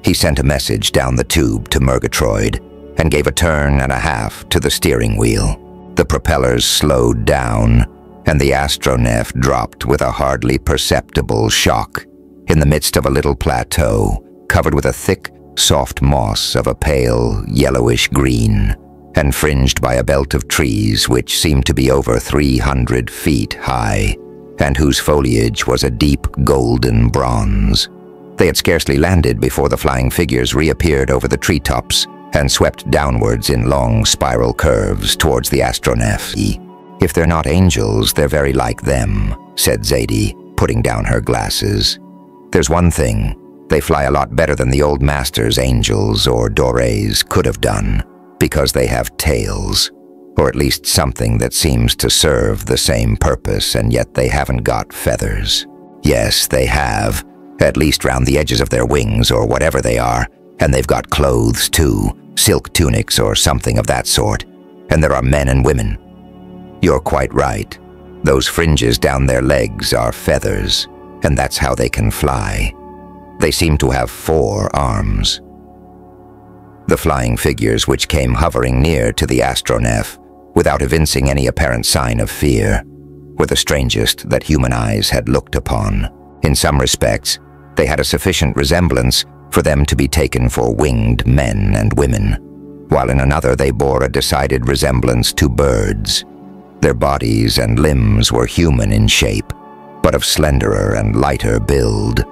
A: He sent a message down the tube to Murgatroyd and gave a turn and a half to the steering wheel. The propellers slowed down, and the astronef dropped with a hardly perceptible shock in the midst of a little plateau covered with a thick, soft moss of a pale, yellowish green, and fringed by a belt of trees which seemed to be over 300 feet high, and whose foliage was a deep golden bronze. They had scarcely landed before the flying figures reappeared over the treetops and swept downwards in long spiral curves towards the astronef. "If they're not angels, they're very like them," said Zadie, putting down her glasses. "There's one thing. They fly a lot better than the old masters' angels or dorés could have done, because they have tails, or at least something that seems to serve the same purpose, and yet they haven't got feathers. Yes, they have, at least round the edges of their wings or whatever they are, and they've got clothes too, silk tunics or something of that sort, and there are men and women. You're quite right. Those fringes down their legs are feathers, and that's how they can fly. They seem to have 4 arms." The flying figures which came hovering near to the astronef, without evincing any apparent sign of fear, were the strangest that human eyes had looked upon. In some respects, they had a sufficient resemblance for them to be taken for winged men and women, while in another they bore a decided resemblance to birds. Their bodies and limbs were human in shape, but of slenderer and lighter build,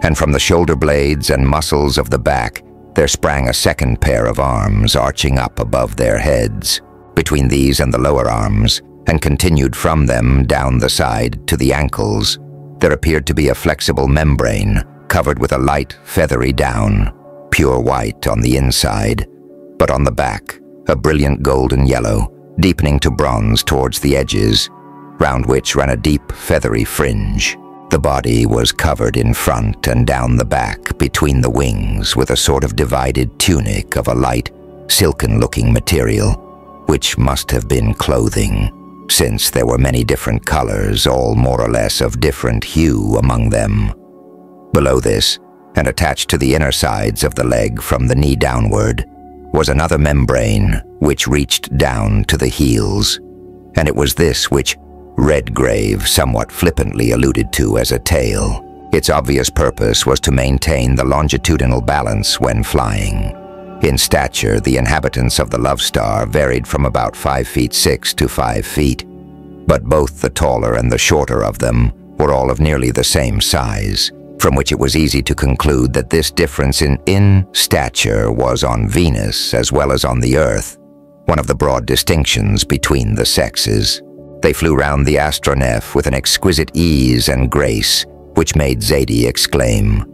A: and from the shoulder blades and muscles of the back there sprang a second pair of arms arching up above their heads, between these and the lower arms, and continued from them down the side to the ankles. There appeared to be a flexible membrane covered with a light, feathery down, pure white on the inside, but on the back, a brilliant golden yellow, deepening to bronze towards the edges, round which ran a deep, feathery fringe. The body was covered in front and down the back between the wings with a sort of divided tunic of a light, silken-looking material, which must have been clothing, since there were many different colors, all more or less of different hue among them. Below this, and attached to the inner sides of the leg from the knee downward, was another membrane which reached down to the heels, and it was this which Redgrave somewhat flippantly alluded to as a tail. Its obvious purpose was to maintain the longitudinal balance when flying. In stature, the inhabitants of the Love Star varied from about 5'6" to 5 feet, but both the taller and the shorter of them were all of nearly the same size, from which it was easy to conclude that this difference in stature was on Venus as well as on the Earth, one of the broad distinctions between the sexes. They flew round the astronef with an exquisite ease and grace, which made Zadie exclaim,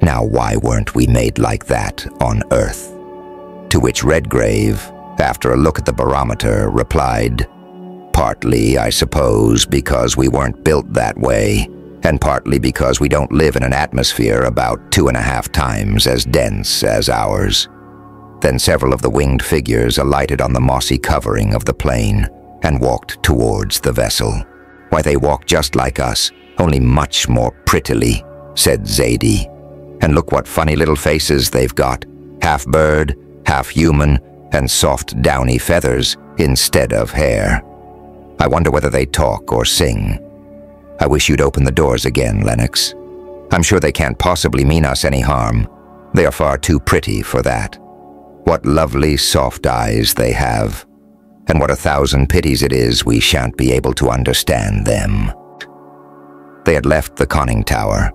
A: "Now why weren't we made like that on Earth?" To which Redgrave, after a look at the barometer, replied, "Partly, I suppose, because we weren't built that way, and partly because we don't live in an atmosphere about 2.5 times as dense as ours." Then several of the winged figures alighted on the mossy covering of the plane and walked towards the vessel. "Why, they walk just like us, only much more prettily," said Zadie. "And look what funny little faces they've got, half bird, half human, and soft downy feathers instead of hair. I wonder whether they talk or sing. I wish you'd open the doors again, Lennox. I'm sure they can't possibly mean us any harm. They are far too pretty for that. What lovely soft eyes they have, and what 1,000 pities it is we shan't be able to understand them." They had left the conning tower,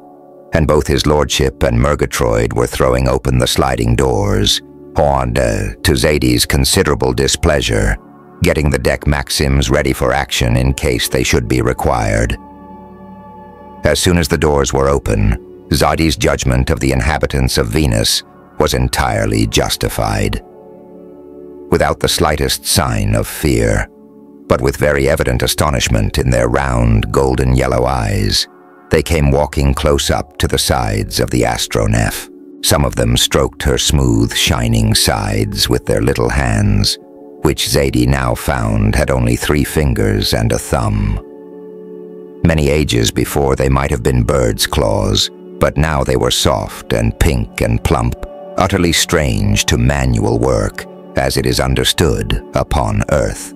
A: and both his lordship and Murgatroyd were throwing open the sliding doors, and, to Zadie's considerable displeasure, getting the deck maxims ready for action in case they should be required. As soon as the doors were open, Zadie's judgment of the inhabitants of Venus was entirely justified. Without the slightest sign of fear, but with very evident astonishment in their round, golden yellow eyes, they came walking close up to the sides of the astronef. Some of them stroked her smooth, shining sides with their little hands, which Zadie now found had only 3 fingers and a thumb. Many ages before they might have been birds' claws, but now they were soft and pink and plump, utterly strange to manual work, as it is understood upon Earth.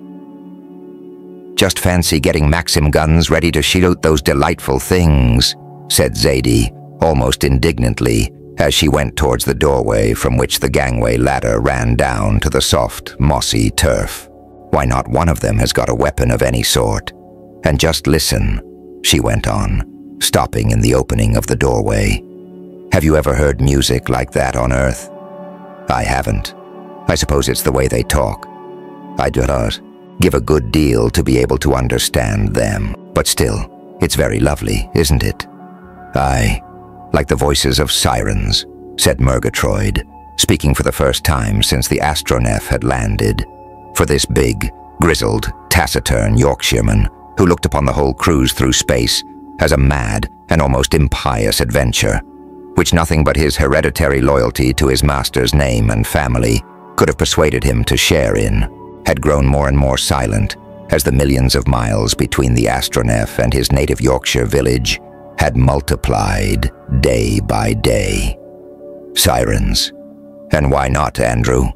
A: "Just fancy getting Maxim guns ready to shoot those delightful things," said Zadie, almost indignantly, as she went towards the doorway from which the gangway ladder ran down to the soft, mossy turf. "Why, not one of them has got a weapon of any sort. And just listen," she went on, stopping in the opening of the doorway. "Have you ever heard music like that on Earth? I haven't. I suppose it's the way they talk. I do not give a good deal to be able to understand them, but still, it's very lovely, isn't it?" "Aye, like the voices of sirens," said Murgatroyd, speaking for the first time since the astronef had landed. For this big, grizzled, taciturn Yorkshireman, who looked upon the whole cruise through space as a mad and almost impious adventure, which nothing but his hereditary loyalty to his master's name and family could have persuaded him to share in, had grown more and more silent as the millions of miles between the astronef and his native Yorkshire village had multiplied day by day. "Sirens. And why not, Andrew?"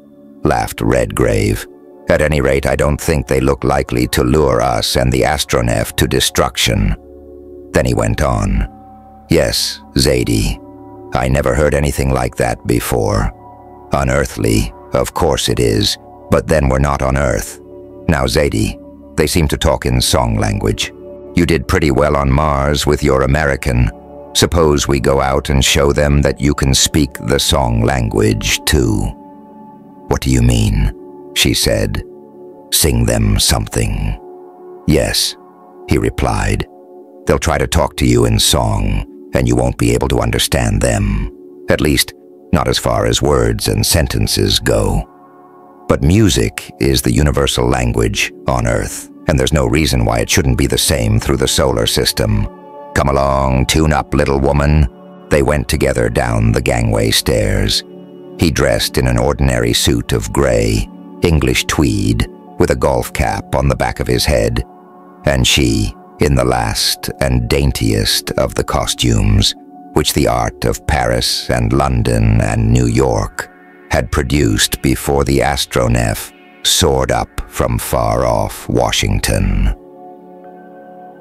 A: laughed Redgrave. "At any rate, I don't think they look likely to lure us and the astronef to destruction." Then he went on, "Yes, Zadie, I never heard anything like that before. Unearthly, of course it is, but then we're not on Earth. Now, Zadie, they seem to talk in song language. You did pretty well on Mars with your American. Suppose we go out and show them that you can speak the song language too." "What do you mean?" she said. "Sing them something." "Yes," he replied. "They'll try to talk to you in song, and you won't be able to understand them. At least, not as far as words and sentences go. But music is the universal language on Earth, and there's no reason why it shouldn't be the same through the solar system. Come along, tune up, little woman." They went together down the gangway stairs. He dressed in an ordinary suit of gray, English tweed, with a golf cap on the back of his head, and she in the last and daintiest of the costumes, which the art of Paris and London and New York had produced before the astronef soared up from far-off Washington.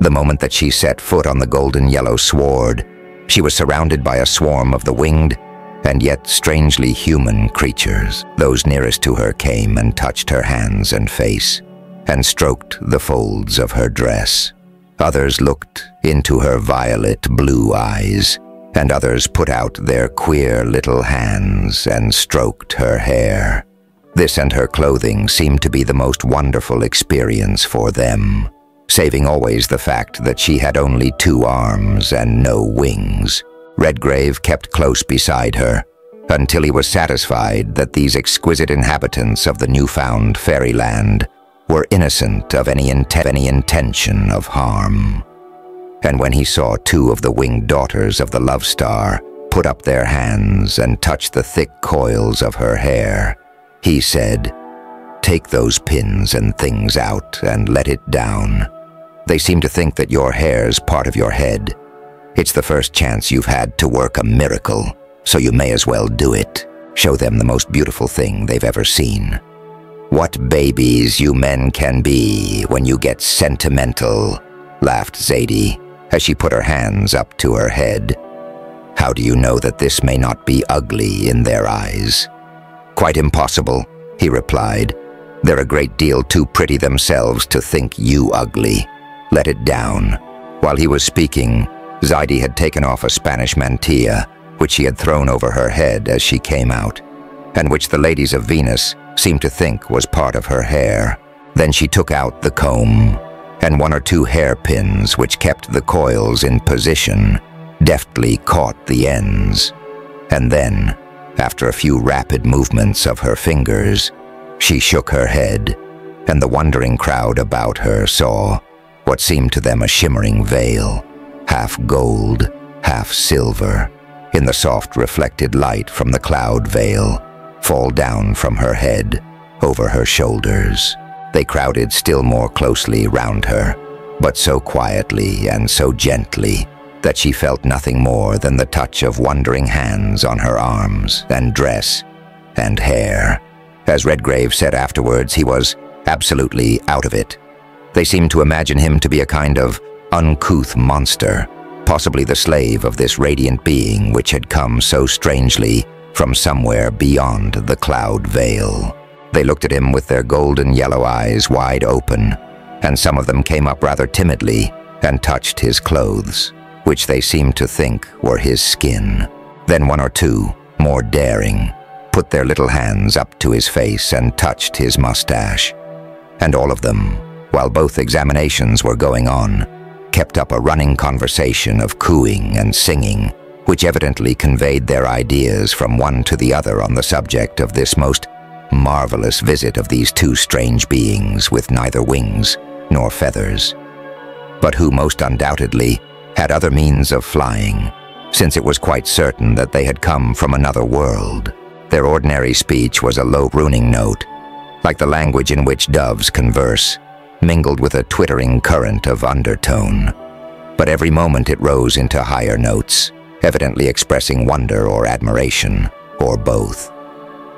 A: The moment that she set foot on the golden-yellow sward, she was surrounded by a swarm of the winged and yet strangely human creatures. Those nearest to her came and touched her hands and face, and stroked the folds of her dress. Others looked into her violet blue eyes, and others put out their queer little hands and stroked her hair. This and her clothing seemed to be the most wonderful experience for them, saving always the fact that she had only 2 arms and no wings. Redgrave kept close beside her until he was satisfied that these exquisite inhabitants of the newfound fairyland were innocent of any intention of harm. And when he saw 2 of the winged daughters of the Love Star put up their hands and touch the thick coils of her hair, he said, "Take those pins and things out and let it down. They seem to think that your hair's part of your head. It's the first chance you've had to work a miracle, so you may as well do it. Show them the most beautiful thing they've ever seen." "What babies you men can be when you get sentimental," laughed Zadie as she put her hands up to her head. "How do you know that this may not be ugly in their eyes?" "Quite impossible," he replied. "They're a great deal too pretty themselves to think you ugly. Let it down." While he was speaking, Zadie had taken off a Spanish mantilla, which she had thrown over her head as she came out, and which the ladies of Venus seemed to think was part of her hair. Then she took out the comb, and 1 or 2 hairpins which kept the coils in position deftly caught the ends. And then, after a few rapid movements of her fingers, she shook her head, and the wondering crowd about her saw what seemed to them a shimmering veil, half gold, half silver, in the soft reflected light from the cloud veil, fall down from her head over her shoulders. They crowded still more closely round her, but so quietly and so gently that she felt nothing more than the touch of wondering hands on her arms and dress and hair. As Redgrave said afterwards, he was absolutely out of it. They seemed to imagine him to be a kind of uncouth monster, possibly the slave of this radiant being which had come so strangely from somewhere beyond the cloud veil. They looked at him with their golden yellow eyes wide open, and some of them came up rather timidly and touched his clothes, which they seemed to think were his skin. Then 1 or 2, more daring, put their little hands up to his face and touched his mustache. And all of them, while both examinations were going on, kept up a running conversation of cooing and singing, which evidently conveyed their ideas from one to the other on the subject of this most marvelous visit of these 2 strange beings with neither wings nor feathers, but who most undoubtedly had other means of flying, since it was quite certain that they had come from another world. Their ordinary speech was a low runing note, like the language in which doves converse, mingled with a twittering current of undertone. But every moment it rose into higher notes, evidently expressing wonder or admiration, or both.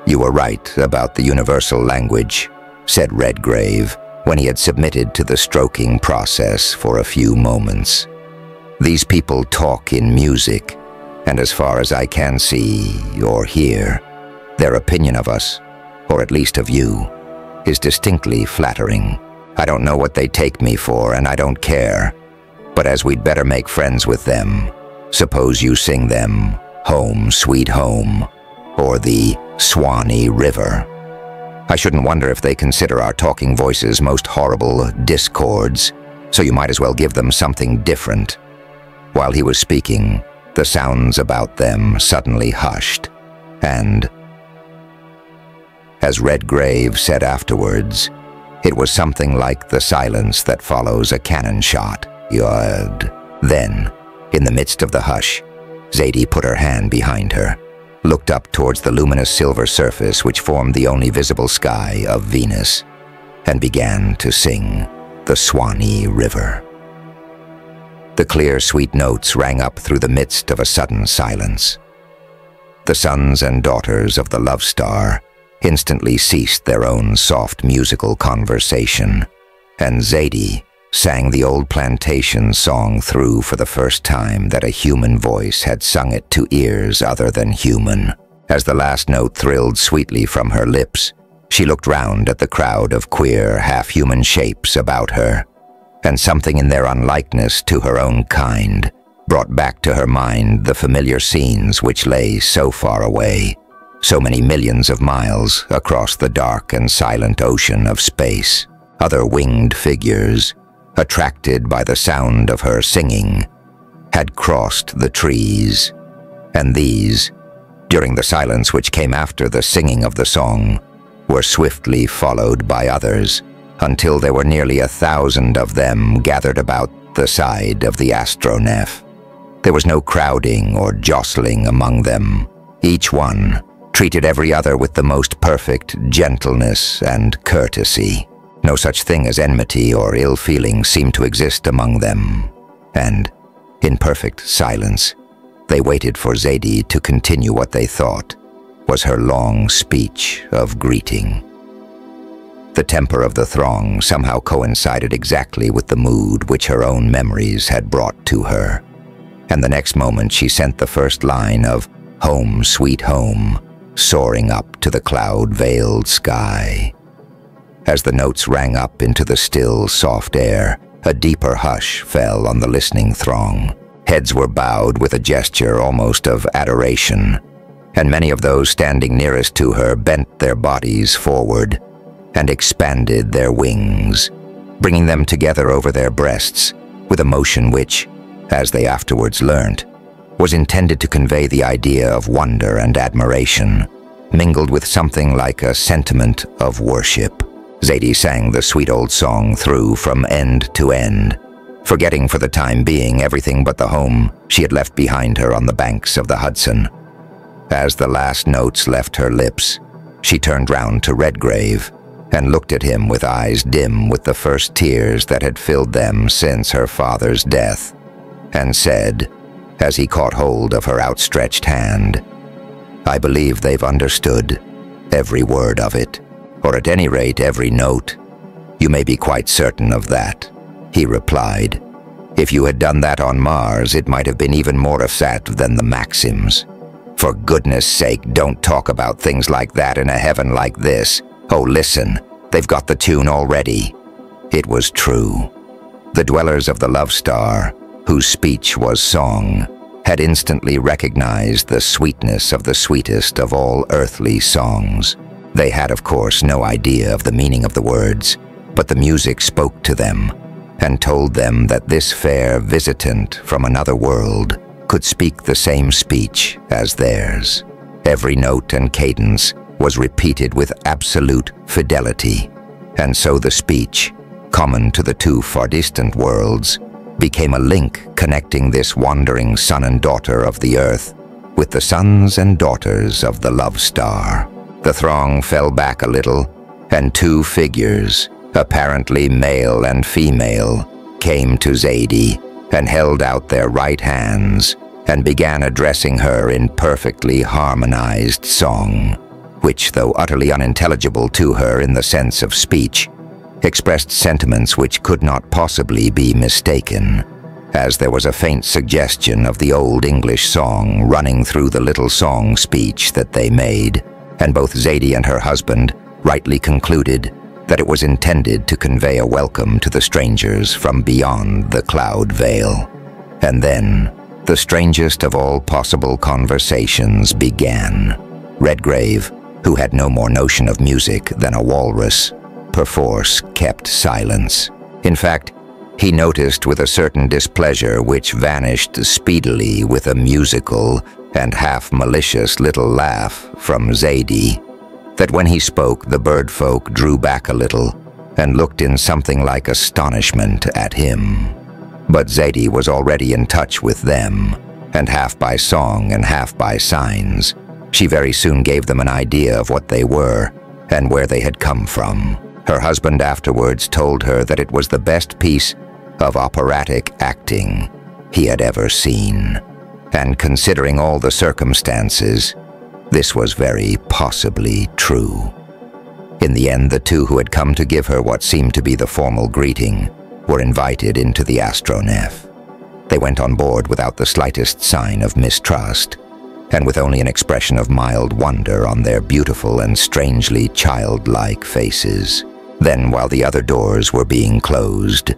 A: "You were right about the universal language," said Redgrave, when he had submitted to the stroking process for a few moments. "These people talk in music, and as far as I can see or hear, their opinion of us, or at least of you, is distinctly flattering. I don't know what they take me for, and I don't care, but as we'd better make friends with them, suppose you sing them 'Home, Sweet Home,' or the Swanee River. I shouldn't wonder if they consider our talking voices most horrible discords, so you might as well give them something different." While he was speaking, the sounds about them suddenly hushed, and, as Redgrave said afterwards, it was something like the silence that follows a cannon shot. Yod. Then, in the midst of the hush, Zadie put her hand behind her, looked up towards the luminous silver surface which formed the only visible sky of Venus, and began to sing the Swanee River. The clear, sweet notes rang up through the midst of a sudden silence. The sons and daughters of the love star instantly ceased their own soft musical conversation, and Zadie sang the old plantation song through for the first time that a human voice had sung it to ears other than human. As the last note thrilled sweetly from her lips, she looked round at the crowd of queer, half-human shapes about her, and something in their unlikeness to her own kind brought back to her mind the familiar scenes which lay so far away, so many millions of miles across the dark and silent ocean of space. Other winged figures, attracted by the sound of her singing, had crossed the trees, and these, during the silence which came after the singing of the song, were swiftly followed by others, until there were nearly 1,000 of them gathered about the side of the astronef. There was no crowding or jostling among them. Each one treated every other with the most perfect gentleness and courtesy. No such thing as enmity or ill feeling seemed to exist among them, and, in perfect silence, they waited for Zadie to continue what they thought was her long speech of greeting. The temper of the throng somehow coincided exactly with the mood which her own memories had brought to her, and the next moment she sent the first line of "Home, Sweet Home" soaring up to the cloud-veiled sky. As the notes rang up into the still, soft air, a deeper hush fell on the listening throng. Heads were bowed with a gesture almost of adoration, and many of those standing nearest to her bent their bodies forward and expanded their wings, bringing them together over their breasts with a motion which, as they afterwards learnt, was intended to convey the idea of wonder and admiration, mingled with something like a sentiment of worship. Zadie sang the sweet old song through from end to end, forgetting for the time being everything but the home she had left behind her on the banks of the Hudson. As the last notes left her lips, she turned round to Redgrave and looked at him with eyes dim with the first tears that had filled them since her father's death, and said, as he caught hold of her outstretched hand, "I believe they've understood every word of it, or at any rate every note. You may be quite certain of that," he replied. "If you had done that on Mars, it might have been even more effective than the Maxims. For goodness sake, don't talk about things like that in a heaven like this. Oh, listen, they've got the tune already." It was true. The dwellers of the Love Star, whose speech was song, had instantly recognized the sweetness of the sweetest of all earthly songs. They had, of course, no idea of the meaning of the words, but the music spoke to them and told them that this fair visitant from another world could speak the same speech as theirs. Every note and cadence was repeated with absolute fidelity, and so the speech, common to the two far distant worlds, became a link connecting this wandering son and daughter of the earth with the sons and daughters of the Love Star. The throng fell back a little, and two figures, apparently male and female, came to Zadie and held out their right hands and began addressing her in perfectly harmonized song, which, though utterly unintelligible to her in the sense of speech, expressed sentiments which could not possibly be mistaken, as there was a faint suggestion of the old English song running through the little song speech that they made, and both Zadie and her husband rightly concluded that it was intended to convey a welcome to the strangers from beyond the cloud veil. And then, the strangest of all possible conversations began. Redgrave, who had no more notion of music than a walrus, perforce kept silence. In fact, he noticed with a certain displeasure which vanished speedily with a musical and half-malicious little laugh from Zadie, that when he spoke the birdfolk drew back a little and looked in something like astonishment at him. But Zadie was already in touch with them, and half by song and half by signs, she very soon gave them an idea of what they were and where they had come from. Her husband afterwards told her that it was the best piece of operatic acting he had ever seen. And considering all the circumstances, this was very possibly true. In the end, the two who had come to give her what seemed to be the formal greeting were invited into the astronef. They went on board without the slightest sign of mistrust, and with only an expression of mild wonder on their beautiful and strangely childlike faces. Then, while the other doors were being closed,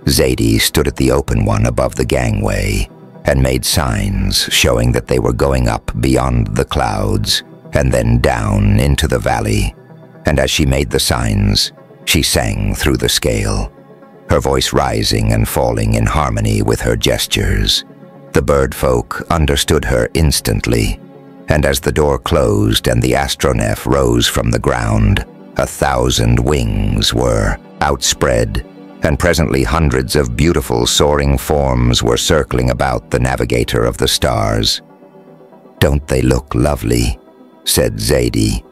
A: Zadie stood at the open one above the gangway and made signs showing that they were going up beyond the clouds and then down into the valley. And as she made the signs, she sang through the scale, her voice rising and falling in harmony with her gestures. The bird folk understood her instantly, and as the door closed and the astronef rose from the ground, 1,000 wings were outspread, and presently hundreds of beautiful soaring forms were circling about the navigator of the stars. "Don't they look lovely?" said Zadie.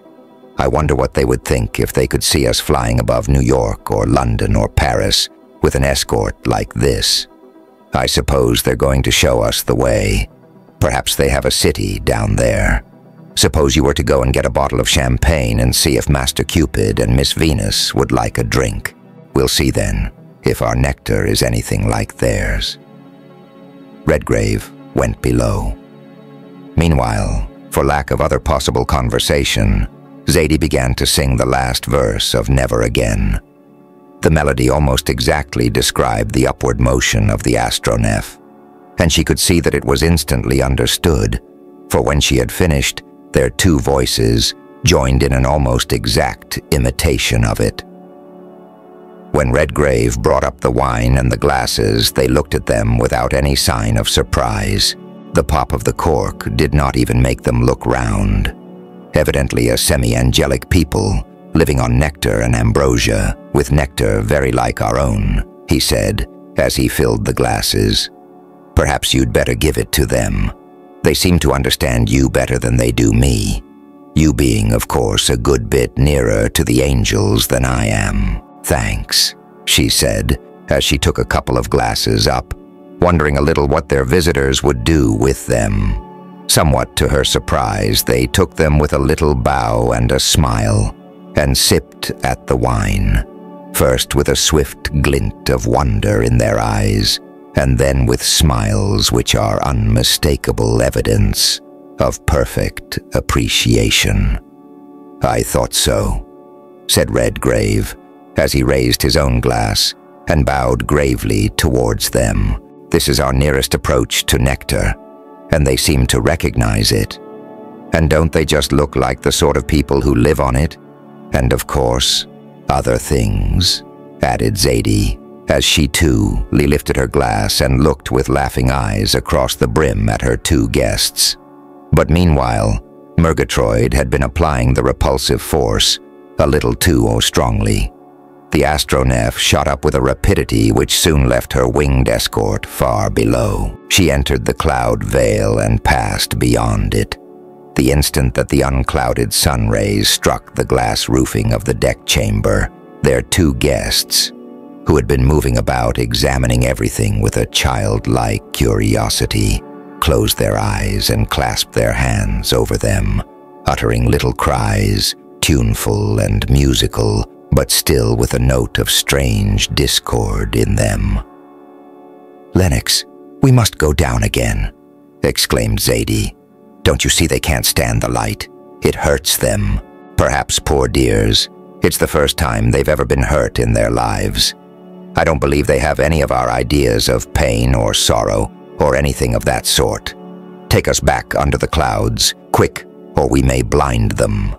A: "I wonder what they would think if they could see us flying above New York or London or Paris with an escort like this. I suppose they're going to show us the way. Perhaps they have a city down there. Suppose you were to go and get a bottle of champagne and see if Master Cupid and Miss Venus would like a drink. We'll see then if our nectar is anything like theirs." Redgrave went below. Meanwhile, for lack of other possible conversation, Zadie began to sing the last verse of Never Again. The melody almost exactly described the upward motion of the astronef, and she could see that it was instantly understood, for when she had finished, their two voices joined in an almost exact imitation of it. When Redgrave brought up the wine and the glasses, they looked at them without any sign of surprise. The pop of the cork did not even make them look round. Evidently a semi-angelic people, living on nectar and ambrosia, with nectar very like our own, he said, as he filled the glasses. "Perhaps you'd better give it to them. They seem to understand you better than they do me. You being, of course, a good bit nearer to the angels than I am." "Thanks," she said, as she took a couple of glasses up, wondering a little what their visitors would do with them. Somewhat to her surprise, they took them with a little bow and a smile, and sipped at the wine, first with a swift glint of wonder in their eyes, and then with smiles which are unmistakable evidence of perfect appreciation. "I thought so," said Redgrave, as he raised his own glass and bowed gravely towards them. "This is our nearest approach to nectar, and they seem to recognize it. And don't they just look like the sort of people who live on it? And of course, other things," added Zadie, as she too lifted her glass and looked with laughing eyes across the brim at her two guests. But meanwhile, Murgatroyd had been applying the repulsive force a little too strongly. The astronef shot up with a rapidity which soon left her winged escort far below. She entered the cloud veil and passed beyond it. The instant that the unclouded sun rays struck the glass roofing of the deck chamber, their two guests, who had been moving about examining everything with a childlike curiosity, closed their eyes and clasped their hands over them, uttering little cries, tuneful and musical, but still with a note of strange discord in them. "Lennox, we must go down again," exclaimed Zadie. "Don't you see they can't stand the light? It hurts them. Perhaps, poor dears, it's the first time they've ever been hurt in their lives. I don't believe they have any of our ideas of pain or sorrow or anything of that sort. Take us back under the clouds, quick, or we may blind them."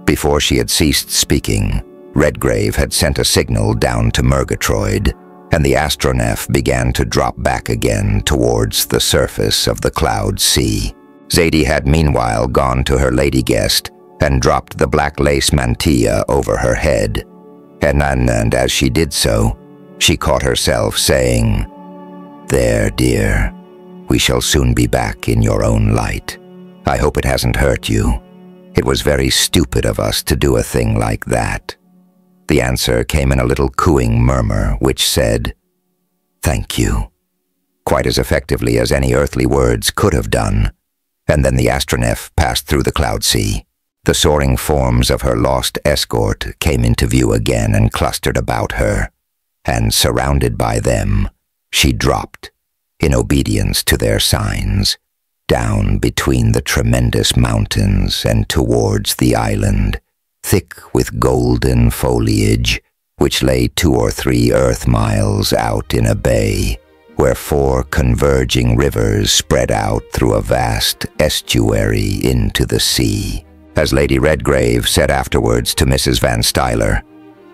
A: Before she had ceased speaking, Redgrave had sent a signal down to Murgatroyd, and the astronef began to drop back again towards the surface of the cloud sea. Zadie had meanwhile gone to her lady guest and dropped the black lace mantilla over her head, and as she did so, she caught herself saying, "There, dear, we shall soon be back in your own light. I hope it hasn't hurt you. It was very stupid of us to do a thing like that." The answer came in a little cooing murmur which said, "Thank you." quite as effectively as any earthly words could have done. And then the astronef passed through the cloud sea. The soaring forms of her lost escort came into view again and clustered about her, and surrounded by them, she dropped, in obedience to their signs, down between the tremendous mountains and towards the island, thick with golden foliage, which lay 2 or 3 Earth miles out in a bay, where 4 converging rivers spread out through a vast estuary into the sea. As Lady Redgrave said afterwards to Mrs. Van Stuyler,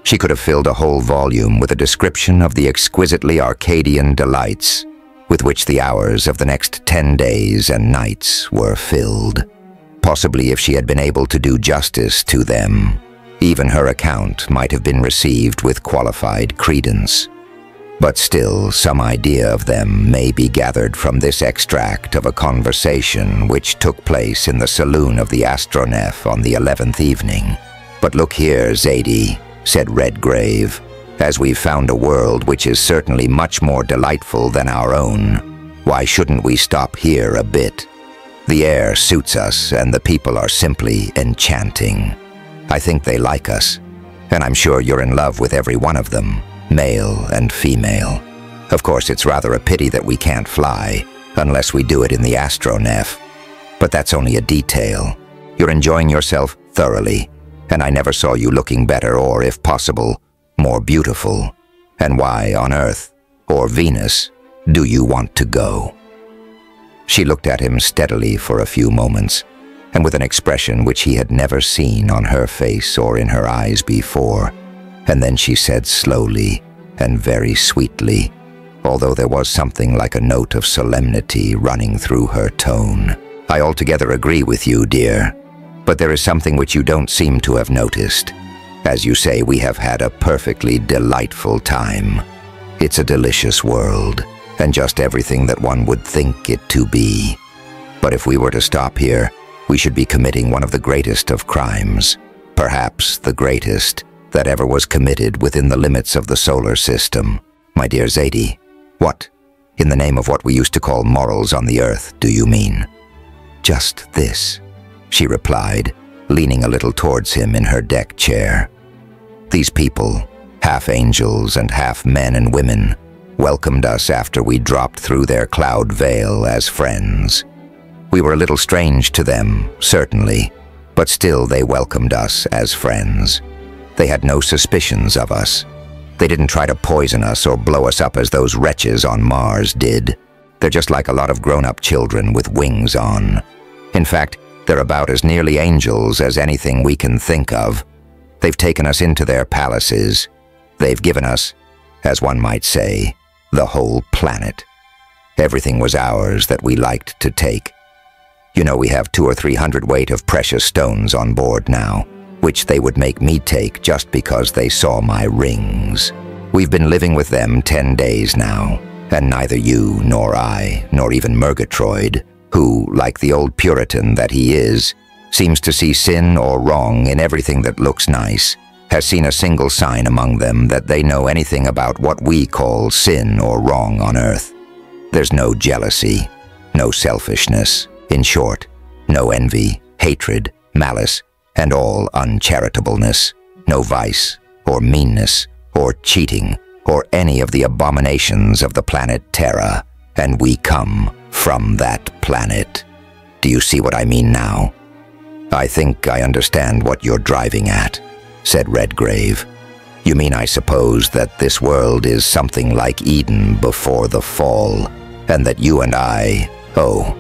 A: she could have filled a whole volume with a description of the exquisitely Arcadian delights with which the hours of the next 10 days and nights were filled. Possibly if she had been able to do justice to them, even her account might have been received with qualified credence. But still, some idea of them may be gathered from this extract of a conversation which took place in the saloon of the Astronef on the 11th evening. "But look here, Zadie," said Redgrave, "as we've found a world which is certainly much more delightful than our own, why shouldn't we stop here a bit? The air suits us, and the people are simply enchanting. I think they like us, and I'm sure you're in love with every one of them, male and female. Of course, it's rather a pity that we can't fly, unless we do it in the Astronef. But that's only a detail. You're enjoying yourself thoroughly, and I never saw you looking better or, if possible, more beautiful. And why on Earth, or Venus, do you want to go?" She looked at him steadily for a few moments, and with an expression which he had never seen on her face or in her eyes before, and then she said slowly and very sweetly, although there was something like a note of solemnity running through her tone, "I altogether agree with you, dear, but there is something which you don't seem to have noticed. As you say, we have had a perfectly delightful time. It's a delicious world, and just everything that one would think it to be. But if we were to stop here, we should be committing one of the greatest of crimes, perhaps the greatest that ever was committed within the limits of the solar system. My dear Zadie, what, in the name of what we used to call morals on the Earth, do you mean?" "Just this," she replied, leaning a little towards him in her deck chair. "These people, half angels and half men and women, welcomed us after we dropped through their cloud veil as friends. We were a little strange to them, certainly, but still they welcomed us as friends. They had no suspicions of us. They didn't try to poison us or blow us up as those wretches on Mars did. They're just like a lot of grown-up children with wings on. In fact, they're about as nearly angels as anything we can think of. They've taken us into their palaces. They've given us, as one might say, the whole planet. Everything was ours that we liked to take. You know, we have 200 or 300 weight of precious stones on board now, which they would make me take just because they saw my rings. We've been living with them 10 days now, and neither you nor I, nor even Murgatroyd, who, like the old Puritan that he is, seems to see sin or wrong in everything that looks nice, has seen a single sign among them that they know anything about what we call sin or wrong on Earth. There's no jealousy, no selfishness, in short, no envy, hatred, malice, and all uncharitableness, no vice, or meanness, or cheating, or any of the abominations of the planet Terra, and we come from that planet. Do you see what I mean now?" "I think I understand what you're driving at," said Redgrave. "You mean, I suppose, that this world is something like Eden before the fall, and that you and I... Oh,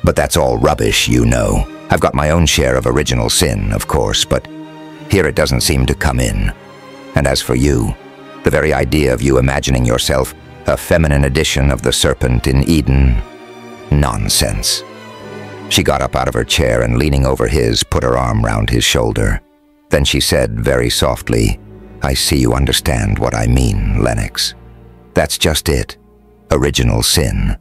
A: but that's all rubbish, you know. I've got my own share of original sin, of course, but here it doesn't seem to come in. And as for you, the very idea of you imagining yourself a feminine edition of the serpent in Eden... Nonsense." She got up out of her chair and, leaning over his, put her arm round his shoulder. Then she said very softly, "I see you understand what I mean, Lennox. That's just it. Original sin.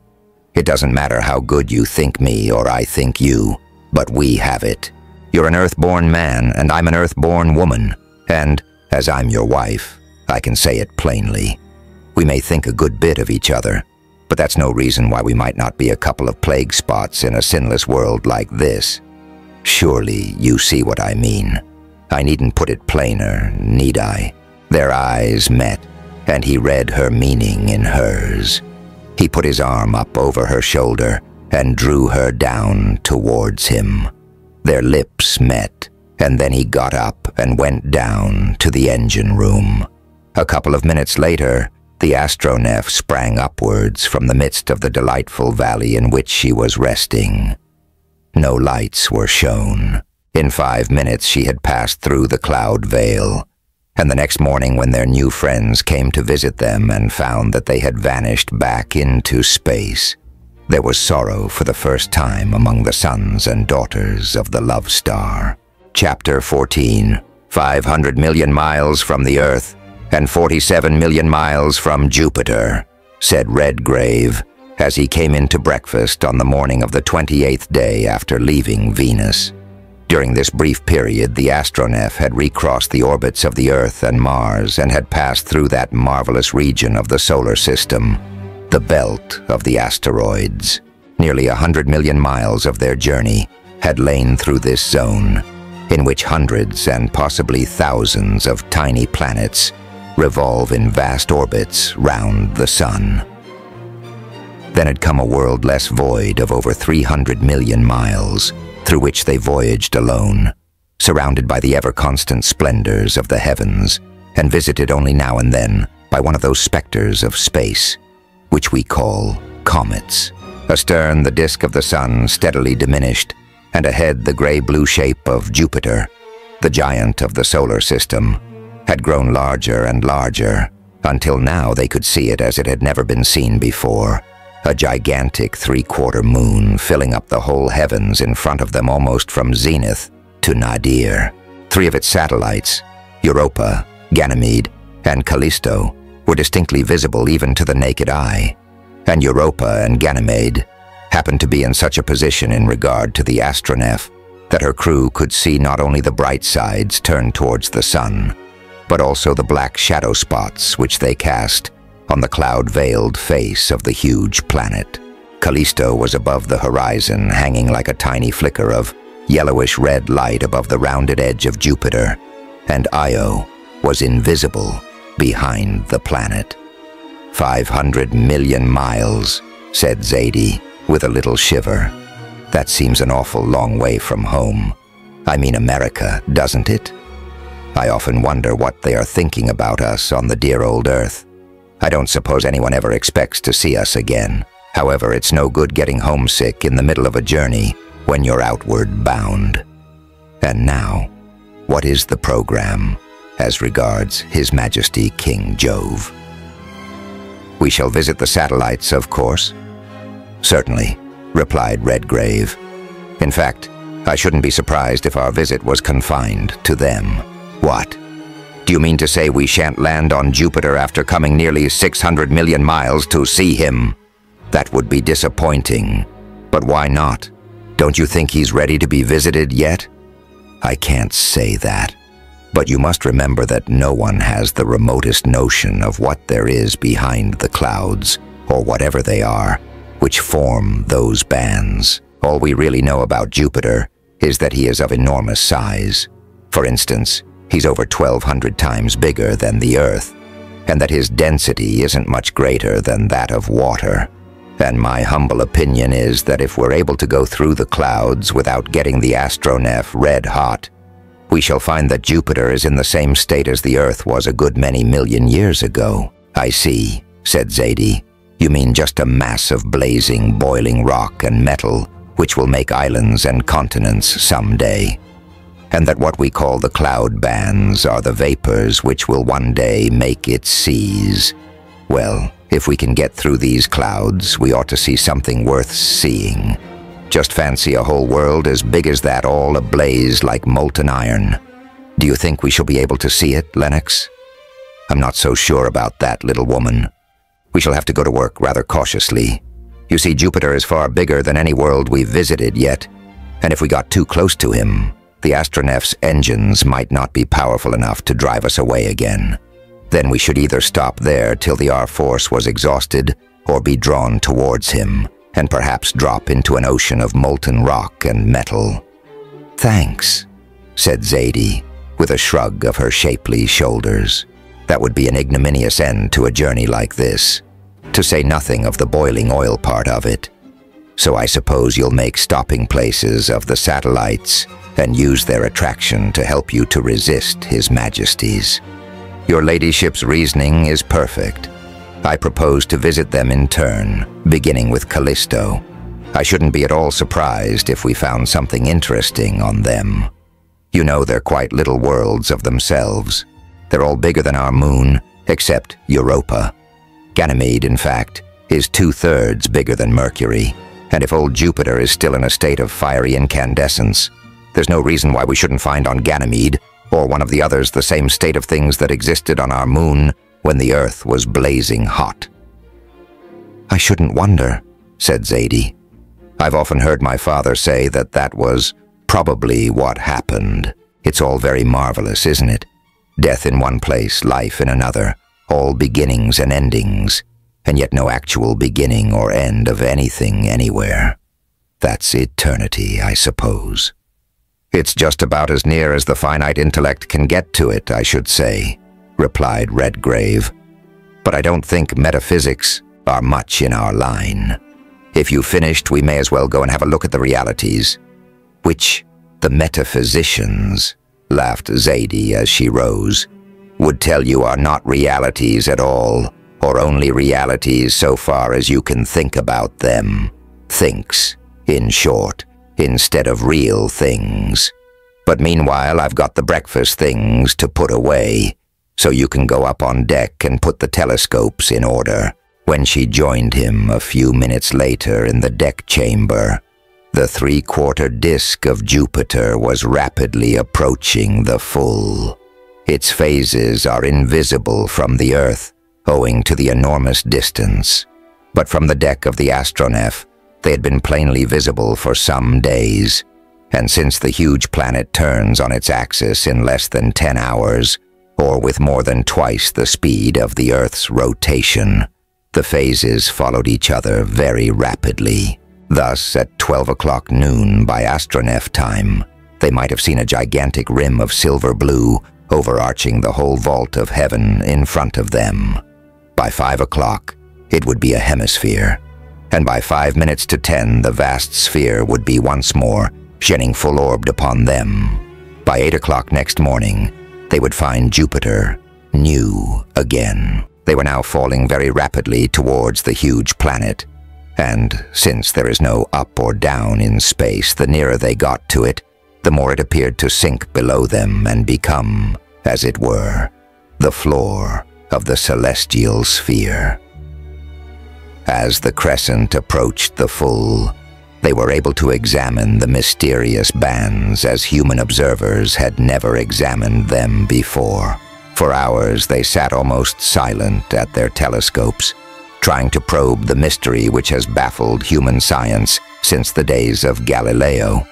A: It doesn't matter how good you think me or I think you, but we have it. You're an Earth-born man, and I'm an Earth-born woman. And, as I'm your wife, I can say it plainly. We may think a good bit of each other, But that's no reason why we might not be a couple of plague spots in a sinless world like this. Surely you see what I mean. I needn't put it plainer, need I? Their eyes met, and he read her meaning in hers. He put his arm up over her shoulder and drew her down towards him. Their lips met, and then he got up and went down to the engine room. A couple of minutes later, the astronef sprang upwards from the midst of the delightful valley in which she was resting. No lights were shown. In 5 minutes she had passed through the cloud veil, and the next morning when their new friends came to visit them and found that they had vanished back into space, there was sorrow for the first time among the sons and daughters of the Love Star. Chapter 14. 500 million miles from the Earth and 47 million miles from Jupiter, said Redgrave as he came into breakfast on the morning of the 28th day after leaving Venus. During this brief period, the astronef had recrossed the orbits of the Earth and Mars and had passed through that marvelous region of the solar system, the belt of the asteroids. Nearly 100 million miles of their journey had lain through this zone, in which hundreds and possibly thousands of tiny planets revolve in vast orbits round the Sun. Then had come a world less void of over 300 million miles, through which they voyaged alone, surrounded by the ever-constant splendors of the heavens, and visited only now and then by one of those specters of space, which we call comets. Astern, the disk of the Sun steadily diminished, and ahead the gray-blue shape of Jupiter, the giant of the solar system, had grown larger and larger, until now they could see it as it had never been seen before, a gigantic three-quarter moon filling up the whole heavens in front of them almost from zenith to nadir. 3 of its satellites, Europa, Ganymede, and Callisto, were distinctly visible even to the naked eye, and Europa and Ganymede happened to be in such a position in regard to the astronef that her crew could see not only the bright sides turned towards the Sun, but also the black shadow spots which they cast on the cloud-veiled face of the huge planet. Callisto was above the horizon, hanging like a tiny flicker of yellowish-red light above the rounded edge of Jupiter, and Io was invisible behind the planet. 500 million miles, said Zadie, with a little shiver. That seems an awful long way from home. I mean America, doesn't it? I often wonder what they are thinking about us on the dear old Earth. I don't suppose anyone ever expects to see us again. However, it's no good getting homesick in the middle of a journey when you're outward bound. And now, what is the program as regards His Majesty King Jove? We shall visit the satellites, of course. Certainly, replied Redgrave. In fact, I shouldn't be surprised if our visit was confined to them. What? Do you mean to say we shan't land on Jupiter after coming nearly 600 million miles to see him? That would be disappointing. But why not? Don't you think he's ready to be visited yet? I can't say that. But you must remember that no one has the remotest notion of what there is behind the clouds, or whatever they are, which form those bands. All we really know about Jupiter is that he is of enormous size. For instance, he's over 1,200 times bigger than the Earth, and that his density isn't much greater than that of water. And my humble opinion is that if we're able to go through the clouds without getting the astronef red hot, we shall find that Jupiter is in the same state as the Earth was a good many million years ago. I see, said Zadie. You mean just a mass of blazing, boiling rock and metal, which will make islands and continents someday. And that what we call the cloud bands are the vapors which will one day make its seas. Well, if we can get through these clouds, we ought to see something worth seeing. Just fancy a whole world as big as that, all ablaze like molten iron. Do you think we shall be able to see it, Lennox? I'm not so sure about that, little woman. We shall have to go to work rather cautiously. You see, Jupiter is far bigger than any world we've visited yet, and if we got too close to him, the astronef's engines might not be powerful enough to drive us away again. Then we should either stop there till the R-force was exhausted, or be drawn towards him, and perhaps drop into an ocean of molten rock and metal. "Thanks," said Zadie, with a shrug of her shapely shoulders. That would be an ignominious end to a journey like this, to say nothing of the boiling oil part of it. So I suppose you'll make stopping places of the satellites and use their attraction to help you to resist His Majesty's. Your ladyship's reasoning is perfect. I propose to visit them in turn, beginning with Callisto. I shouldn't be at all surprised if we found something interesting on them. You know, they're quite little worlds of themselves. They're all bigger than our moon, except Europa. Ganymede, in fact, is 2/3 bigger than Mercury, and if old Jupiter is still in a state of fiery incandescence, there's no reason why we shouldn't find on Ganymede, or one of the others, the same state of things that existed on our moon when the Earth was blazing hot. "I shouldn't wonder," said Zadie. "I've often heard my father say that that was probably what happened. It's all very marvelous, isn't it? Death in one place, life in another, all beginnings and endings, and yet no actual beginning or end of anything anywhere. That's eternity, I suppose." "It's just about as near as the finite intellect can get to it, I should say," replied Redgrave. "But I don't think metaphysics are much in our line. If you've finished, we may as well go and have a look at the realities." "Which the metaphysicians," laughed Zadie as she rose, "would tell you are not realities at all, or only realities so far as you can think about them. Thinks, in short, instead of real things. But meanwhile, I've got the breakfast things to put away, so you can go up on deck and put the telescopes in order." When she joined him a few minutes later in the deck chamber, the 3/4 disk of Jupiter was rapidly approaching the full. Its phases are invisible from the Earth, owing to the enormous distance. But from the deck of the astronef, they had been plainly visible for some days, and since the huge planet turns on its axis in less than 10 hours, or with more than twice the speed of the Earth's rotation, the phases followed each other very rapidly. Thus, at 12 o'clock noon by astronef time, they might have seen a gigantic rim of silver blue overarching the whole vault of heaven in front of them. By 5 o'clock, it would be a hemisphere, and by 5 minutes to 10, the vast sphere would be once more shining full-orbed upon them. By 8 o'clock next morning, they would find Jupiter new again. They were now falling very rapidly towards the huge planet, and since there is no up or down in space, the nearer they got to it, the more it appeared to sink below them and become, as it were, the floor of the celestial sphere. As the crescent approached the full, they were able to examine the mysterious bands as human observers had never examined them before. For hours they sat almost silent at their telescopes, trying to probe the mystery which has baffled human science since the days of Galileo.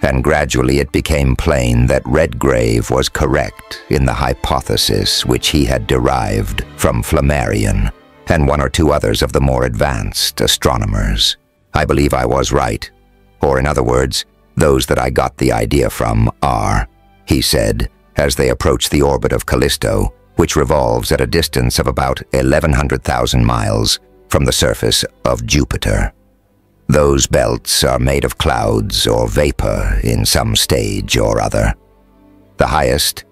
A: And gradually it became plain that Redgrave was correct in the hypothesis which he had derived from Flammarion and one or two others of the more advanced astronomers. "I believe I was right, or in other words, those that I got the idea from are," he said, as they approached the orbit of Callisto, which revolves at a distance of about 1,100,000 miles from the surface of Jupiter. "Those belts are made of clouds or vapor in some stage or other. The highest,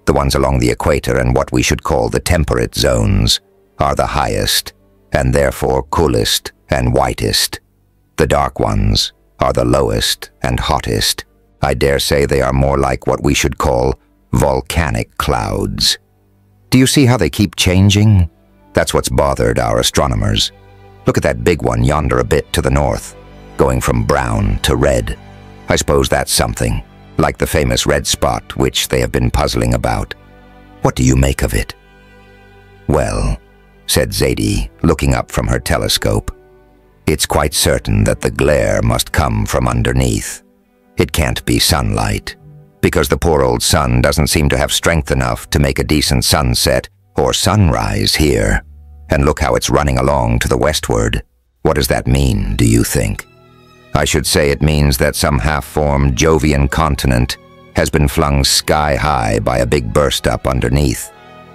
A: the ones along the equator and what we should call the temperate zones, are the highest, and therefore coolest and whitest. The dark ones are the lowest and hottest. I dare say they are more like what we should call volcanic clouds. Do you see how they keep changing? That's what's bothered our astronomers. Look at that big one yonder a bit to the north, going from brown to red. I suppose that's something, like the famous red spot which they have been puzzling about. What do you make of it?" "Well," said Zadie, looking up from her telescope, "it's quite certain that the glare must come from underneath. It can't be sunlight, because the poor old sun doesn't seem to have strength enough to make a decent sunset or sunrise here. And look how it's running along to the westward. What does that mean, do you think? I should say it means that some half-formed Jovian continent has been flung sky-high by a big burst-up underneath.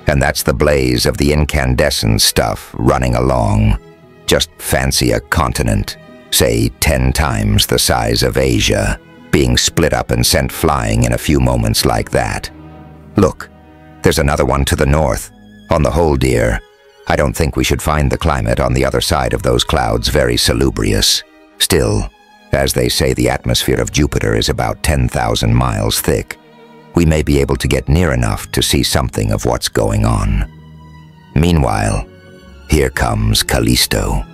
A: And that's the blaze of the incandescent stuff running along. Just fancy a continent, say 10 times the size of Asia, being split up and sent flying in a few moments like that. Look, there's another one to the north. On the whole, dear, I don't think we should find the climate on the other side of those clouds very salubrious. Still, as they say, the atmosphere of Jupiter is about 10,000 miles thick. We may be able to get near enough to see something of what's going on. Meanwhile, here comes Callisto.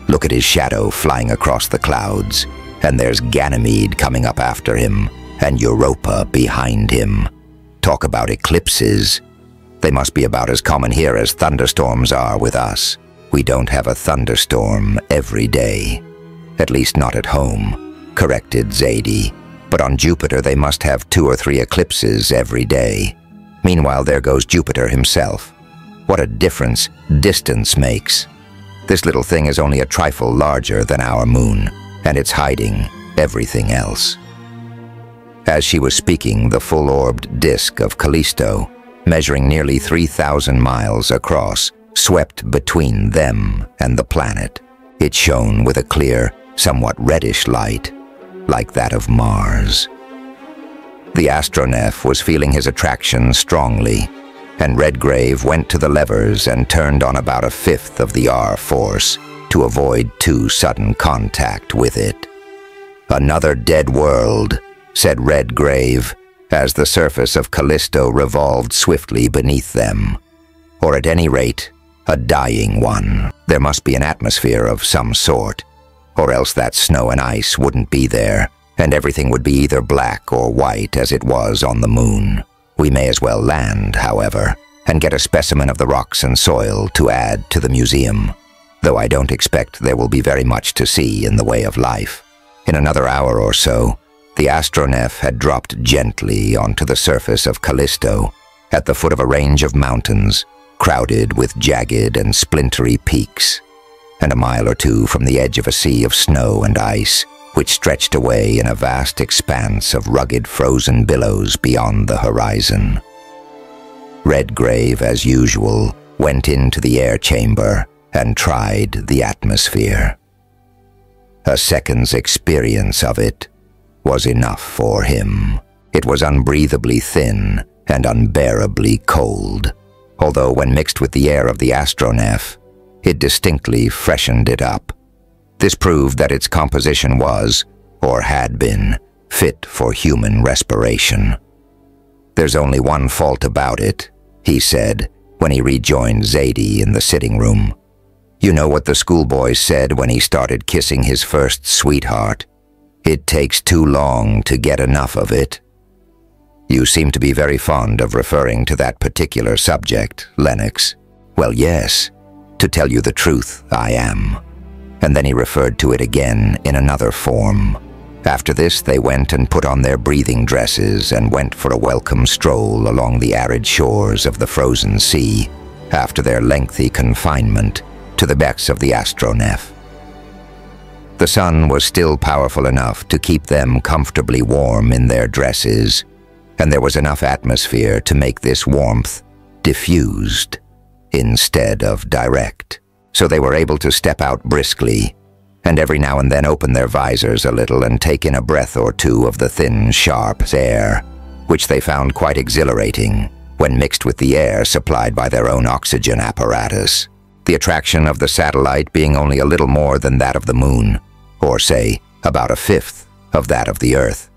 A: Look at his shadow flying across the clouds, and there's Ganymede coming up after him, and Europa behind him. Talk about eclipses. They must be about as common here as thunderstorms are with us. We don't have a thunderstorm every day. At least not at home, corrected Zadie. But on Jupiter they must have 2 or 3 eclipses every day. Meanwhile, there goes Jupiter himself. What a difference distance makes. This little thing is only a trifle larger than our moon, and it's hiding everything else. As she was speaking, the full-orbed disk of Callisto, measuring nearly 3,000 miles across, swept between them and the planet. It shone with a clear, somewhat reddish light, like that of Mars. The astronef was feeling his attraction strongly, and Redgrave went to the levers and turned on about 1/5 of the R-force to avoid too sudden contact with it. "Another dead world," said Redgrave, as the surface of Callisto revolved swiftly beneath them. "Or at any rate, a dying one. There must be an atmosphere of some sort, or else that snow and ice wouldn't be there, and everything would be either black or white as it was on the moon. We may as well land, however, and get a specimen of the rocks and soil to add to the museum, though I don't expect there will be very much to see in the way of life." In another hour or so, the astronef had dropped gently onto the surface of Callisto, at the foot of a range of mountains, crowded with jagged and splintery peaks, and a mile or 2 from the edge of a sea of snow and ice, which stretched away in a vast expanse of rugged frozen billows beyond the horizon. Redgrave, as usual, went into the air chamber and tried the atmosphere. A second's experience of it was enough for him. It was unbreathably thin and unbearably cold, although when mixed with the air of the astronef, it distinctly freshened it up. This proved that its composition was, or had been, fit for human respiration. "There's only one fault about it," he said when he rejoined Zadie in the sitting room. "You know what the schoolboy said when he started kissing his first sweetheart? It takes too long to get enough of it." "You seem to be very fond of referring to that particular subject, Lennox." "Well, yes. To tell you the truth, I am." And then he referred to it again in another form. After this, they went and put on their breathing dresses and went for a welcome stroll along the arid shores of the frozen sea, after their lengthy confinement to the decks of the astronef. The sun was still powerful enough to keep them comfortably warm in their dresses, and there was enough atmosphere to make this warmth diffused instead of direct. So they were able to step out briskly, and every now and then open their visors a little and take in a breath or 2 of the thin, sharp air, which they found quite exhilarating when mixed with the air supplied by their own oxygen apparatus, the attraction of the satellite being only a little more than that of the moon, or say, about 1/5 of that of the Earth.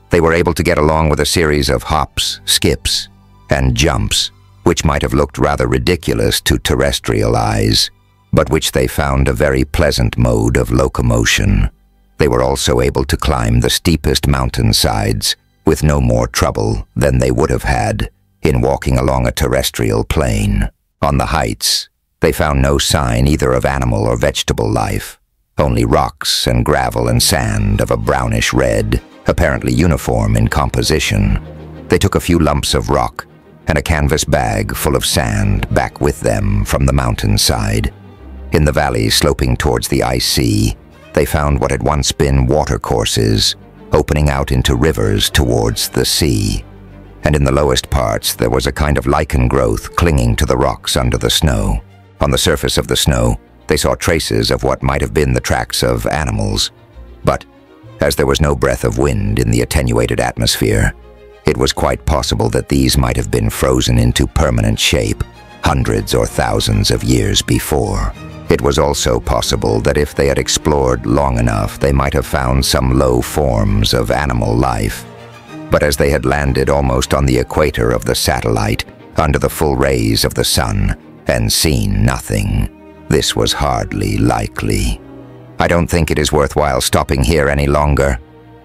A: They were able to get along with a series of hops, skips, and jumps, which might have looked rather ridiculous to terrestrial eyes, but which they found a very pleasant mode of locomotion. They were also able to climb the steepest mountainsides with no more trouble than they would have had in walking along a terrestrial plane. On the heights, they found no sign either of animal or vegetable life, only rocks and gravel and sand of a brownish red, apparently uniform in composition. They took a few lumps of rock and a canvas bag full of sand back with them from the mountainside. In the valley sloping towards the ice sea, they found what had once been watercourses, opening out into rivers towards the sea. And in the lowest parts there was a kind of lichen growth clinging to the rocks under the snow. On the surface of the snow, they saw traces of what might have been the tracks of animals. But, as there was no breath of wind in the attenuated atmosphere, it was quite possible that these might have been frozen into permanent shape hundreds or thousands of years before. It was also possible that if they had explored long enough, they might have found some low forms of animal life. But as they had landed almost on the equator of the satellite, under the full rays of the sun, and seen nothing, this was hardly likely. "I don't think it is worthwhile stopping here any longer,"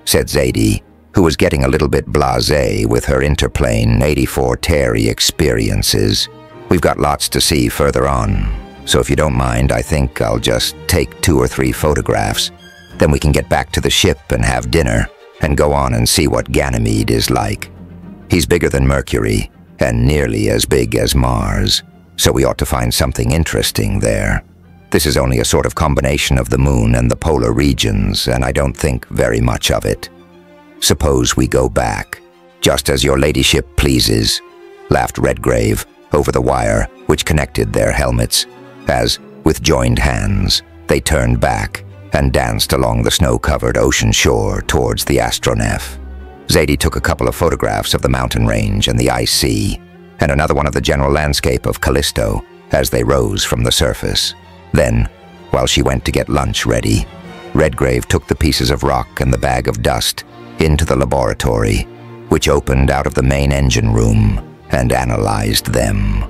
A: said Zadie, who was getting a little bit blasé with her interplane 84 Terry experiences. "We've got lots to see further on, so if you don't mind, I think I'll just take 2 or 3 photographs. Then we can get back to the ship and have dinner, and go on and see what Ganymede is like. He's bigger than Mercury, and nearly as big as Mars, so we ought to find something interesting there. This is only a sort of combination of the moon and the polar regions, and I don't think very much of it. Suppose we go back." "Just as your ladyship pleases," laughed Redgrave over the wire which connected their helmets, as, with joined hands, they turned back and danced along the snow-covered ocean shore towards the astronef. Zadie took a couple of photographs of the mountain range and the ice sea, and another one of the general landscape of Callisto as they rose from the surface. Then, while she went to get lunch ready, Redgrave took the pieces of rock and the bag of dust into the laboratory, which opened out of the main engine room, and analyzed them.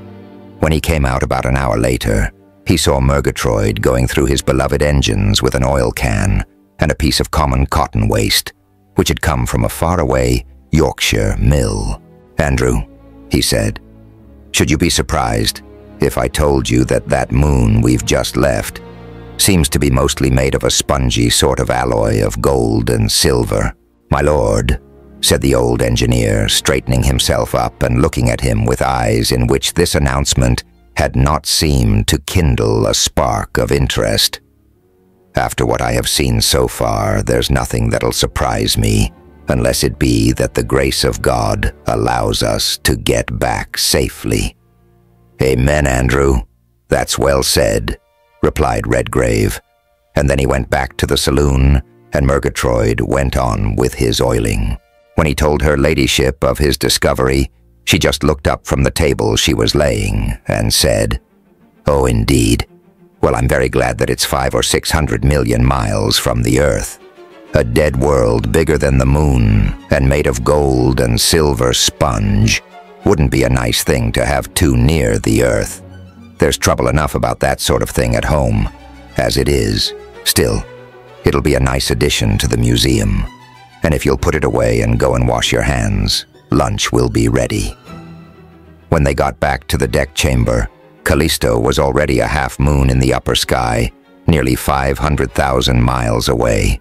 A: When he came out about an hour later, he saw Murgatroyd going through his beloved engines with an oil can and a piece of common cotton waste, which had come from a faraway Yorkshire mill. "Andrew," he said, "should you be surprised if I told you that that moon we've just left seems to be mostly made of a spongy sort of alloy of gold and silver?" "My lord," said the old engineer, straightening himself up and looking at him with eyes in which this announcement had not seemed to kindle a spark of interest. "After what I have seen so far, there's nothing that'll surprise me, unless it be that the grace of God allows us to get back safely." "Amen, Andrew. That's well said," replied Redgrave, and then he went back to the saloon, and Murgatroyd went on with his oiling. When he told her ladyship of his discovery, she just looked up from the table she was laying and said, "Oh, indeed. Well, I'm very glad that it's 500 or 600 million miles from the Earth. A dead world bigger than the moon and made of gold and silver sponge wouldn't be a nice thing to have too near the Earth. There's trouble enough about that sort of thing at home, as it is. Still, it'll be a nice addition to the museum. And if you'll put it away and go and wash your hands, lunch will be ready." When they got back to the deck chamber, Callisto was already a half-moon in the upper sky, nearly 500,000 miles away,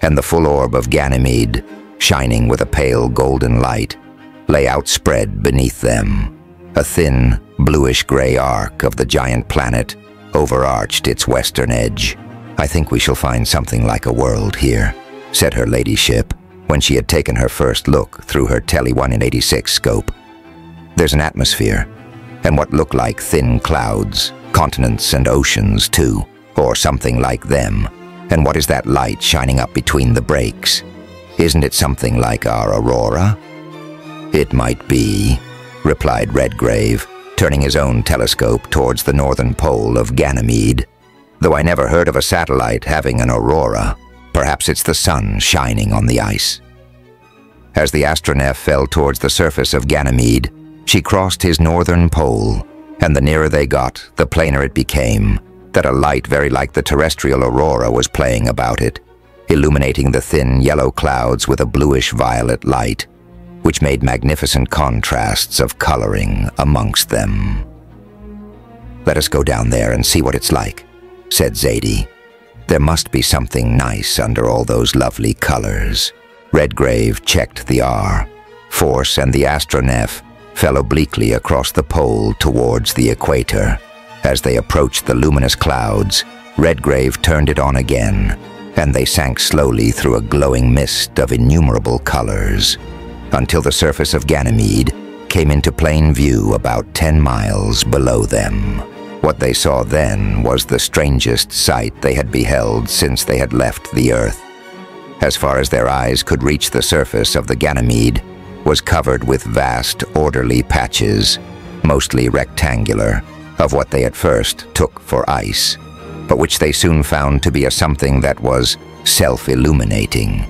A: and the full orb of Ganymede, shining with a pale golden light, lay outspread beneath them. A thin, bluish-gray arc of the giant planet overarched its western edge. "I think we shall find something like a world here," said her ladyship, when she had taken her first look through her Tele 1 in 86 scope. "There's an atmosphere, and what look like thin clouds, continents and oceans too, or something like them. And what is that light shining up between the breaks? Isn't it something like our aurora?" "It might be," replied Redgrave, turning his own telescope towards the northern pole of Ganymede. "Though I never heard of a satellite having an aurora. Perhaps it's the sun shining on the ice." As the astronef fell towards the surface of Ganymede, she crossed his northern pole, and the nearer they got, the plainer it became that a light very like the terrestrial aurora was playing about it, illuminating the thin yellow clouds with a bluish-violet light, which made magnificent contrasts of coloring amongst them. "Let us go down there and see what it's like," said Zadie. "There must be something nice under all those lovely colors." Redgrave checked the R. Force and the astronef fell obliquely across the pole towards the equator. As they approached the luminous clouds, Redgrave turned it on again, and they sank slowly through a glowing mist of innumerable colors, until the surface of Ganymede came into plain view about 10 miles below them. What they saw then was the strangest sight they had beheld since they had left the Earth. As far as their eyes could reach, the surface of the Ganymede was covered with vast, orderly patches, mostly rectangular, of what they at first took for ice, but which they soon found to be a something that was self-illuminating.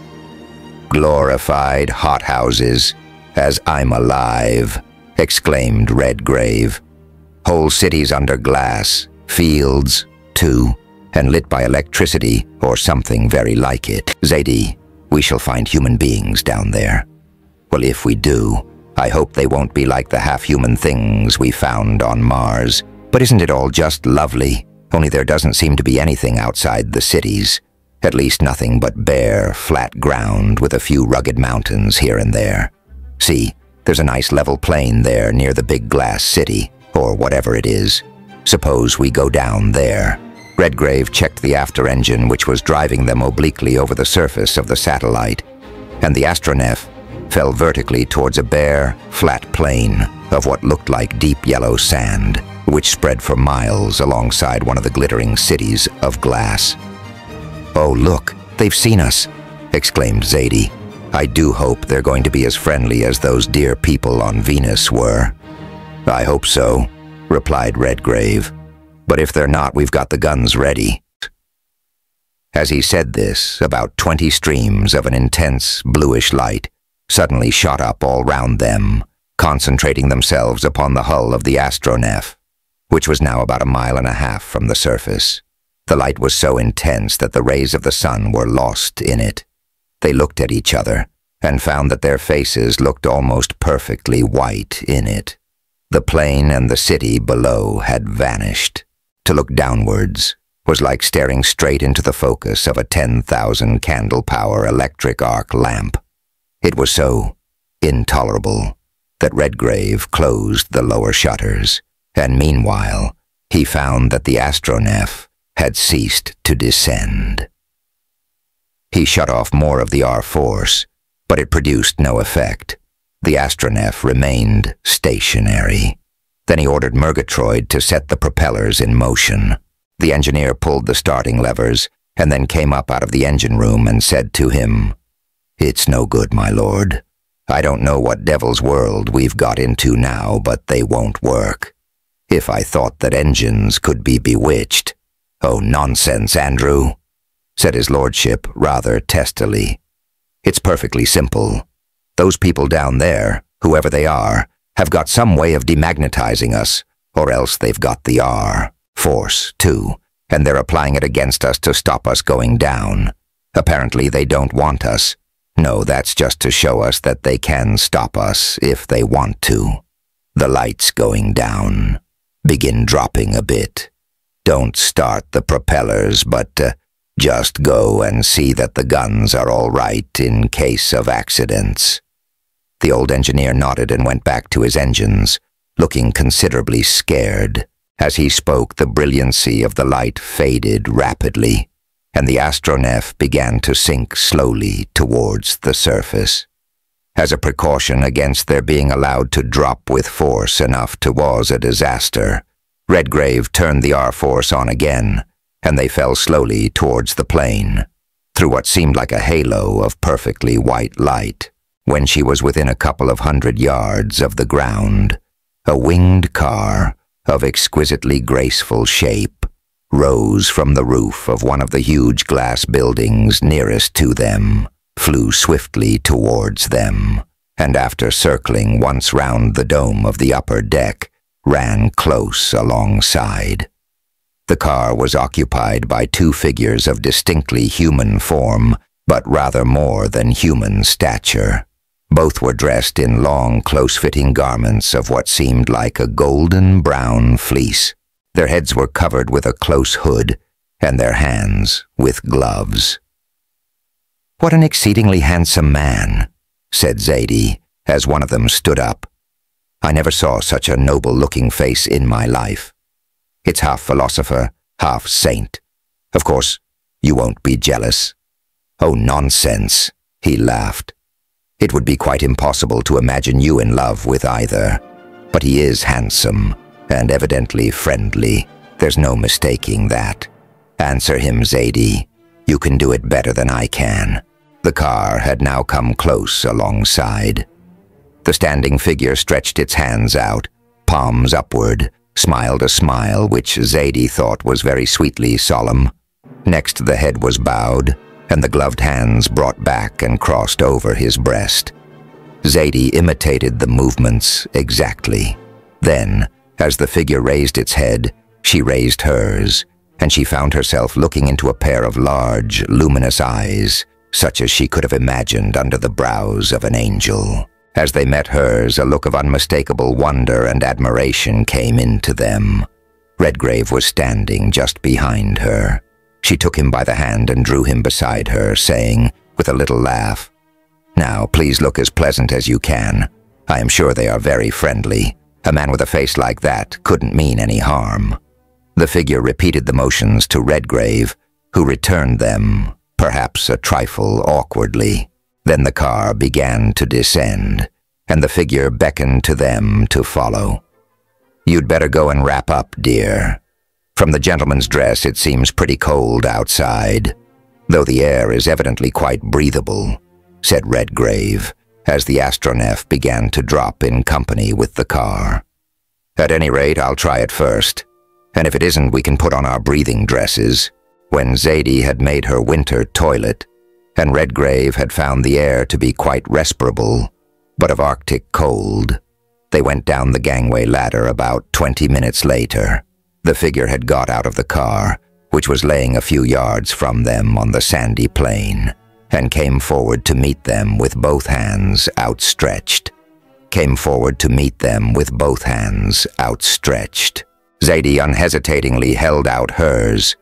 A: "Glorified hothouses, as I'm alive," exclaimed Redgrave. "Whole cities under glass, fields, too, and lit by electricity or something very like it. Zadie, we shall find human beings down there. Well, if we do, I hope they won't be like the half-human things we found on Mars. But isn't it all just lovely? Only there doesn't seem to be anything outside the cities. At least nothing but bare, flat ground with a few rugged mountains here and there. See, there's a nice level plain there near the big glass city, or whatever it is. Suppose we go down there." Redgrave checked the after engine, which was driving them obliquely over the surface of the satellite, and the astronef fell vertically towards a bare, flat plain of what looked like deep yellow sand, which spread for miles alongside one of the glittering cities of glass. "Oh, look, they've seen us," exclaimed Zadie. "I do hope they're going to be as friendly as those dear people on Venus were." "I hope so," replied Redgrave. "But if they're not, we've got the guns ready." As he said this, about 20 streams of an intense, bluish light suddenly shot up all round them, concentrating themselves upon the hull of the astronef, which was now about 1.5 miles from the surface. The light was so intense that the rays of the sun were lost in it. They looked at each other and found that their faces looked almost perfectly white in it. The plain and the city below had vanished. To look downwards was like staring straight into the focus of a 10,000 candle-power electric arc lamp. It was so intolerable that Redgrave closed the lower shutters, and meanwhile he found that the astronef had ceased to descend. He shut off more of the R-force, but it produced no effect. The astronef remained stationary. Then he ordered Murgatroyd to set the propellers in motion. The engineer pulled the starting levers and then came up out of the engine room and said to him, "It's no good, my lord. I don't know what devil's world we've got into now, but they won't work. If I thought that engines could be bewitched—" "Oh, nonsense, Andrew," said his lordship rather testily. "It's perfectly simple. Those people down there, whoever they are, have got some way of demagnetizing us, or else they've got the R-force, too, and they're applying it against us to stop us going down. Apparently they don't want us. No, that's just to show us that they can stop us if they want to. The light's going down. Begin dropping a bit. Don't start the propellers, but just go and see that the guns are all right in case of accidents." The old engineer nodded and went back to his engines, looking considerably scared. As he spoke, the brilliancy of the light faded rapidly, and the astronef began to sink slowly towards the surface. As a precaution against their being allowed to drop with force enough to cause a disaster, Redgrave turned the R-force on again, and they fell slowly towards the plain, through what seemed like a halo of perfectly white light. When she was within a couple of 100 yards of the ground, a winged car of exquisitely graceful shape rose from the roof of one of the huge glass buildings nearest to them, flew swiftly towards them, and after circling once round the dome of the upper deck, ran close alongside. The car was occupied by 2 figures of distinctly human form, but rather more than human stature. Both were dressed in long, close-fitting garments of what seemed like a golden-brown fleece. Their heads were covered with a close hood, and their hands with gloves. "What an exceedingly handsome man," said Zadie, as one of them stood up. I never saw such a noble-looking face in my life. It's half philosopher, half saint. Of course, you won't be jealous." "Oh, nonsense," he laughed. "It would be quite impossible to imagine you in love with either. But he is handsome, and evidently friendly. There's no mistaking that. Answer him, Zadie. You can do it better than I can." The car had now come close alongside. The standing figure stretched its hands out, palms upward, smiled a smile which Zadie thought was very sweetly solemn. Next the head was bowed, and the gloved hands brought back and crossed over his breast. Zadie imitated the movements exactly. Then, as the figure raised its head, she raised hers, and she found herself looking into a pair of large, luminous eyes, such as she could have imagined under the brows of an angel. As they met hers, a look of unmistakable wonder and admiration came into them. Redgrave was standing just behind her. She took him by the hand and drew him beside her, saying, with a little laugh, "Now, please look as pleasant as you can. I am sure they are very friendly. A man with a face like that couldn't mean any harm." The figure repeated the motions to Redgrave, who returned them, perhaps a trifle awkwardly. Then the car began to descend, and the figure beckoned to them to follow. "You'd better go and wrap up, dear. From the gentleman's dress it seems pretty cold outside, though the air is evidently quite breathable," said Redgrave, as the astronef began to drop in company with the car. "At any rate, I'll try it first, and if it isn't, we can put on our breathing dresses." When Zadie had made her winter toilet, and Redgrave had found the air to be quite respirable, but of Arctic cold, they went down the gangway ladder about 20 minutes later. The figure had got out of the car, which was laying a few yards from them on the sandy plain, and came forward to meet them with both hands outstretched. Zadie unhesitatingly held out hers,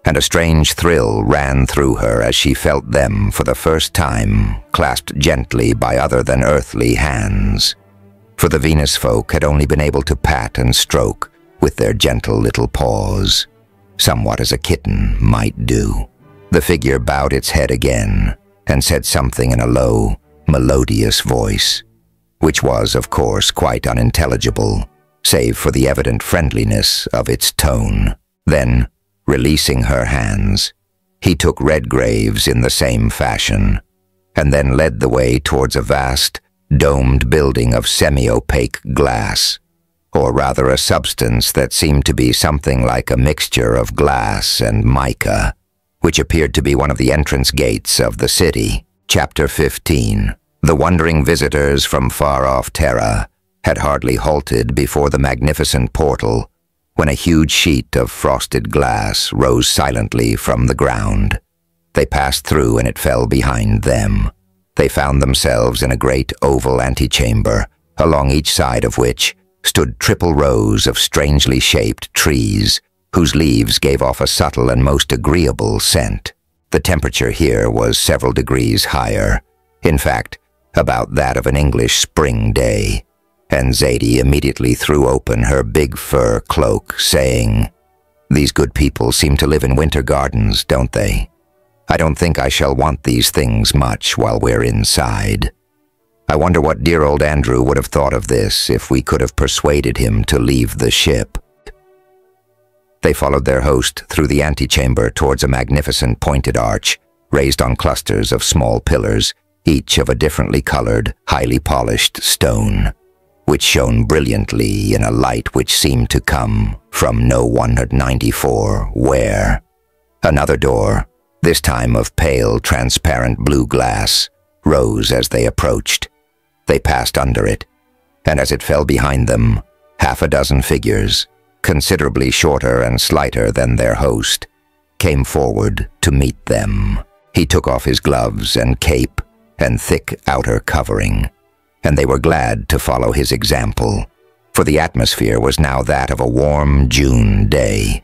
A: and a strange thrill ran through her as she felt them for the first time clasped gently by other than earthly hands. For the Venus folk had only been able to pat and stroke with their gentle little paws, somewhat as a kitten might do. The figure bowed its head again and said something in a low, melodious voice, which was, of course, quite unintelligible, save for the evident friendliness of its tone. Then, releasing her hands, he took Redgrave's in the same fashion, and then led the way towards a vast, domed building of semi-opaque glass, or rather a substance that seemed to be something like a mixture of glass and mica, which appeared to be one of the entrance gates of the city. Chapter 15. The wondering visitors from far-off Terra had hardly halted before the magnificent portal when a huge sheet of frosted glass rose silently from the ground. They passed through and it fell behind them. They found themselves in a great oval antechamber, along each side of which stood triple rows of strangely shaped trees, whose leaves gave off a subtle and most agreeable scent. The temperature here was several degrees higher, in fact, about that of an English spring day, and Zadie immediately threw open her big fur cloak, saying, "These good people seem to live in winter gardens, don't they? I don't think I shall want these things much while we're inside. I wonder what dear old Andrew would have thought of this if we could have persuaded him to leave the ship." They followed their host through the antechamber towards a magnificent pointed arch, raised on clusters of small pillars, each of a differently colored, highly polished stone, which shone brilliantly in a light which seemed to come from no one had 94 where. Another door, this time of pale, transparent blue glass, rose as they approached. They passed under it, and as it fell behind them, half a dozen figures, considerably shorter and slighter than their host, came forward to meet them. He took off his gloves and cape and thick outer covering, and they were glad to follow his example, for the atmosphere was now that of a warm June day.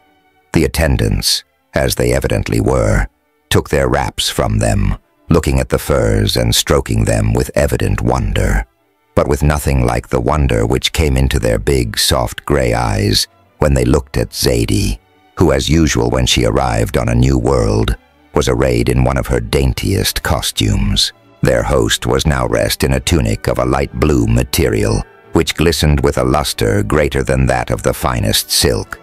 A: The attendants, as they evidently were, took their wraps from them, looking at the furs and stroking them with evident wonder. but with nothing like the wonder which came into their big, soft gray eyes when they looked at Zadie, who, as usual when she arrived on a new world, was arrayed in one of her daintiest costumes. Their host was now dressed in a tunic of a light blue material, which glistened with a luster greater than that of the finest silk.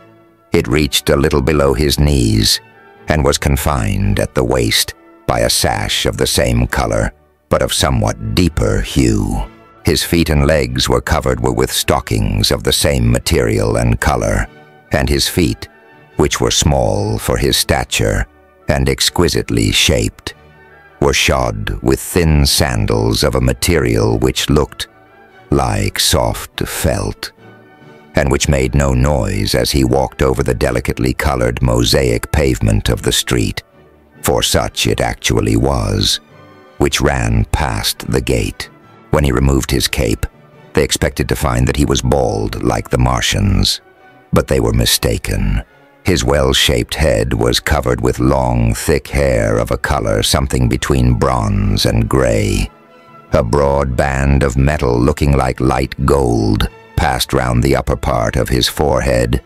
A: It reached a little below his knees, and was confined at the waist by a sash of the same color, but of somewhat deeper hue. His feet and legs were covered with stockings of the same material and color, and his feet, which were small for his stature and exquisitely shaped, were shod with thin sandals of a material which looked like soft felt, and which made no noise as he walked over the delicately colored mosaic pavement of the street, for such it actually was, which ran past the gate. When he removed his cape, they expected to find that he was bald like the Martians, but they were mistaken. His well-shaped head was covered with long, thick hair of a color something between bronze and gray. A broad band of metal looking like light gold passed round the upper part of his forehead,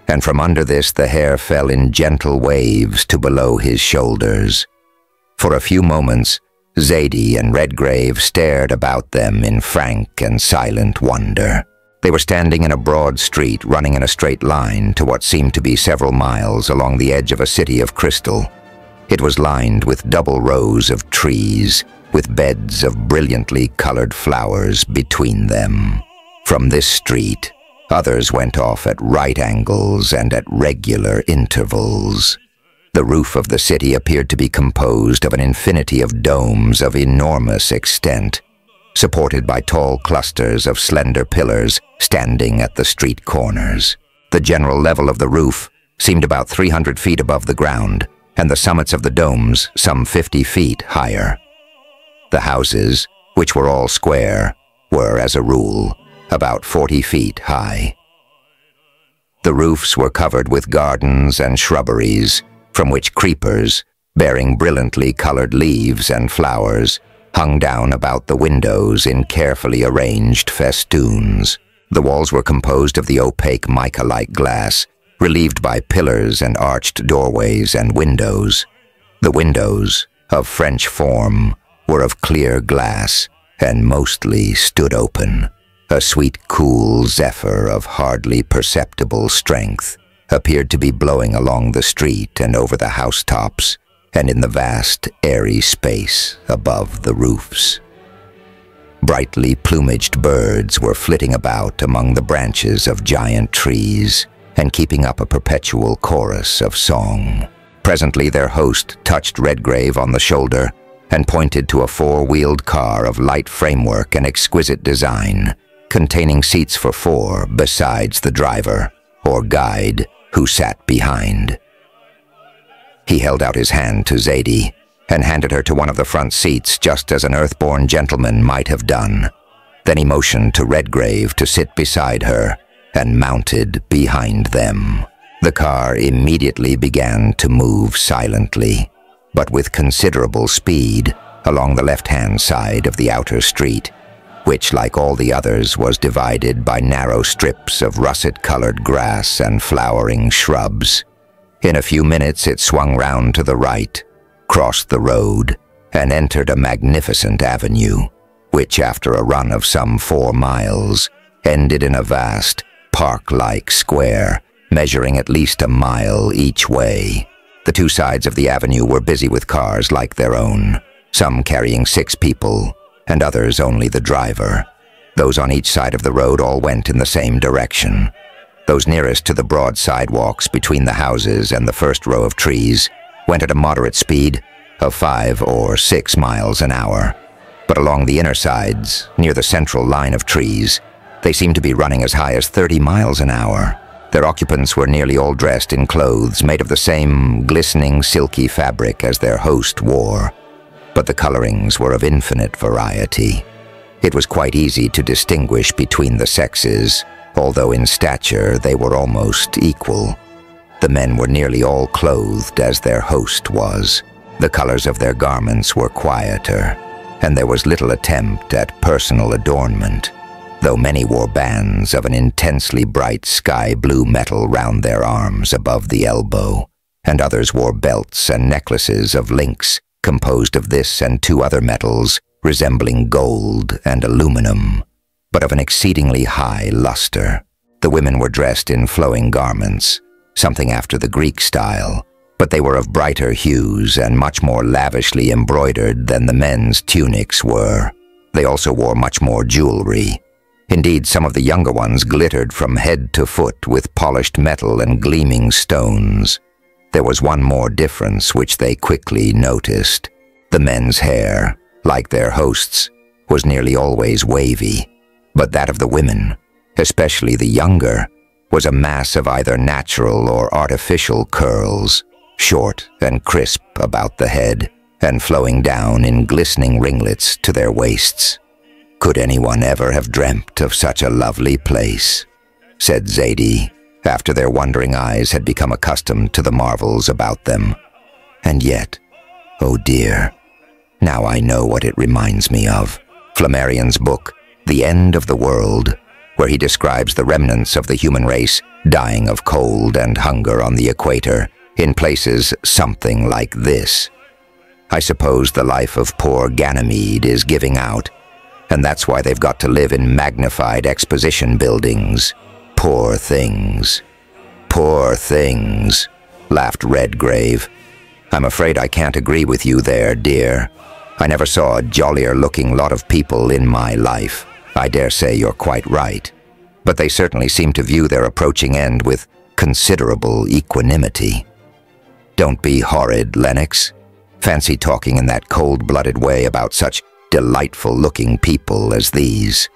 A: and from under this the hair fell in gentle waves to below his shoulders. For a few moments, Zadie and Redgrave stared about them in frank and silent wonder. They were standing in a broad street running in a straight line to what seemed to be several miles along the edge of a city of crystal. It was lined with double rows of trees, with beds of brilliantly colored flowers between them. From this street, others went off at right angles and at regular intervals. The roof of the city appeared to be composed of an infinity of domes of enormous extent, supported by tall clusters of slender pillars standing at the street corners. The general level of the roof seemed about 300 feet above the ground, and the summits of the domes some 50 feet higher. The houses, which were all square, were, as a rule, about 40 feet high. The roofs were covered with gardens and shrubberies, from which creepers, bearing brilliantly colored leaves and flowers, hung down about the windows in carefully arranged festoons. The walls were composed of the opaque mica-like glass, relieved by pillars and arched doorways and windows. The windows, of French form, were of clear glass and mostly stood open. A sweet, cool zephyr of hardly perceptible strength appeared to be blowing along the street and over the housetops and in the vast, airy space above the roofs. Brightly plumaged birds were flitting about among the branches of giant trees and keeping up a perpetual chorus of song. Presently their host touched Redgrave on the shoulder and pointed to a four-wheeled car of light framework and exquisite design, containing seats for four besides the driver, or guide, who sat behind. He held out his hand to Zadie and handed her to one of the front seats just as an earthborn gentleman might have done. Then he motioned to Redgrave to sit beside her and mounted behind them. The car immediately began to move silently, but with considerable speed, along the left-hand side of the outer street, which, like all the others, was divided by narrow strips of russet-colored grass and flowering shrubs. In a few minutes it swung round to the right, crossed the road, and entered a magnificent avenue, which, after a run of some 4 miles, ended in a vast, park-like square, measuring at least a mile each way. The two sides of the avenue were busy with cars like their own, some carrying 6 people, and others only the driver. Those on each side of the road all went in the same direction. Those nearest to the broad sidewalks between the houses and the first row of trees went at a moderate speed of 5 or 6 miles an hour. But along the inner sides, near the central line of trees, they seemed to be running as high as 30 miles an hour. Their occupants were nearly all dressed in clothes made of the same glistening, silky fabric as their host wore, but the colorings were of infinite variety. It was quite easy to distinguish between the sexes, although in stature they were almost equal. The men were nearly all clothed as their host was. The colors of their garments were quieter, and there was little attempt at personal adornment, though many wore bands of an intensely bright sky blue metal round their arms above the elbow, and others wore belts and necklaces of links composed of this and two other metals resembling gold and aluminum, but of an exceedingly high luster. The women were dressed in flowing garments, something after the Greek style, but they were of brighter hues and much more lavishly embroidered than the men's tunics were. They also wore much more jewelry. Indeed, some of the younger ones glittered from head to foot with polished metal and gleaming stones. There was one more difference which they quickly noticed. The men's hair, like their hosts', was nearly always wavy, but that of the women, especially the younger, was a mass of either natural or artificial curls, short and crisp about the head, and flowing down in glistening ringlets to their waists. "Could anyone ever have dreamt of such a lovely place?" said Zadie, after their wondering eyes had become accustomed to the marvels about them. "And yet, oh dear, now I know what it reminds me of." Flammarion's book, The End of the World, where he describes the remnants of the human race dying of cold and hunger on the equator, in places something like this. "I suppose the life of poor Ganymede is giving out, and that's why they've got to live in magnified exposition buildings. Poor things. Poor things," laughed Redgrave. "I'm afraid I can't agree with you there, dear. I never saw a jollier-looking lot of people in my life. I dare say you're quite right. But they certainly seem to view their approaching end with considerable equanimity." "Don't be horrid, Lennox. Fancy talking in that cold-blooded way about such delightful-looking people as these.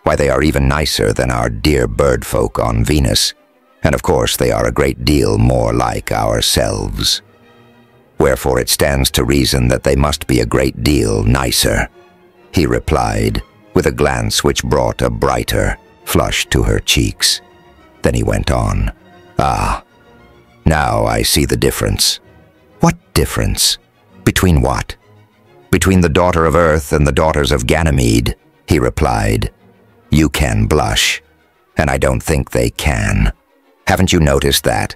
A: Why, they are even nicer than our dear birdfolk on Venus, and of course they are a great deal more like ourselves. Wherefore it stands to reason that they must be a great deal nicer," he replied, with a glance which brought a brighter flush to her cheeks. Then he went on, "Ah, now I see the difference." "What difference? Between what?" "Between the daughter of Earth and the daughters of Ganymede," he replied. "You can blush, and I don't think they can. Haven't you noticed that?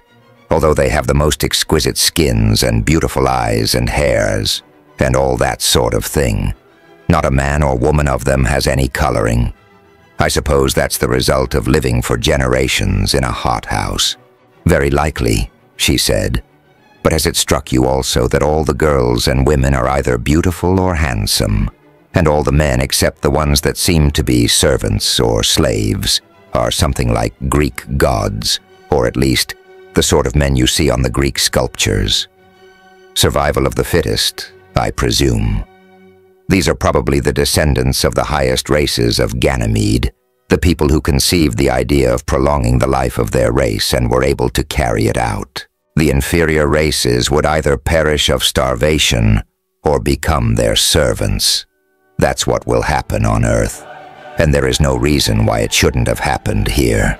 A: Although they have the most exquisite skins and beautiful eyes and hairs, and all that sort of thing, not a man or woman of them has any coloring. I suppose that's the result of living for generations in a hothouse." "Very likely," she said. "But has it struck you also that all the girls and women are either beautiful or handsome, and all the men except the ones that seem to be servants or slaves are something like Greek gods, or at least the sort of men you see on the Greek sculptures? Survival of the fittest, I presume. These are probably the descendants of the highest races of Ganymede, the people who conceived the idea of prolonging the life of their race and were able to carry it out. The inferior races would either perish of starvation or become their servants. That's what will happen on Earth, and there is no reason why it shouldn't have happened here."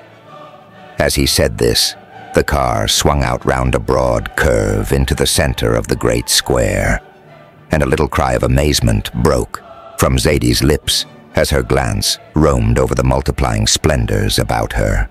A: As he said this, the car swung out round a broad curve into the center of the great square, and a little cry of amazement broke from Zadie's lips as her glance roamed over the multiplying splendors about her.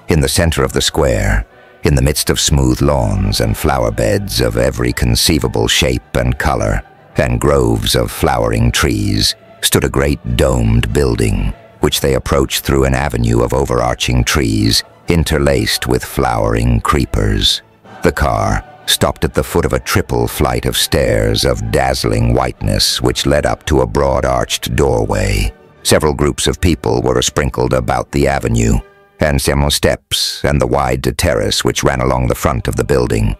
A: In the center of the square, in the midst of smooth lawns and flower beds of every conceivable shape and color, and groves of flowering trees, stood a great domed building, which they approached through an avenue of overarching trees interlaced with flowering creepers. The car stopped at the foot of a triple flight of stairs of dazzling whiteness which led up to a broad-arched doorway. Several groups of people were sprinkled about the avenue, and several steps and the wide terrace which ran along the front of the building.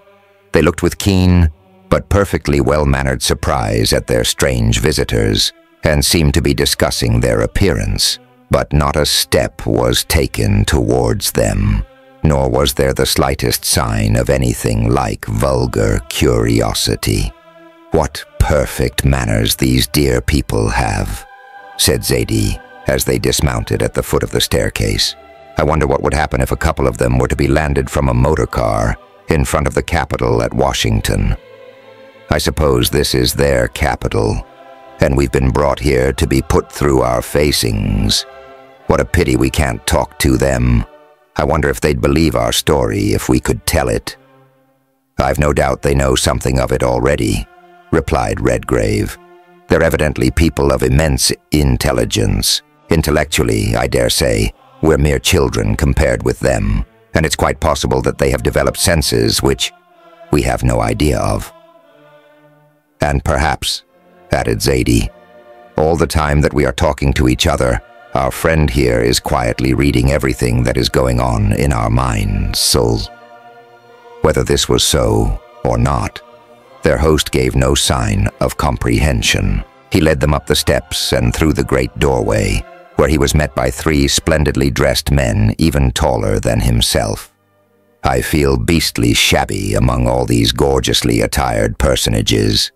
A: They looked with keen but perfectly well-mannered surprise at their strange visitors, and seemed to be discussing their appearance. But not a step was taken towards them, nor was there the slightest sign of anything like vulgar curiosity. "What perfect manners these dear people have," said Zadie, as they dismounted at the foot of the staircase. "I wonder what would happen if a couple of them were to be landed from a motor car in front of the Capitol at Washington. I suppose this is their capital, and we've been brought here to be put through our facings. What a pity we can't talk to them. I wonder if they'd believe our story if we could tell it." "I've no doubt they know something of it already," replied Redgrave. "They're evidently people of immense intelligence. Intellectually, I dare say, we're mere children compared with them, and it's quite possible that they have developed senses which we have no idea of." "And perhaps," added Zadie, "all the time that we are talking to each other, our friend here is quietly reading everything that is going on in our minds, so..." Whether this was so or not, their host gave no sign of comprehension. He led them up the steps and through the great doorway, where he was met by 3 splendidly dressed men even taller than himself. "I feel beastly shabby among all these gorgeously attired personages,"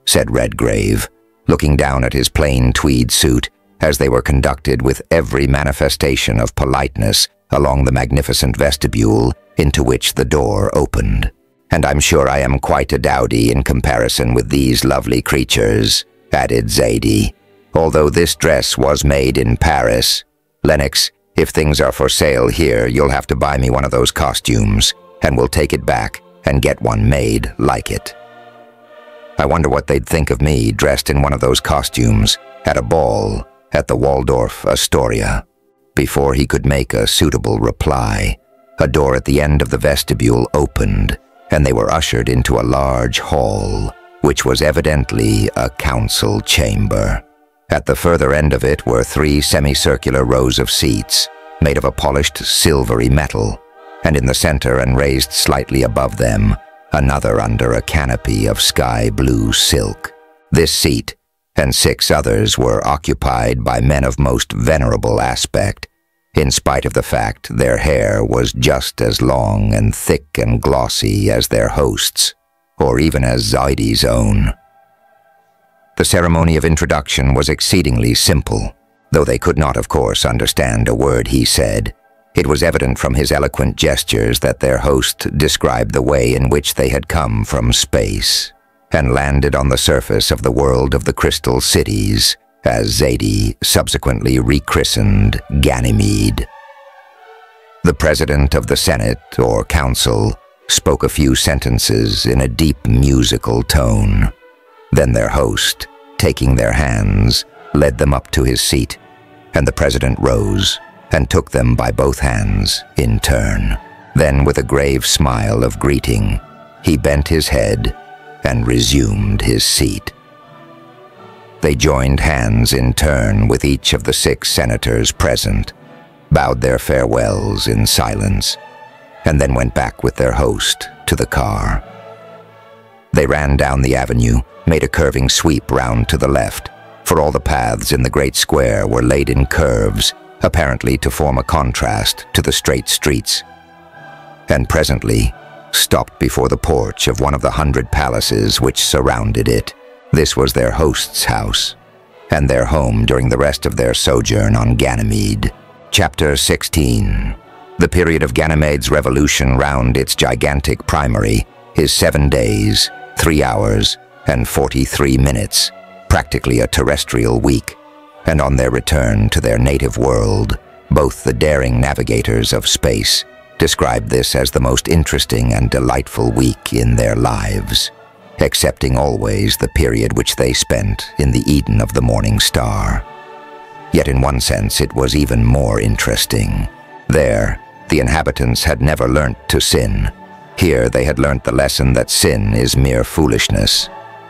A: said Redgrave, looking down at his plain tweed suit as they were conducted with every manifestation of politeness along the magnificent vestibule into which the door opened. "And I'm sure I am quite a dowdy in comparison with these lovely creatures," added Zadie, "although this dress was made in Paris. Lennox, if things are for sale here, you'll have to buy me one of those costumes, and we'll take it back and get one made like it." I wonder what they'd think of me dressed in one of those costumes at a ball at the Waldorf Astoria. Before he could make a suitable reply, a door at the end of the vestibule opened, and they were ushered into a large hall, which was evidently a council chamber. At the further end of it were 3 semicircular rows of seats, made of a polished silvery metal, and in the center and raised slightly above them, another under a canopy of sky blue silk. This seat and 6 others were occupied by men of most venerable aspect, in spite of the fact their hair was just as long and thick and glossy as their host's, or even as Zadie's own. The ceremony of introduction was exceedingly simple, though they could not, of course, understand a word he said. It was evident from his eloquent gestures that their host described the way in which they had come from space and landed on the surface of the world of the Crystal Cities, as Zadie subsequently rechristened Ganymede. The president of the Senate, or Council, spoke a few sentences in a deep musical tone. Then their host, taking their hands, led them up to his seat, and the president rose and took them by both hands in turn. Then, with a grave smile of greeting, he bent his head and resumed his seat. They joined hands in turn with each of the 6 senators present, bowed their farewells in silence, and then went back with their host to the car. They ran down the avenue, made a curving sweep round to the left, for all the paths in the great square were laid in curves, apparently to form a contrast to the straight streets, and presently stopped before the porch of one of the 100 palaces which surrounded it. This was their host's house, and their home during the rest of their sojourn on Ganymede. Chapter 16. The period of Ganymede's revolution round its gigantic primary is 7 days, 3 hours, and 43 minutes, practically a terrestrial week, and on their return to their native world, both the daring navigators of space described this as the most interesting and delightful week in their lives, excepting always the period which they spent in the Eden of the Morning Star. Yet in one sense it was even more interesting. There, the inhabitants had never learnt to sin. Here they had learnt the lesson that sin is mere foolishness,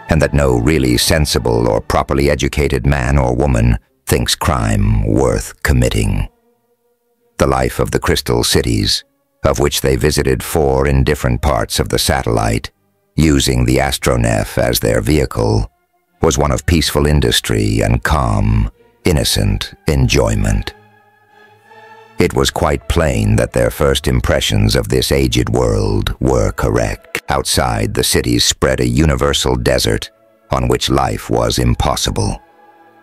A: and that no really sensible or properly educated man or woman thinks crime worth committing. The life of the Crystal Cities, of which they visited 4 in different parts of the satellite, using the astronef as their vehicle, was one of peaceful industry and calm, innocent enjoyment. It was quite plain that their first impressions of this aged world were correct. Outside, the cities spread a universal desert on which life was impossible.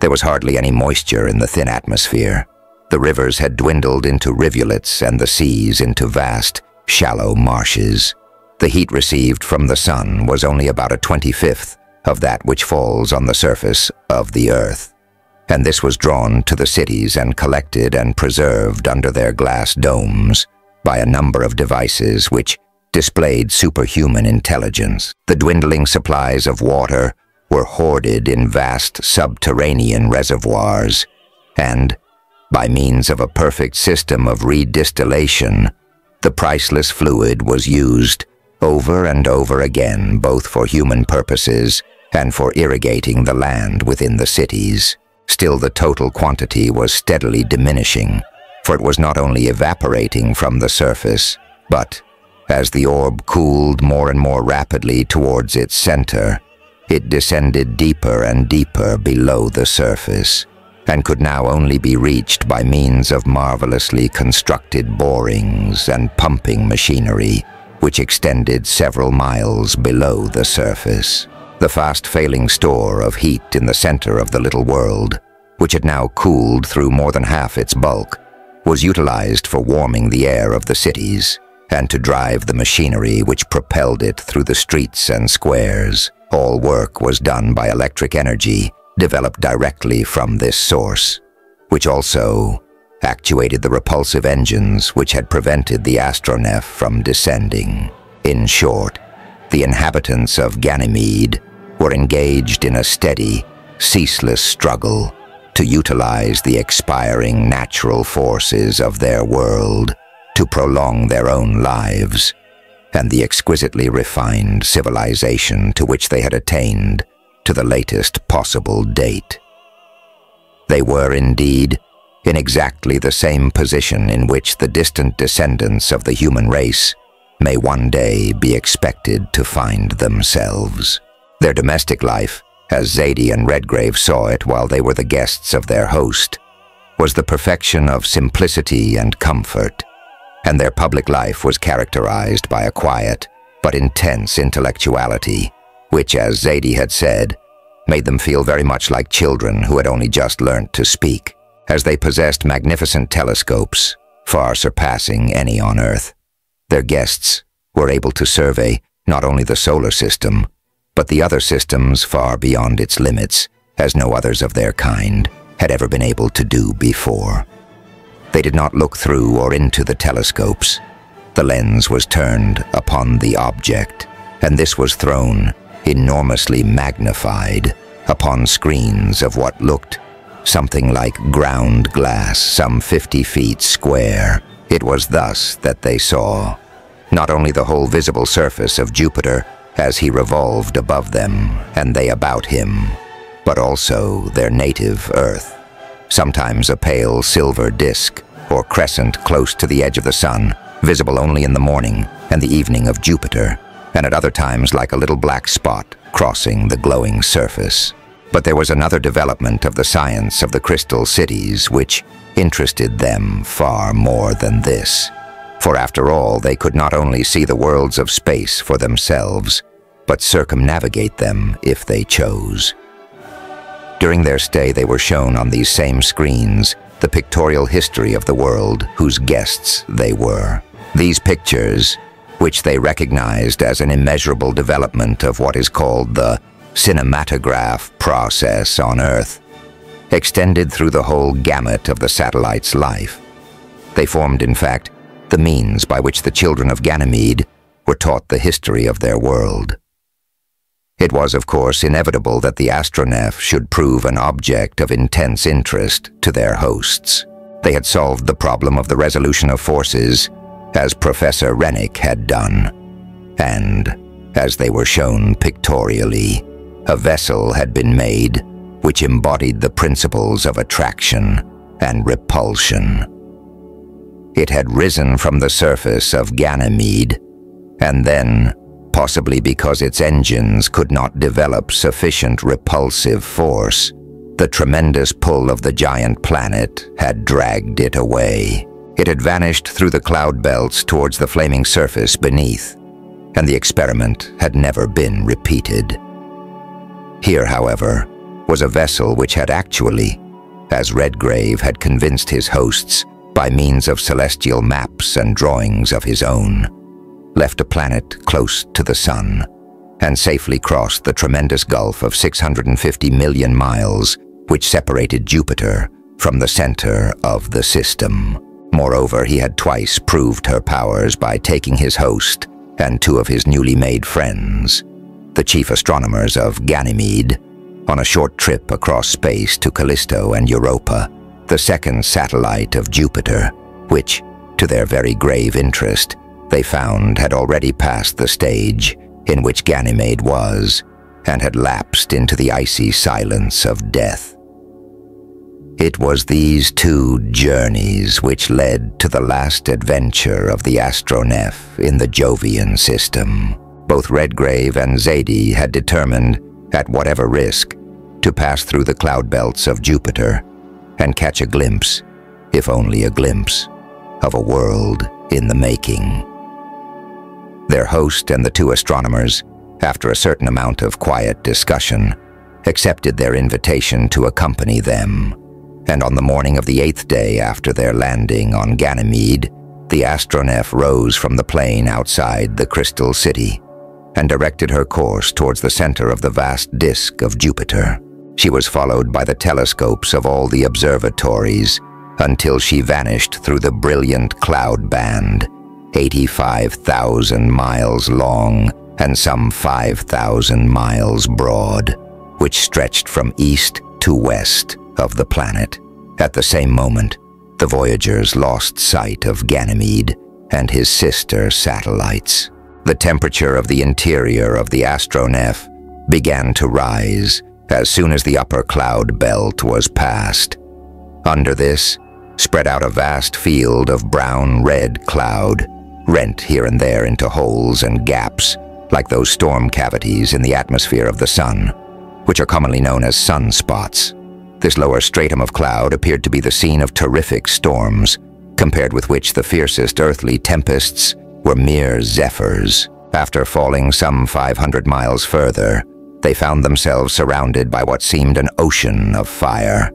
A: There was hardly any moisture in the thin atmosphere. The rivers had dwindled into rivulets and the seas into vast, shallow marshes. The heat received from the sun was only about a 25th of that which falls on the surface of the earth, and this was drawn to the cities and collected and preserved under their glass domes by a number of devices which displayed superhuman intelligence. The dwindling supplies of water were hoarded in vast subterranean reservoirs, and, by means of a perfect system of redistillation, the priceless fluid was used over and over again, both for human purposes and for irrigating the land within the cities. Still, the total quantity was steadily diminishing, for it was not only evaporating from the surface, but, as the orb cooled more and more rapidly towards its center, it descended deeper and deeper below the surface, and could now only be reached by means of marvelously constructed borings and pumping machinery, which extended several miles below the surface. The fast-failing store of heat in the center of the little world, which had now cooled through more than half its bulk, was utilized for warming the air of the cities and to drive the machinery which propelled it through the streets and squares. All work was done by electric energy developed directly from this source, which also actuated the repulsive engines which had prevented the astronef from descending. In short, the inhabitants of Ganymede were engaged in a steady, ceaseless struggle to utilize the expiring natural forces of their world to prolong their own lives and the exquisitely refined civilization to which they had attained to the latest possible date. They were indeed in exactly the same position in which the distant descendants of the human race may one day be expected to find themselves. Their domestic life, as Zadie and Redgrave saw it while they were the guests of their host, was the perfection of simplicity and comfort, and their public life was characterized by a quiet but intense intellectuality, which, as Zadie had said, made them feel very much like children who had only just learnt to speak, as they possessed magnificent telescopes, far surpassing any on Earth. Their guests were able to survey not only the solar system, but the other systems far beyond its limits, as no others of their kind had ever been able to do before. They did not look through or into the telescopes. The lens was turned upon the object, and this was thrown, enormously magnified, upon screens of what looked something like ground glass, some 50 feet square. It was thus that they saw not only the whole visible surface of Jupiter as he revolved above them and they about him, but also their native Earth, sometimes a pale silver disk or crescent close to the edge of the sun, visible only in the morning and the evening of Jupiter, and at other times like a little black spot crossing the glowing surface. But there was another development of the science of the crystal cities which interested them far more than this. For after all, they could not only see the worlds of space for themselves, but circumnavigate them if they chose. During their stay, they were shown on these same screens the pictorial history of the world whose guests they were. These pictures, which they recognized as an immeasurable development of what is called the cinematograph process on Earth, extended through the whole gamut of the satellite's life. They formed, in fact, the means by which the children of Ganymede were taught the history of their world. It was, of course, inevitable that the astronef should prove an object of intense interest to their hosts. They had solved the problem of the resolution of forces as Professor Rennick had done, and, as they were shown pictorially, a vessel had been made which embodied the principles of attraction and repulsion. It had risen from the surface of Ganymede, and then, possibly because its engines could not develop sufficient repulsive force, the tremendous pull of the giant planet had dragged it away. It had vanished through the cloud belts towards the flaming surface beneath, and the experiment had never been repeated. Here, however, was a vessel which had actually, as Redgrave had convinced his hosts by means of celestial maps and drawings of his own, left a planet close to the sun, and safely crossed the tremendous gulf of 650 million miles which separated Jupiter from the center of the system. Moreover, he had twice proved her powers by taking his host and two of his newly made friends, the chief astronomers of Ganymede, on a short trip across space to Callisto and Europa, the second satellite of Jupiter, which, to their very grave interest, they found had already passed the stage in which Ganymede was and had lapsed into the icy silence of death. It was these two journeys which led to the last adventure of the astronef in the Jovian system. Both Redgrave and Zadie had determined, at whatever risk, to pass through the cloud belts of Jupiter and catch a glimpse, if only a glimpse, of a world in the making. Their host and the two astronomers, after a certain amount of quiet discussion, accepted their invitation to accompany them, and on the morning of the 8th day after their landing on Ganymede, the astronef rose from the plain outside the Crystal City and directed her course towards the center of the vast disk of Jupiter. She was followed by the telescopes of all the observatories until she vanished through the brilliant cloud band, 85,000 miles long and some 5,000 miles broad, which stretched from east to west of the planet. At the same moment, the voyagers lost sight of Ganymede and his sister satellites. The temperature of the interior of the astronef began to rise as soon as the upper cloud belt was passed. Under this, spread out a vast field of brown-red cloud, rent here and there into holes and gaps, like those storm cavities in the atmosphere of the sun, which are commonly known as sunspots. This lower stratum of cloud appeared to be the scene of terrific storms, compared with which the fiercest earthly tempests were mere zephyrs. After falling some 500 miles further, they found themselves surrounded by what seemed an ocean of fire.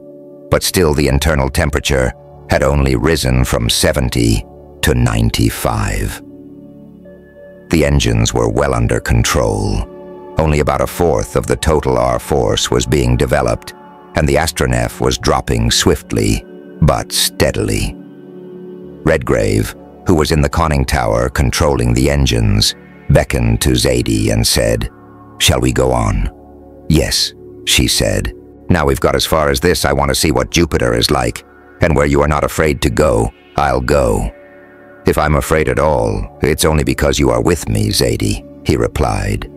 A: But still the internal temperature had only risen from 70 to 95. The engines were well under control. Only about a fourth of the total R-force was being developed, and the astronef was dropping swiftly, but steadily. Redgrave, who was in the conning tower controlling the engines, beckoned to Zadie and said, "Shall we go on?" "Yes," she said. "Now we've got as far as this, I want to see what Jupiter is like, and where you are not afraid to go, I'll go." "If I'm afraid at all, it's only because you are with me, Zadie," he replied.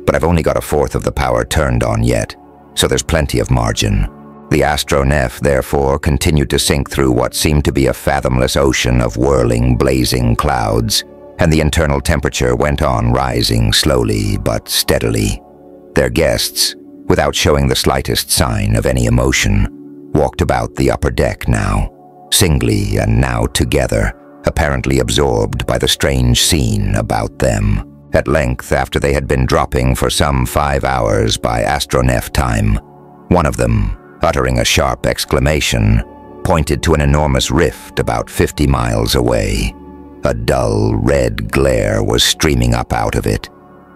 A: "But I've only got a fourth of the power turned on yet, so there's plenty of margin." The astronef, therefore, continued to sink through what seemed to be a fathomless ocean of whirling, blazing clouds, and the internal temperature went on rising slowly but steadily. Their guests, without showing the slightest sign of any emotion, walked about the upper deck now, singly and now together, apparently absorbed by the strange scene about them. At length, after they had been dropping for some 5 hours by astronef time, one of them, uttering a sharp exclamation, pointed to an enormous rift about 50 miles away. A dull red glare was streaming up out of it.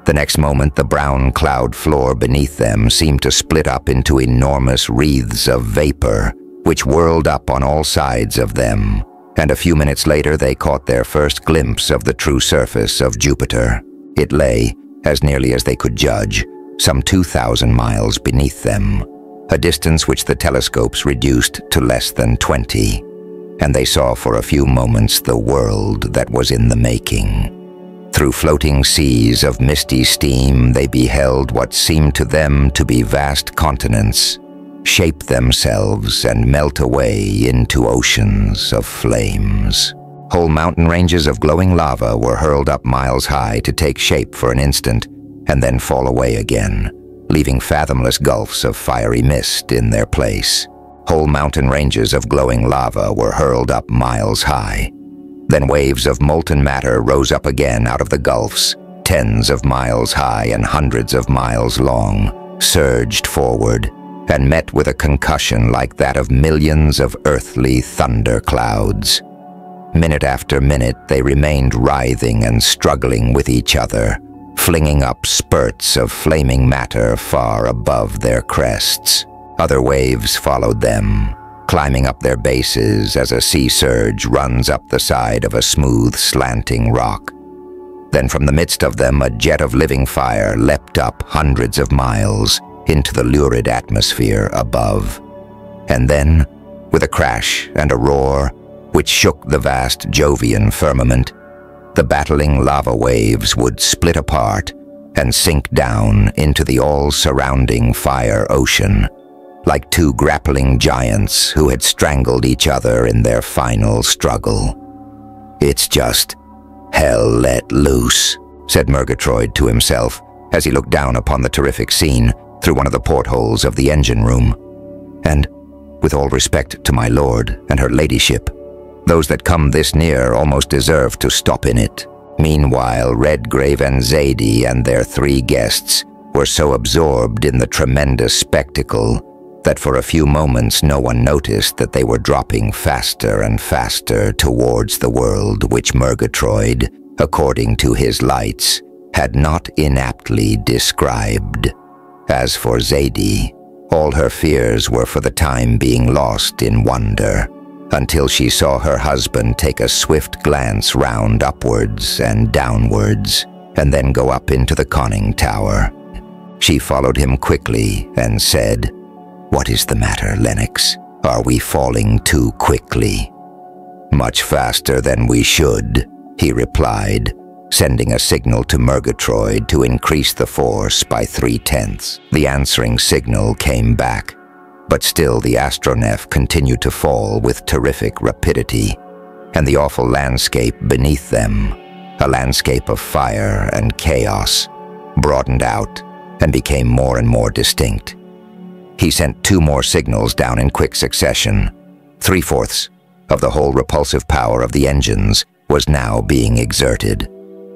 A: The next moment, the brown cloud floor beneath them seemed to split up into enormous wreaths of vapor, which whirled up on all sides of them, and a few minutes later they caught their first glimpse of the true surface of Jupiter. It lay, as nearly as they could judge, some 2,000 miles beneath them, a distance which the telescopes reduced to less than 20, and they saw for a few moments the world that was in the making. Through floating seas of misty steam they beheld what seemed to them to be vast continents, shape themselves and melt away into oceans of flames. Whole mountain ranges of glowing lava were hurled up miles high to take shape for an instant and then fall away again, leaving fathomless gulfs of fiery mist in their place. Whole mountain ranges of glowing lava were hurled up miles high. Then waves of molten matter rose up again out of the gulfs, tens of miles high and hundreds of miles long, surged forward, and met with a concussion like that of millions of earthly thunder clouds. Minute after minute they remained writhing and struggling with each other, flinging up spurts of flaming matter far above their crests. Other waves followed them, climbing up their bases as a sea surge runs up the side of a smooth, slanting rock. Then from the midst of them, a jet of living fire leapt up hundreds of miles into the lurid atmosphere above. And then, with a crash and a roar which shook the vast Jovian firmament, the battling lava waves would split apart and sink down into the all-surrounding fire ocean, like two grappling giants who had strangled each other in their final struggle. "It's just hell let loose," said Murgatroyd to himself as he looked down upon the terrific scene through one of the portholes of the engine room. And, with all respect to my lord and her ladyship, those that come this near almost deserve to stop in it. Meanwhile, Redgrave and Zadie and their 3 guests were so absorbed in the tremendous spectacle that for a few moments no one noticed that they were dropping faster and faster towards the world which Murgatroyd, according to his lights, had not inaptly described. As for Zadie, all her fears were for the time being lost in wonder, until she saw her husband take a swift glance round upwards and downwards, and then go up into the conning tower. She followed him quickly and said, "What is the matter, Lennox? Are we falling too quickly?" "Much faster than we should," he replied, sending a signal to Murgatroyd to increase the force by 3/10. The answering signal came back, but still the astronef continued to fall with terrific rapidity, and the awful landscape beneath them, a landscape of fire and chaos, broadened out and became more and more distinct. He sent 2 more signals down in quick succession. 3/4 of the whole repulsive power of the engines was now being exerted,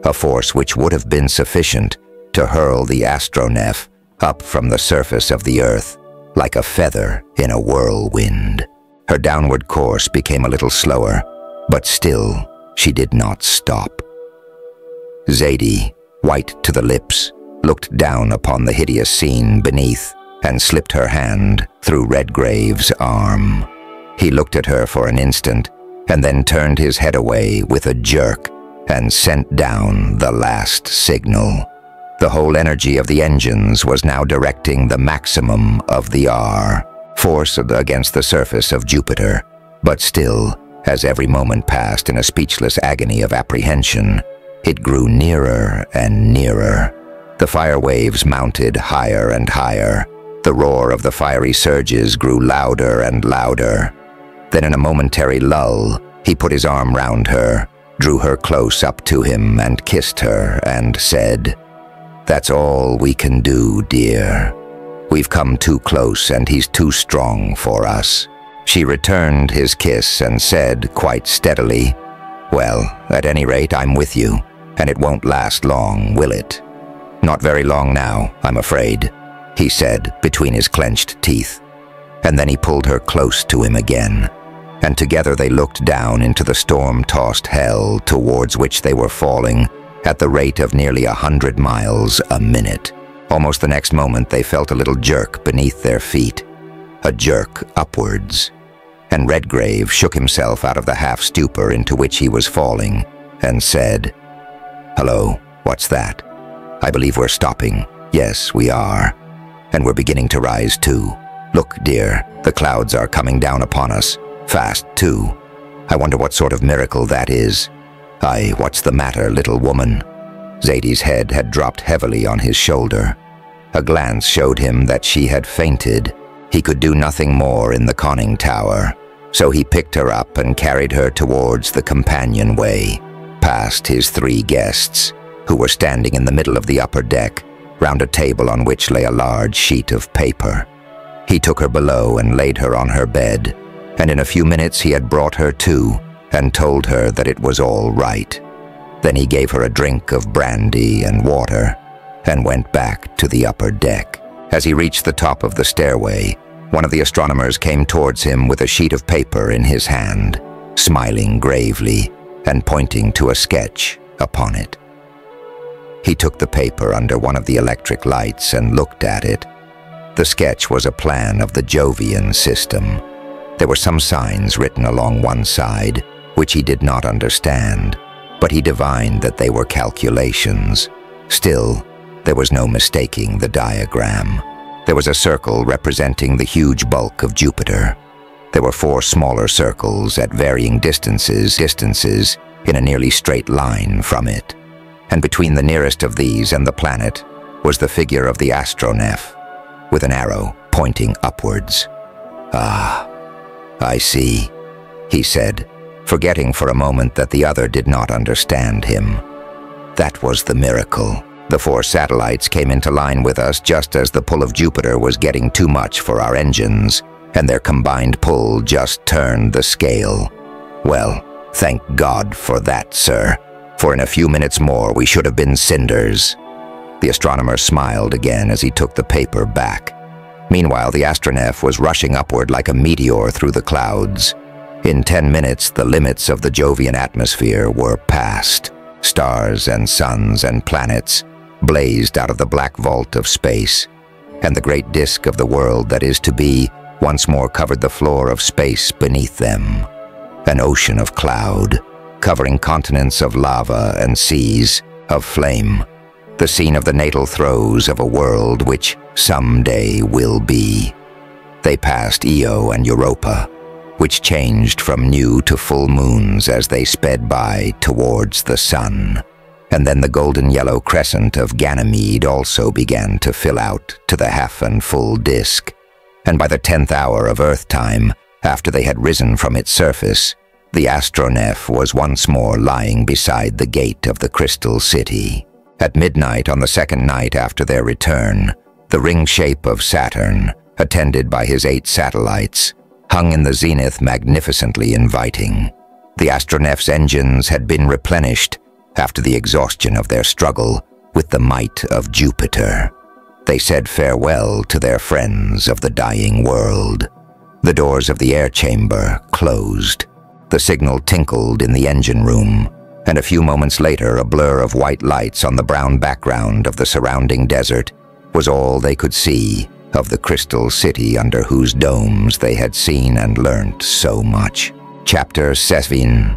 A: a force which would have been sufficient to hurl the astronef up from the surface of the Earth like a feather in a whirlwind. Her downward course became a little slower, but still she did not stop. Zadie, white to the lips, looked down upon the hideous scene beneath and slipped her hand through Redgrave's arm. He looked at her for an instant and then turned his head away with a jerk and sent down the last signal. The whole energy of the engines was now directing the maximum of the R force against the surface of Jupiter, but still, as every moment passed in a speechless agony of apprehension, it grew nearer and nearer. The fire waves mounted higher and higher. The roar of the fiery surges grew louder and louder. Then in a momentary lull, he put his arm round her, drew her close up to him and kissed her and said, "That's all we can do, dear. We've come too close and he's too strong for us." She returned his kiss and said quite steadily, "Well, at any rate, I'm with you, and it won't last long, will it?" "Not very long now, I'm afraid," he said between his clenched teeth. And then he pulled her close to him again, and together they looked down into the storm-tossed hell towards which they were falling at the rate of nearly 100 miles a minute. Almost the next moment they felt a little jerk beneath their feet, a jerk upwards, and Redgrave shook himself out of the half-stupor into which he was falling and said, "Hello, what's that? I believe we're stopping. Yes, we are. And we're beginning to rise too. Look, dear, the clouds are coming down upon us. Fast, too. I wonder what sort of miracle that is. Aye, what's the matter, little woman?" Zadie's head had dropped heavily on his shoulder. A glance showed him that she had fainted. He could do nothing more in the conning tower, so he picked her up and carried her towards the companionway, past his 3 guests, who were standing in the middle of the upper deck, round a table on which lay a large sheet of paper. He took her below and laid her on her bed, and in a few minutes he had brought her to and told her that it was all right. Then he gave her a drink of brandy and water and went back to the upper deck. As he reached the top of the stairway, one of the astronomers came towards him with a sheet of paper in his hand, smiling gravely and pointing to a sketch upon it. He took the paper under one of the electric lights and looked at it. The sketch was a plan of the Jovian system. There were some signs written along one side, which he did not understand, but he divined that they were calculations. Still, there was no mistaking the diagram. There was a circle representing the huge bulk of Jupiter. There were 4 smaller circles at varying distances in a nearly straight line from it. And between the nearest of these and the planet was the figure of the astronef, with an arrow pointing upwards. "Ah, I see," he said, forgetting for a moment that the other did not understand him. That was the miracle. The 4 satellites came into line with us just as the pull of Jupiter was getting too much for our engines, and their combined pull just turned the scale. Well, thank God for that, sir, for in a few minutes more we should have been cinders. The astronomer smiled again as he took the paper back. Meanwhile, the astronef was rushing upward like a meteor through the clouds. In 10 minutes, the limits of the Jovian atmosphere were passed. Stars and suns and planets blazed out of the black vault of space, and the great disk of the world that is to be once more covered the floor of space beneath them. An ocean of cloud, covering continents of lava and seas of flame, the scene of the natal throes of a world which someday will be. They passed Io and Europa, which changed from new to full moons as they sped by towards the sun. And then the golden-yellow crescent of Ganymede also began to fill out to the half and full disk. And by the 10th hour of Earth time, after they had risen from its surface, the astronef was once more lying beside the gate of the Crystal City. At midnight on the 2nd night after their return, the ring shape of Saturn, attended by his 8 satellites, hung in the zenith magnificently inviting. The astronef's engines had been replenished after the exhaustion of their struggle with the might of Jupiter. They said farewell to their friends of the dying world. The doors of the air chamber closed. The signal tinkled in the engine room, and a few moments later a blur of white lights on the brown background of the surrounding desert was all they could see of the Crystal City under whose domes they had seen and learnt so much. Chapter 7.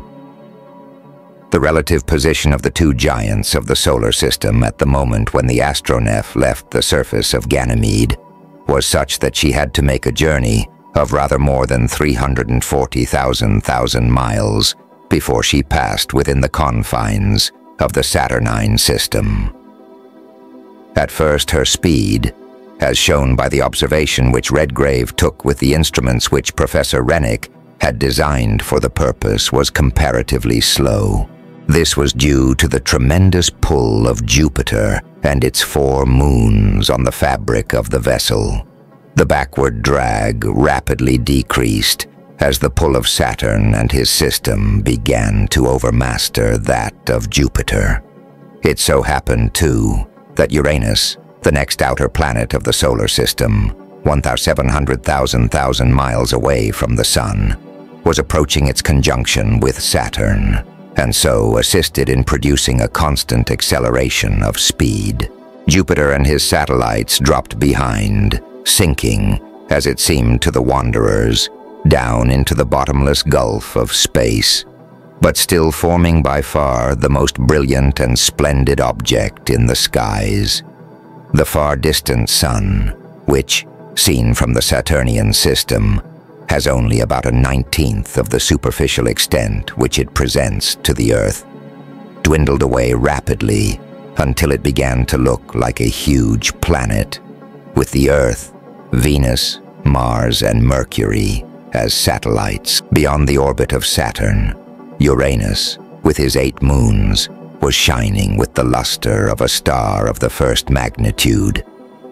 A: The relative position of the 2 giants of the solar system at the moment when the astronef left the surface of Ganymede was such that she had to make a journey of rather more than 340,000 miles before she passed within the confines of the Saturnine system. At first, her speed, as shown by the observation which Redgrave took with the instruments which Professor Rennick had designed for the purpose, was comparatively slow. This was due to the tremendous pull of Jupiter and its 4 moons on the fabric of the vessel. The backward drag rapidly decreased as the pull of Saturn and his system began to overmaster that of Jupiter. It so happened, too, that Uranus, the next outer planet of the solar system, 1,700,000 miles away from the Sun, was approaching its conjunction with Saturn, and so assisted in producing a constant acceleration of speed. Jupiter and his satellites dropped behind, sinking, as it seemed to the wanderers, down into the bottomless gulf of space, but still forming by far the most brilliant and splendid object in the skies. The far-distant Sun, which, seen from the Saturnian system, has only about a 19th of the superficial extent which it presents to the Earth, dwindled away rapidly until it began to look like a huge planet, with the Earth, Venus, Mars, and Mercury as satellites beyond the orbit of Saturn. Uranus, with his 8 moons, was shining with the luster of a star of the first magnitude,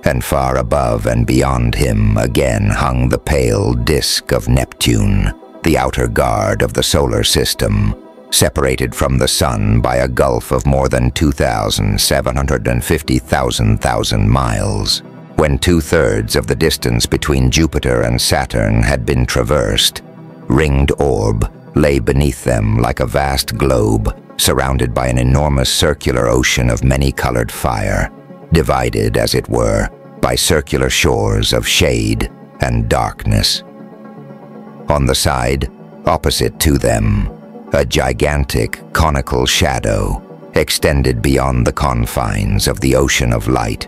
A: and far above and beyond him again hung the pale disk of Neptune, the outer guard of the solar system, separated from the Sun by a gulf of more than 2,750,000 miles. When 2/3 of the distance between Jupiter and Saturn had been traversed, Ringed Orb lay beneath them like a vast globe surrounded by an enormous circular ocean of many-colored fire, divided, as it were, by circular shores of shade and darkness. On the side, opposite to them, a gigantic conical shadow extended beyond the confines of the ocean of light.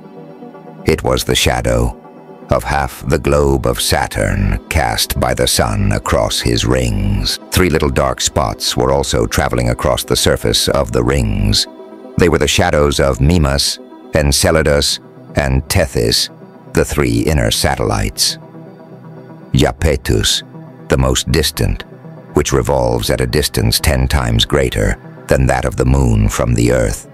A: It was the shadow of half the globe of Saturn cast by the sun across his rings. 3 little dark spots were also traveling across the surface of the rings. They were the shadows of Mimas, Enceladus, and Tethys, the 3 inner satellites. Iapetus, the most distant, which revolves at a distance 10 times greater than that of the moon from the Earth,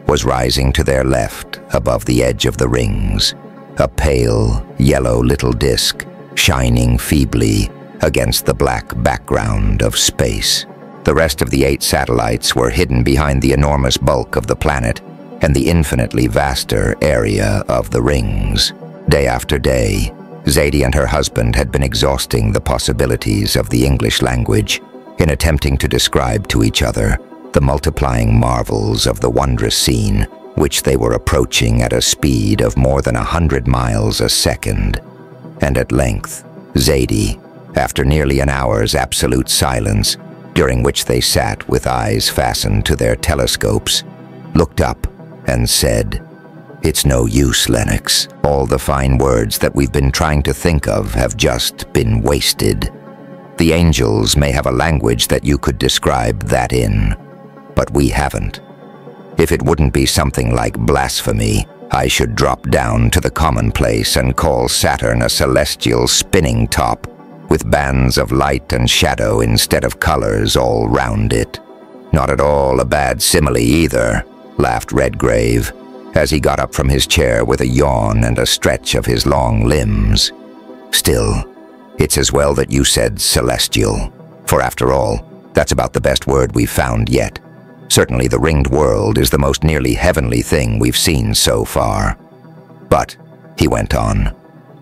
A: was rising to their left above the edge of the rings, a pale, yellow little disk shining feebly against the black background of space. The rest of the 8 satellites were hidden behind the enormous bulk of the planet and the infinitely vaster area of the rings. Day after day, Zadie and her husband had been exhausting the possibilities of the English language in attempting to describe to each other the multiplying marvels of the wondrous scene which they were approaching at a speed of more than 100 miles a second. And at length, Zadie, after nearly an hour's absolute silence, during which they sat with eyes fastened to their telescopes, looked up and said, "It's no use, Lennox. All the fine words that we've been trying to think of have just been wasted. The angels may have a language that you could describe that in, but we haven't. If it wouldn't be something like blasphemy, I should drop down to the commonplace and call Saturn a celestial spinning top with bands of light and shadow instead of colors all round it." "Not at all a bad simile either," laughed Redgrave, as he got up from his chair with a yawn and a stretch of his long limbs. "Still, it's as well that you said celestial, for after all, that's about the best word we've found yet. Certainly the ringed world is the most nearly heavenly thing we've seen so far. But," he went on,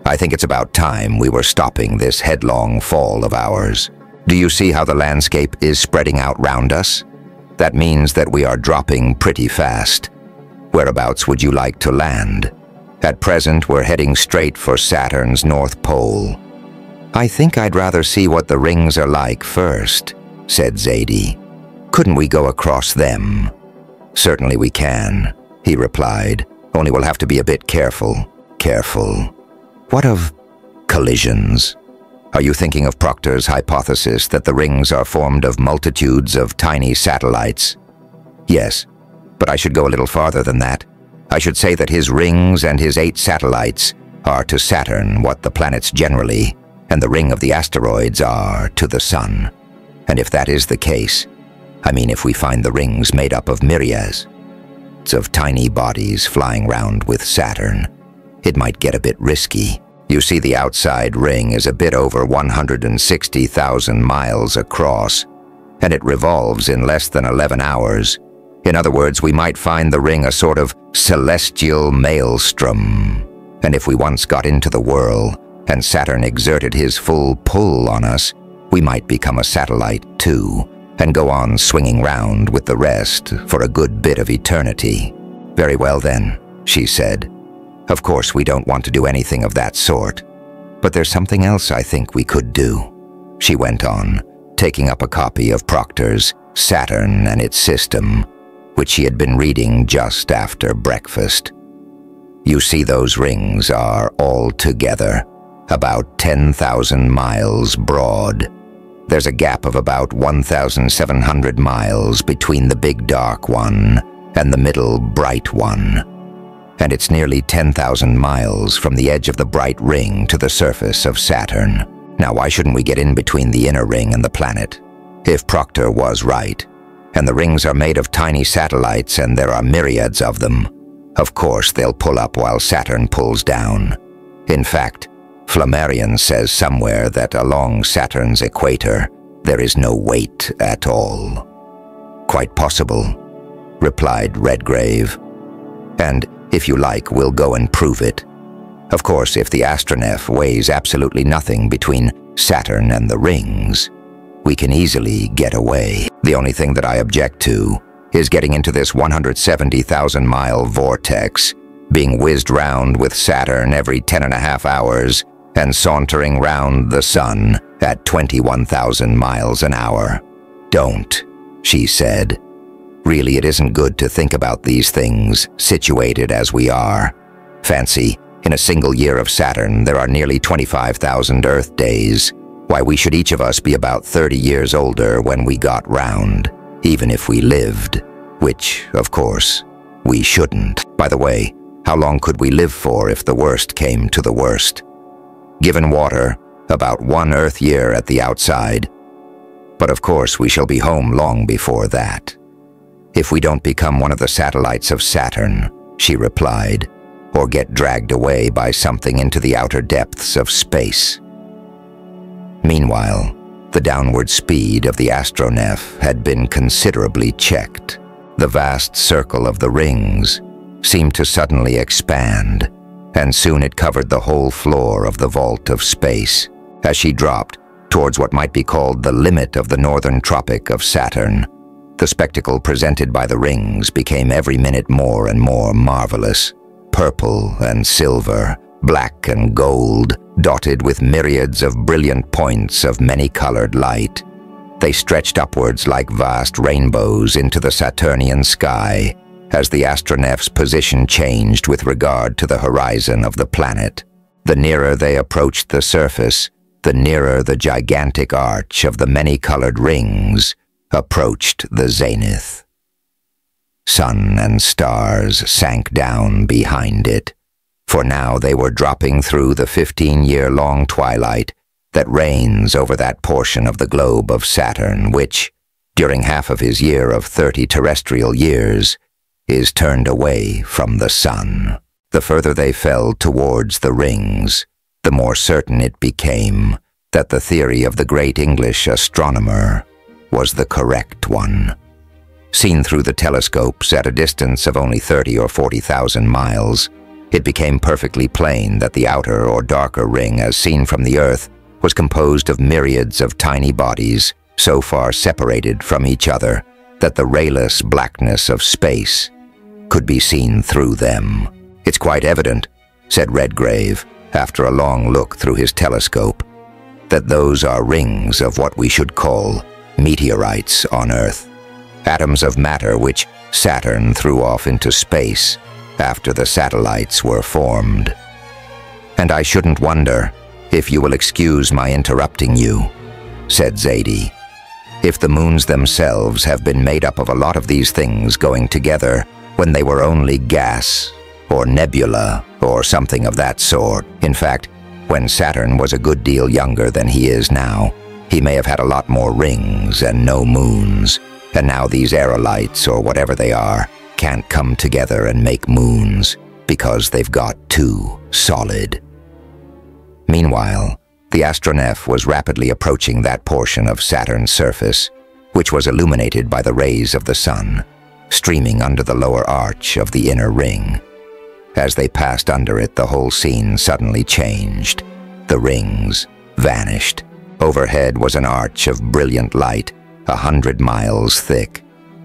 A: "I think it's about time we were stopping this headlong fall of ours. Do you see how the landscape is spreading out round us? That means that we are dropping pretty fast. Whereabouts would you like to land? At present, we're heading straight for Saturn's North Pole." "I think I'd rather see what the rings are like first," said Zadie. "Couldn't we go across them?" "Certainly we can," he replied. "Only we'll have to be a bit careful." "Careful? What of collisions? Are you thinking of Proctor's hypothesis that the rings are formed of multitudes of tiny satellites?" "Yes, but I should go a little farther than that. I should say that his rings and his 8 satellites are to Saturn what the planets generally, and the ring of the asteroids are to the Sun. And if that is the case, I mean if we find the rings made up of myriads of tiny bodies flying round with Saturn, it might get a bit risky. You see, the outside ring is a bit over 160,000 miles across, and it revolves in less than 11 hours. In other words, we might find the ring a sort of celestial maelstrom. And if we once got into the whirl, and Saturn exerted his full pull on us, we might become a satellite too, and go on swinging round with the rest for a good bit of eternity." "Very well then," she said. "Of course we don't want to do anything of that sort. But there's something else I think we could do," she went on, taking up a copy of Proctor's Saturn and its System, which she had been reading just after breakfast. "You see, those rings are all together about 10,000 miles broad. There's a gap of about 1,700 miles between the big dark one and the middle bright one. And it's nearly 10,000 miles from the edge of the bright ring to the surface of Saturn. Now, why shouldn't we get in between the inner ring and the planet? If Proctor was right, and the rings are made of tiny satellites and there are myriads of them, of course they'll pull up while Saturn pulls down. In fact, Flammarion says somewhere that along Saturn's equator there is no weight at all." "Quite possible," replied Redgrave. "And if you like, we'll go and prove it. Of course, if the astronef weighs absolutely nothing between Saturn and the rings, we can easily get away. The only thing that I object to is getting into this 170,000-mile vortex, being whizzed round with Saturn every 10.5 hours, and sauntering round the sun at 21,000 miles an hour. Don't, she said. Really, it isn't good to think about these things, situated as we are. Fancy, in a single year of Saturn, there are nearly 25,000 Earth days. Why, we should each of us be about 30 years older when we got round, even if we lived, which, of course, we shouldn't. By the way, how long could we live for if the worst came to the worst? Given water, about 1 Earth year at the outside. But of course we shall be home long before that. If we don't become one of the satellites of Saturn, she replied, or get dragged away by something into the outer depths of space. Meanwhile, the downward speed of the astronef had been considerably checked. The vast circle of the rings seemed to suddenly expand, and soon it covered the whole floor of the vault of space as she dropped towards what might be called the limit of the northern tropic of Saturn. The spectacle presented by the rings became every minute more and more marvelous. Purple and silver, black and gold, dotted with myriads of brilliant points of many-colored light. They stretched upwards like vast rainbows into the Saturnian sky as the astronef's position changed with regard to the horizon of the planet. The nearer they approached the surface, the nearer the gigantic arch of the many-colored rings approached the zenith. Sun and stars sank down behind it, for now they were dropping through the 15-year-long twilight that reigns over that portion of the globe of Saturn which, during half of his year of 30 terrestrial years, is turned away from the sun. The further they fell towards the rings, the more certain it became that the theory of the great English astronomer was the correct one. Seen through the telescopes at a distance of only 30 or 40,000 miles, it became perfectly plain that the outer or darker ring as seen from the Earth was composed of myriads of tiny bodies so far separated from each other that the rayless blackness of space could be seen through them. "It's quite evident," said Redgrave, after a long look through his telescope, "that those are rings of what we should call meteorites on Earth, atoms of matter which Saturn threw off into space after the satellites were formed. And I shouldn't wonder, if you will excuse my interrupting you," said Zadie, "if the moons themselves have been made up of a lot of these things going together when they were only gas or nebula or something of that sort. In fact, when Saturn was a good deal younger than he is now, he may have had a lot more rings and no moons, and now these aerolites or whatever they are can't come together and make moons because they've got too solid." Meanwhile, the astronef was rapidly approaching that portion of Saturn's surface, which was illuminated by the rays of the sun, streaming under the lower arch of the inner ring. As they passed under it, the whole scene suddenly changed. The rings vanished. Overhead was an arch of brilliant light, 100 miles thick,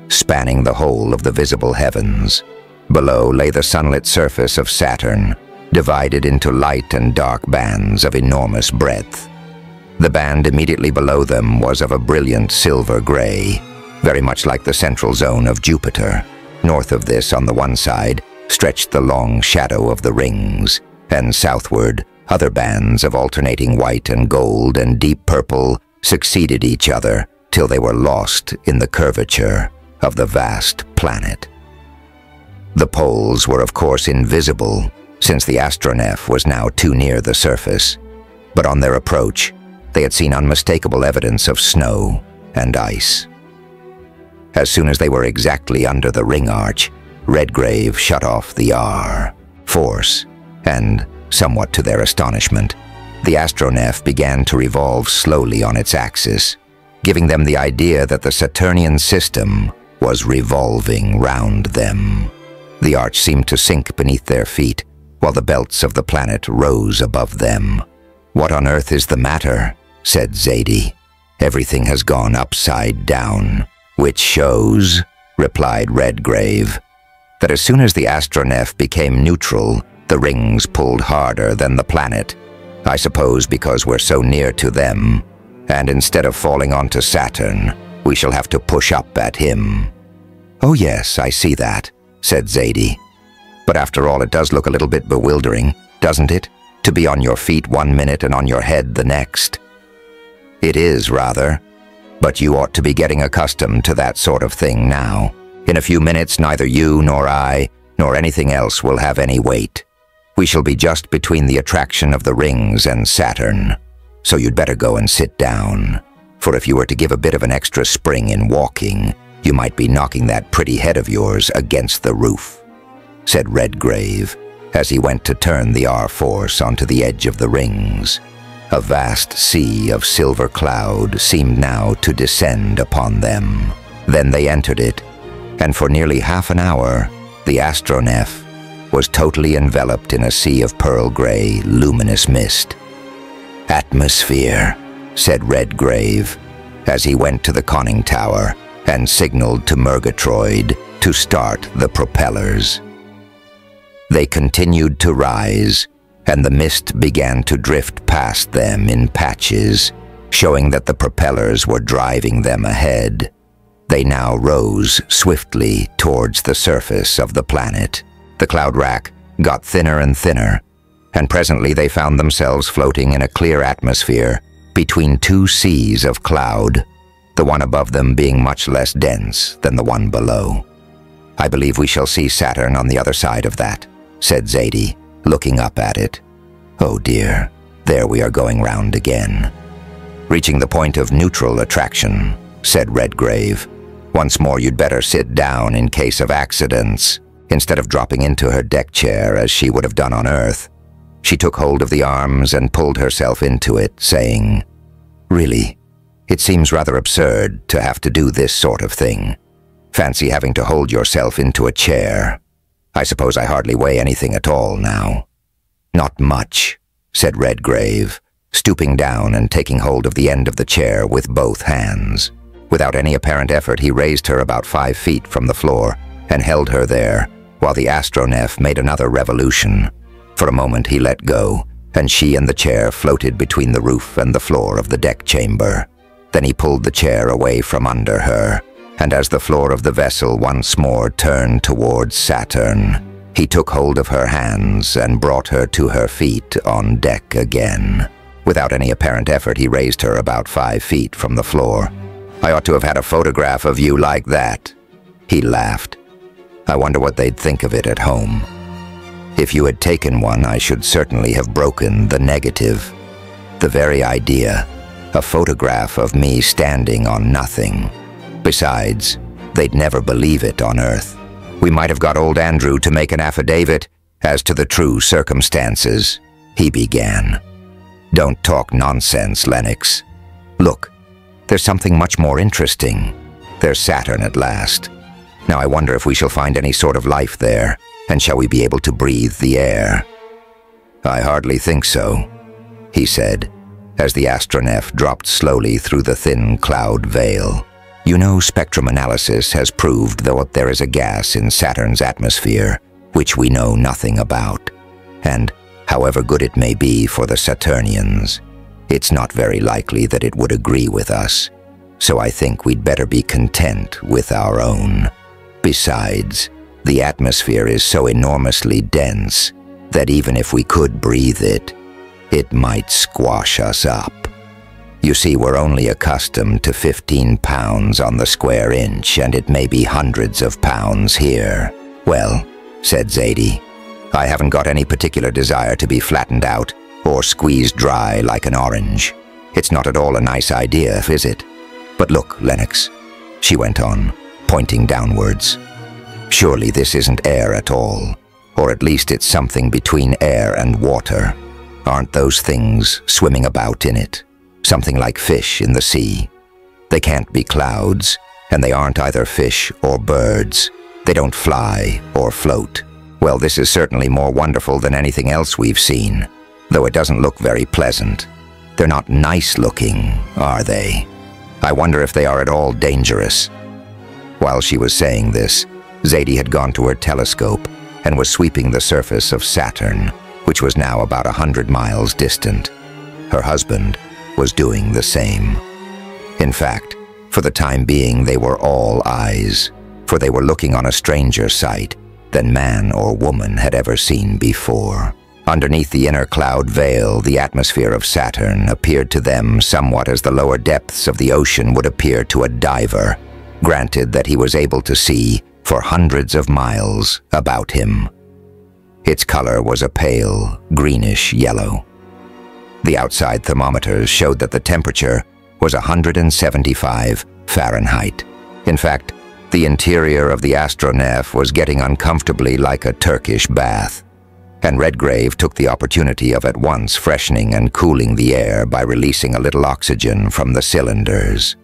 A: spanning the whole of the visible heavens. Below lay the sunlit surface of Saturn, divided into light and dark bands of enormous breadth. The band immediately below them was of a brilliant silver gray, very much like the central zone of Jupiter. North of this, on the one side, stretched the long shadow of the rings, and southward, other bands of alternating white and gold and deep purple succeeded each other till they were lost in the curvature of the vast planet. The poles were of course invisible, since the astronef was now too near the surface, but on their approach, they had seen unmistakable evidence of snow and ice. As soon as they were exactly under the ring arch, Redgrave shut off the force, and, somewhat to their astonishment, the astronef began to revolve slowly on its axis, giving them the idea that the Saturnian system was revolving round them. The arch seemed to sink beneath their feet, while the belts of the planet rose above them. "What on earth is the matter?" said Zadie. Everything has gone upside down. Which shows, replied Redgrave, that as soon as the astronef became neutral, the rings pulled harder than the planet. I suppose because we're so near to them, and instead of falling onto Saturn, we shall have to push up at him. Oh yes, I see that, said Zadie. But after all, it does look a little bit bewildering, doesn't it? To be on your feet 1 minute and on your head the next. It is, rather. But you ought to be getting accustomed to that sort of thing now. In a few minutes, neither you nor I, nor anything else will have any weight. We shall be just between the attraction of the rings and Saturn. So you'd better go and sit down. For if you were to give a bit of an extra spring in walking, you might be knocking that pretty head of yours against the roof, said Redgrave, as he went to turn the R-Force onto the edge of the rings. A vast sea of silver cloud seemed now to descend upon them. Then they entered it, and for nearly half an hour, the astronef was totally enveloped in a sea of pearl-gray, luminous mist. "Atmosphere," said Redgrave, as he went to the conning tower and signaled to Murgatroyd to start the propellers. They continued to rise, and the mist began to drift past them in patches, showing that the propellers were driving them ahead. They now rose swiftly towards the surface of the planet. The cloud rack got thinner and thinner, and presently they found themselves floating in a clear atmosphere between two seas of cloud, the one above them being much less dense than the one below. "I believe we shall see Saturn on the other side of that," said Zadie, looking up at it. "Oh dear, there we are going round again." "Reaching the point of neutral attraction," said Redgrave. "Once more you'd better sit down in case of accidents." Instead of dropping into her deck chair as she would have done on Earth, she took hold of the arms and pulled herself into it, saying, "Really, it seems rather absurd to have to do this sort of thing. Fancy having to hold yourself into a chair. I suppose I hardly weigh anything at all now." "Not much," said Redgrave, stooping down and taking hold of the end of the chair with both hands. Without any apparent effort, he raised her about 5 feet from the floor and held her there, while the astronef made another revolution. For a moment he let go, and she and the chair floated between the roof and the floor of the deck chamber. Then he pulled the chair away from under her, and as the floor of the vessel once more turned towards Saturn, he took hold of her hands and brought her to her feet on deck again. Without any apparent effort, he raised her about 5 feet from the floor. "I ought to have had a photograph of you like that." He laughed. "I wonder what they'd think of it at home. If you had taken one, I should certainly have broken the negative. The very idea, a photograph of me standing on nothing. Besides, they'd never believe it on Earth. We might have got old Andrew to make an affidavit as to the true circumstances," he began. "Don't talk nonsense, Lennox. Look, there's something much more interesting. There's Saturn at last. Now I wonder if we shall find any sort of life there, and shall we be able to breathe the air?" "I hardly think so," he said, as the astronef dropped slowly through the thin cloud veil. "You know, spectrum analysis has proved that there is a gas in Saturn's atmosphere, which we know nothing about. And, however good it may be for the Saturnians, it's not very likely that it would agree with us. So I think we'd better be content with our own. Besides, the atmosphere is so enormously dense that even if we could breathe it, it might squash us up. You see, we're only accustomed to 15 pounds on the square inch, and it may be hundreds of pounds here." "Well," said Zadie, "I haven't got any particular desire to be flattened out or squeezed dry like an orange. It's not at all a nice idea, is it? But look, Lennox," she went on, pointing downwards. "Surely this isn't air at all, or at least it's something between air and water. Aren't those things swimming about in it? Something like fish in the sea. They can't be clouds, and they aren't either fish or birds. They don't fly or float. Well, this is certainly more wonderful than anything else we've seen, though it doesn't look very pleasant. They're not nice looking, are they?" I wonder if they are at all dangerous." While she was saying this, Zadie had gone to her telescope and was sweeping the surface of Saturn, which was now about 100 miles distant. Her husband was doing the same. In fact, for the time being, they were all eyes, for they were looking on a stranger sight than man or woman had ever seen before. Underneath the inner cloud veil, the atmosphere of Saturn appeared to them somewhat as the lower depths of the ocean would appear to a diver, granted that he was able to see for hundreds of miles about him. Its color was a pale, greenish yellow. The outside thermometers showed that the temperature was 175 Fahrenheit. In fact, the interior of the astronef was getting uncomfortably like a Turkish bath, and Redgrave took the opportunity of at once freshening and cooling the air by releasing a little oxygen from the cylinders.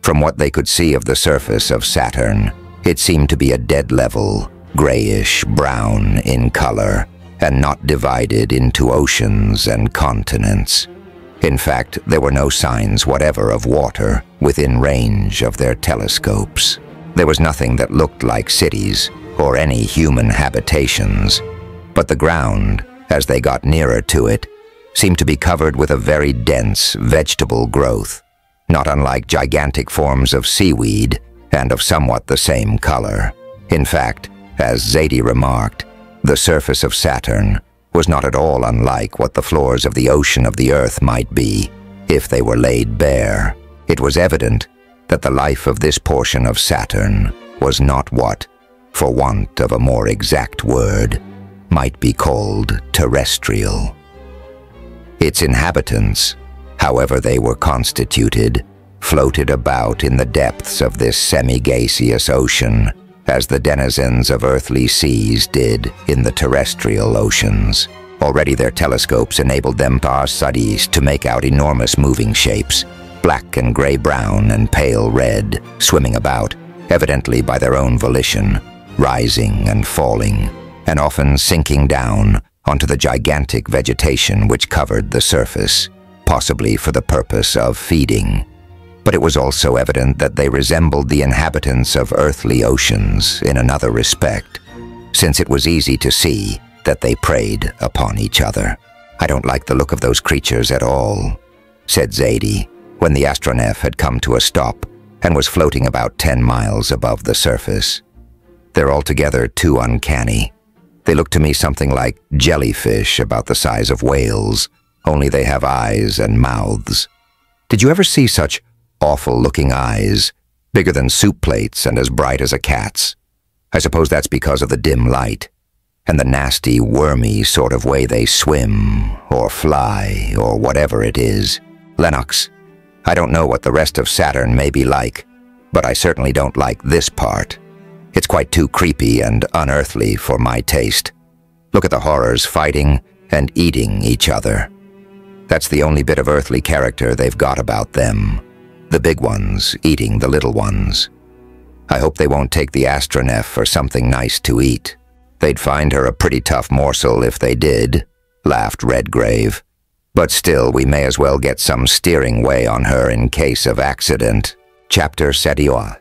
A: From what they could see of the surface of Saturn, it seemed to be a dead level, grayish-brown in color, and not divided into oceans and continents. In fact, there were no signs whatever of water within range of their telescopes. There was nothing that looked like cities or any human habitations, but the ground, as they got nearer to it, seemed to be covered with a very dense vegetable growth, not unlike gigantic forms of seaweed and of somewhat the same color. In fact, as Zadie remarked, the surface of Saturn was not at all unlike what the floors of the ocean of the Earth might be if they were laid bare. It was evident that the life of this portion of Saturn was not what, for want of a more exact word, might be called terrestrial. Its inhabitants, however they were constituted, floated about in the depths of this semi-gaseous ocean, as the denizens of earthly seas did in the terrestrial oceans. Already their telescopes enabled them to make out enormous moving shapes, black and gray-brown and pale red, swimming about, evidently by their own volition, rising and falling, and often sinking down onto the gigantic vegetation which covered the surface, possibly for the purpose of feeding. But it was also evident that they resembled the inhabitants of earthly oceans in another respect, since it was easy to see that they preyed upon each other. "I don't like the look of those creatures at all," said Zadie, when the astronef had come to a stop and was floating about 10 miles above the surface. "They're altogether too uncanny. They look to me something like jellyfish about the size of whales, only they have eyes and mouths. Did you ever see such awful-looking eyes, bigger than soup plates and as bright as a cat's? I suppose that's because of the dim light, and the nasty, wormy sort of way they swim, or fly, or whatever it is. Lennox, I don't know what the rest of Saturn may be like, but I certainly don't like this part. It's quite too creepy and unearthly for my taste. Look at the horrors fighting and eating each other. That's the only bit of earthly character they've got about them. The big ones eating the little ones. I hope they won't take the astronef for something nice to eat. They'd find her a pretty tough morsel if they did," laughed Redgrave. "But still, we may as well get some steering way on her in case of accident." Chapter 7.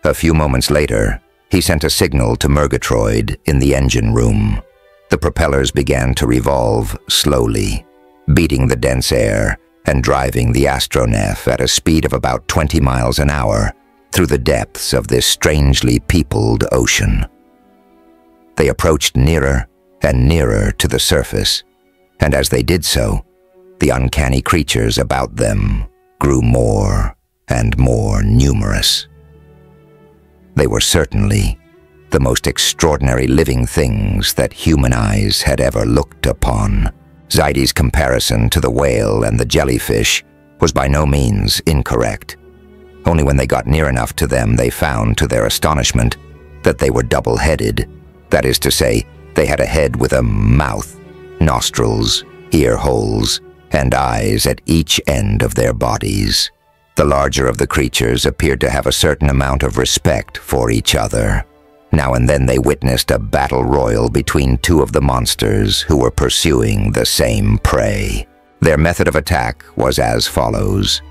A: A few moments later, he sent a signal to Murgatroyd in the engine room. The propellers began to revolve slowly, beating the dense air and driving the astronef at a speed of about 20 miles an hour through the depths of this strangely peopled ocean. They approached nearer and nearer to the surface, and as they did so, the uncanny creatures about them grew more and more numerous. They were certainly the most extraordinary living things that human eyes had ever looked upon. Zadie's comparison to the whale and the jellyfish was by no means incorrect. Only when they got near enough to them they found, to their astonishment, that they were double-headed. That is to say, they had a head with a mouth, nostrils, ear holes, and eyes at each end of their bodies. The larger of the creatures appeared to have a certain amount of respect for each other. Now and then they witnessed a battle royal between two of the monsters who were pursuing the same prey. Their method of attack was as follows.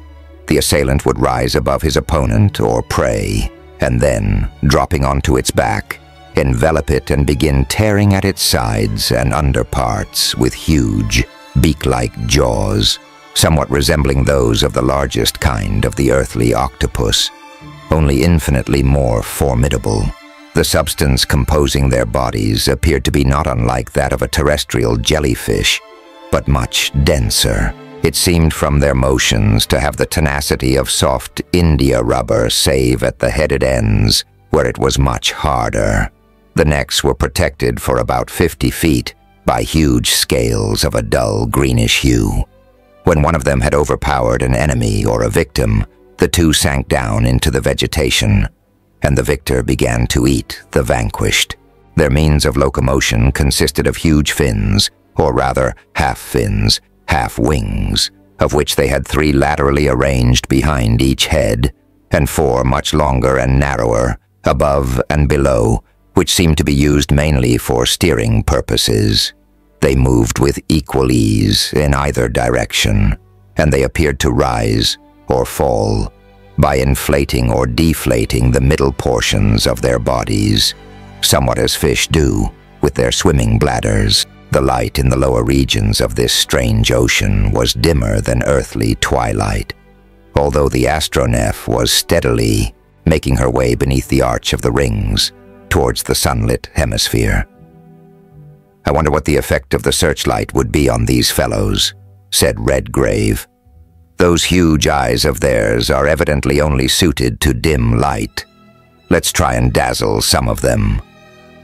A: The assailant would rise above his opponent or prey, and then, dropping onto its back, envelop it and begin tearing at its sides and underparts with huge, beak-like jaws, somewhat resembling those of the largest kind of the earthly octopus, only infinitely more formidable. The substance composing their bodies appeared to be not unlike that of a terrestrial jellyfish, but much denser. It seemed from their motions to have the tenacity of soft India rubber, save at the headed ends, where it was much harder. The necks were protected for about 50 feet by huge scales of a dull greenish hue. When one of them had overpowered an enemy or a victim, the two sank down into the vegetation, and the victor began to eat the vanquished. Their means of locomotion consisted of huge fins, or rather half fins, half wings, of which they had 3 laterally arranged behind each head, and 4 much longer and narrower, above and below, which seemed to be used mainly for steering purposes. They moved with equal ease in either direction, and they appeared to rise or fall by inflating or deflating the middle portions of their bodies, somewhat as fish do with their swimming bladders. The light in the lower regions of this strange ocean was dimmer than earthly twilight, although the astronef was steadily making her way beneath the arch of the rings towards the sunlit hemisphere. "I wonder what the effect of the searchlight would be on these fellows," said Redgrave. "Those huge eyes of theirs are evidently only suited to dim light. Let's try and dazzle some of them."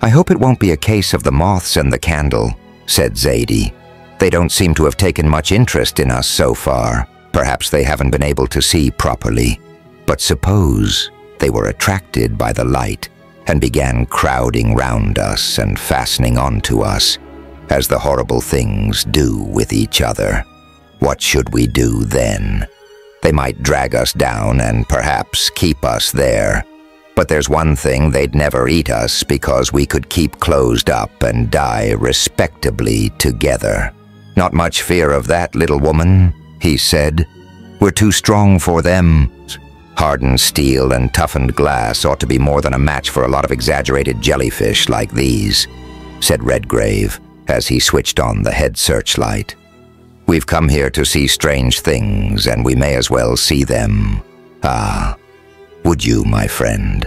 A: "I hope it won't be a case of the moths and the candle," said Zadie. "They don't seem to have taken much interest in us so far. Perhaps they haven't been able to see properly. But suppose they were attracted by the light and began crowding round us and fastening onto us, as the horrible things do with each other. What should we do then? They might drag us down and perhaps keep us there. But there's one thing, they'd never eat us because we could keep closed up and die respectably together." "Not much fear of that, little woman," he said. "We're too strong for them. Hardened steel and toughened glass ought to be more than a match for a lot of exaggerated jellyfish like these," said Redgrave as he switched on the head searchlight. "We've come here to see strange things, and we may as well see them. Ah, would you, my friend?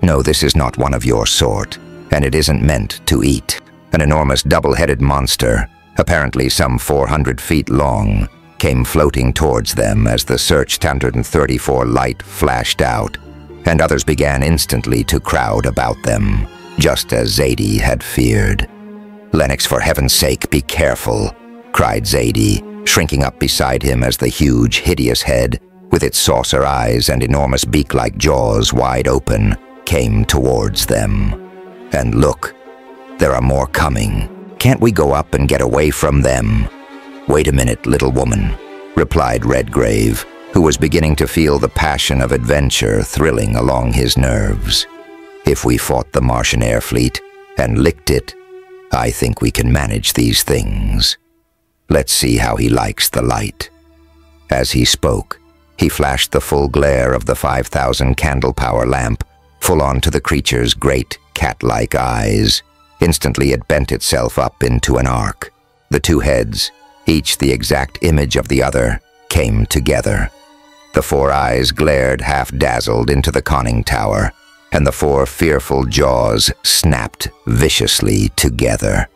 A: No, this is not one of your sort, and it isn't meant to eat." An enormous double-headed monster, apparently some 400 feet long, came floating towards them as the Search 134 light flashed out, and others began instantly to crowd about them, just as Zadie had feared. "Lennox, for heaven's sake, be careful," cried Zadie, shrinking up beside him as the huge, hideous head, with its saucer eyes and enormous beak-like jaws wide open, came towards them. "And look, there are more coming. Can't we go up and get away from them?" "Wait a minute, little woman," replied Redgrave, who was beginning to feel the passion of adventure thrilling along his nerves. "If we fought the Martian air fleet and licked it, I think we can manage these things. Let's see how he likes the light." As he spoke, he flashed the full glare of the 5,000 candle power lamp full onto the creature's great cat-like eyes. Instantly it bent itself up into an arc. The two heads, each the exact image of the other, came together. The 4 eyes glared half-dazzled into the conning tower, and the 4 fearful jaws snapped viciously together.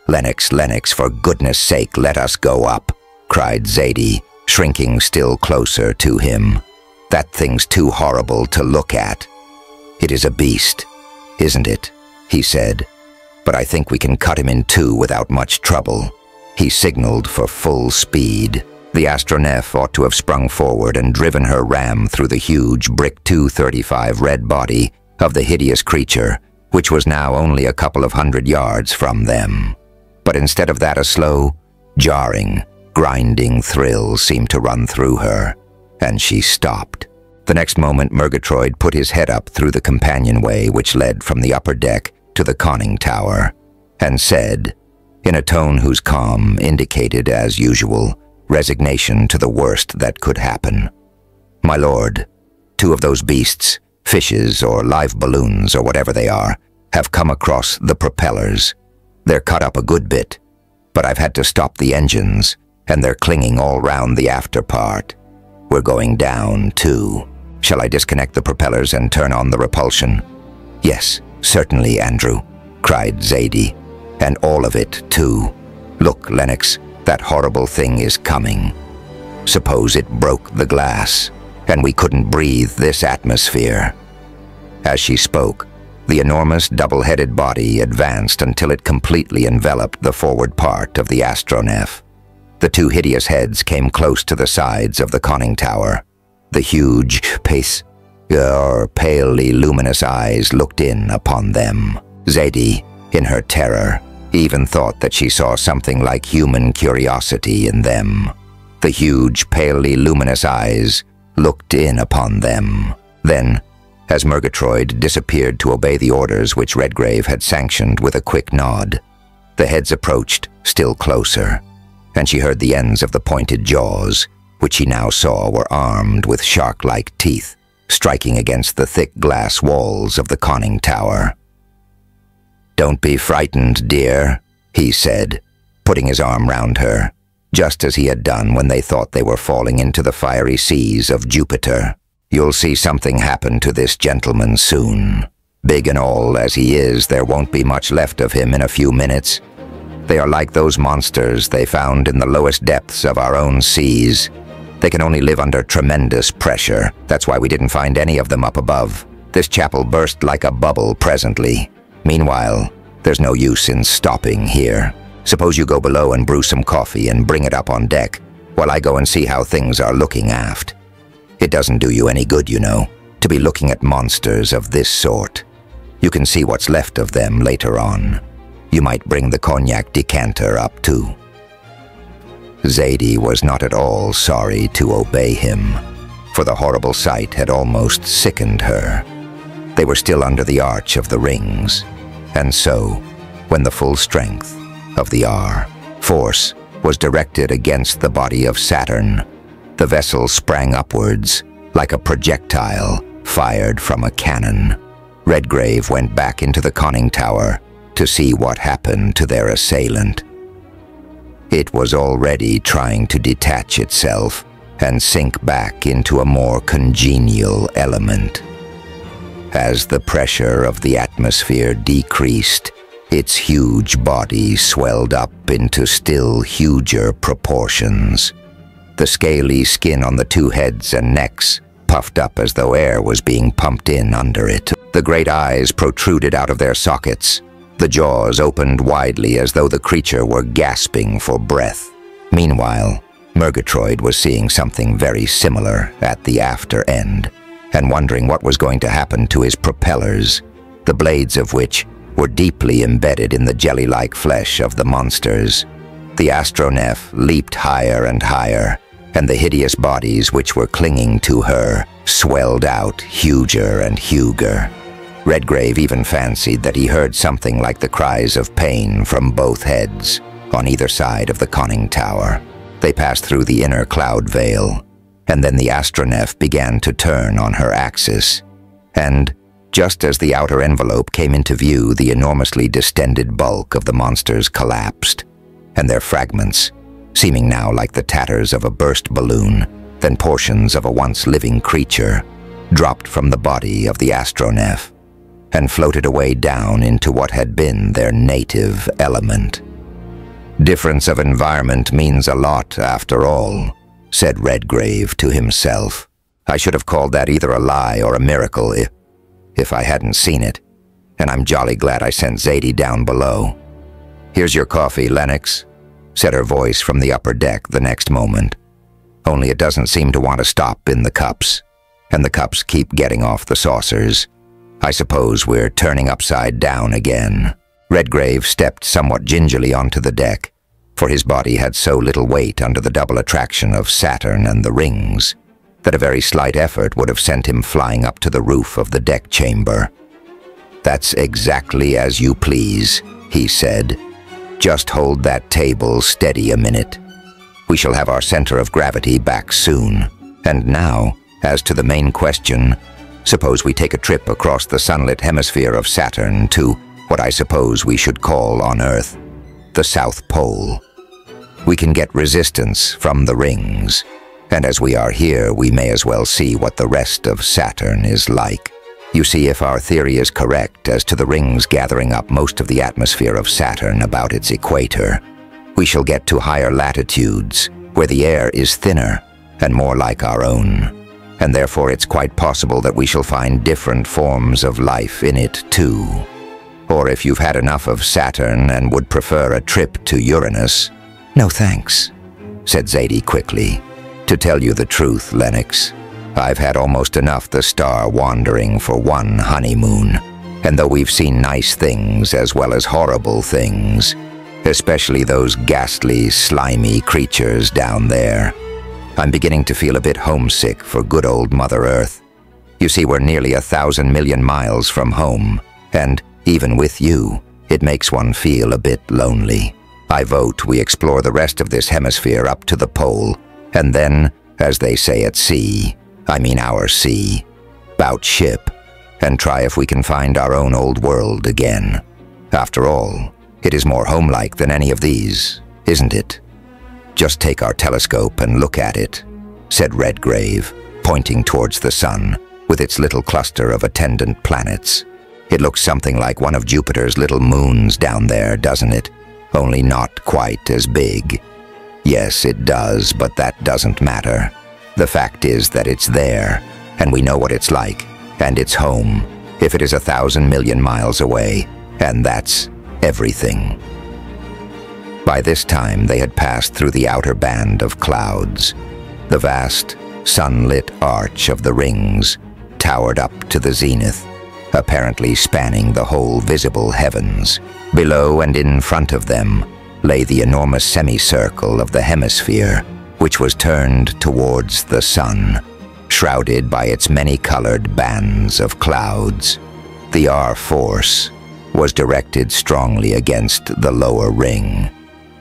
A: "Lennox, Lennox, for goodness sake, let us go up," cried Zadie, shrinking still closer to him. "That thing's too horrible to look at." "It is a beast, isn't it?" he said. "But I think we can cut him in 2 without much trouble." He signaled for full speed. The astronef ought to have sprung forward and driven her ram through the huge brick 235 red body of the hideous creature, which was now only a couple of 100 yards from them. But instead of that, a slow, jarring, grinding thrill seemed to run through her, and she stopped. The next moment, Murgatroyd put his head up through the companionway which led from the upper deck to the conning tower, and said, in a tone whose calm indicated, as usual, resignation to the worst that could happen, "My lord, two of those beasts, fishes or live balloons or whatever they are, have come across the propellers. They're cut up a good bit, but I've had to stop the engines, and they're clinging all round the after part. We're going down, too. Shall I disconnect the propellers and turn on the repulsion?" "Yes, certainly, Andrew," cried Zadie. "And all of it, too. Look, Lennox, that horrible thing is coming. Suppose it broke the glass, and we couldn't breathe this atmosphere." As she spoke, the enormous double-headed body advanced until it completely enveloped the forward part of the astronef. The two hideous heads came close to the sides of the conning tower. The huge, palely luminous eyes looked in upon them. Zadie, in her terror, even thought that she saw something like human curiosity in them. The huge, palely luminous eyes looked in upon them. Then, as Murgatroyd disappeared to obey the orders which Redgrave had sanctioned with a quick nod, the heads approached, still closer, and she heard the ends of the pointed jaws, which she now saw were armed with shark-like teeth, striking against the thick glass walls of the conning tower. "Don't be frightened, dear," he said, putting his arm round her, just as he had done when they thought they were falling into the fiery seas of Jupiter. "You'll see something happen to this gentleman soon. Big and all as he is, there won't be much left of him in a few minutes. They are like those monsters they found in the lowest depths of our own seas. They can only live under tremendous pressure. That's why we didn't find any of them up above. This chap'll burst like a bubble presently. Meanwhile, there's no use in stopping here. Suppose you go below and brew some coffee and bring it up on deck, while I go and see how things are looking aft. It doesn't do you any good, you know, to be looking at monsters of this sort. You can see what's left of them later on. You might bring the cognac decanter up too." Zadie was not at all sorry to obey him, for the horrible sight had almost sickened her. They were still under the arch of the rings, and so, when the full strength of the force was directed against the body of Saturn, the vessel sprang upwards like a projectile fired from a cannon. Redgrave went back into the conning tower to see what happened to their assailant. It was already trying to detach itself and sink back into a more congenial element. As the pressure of the atmosphere decreased, its huge body swelled up into still huger proportions. The scaly skin on the two heads and necks puffed up as though air was being pumped in under it. The great eyes protruded out of their sockets. The jaws opened widely as though the creature were gasping for breath. Meanwhile, Murgatroyd was seeing something very similar at the after end, and wondering what was going to happen to his propellers, the blades of which were deeply embedded in the jelly-like flesh of the monsters. The astronef leaped higher and higher, and the hideous bodies which were clinging to her swelled out huger and huger. Redgrave even fancied that he heard something like the cries of pain from both heads, on either side of the conning tower. They passed through the inner cloud veil, and then the astronef began to turn on her axis, and just as the outer envelope came into view, the enormously distended bulk of the monsters collapsed, and their fragments, seeming now like the tatters of a burst balloon, then portions of a once living creature, dropped from the body of the astronef and floated away down into what had been their native element. "Difference of environment means a lot, after all," said Redgrave to himself. "I should have called that either a lie or a miracle if I hadn't seen it, and I'm jolly glad I sent Zadie down below. Here's your coffee, Lennox," said her voice from the upper deck the next moment. "Only it doesn't seem to want to stop in the cups, and the cups keep getting off the saucers. I suppose we're turning upside down again." Redgrave stepped somewhat gingerly onto the deck, for his body had so little weight under the double attraction of Saturn and the rings that a very slight effort would have sent him flying up to the roof of the deck chamber. "That's exactly as you please," he said. "Just hold that table steady a minute. We shall have our center of gravity back soon. And now, As to the main question, suppose we take a trip across the sunlit hemisphere of Saturn to what I suppose we should call on Earth the South Pole. We can get resistance from the rings, and as we are here, we may as well see what the rest of Saturn is like. You see, if our theory is correct as to the rings gathering up most of the atmosphere of Saturn about its equator, we shall get to higher latitudes where the air is thinner and more like our own, and therefore it's quite possible that we shall find different forms of life in it too. Or if you've had enough of Saturn and would prefer a trip to Uranus— "No thanks," said Zadie quickly. "To tell you the truth, Lennox, I've had almost enough the star wandering for one honeymoon, and though we've seen nice things as well as horrible things, especially those ghastly, slimy creatures down there, I'm beginning to feel a bit homesick for good old Mother Earth. You see, we're nearly 1,000 million miles from home, and even with you, it makes one feel a bit lonely. I vote we explore the rest of this hemisphere up to the pole, and then, as they say at sea, I mean our sea, bout ship, and try if we can find our own old world again. After all, it is more homelike than any of these, isn't it? Just take our telescope and look at it," said Redgrave, pointing towards the sun with its little cluster of attendant planets. "It looks something like one of Jupiter's little moons down there, doesn't it? Only not quite as big." "Yes, it does, but that doesn't matter. The fact is that it's there, and we know what it's like, and it's home, if it is 1,000 million miles away, and that's everything." By this time, they had passed through the outer band of clouds. The vast, sunlit arch of the rings towered up to the zenith, apparently spanning the whole visible heavens. Below and in front of them lay the enormous semicircle of the hemisphere, which was turned towards the sun, shrouded by its many-colored bands of clouds. The R-force was directed strongly against the lower ring,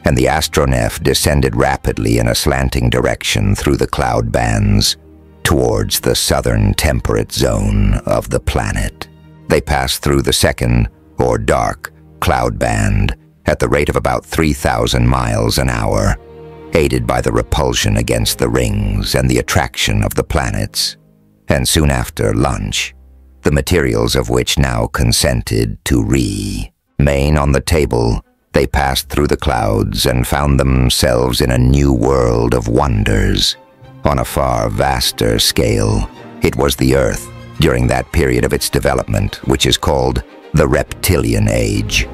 A: and the astronef descended rapidly in a slanting direction through the cloud bands towards the southern temperate zone of the planet. They passed through the second, or dark, cloud band at the rate of about 3,000 miles an hour, aided by the repulsion against the rings and the attraction of the planets, and soon after lunch, the materials of which now consented to remain on the table, they passed through the clouds and found themselves in a new world of wonders. On a far vaster scale, it was the Earth during that period of its development, which is called the Reptilian Age.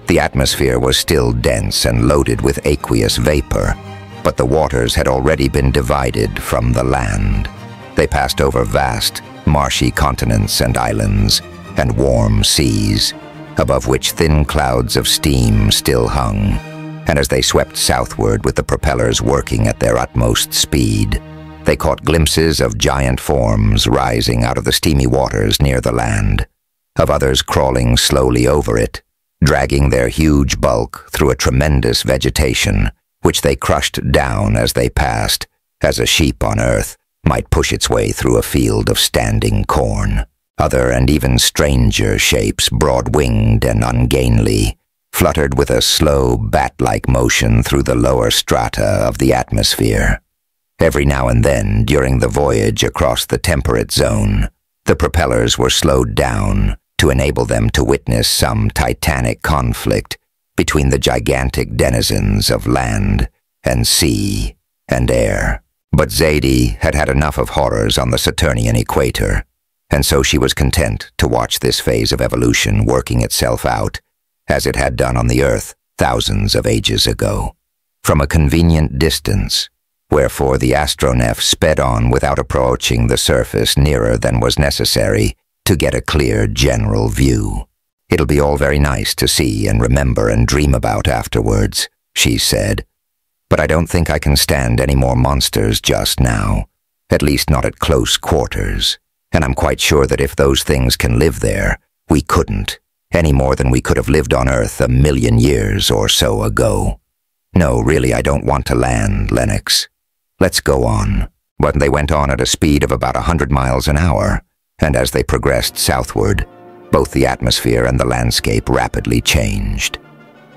A: The atmosphere was still dense and loaded with aqueous vapor, but the waters had already been divided from the land. They passed over vast, marshy continents and islands, and warm seas, above which thin clouds of steam still hung, and as they swept southward with the propellers working at their utmost speed, they caught glimpses of giant forms rising out of the steamy waters near the land, of others crawling slowly over it, dragging their huge bulk through a tremendous vegetation, which they crushed down as they passed, as a sheep on Earth might push its way through a field of standing corn. Other and even stranger shapes, broad-winged and ungainly, fluttered with a slow, bat-like motion through the lower strata of the atmosphere. Every now and then, during the voyage across the temperate zone, the propellers were slowed down to enable them to witness some titanic conflict between the gigantic denizens of land and sea and air. But Zadie had had enough of horrors on the Saturnian equator, and so she was content to watch this phase of evolution working itself out, as it had done on the Earth thousands of ages ago, from a convenient distance, wherefore the astronef sped on without approaching the surface nearer than was necessary to get a clear general view. "It'll be all very nice to see and remember and dream about afterwards," she said, "but I don't think I can stand any more monsters just now, at least not at close quarters, and I'm quite sure that if those things can live there, we couldn't, any more than we could have lived on Earth 1,000,000 years or so ago. No, really, I don't want to land, Lennox. Let's go on." but they went on at a speed of about 100 miles an hour, and as they progressed southward, both the atmosphere and the landscape rapidly changed.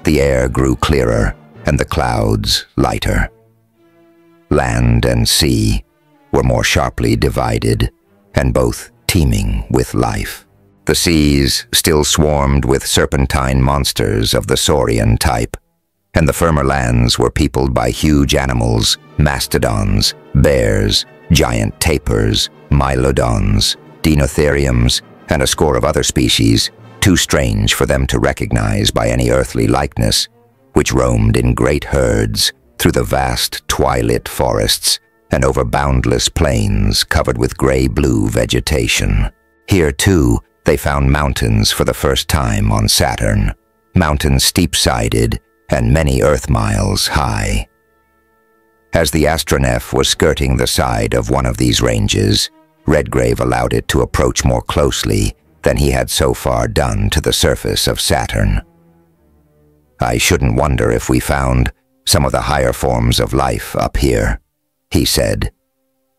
A: The air grew clearer, and the clouds lighter. Land and sea were more sharply divided, and both teeming with life. The seas still swarmed with serpentine monsters of the saurian type, and the firmer lands were peopled by huge animals, mastodons, bears, giant tapirs, mylodons, dinotheriums, and a score of other species, too strange for them to recognize by any earthly likeness, which roamed in great herds through the vast twilit forests and over boundless plains covered with gray-blue vegetation. Here, too, they found mountains for the first time on Saturn, mountains steep-sided and many Earth miles high. As the astronef was skirting the side of one of these ranges, Redgrave allowed it to approach more closely than he had so far done to the surface of Saturn. "I shouldn't wonder if we found some of the higher forms of life up here," he said.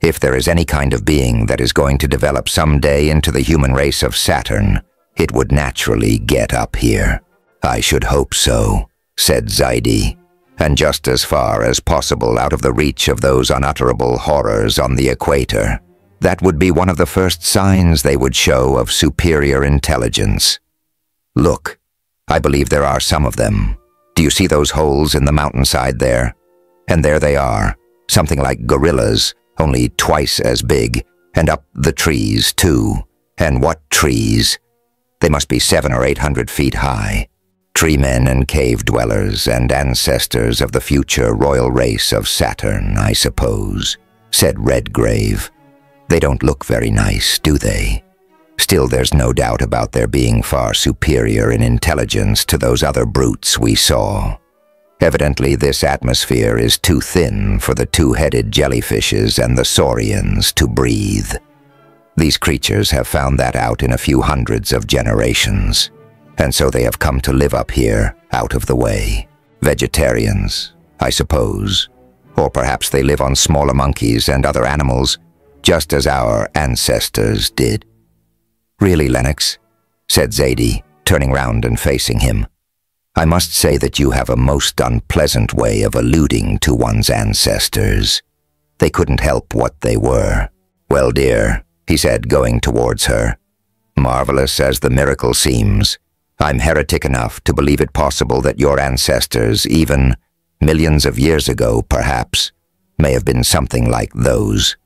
A: "If there is any kind of being that is going to develop someday into the human race of Saturn, it would naturally get up here." "I should hope so," said Zaidi, "and just as far as possible out of the reach of those unutterable horrors on the equator. That would be one of the first signs they would show of superior intelligence. Look, I believe there are some of them. Do you see those holes in the mountainside there? And there they are, something like gorillas, only twice as big, and up the trees, too. And what trees! They must be 700 or 800 feet high. Tree-men and cave-dwellers and ancestors of the future royal race of Saturn, I suppose," said Redgrave. "They don't look very nice, do they? Still, there's no doubt about their being far superior in intelligence to those other brutes we saw. Evidently, this atmosphere is too thin for the two-headed jellyfishes and the saurians to breathe. These creatures have found that out in a few hundreds of generations, and so they have come to live up here, out of the way. Vegetarians, I suppose, or perhaps they live on smaller monkeys and other animals, just as our ancestors did." "Really, Lennox," said Zaidi, turning round and facing him, "I must say that you have a most unpleasant way of alluding to one's ancestors. They couldn't help what they were." "Well, dear," he said, going towards her, "marvelous as the miracle seems, I'm heretic enough to believe it possible that your ancestors, even millions of years ago perhaps, may have been something like those.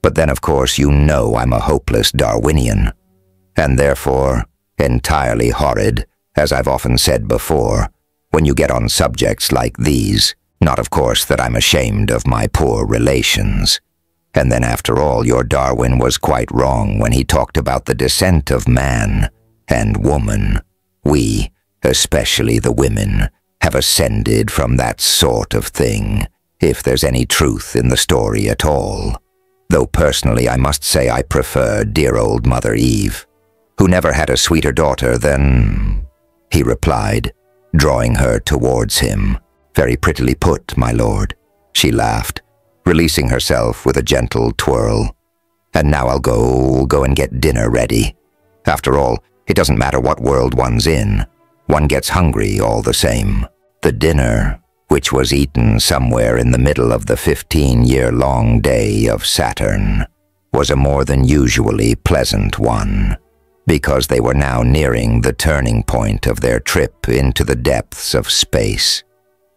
A: But then, of course, you know I'm a hopeless Darwinian, and therefore entirely horrid, as I've often said before, when you get on subjects like these. Not, of course, that I'm ashamed of my poor relations. And then, after all, your Darwin was quite wrong when he talked about the descent of man and woman. We, especially the women, have ascended from that sort of thing, if there's any truth in the story at all. Though personally I must say I prefer dear old Mother Eve, who never had a sweeter daughter than," he replied, drawing her towards him. "Very prettily put, my lord," she laughed, releasing herself with a gentle twirl. "And now I'll go and get dinner ready. After all, it doesn't matter what world one's in. One gets hungry all the same." The dinner, which was eaten somewhere in the middle of the 15-year-long day of Saturn, was a more than usually pleasant one, because they were now nearing the turning point of their trip into the depths of space,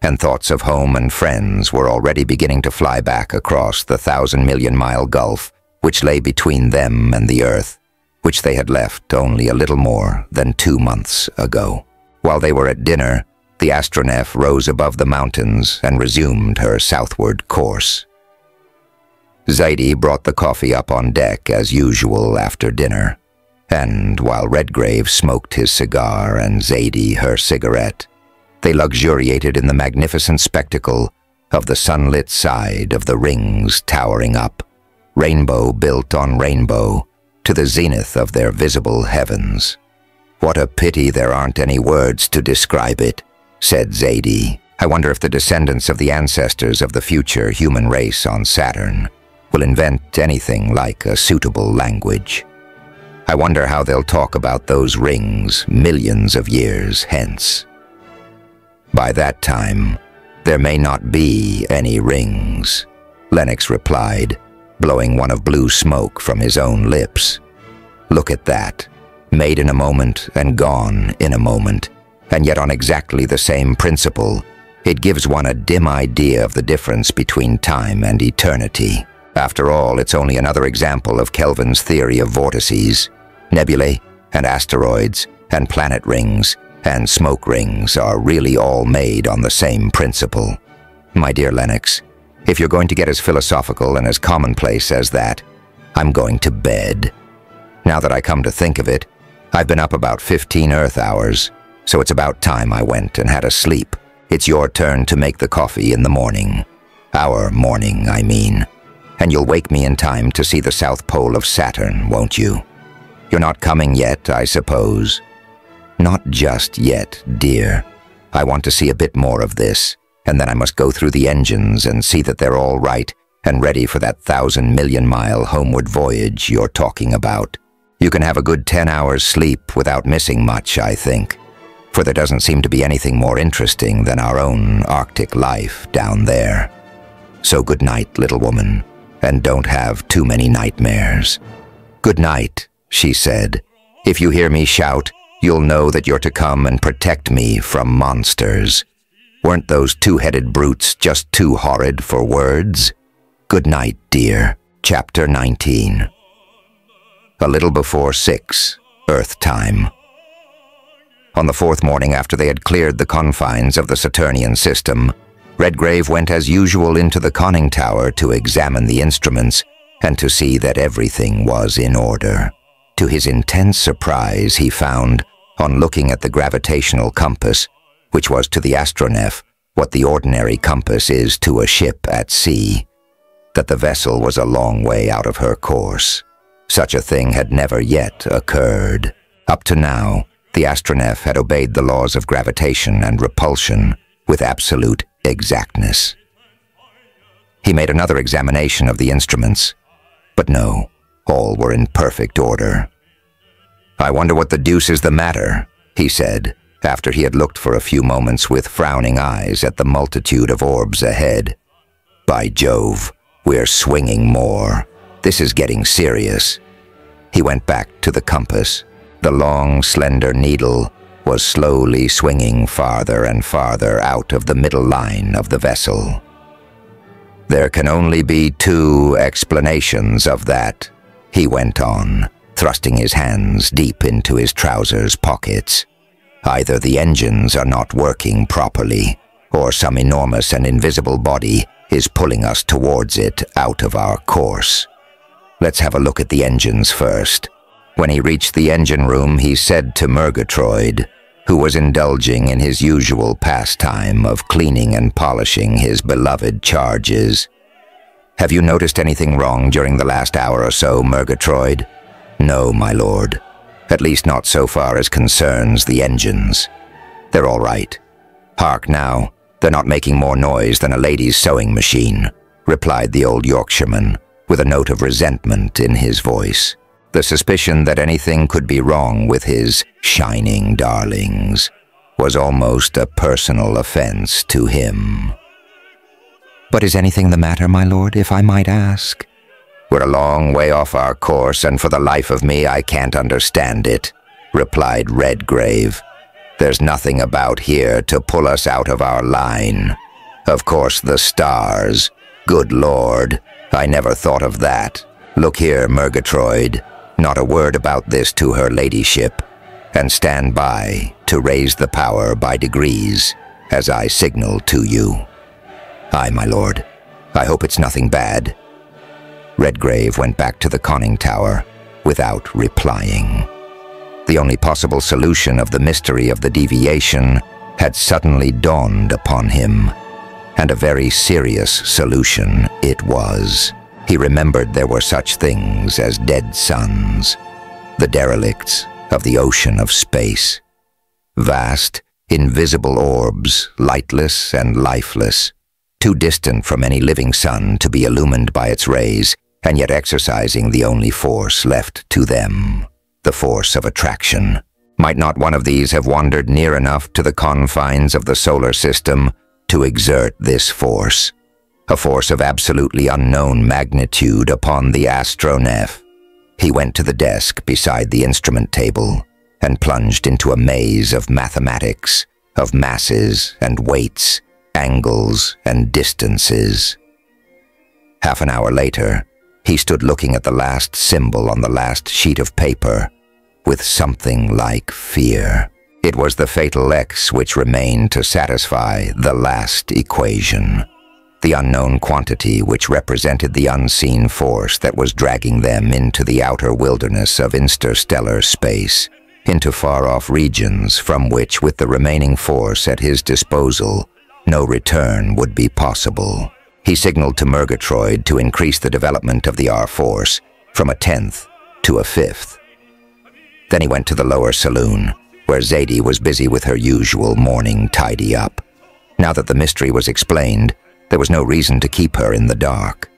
A: and thoughts of home and friends were already beginning to fly back across the 1,000-million-mile gulf which lay between them and the Earth, which they had left only a little more than 2 months ago. While they were at dinner, the astronef rose above the mountains and resumed her southward course. Zaidi brought the coffee up on deck as usual after dinner, and while Redgrave smoked his cigar and Zaidi her cigarette, they luxuriated in the magnificent spectacle of the sunlit side of the rings towering up, rainbow built on rainbow, to the zenith of their visible heavens. "What a pity there aren't any words to describe it," said Zaidi. "I wonder if the descendants of the ancestors of the future human race on Saturn will invent anything like a suitable language. I wonder how they'll talk about those rings millions of years hence. By that time, there may not be any rings, Lennox replied, blowing one of blue smoke from his own lips. Look at that, made in a moment and gone in a moment, and yet on exactly the same principle. It gives one a dim idea of the difference between time and eternity. After all, it's only another example of Kelvin's theory of vortices. Nebulae and asteroids and planet rings and smoke rings are really all made on the same principle. My dear Lennox, if you're going to get as philosophical and as commonplace as that, I'm going to bed. Now that I come to think of it, I've been up about 15 Earth hours, so it's about time I went and had a sleep. It's your turn to make the coffee in the morning. Our morning, I mean. And you'll wake me in time to see the South Pole of Saturn, won't you? You're not coming yet, I suppose. Not just yet, dear. I want to see a bit more of this, and then I must go through the engines and see that they're all right and ready for that 1,000-million-mile homeward voyage you're talking about. You can have a good 10 hours sleep without missing much, I think, for there doesn't seem to be anything more interesting than our own Arctic life down there. So good night, little woman, and don't have too many nightmares. Good night, she said. If you hear me shout, you'll know that you're to come and protect me from monsters. Weren't those two-headed brutes just too horrid for words? Good night, dear. Chapter 19. A little before 6, Earth time. On the fourth morning after they had cleared the confines of the Saturnian system, Redgrave went as usual into the conning tower to examine the instruments and to see that everything was in order. To his intense surprise, he found, on looking at the gravitational compass, which was to the astronef what the ordinary compass is to a ship at sea, that the vessel was a long way out of her course. Such a thing had never yet occurred. Up to now, the astronef had obeyed the laws of gravitation and repulsion with absolute exactness. He made another examination of the instruments, but no, all were in perfect order. I wonder what the deuce is the matter, he said, after he had looked for a few moments with frowning eyes at the multitude of orbs ahead. By Jove, we're swinging more. This is getting serious. He went back to the compass. The long, slender needle was slowly swinging farther and farther out of the middle line of the vessel. There can only be two explanations of that, he went on, thrusting his hands deep into his trousers pockets. Either the engines are not working properly, or some enormous and invisible body is pulling us towards it out of our course. Let's have a look at the engines first. When he reached the engine room, he said to Murgatroyd, who was indulging in his usual pastime of cleaning and polishing his beloved charges, "Have you noticed anything wrong during the last hour or so, Murgatroyd?" "No, my lord. At least not so far as concerns the engines. They're all right. Hark now, they're not making more noise than a lady's sewing machine," replied the old Yorkshireman, with a note of resentment in his voice. The suspicion that anything could be wrong with his shining darlings was almost a personal offense to him. "But is anything the matter, my lord, if I might ask?" "We're a long way off our course, and for the life of me I can't understand it," replied Redgrave. "There's nothing about here to pull us out of our line. Of course the stars. Good Lord, I never thought of that. Look here, Murgatroyd, not a word about this to her ladyship, and stand by to raise the power by degrees, as I signal to you." "Aye, my lord. I hope it's nothing bad." Redgrave went back to the conning tower without replying. The only possible solution of the mystery of the deviation had suddenly dawned upon him, and a very serious solution it was. He remembered there were such things as dead suns, the derelicts of the ocean of space. Vast, invisible orbs, lightless and lifeless, too distant from any living sun to be illumined by its rays, and yet exercising the only force left to them, the force of attraction. Might not one of these have wandered near enough to the confines of the solar system to exert this force? A force of absolutely unknown magnitude upon the astronef. He went to the desk beside the instrument table and plunged into a maze of mathematics, of masses and weights, angles and distances. Half an hour later, he stood looking at the last symbol on the last sheet of paper with something like fear. It was the fatal X which remained to satisfy the last equation, the unknown quantity which represented the unseen force that was dragging them into the outer wilderness of interstellar space, into far-off regions from which, with the remaining force at his disposal, no return would be possible. He signaled to Murgatroyd to increase the development of the R-Force from a 10th to a 5th. Then he went to the lower saloon, where Zadie was busy with her usual morning tidy-up. Now that the mystery was explained, there was no reason to keep her in the dark.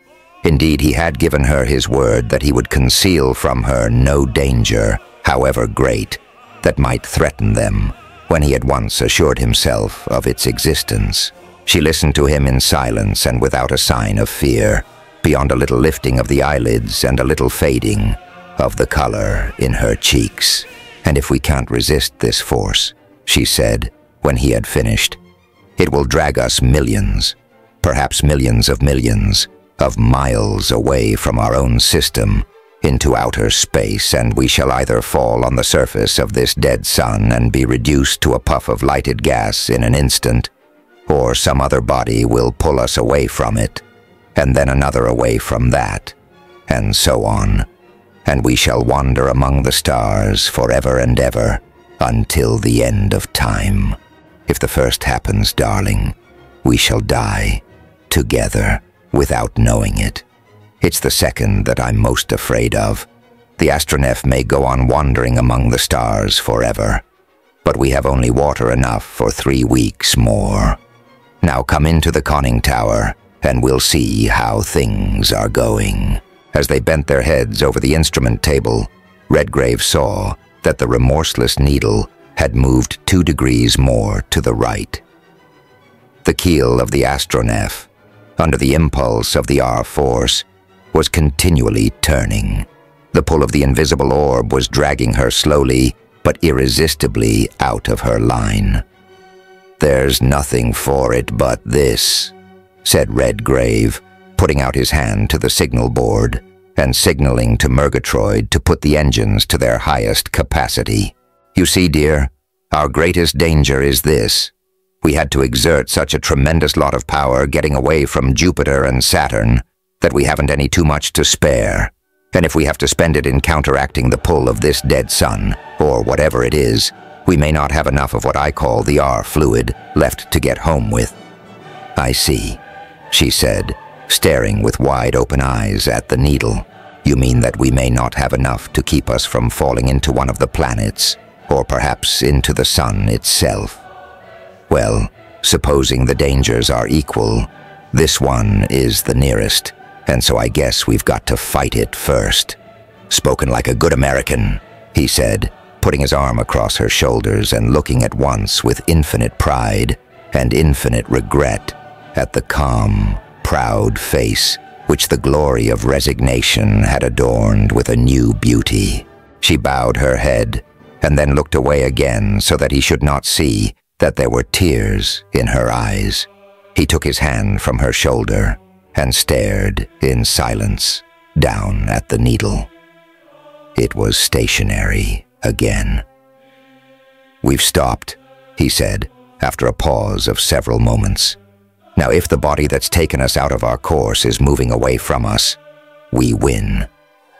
A: Indeed, he had given her his word that he would conceal from her no danger, however great, that might threaten them, when he had once assured himself of its existence. She listened to him in silence and without a sign of fear, beyond a little lifting of the eyelids and a little fading of the color in her cheeks. "And if we can't resist this force," she said, when he had finished, "it will drag us millions, perhaps millions of miles away from our own system, into outer space, and we shall either fall on the surface of this dead sun and be reduced to a puff of lighted gas in an instant, or some other body will pull us away from it, and then another away from that, and so on, and we shall wander among the stars forever and ever, until the end of time. If the first happens, darling, we shall die, together, without knowing it. It's the second that I'm most afraid of. The astronef may go on wandering among the stars forever, but we have only water enough for 3 weeks more. Now come into the conning tower, and we'll see how things are going." As they bent their heads over the instrument table, Redgrave saw that the remorseless needle had moved 2 degrees more to the right. The keel of the astronef, under the impulse of the R-Force, was continually turning. The pull of the invisible orb was dragging her slowly but irresistibly out of her line. "There's nothing for it but this," said Redgrave, putting out his hand to the signal board and signaling to Murgatroyd to put the engines to their highest capacity. "You see, dear, our greatest danger is this. We had to exert such a tremendous lot of power getting away from Jupiter and Saturn that we haven't any too much to spare. And if we have to spend it in counteracting the pull of this dead sun, or whatever it is, we may not have enough of what I call the R-fluid left to get home with." "I see," she said, staring with wide-open eyes at the needle. "You mean that we may not have enough to keep us from falling into one of the planets, or perhaps into the sun itself? Well, supposing the dangers are equal, this one is the nearest, and so I guess we've got to fight it first." "Spoken like a good American," he said, putting his arm across her shoulders and looking at once with infinite pride and infinite regret at the calm, proud face which the glory of resignation had adorned with a new beauty. She bowed her head and then looked away again so that he should not see that there were tears in her eyes. He took his hand from her shoulder and stared in silence down at the needle. It was stationary again. "We've stopped," he said, after a pause of several moments. "Now, if the body that's taken us out of our course is moving away from us, we win.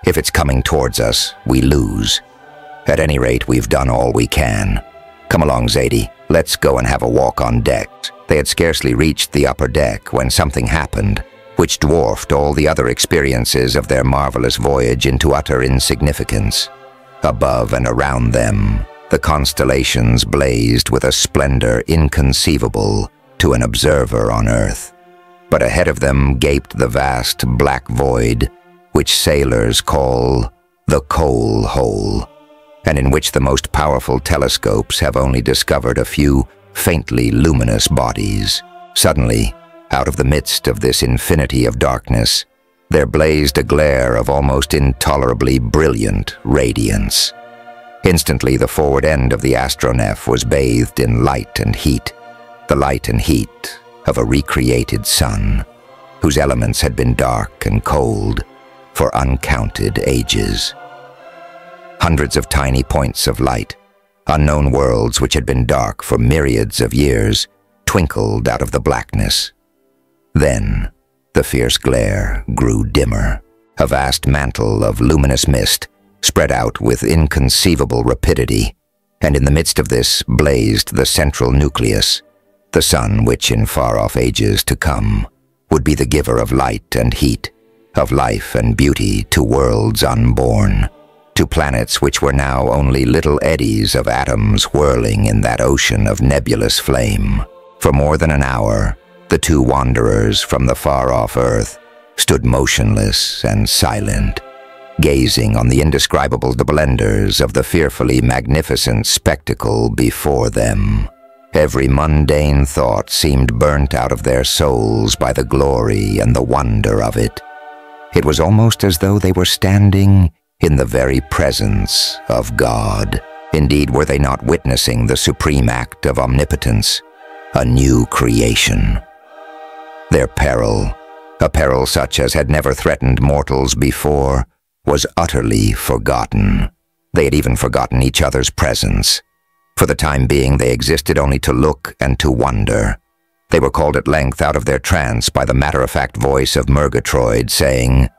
A: If it's coming towards us, we lose. At any rate, we've done all we can. Come along, Zadie. Let's go and have a walk on deck." They had scarcely reached the upper deck when something happened, which dwarfed all the other experiences of their marvelous voyage into utter insignificance. Above and around them, the constellations blazed with a splendor inconceivable to an observer on Earth. but ahead of them gaped the vast black void, which sailors call the coal hole, and in which the most powerful telescopes have only discovered a few faintly luminous bodies. Suddenly, out of the midst of this infinity of darkness, there blazed a glare of almost intolerably brilliant radiance. Instantly, the forward end of the astronef was bathed in light and heat, the light and heat of a recreated sun, whose elements had been dark and cold for uncounted ages. Hundreds of tiny points of light, unknown worlds which had been dark for myriads of years, twinkled out of the blackness. Then, the fierce glare grew dimmer. A vast mantle of luminous mist spread out with inconceivable rapidity, and in the midst of this blazed the central nucleus, the sun which in far-off ages to come would be the giver of light and heat, of life and beauty to worlds unborn, to planets which were now only little eddies of atoms whirling in that ocean of nebulous flame. For more than an hour, the two wanderers from the far-off Earth stood motionless and silent, gazing on the indescribable splendors of the fearfully magnificent spectacle before them. Every mundane thought seemed burnt out of their souls by the glory and the wonder of it. It was almost as though they were standing in the very presence of God. Indeed, were they not witnessing the supreme act of omnipotence, a new creation? Their peril, a peril such as had never threatened mortals before, was utterly forgotten. They had even forgotten each other's presence. For the time being, they existed only to look and to wonder. They were called at length out of their trance by the matter-of-fact voice of Murgatroyd, saying,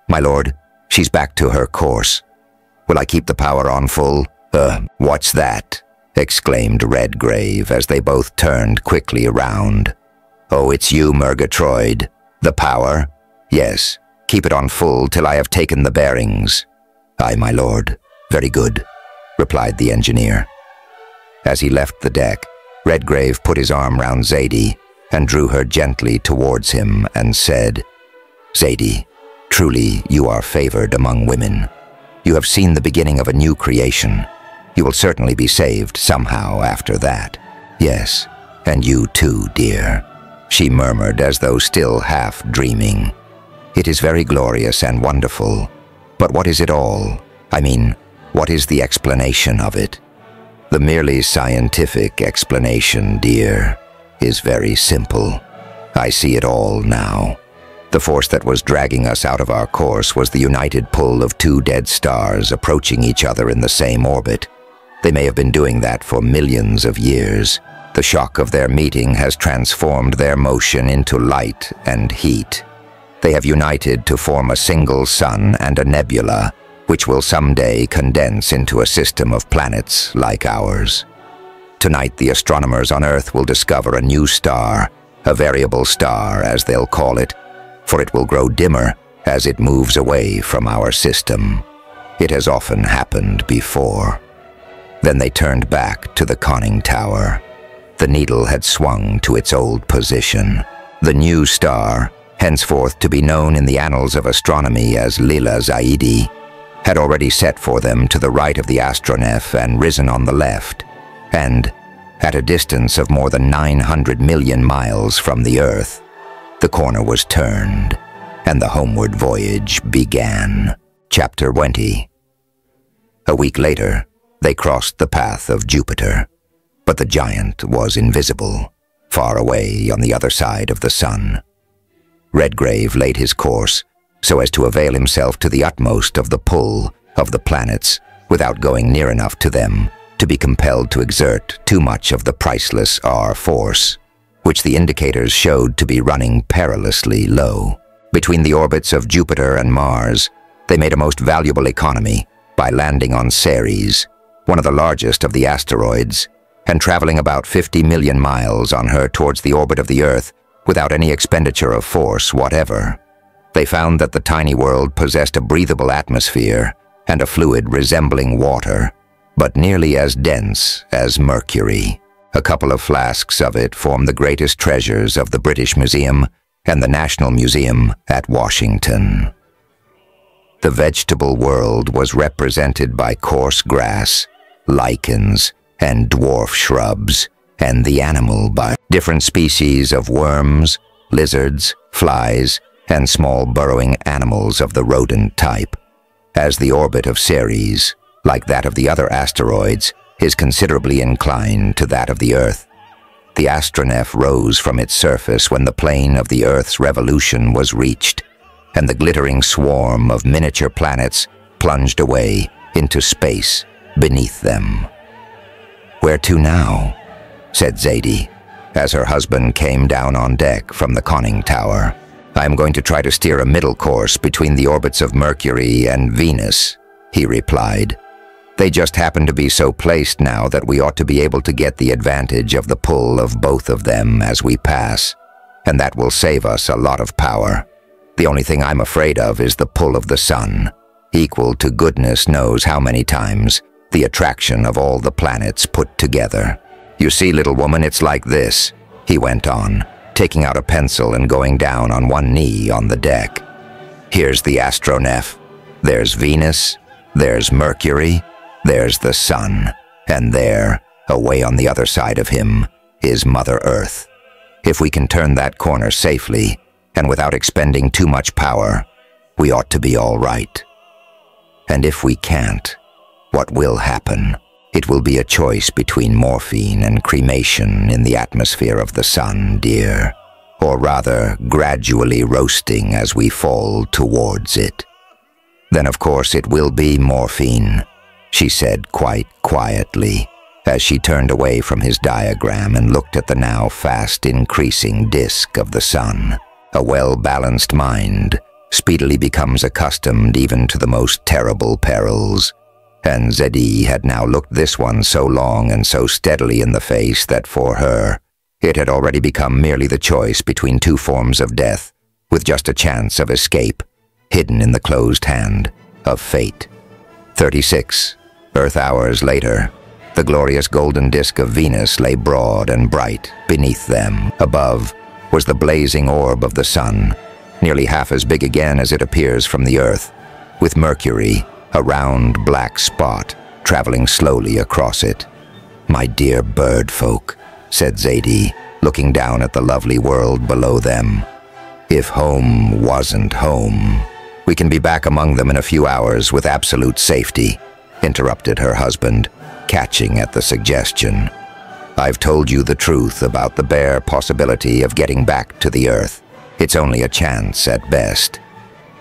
A: "My lord, she's back to her course. Will I keep the power on full?" What's that?" exclaimed Redgrave as they both turned quickly around. "Oh, it's you, Murgatroyd. The power?" "Yes. Keep it on full till I have taken the bearings." "Aye, my lord. Very good," replied the engineer. As he left the deck, Redgrave put his arm round Zadie and drew her gently towards him and said, "Zadie, truly you are favored among women. You have seen the beginning of a new creation. You will certainly be saved somehow after that." "Yes, and you too, dear," she murmured as though still half dreaming. "It is very glorious and wonderful, but what is it all? I mean, what is the explanation of it?" "The merely scientific explanation, dear, is very simple. I see it all now. The force that was dragging us out of our course was the united pull of two dead stars approaching each other in the same orbit. They may have been doing that for millions of years. The shock of their meeting has transformed their motion into light and heat. They have united to form a single sun and a nebula, which will someday condense into a system of planets like ours. Tonight, the astronomers on Earth will discover a new star, a variable star, as they'll call it, for it will grow dimmer as it moves away from our system. It has often happened before." Then they turned back to the conning tower. The needle had swung to its old position. The new star, henceforth to be known in the annals of astronomy as Lila Zaidi, had already set for them to the right of the astronef and risen on the left, and, at a distance of more than 900 million miles from the Earth, the corner was turned, and the homeward voyage began. Chapter 20. A week later, they crossed the path of Jupiter, but the giant was invisible, far away on the other side of the sun. Redgrave laid his course so as to avail himself to the utmost of the pull of the planets without going near enough to them to be compelled to exert too much of the priceless R-force, which the indicators showed to be running perilously low. Between the orbits of Jupiter and Mars, they made a most valuable economy by landing on Ceres, one of the largest of the asteroids, and traveling about 50 million miles on her towards the orbit of the Earth without any expenditure of force whatever. They found that the tiny world possessed a breathable atmosphere and a fluid resembling water, but nearly as dense as mercury. A couple of flasks of it form the greatest treasures of the British Museum, and the National Museum at Washington. The vegetable world was represented by coarse grass, lichens, and dwarf shrubs, and the animal by different species of worms, lizards, flies, and small burrowing animals of the rodent type, as the orbit of Ceres, like that of the other asteroids, is considerably inclined to that of the Earth. The astronef rose from its surface when the plane of the Earth's revolution was reached, and the glittering swarm of miniature planets plunged away into space beneath them. "Where to now?" said Zadie, as her husband came down on deck from the conning tower. "I am going to try to steer a middle course between the orbits of Mercury and Venus," he replied. "They just happen to be so placed now that we ought to be able to get the advantage of the pull of both of them as we pass, and that will save us a lot of power. The only thing I'm afraid of is the pull of the sun, equal to goodness knows how many times the attraction of all the planets put together. You see, little woman, it's like this," he went on, taking out a pencil and going down on one knee on the deck. "Here's the astronef. There's Venus, there's Mercury, there's the sun, and there, away on the other side of him, is Mother Earth. If we can turn that corner safely, and without expending too much power, we ought to be all right. And if we can't, what will happen? It will be a choice between morphine and cremation in the atmosphere of the sun, dear, or rather gradually roasting as we fall towards it. Then of course it will be morphine," she said quite quietly, as she turned away from his diagram and looked at the now fast increasing disk of the sun. "A well-balanced mind speedily becomes accustomed even to the most terrible perils." And Zadie had now looked this one so long and so steadily in the face that for her, it had already become merely the choice between two forms of death, with just a chance of escape, hidden in the closed hand of fate. 36 Earth hours later, the glorious golden disk of Venus lay broad and bright beneath them. Above was the blazing orb of the sun, nearly half as big again as it appears from the Earth, with Mercury, a round black spot, traveling slowly across it. "My dear bird folk," said Zadie, looking down at the lovely world below them. "If home wasn't home." "We can be back among them in a few hours with absolute safety," interrupted her husband, catching at the suggestion. "I've told you the truth about the bare possibility of getting back to the Earth. It's only a chance at best.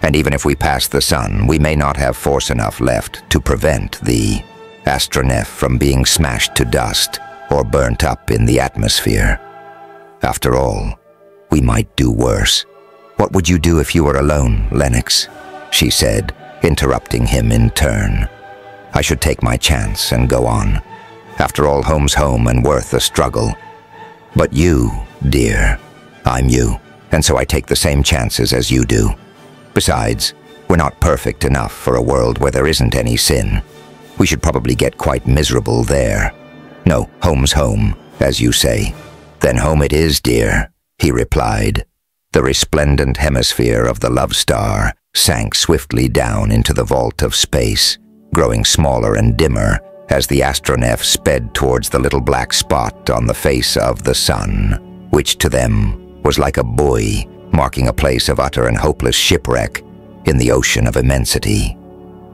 A: And even if we pass the sun, we may not have force enough left to prevent the astronef from being smashed to dust or burnt up in the atmosphere. After all, we might do worse. What would you do if you were alone, Lennox?" she said, interrupting him in turn. "I should take my chance and go on. After all, home's home and worth a struggle. But you, dear, I'm you, and so I take the same chances as you do. Besides, we're not perfect enough for a world where there isn't any sin. We should probably get quite miserable there. No, home's home, as you say." "Then home it is, dear," he replied. The resplendent hemisphere of the love star sank swiftly down into the vault of space, growing smaller and dimmer as the astronef sped towards the little black spot on the face of the sun, which to them was like a buoy marking a place of utter and hopeless shipwreck in the ocean of immensity.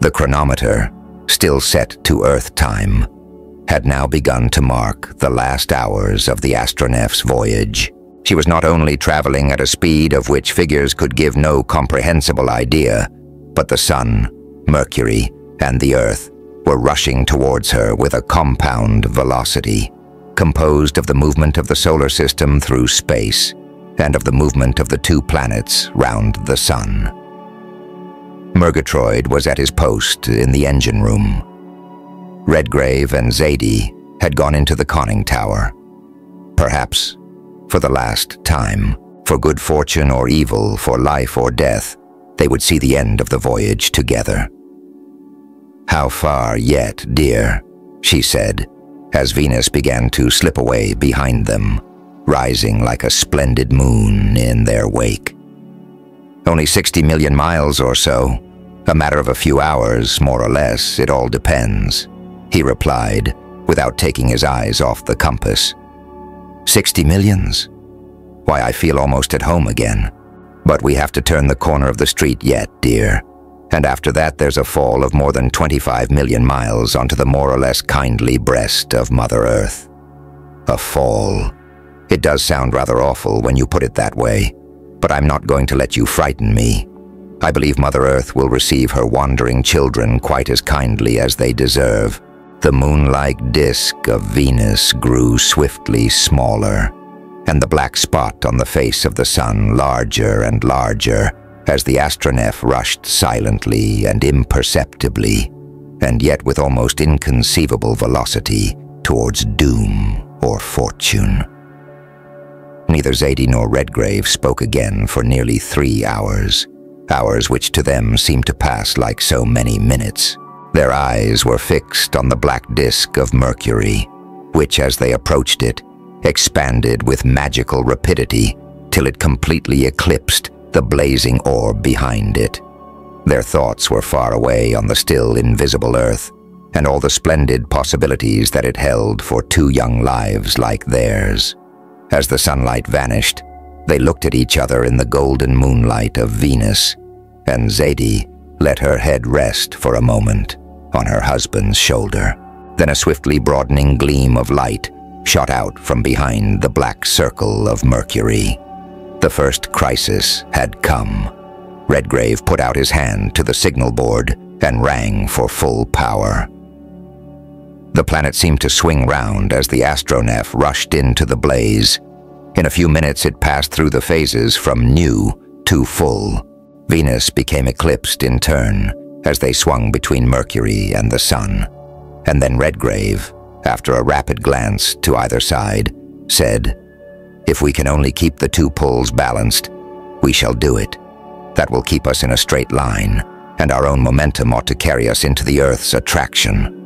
A: The chronometer, still set to Earth time, had now begun to mark the last hours of the astronef's voyage. She was not only traveling at a speed of which figures could give no comprehensible idea, but the sun, Mercury, and the Earth were rushing towards her with a compound velocity, composed of the movement of the solar system through space and of the movement of the two planets round the sun. Murgatroyd was at his post in the engine room. Redgrave and Zadie had gone into the conning tower. Perhaps, for the last time, for good fortune or evil, for life or death, they would see the end of the voyage together. "How far yet, dear?" she said, as Venus began to slip away behind them. rising like a splendid moon in their wake. "Only 60 million miles or so. A matter of a few hours, more or less, it all depends," he replied, without taking his eyes off the compass. 60 millions? Why, I feel almost at home again. But we have to turn the corner of the street yet, dear. And after that there's a fall of more than 25 million miles onto the more or less kindly breast of Mother Earth. A fall. It does sound rather awful when you put it that way, but I'm not going to let you frighten me. I believe Mother Earth will receive her wandering children quite as kindly as they deserve. The moon-like disk of Venus grew swiftly smaller, and the black spot on the face of the sun larger and larger as the astronef rushed silently and imperceptibly, and yet with almost inconceivable velocity, towards doom or fortune. Neither Zadie nor Redgrave spoke again for nearly 3 hours, hours which to them seemed to pass like so many minutes. Their eyes were fixed on the black disk of Mercury, which, as they approached it, expanded with magical rapidity till it completely eclipsed the blazing orb behind it. Their thoughts were far away on the still invisible Earth, and all the splendid possibilities that it held for 2 young lives like theirs. As the sunlight vanished, they looked at each other in the golden moonlight of Venus, and Zadie let her head rest for a moment on her husband's shoulder. Then a swiftly broadening gleam of light shot out from behind the black circle of Mercury. The first crisis had come. Redgrave put out his hand to the signal board and rang for full power. The planet seemed to swing round as the astronef rushed into the blaze. In a few minutes it passed through the phases from new to full. Venus became eclipsed in turn as they swung between Mercury and the sun. And then Redgrave, after a rapid glance to either side, said, "If we can only keep the 2 poles balanced, we shall do it. That will keep us in a straight line, and our own momentum ought to carry us into the Earth's attraction."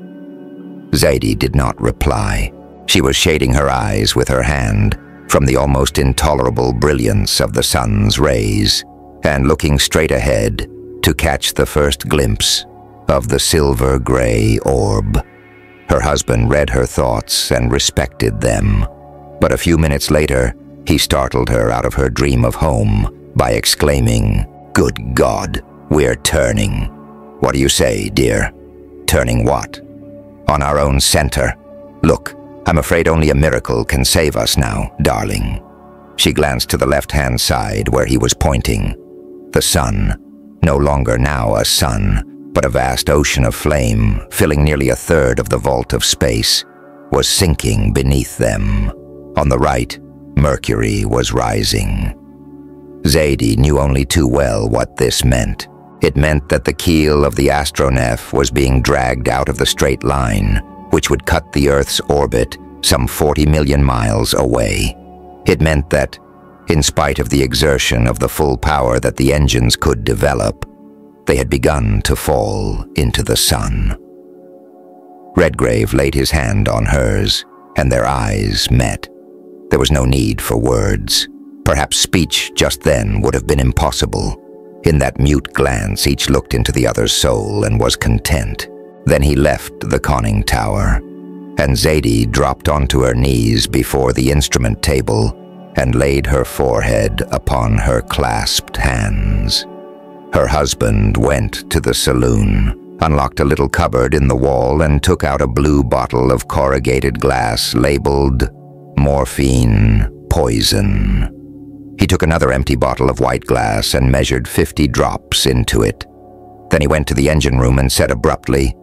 A: Zadie did not reply. She was shading her eyes with her hand from the almost intolerable brilliance of the sun's rays, and looking straight ahead to catch the first glimpse of the silver-gray orb. Her husband read her thoughts and respected them, but a few minutes later, he startled her out of her dream of home by exclaiming, "Good God, we're turning." "What do you say, dear?" "Turning what?" "On our own center. Look, I'm afraid only a miracle can save us now, darling." She glanced to the left-hand side where he was pointing. The sun, no longer now a sun, but a vast ocean of flame, filling nearly a third of the vault of space, was sinking beneath them. On the right, Mercury was rising. Zadie knew only too well what this meant. It meant that the keel of the astronef was being dragged out of the straight line, which would cut the Earth's orbit some 40 million miles away. It meant that, in spite of the exertion of the full power that the engines could develop, they had begun to fall into the sun. Redgrave laid his hand on hers, and their eyes met. There was no need for words. Perhaps speech just then would have been impossible. In that mute glance, each looked into the other's soul and was content. Then he left the conning tower, and Zadie dropped onto her knees before the instrument table and laid her forehead upon her clasped hands. Her husband went to the saloon, unlocked a little cupboard in the wall, and took out a blue bottle of corrugated glass labeled "Morphine Poison." He took another empty bottle of white glass and measured 50 drops into it. Then he went to the engine room and said abruptly,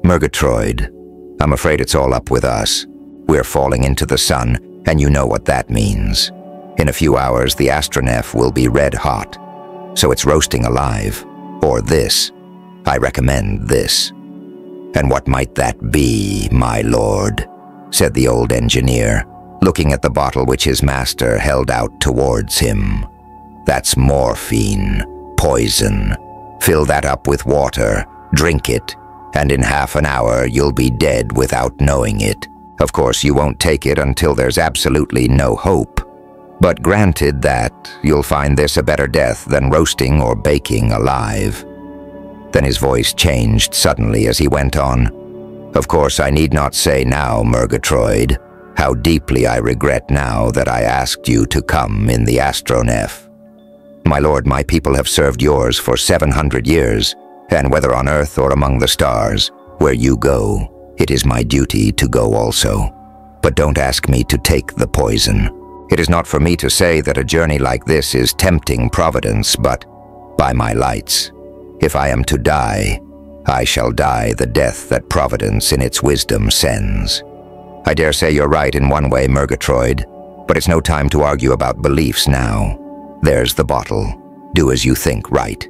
A: "Murgatroyd, I'm afraid it's all up with us. We're falling into the sun, and you know what that means. In a few hours, the astronef will be red hot, so it's roasting alive. Or this. I recommend this." "And what might that be, my lord?" said the old engineer, looking at the bottle which his master held out towards him. "That's morphine, poison. Fill that up with water, drink it, and in half an hour you'll be dead without knowing it. Of course, you won't take it until there's absolutely no hope. But granted that, you'll find this a better death than roasting or baking alive." Then his voice changed suddenly as he went on. "Of course, I need not say now, Murgatroyd, how deeply I regret now that I asked you to come in the astronef. My lord, my people have served yours for 700 years, and whether on Earth or among the stars, where you go, it is my duty to go also. But don't ask me to take the poison. It is not for me to say that a journey like this is tempting Providence, but by my lights, if I am to die, I shall die the death that Providence in its wisdom sends. I dare say you're right in one way, Murgatroyd, but it's no time to argue about beliefs now. There's the bottle. Do as you think right.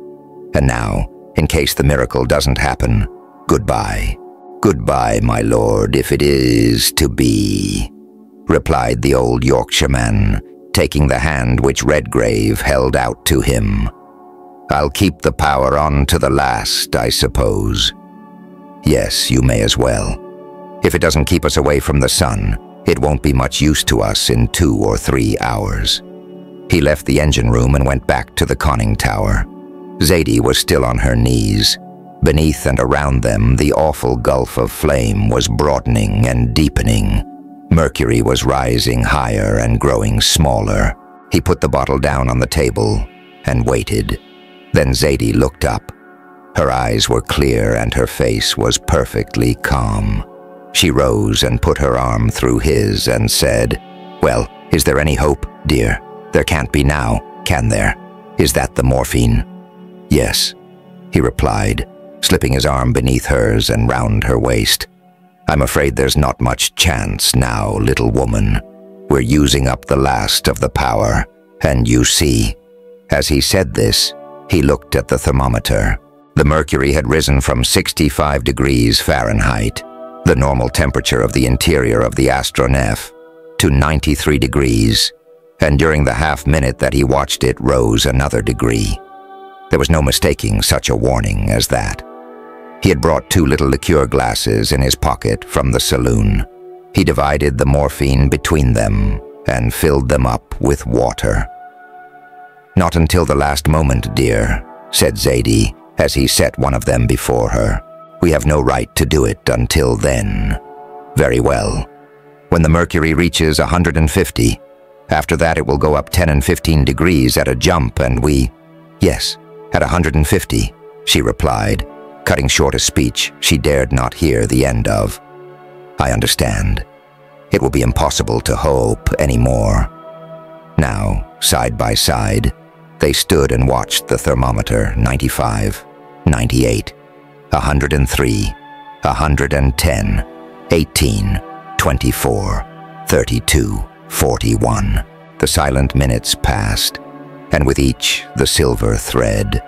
A: And now, in case the miracle doesn't happen, goodbye. Goodbye, my lord, if it is to be," replied the old Yorkshireman, taking the hand which Redgrave held out to him. "I'll keep the power on to the last, I suppose." "Yes, you may as well. If it doesn't keep us away from the sun, it won't be much use to us in 2 or 3 hours." He left the engine room and went back to the conning tower. Zadie was still on her knees. Beneath and around them, the awful gulf of flame was broadening and deepening. Mercury was rising higher and growing smaller. He put the bottle down on the table and waited. Then Zadie looked up. Her eyes were clear and her face was perfectly calm. She rose and put her arm through his and said, "Well, is there any hope, dear? There can't be now, can there? Is that the morphine?" "Yes," he replied, slipping his arm beneath hers and round her waist. "I'm afraid there's not much chance now, little woman. We're using up the last of the power, and you see." As he said this, he looked at the thermometer. The mercury had risen from 65 degrees Fahrenheit, the normal temperature of the interior of the astronef, to 93 degrees, and during the half-minute that he watched it rose another degree. There was no mistaking such a warning as that. He had brought 2 little liqueur glasses in his pocket from the saloon. He divided the morphine between them and filled them up with water. "Not until the last moment, dear," said Zadie as he set one of them before her. "We have no right to do it until then." "Very well. When the mercury reaches 150, after that it will go up 10 and 15 degrees at a jump and we—" "Yes, at 150, she replied, cutting short a speech she dared not hear the end of. "I understand. It will be impossible to hope any more." Now, side by side, they stood and watched the thermometer. 95, 98, 103, 110, 18, 24, 32, 41. The silent minutes passed, and with each the silver thread.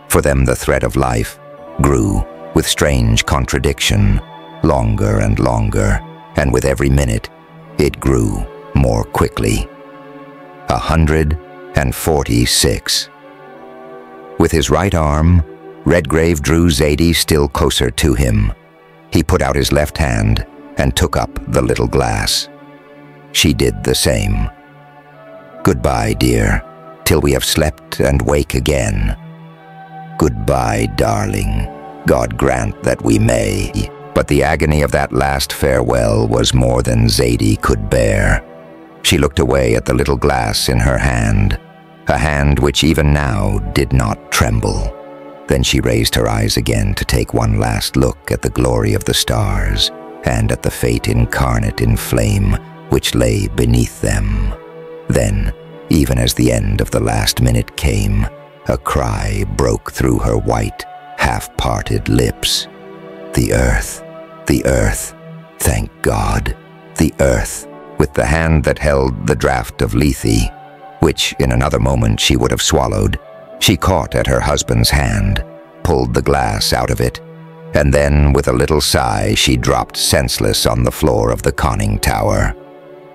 A: For them the thread of life grew with strange contradiction, longer and longer, and with every minute it grew more quickly. 146. With his right arm, Redgrave drew Zadie still closer to him. He put out his left hand and took up the little glass. She did the same. "Goodbye, dear, till we have slept and wake again." "Goodbye, darling. God grant that we may." But the agony of that last farewell was more than Zadie could bear. She looked away at the little glass in her hand, a hand which even now did not tremble. Then she raised her eyes again to take one last look at the glory of the stars and at the fate incarnate in flame which lay beneath them. Then, even as the end of the last minute came, a cry broke through her white, half-parted lips. The earth, thank God, the earth, with the hand that held the draught of Lethe, which in another moment she would have swallowed, she caught at her husband's hand, pulled the glass out of it, and then, with a little sigh, she dropped senseless on the floor of the conning tower.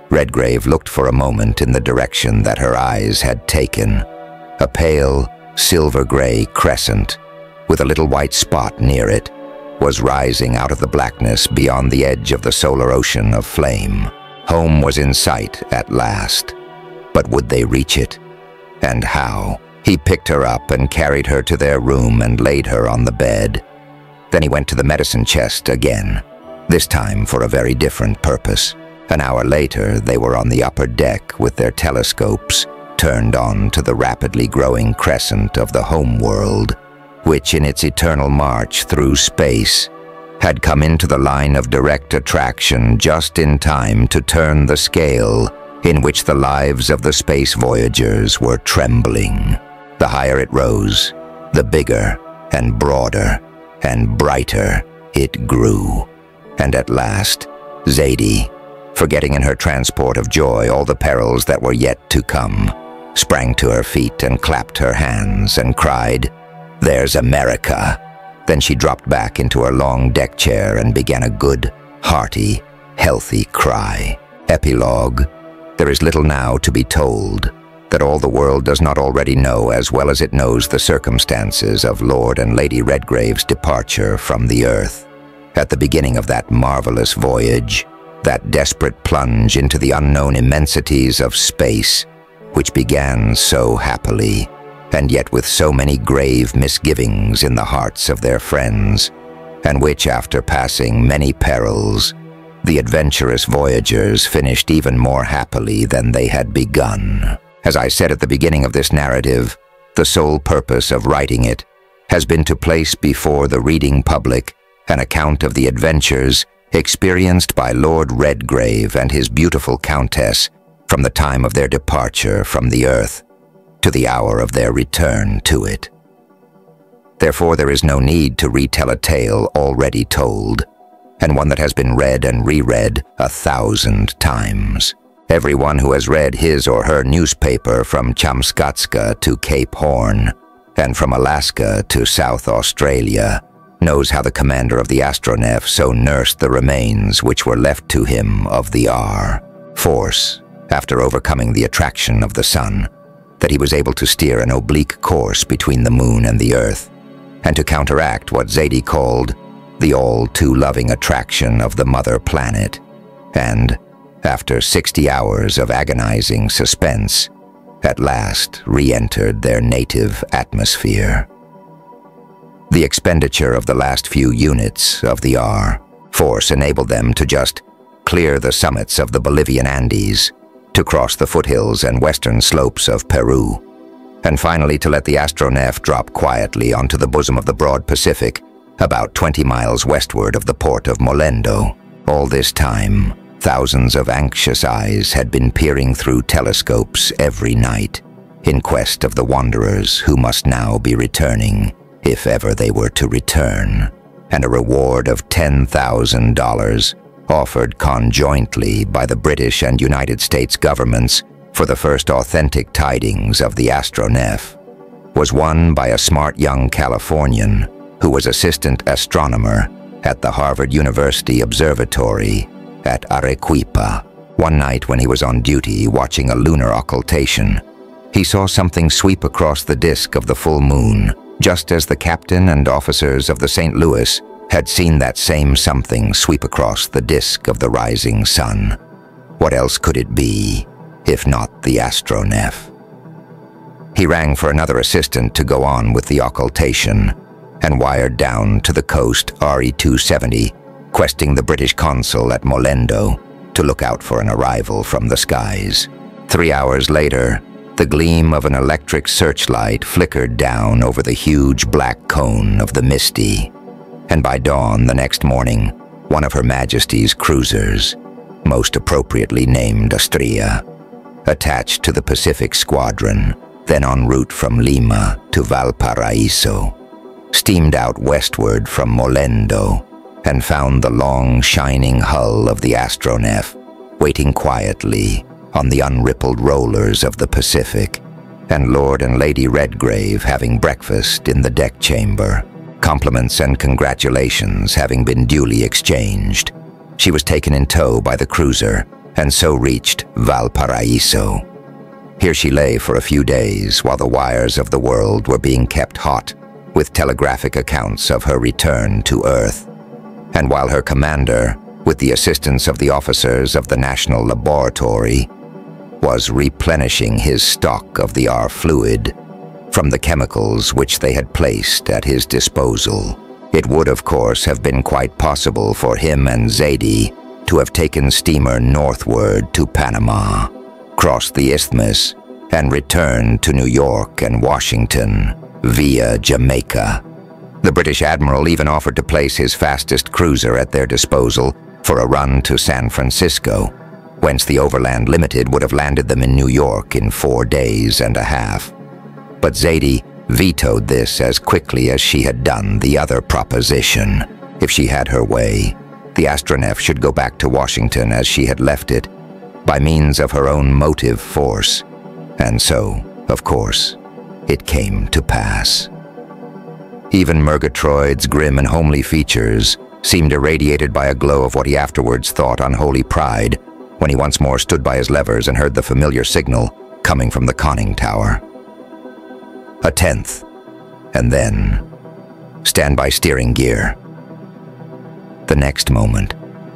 A: Redgrave looked for a moment in the direction that her eyes had taken, a pale, silver-gray crescent, with a little white spot near it, was rising out of the blackness beyond the edge of the solar ocean of flame. Home was in sight at last. But would they reach it? And how? He picked her up and carried her to their room and laid her on the bed. Then he went to the medicine chest again, this time for a very different purpose. An hour later, they were on the upper deck with their telescopes turned on to the rapidly growing crescent of the home world, which in its eternal march through space had come into the line of direct attraction just in time to turn the scale in which the lives of the space voyagers were trembling. The higher it rose, the bigger and broader and brighter it grew. And at last, Zadie, forgetting in her transport of joy all the perils that were yet to come, sprang to her feet and clapped her hands and cried, "There's America!" Then she dropped back into her long deck chair and began a good, hearty, healthy cry. Epilogue. There is little now to be told, that all the world does not already know as well as it knows the circumstances of Lord and Lady Redgrave's departure from the Earth. At the beginning of that marvelous voyage, that desperate plunge into the unknown immensities of space, which began so happily, and yet with so many grave misgivings in the hearts of their friends, and which, after passing many perils, the adventurous voyagers finished even more happily than they had begun. As I said at the beginning of this narrative, the sole purpose of writing it has been to place before the reading public an account of the adventures experienced by Lord Redgrave and his beautiful Countess from the time of their departure from the Earth to the hour of their return to it. Therefore, there is no need to retell a tale already told, and one that has been read and reread 1,000 times. Everyone who has read his or her newspaper from Kamchatka to Cape Horn, and from Alaska to South Australia, knows how the commander of the Astronef so nursed the remains which were left to him of the Force, after overcoming the attraction of the sun, that he was able to steer an oblique course between the moon and the Earth, and to counteract what Zadie called the all-too-loving attraction of the mother planet, and, after 60 hours of agonizing suspense, at last re-entered their native atmosphere. The expenditure of the last few units of the Force enabled them to just clear the summits of the Bolivian Andes, to cross the foothills and western slopes of Peru, and finally to let the Astronef drop quietly onto the bosom of the broad Pacific, about 20 miles westward of the port of Molendo. All this time, thousands of anxious eyes had been peering through telescopes every night, in quest of the wanderers who must now be returning, if ever they were to return, and a reward of $10,000 offered conjointly by the British and United States governments for the first authentic tidings of the Astronef was won by a smart young Californian who was assistant astronomer at the Harvard University Observatory at Arequipa. One night when he was on duty watching a lunar occultation, he saw something sweep across the disk of the full moon, just as the captain and officers of the St. Louis had seen that same something sweep across the disk of the rising sun. What else could it be, if not the Astronef? He rang for another assistant to go on with the occultation, and wired down to the coast RE-270, questing the British consul at Molendo to look out for an arrival from the skies. 3 hours later, the gleam of an electric searchlight flickered down over the huge black cone of the Misty, and by dawn the next morning, one of Her Majesty's cruisers, most appropriately named Astria, attached to the Pacific Squadron, then en route from Lima to Valparaiso, steamed out westward from Molendo and found the long, shining hull of the Astronef waiting quietly on the unrippled rollers of the Pacific, and Lord and Lady Redgrave having breakfast in the deck chamber. Compliments and congratulations having been duly exchanged, she was taken in tow by the cruiser and so reached Valparaiso. Here she lay for a few days while the wires of the world were being kept hot with telegraphic accounts of her return to Earth. And while her commander, with the assistance of the officers of the National Laboratory, was replenishing his stock of the R fluid from the chemicals which they had placed at his disposal, it would of course have been quite possible for him and Zadie to have taken steamer northward to Panama, crossed the isthmus, and returned to New York and Washington via Jamaica. The British admiral even offered to place his fastest cruiser at their disposal for a run to San Francisco, whence the Overland Limited would have landed them in New York in 4 days and a half. But Zadie vetoed this as quickly as she had done the other proposition. If she had her way, the Astronef should go back to Washington as she had left it, by means of her own motive force. And so, of course, it came to pass. Even Murgatroyd's grim and homely features seemed irradiated by a glow of what he afterwards thought unholy pride when he once more stood by his levers and heard the familiar signal coming from the conning tower. A tenth, and then, stand by steering gear. The next moment,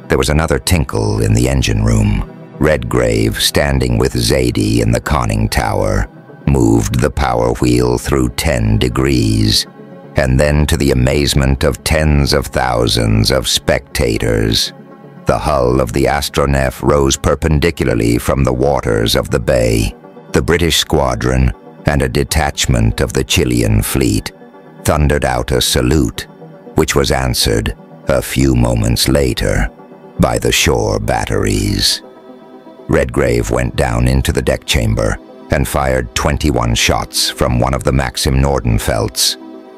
A: there was another tinkle in the engine room. Redgrave, standing with Zadie in the conning tower, moved the power wheel through 10 degrees, and then, to the amazement of tens of thousands of spectators, the hull of the Astronef rose perpendicularly from the waters of the bay. The British squadron and a detachment of the Chilean fleet thundered out a salute, which was answered a few moments later by the shore batteries. Redgrave went down into the deck chamber and fired 21 shots from one of the Maxim Nordenfeldts,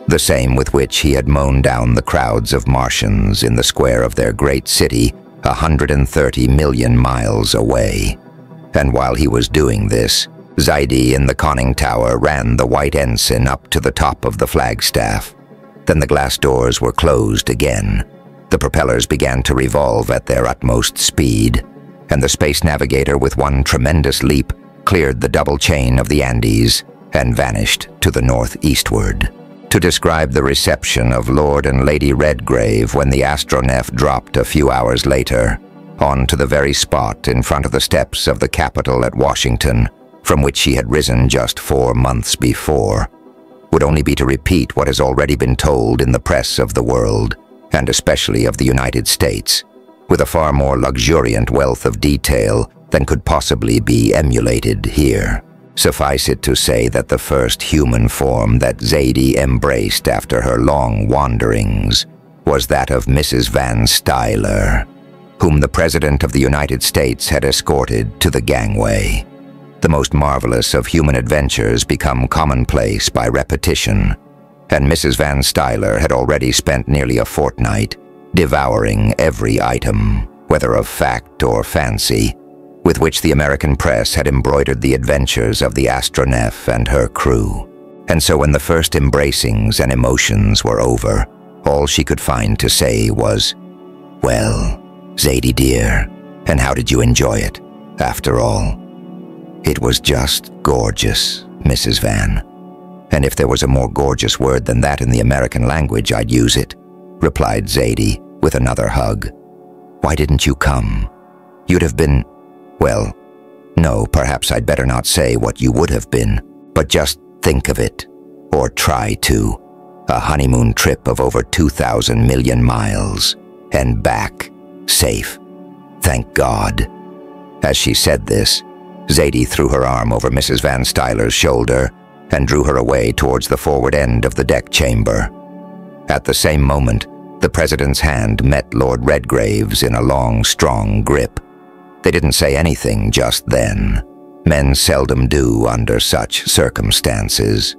A: the same with which he had mown down the crowds of Martians in the square of their great city 130 million miles away. And while he was doing this, Zadie in the conning tower ran the white ensign up to the top of the flagstaff. Then the glass doors were closed again. The propellers began to revolve at their utmost speed, and the space navigator with one tremendous leap cleared the double chain of the Andes and vanished to the northeastward. To describe the reception of Lord and Lady Redgrave when the Astronef dropped a few hours later onto the very spot in front of the steps of the Capitol at Washington, from which she had risen just 4 months before, would only be to repeat what has already been told in the press of the world, and especially of the United States, with a far more luxuriant wealth of detail than could possibly be emulated here. Suffice it to say that the first human form that Zadie embraced after her long wanderings was that of Mrs. Van Stuyler, whom the President of the United States had escorted to the gangway. The most marvelous of human adventures become commonplace by repetition, and Mrs. Van Stuyler had already spent nearly a fortnight devouring every item, whether of fact or fancy, with which the American press had embroidered the adventures of the Astronef and her crew. And so when the first embracings and emotions were over, all she could find to say was, "Well, Zadie dear, and how did you enjoy it, after all?" "It was just gorgeous, Mrs. Van. And if there was a more gorgeous word than that in the American language, I'd use it," replied Zadie with another hug. "Why didn't you come? You'd have been, well, no, perhaps I'd better not say what you would have been, but just think of it, or try to. A honeymoon trip of over 2,000 million miles, and back, safe. Thank God." As she said this, Zadie threw her arm over Mrs. Van Stuyler's shoulder and drew her away towards the forward end of the deck chamber. At the same moment, the President's hand met Lord Redgrave's in a long, strong grip. They didn't say anything just then. Men seldom do under such circumstances.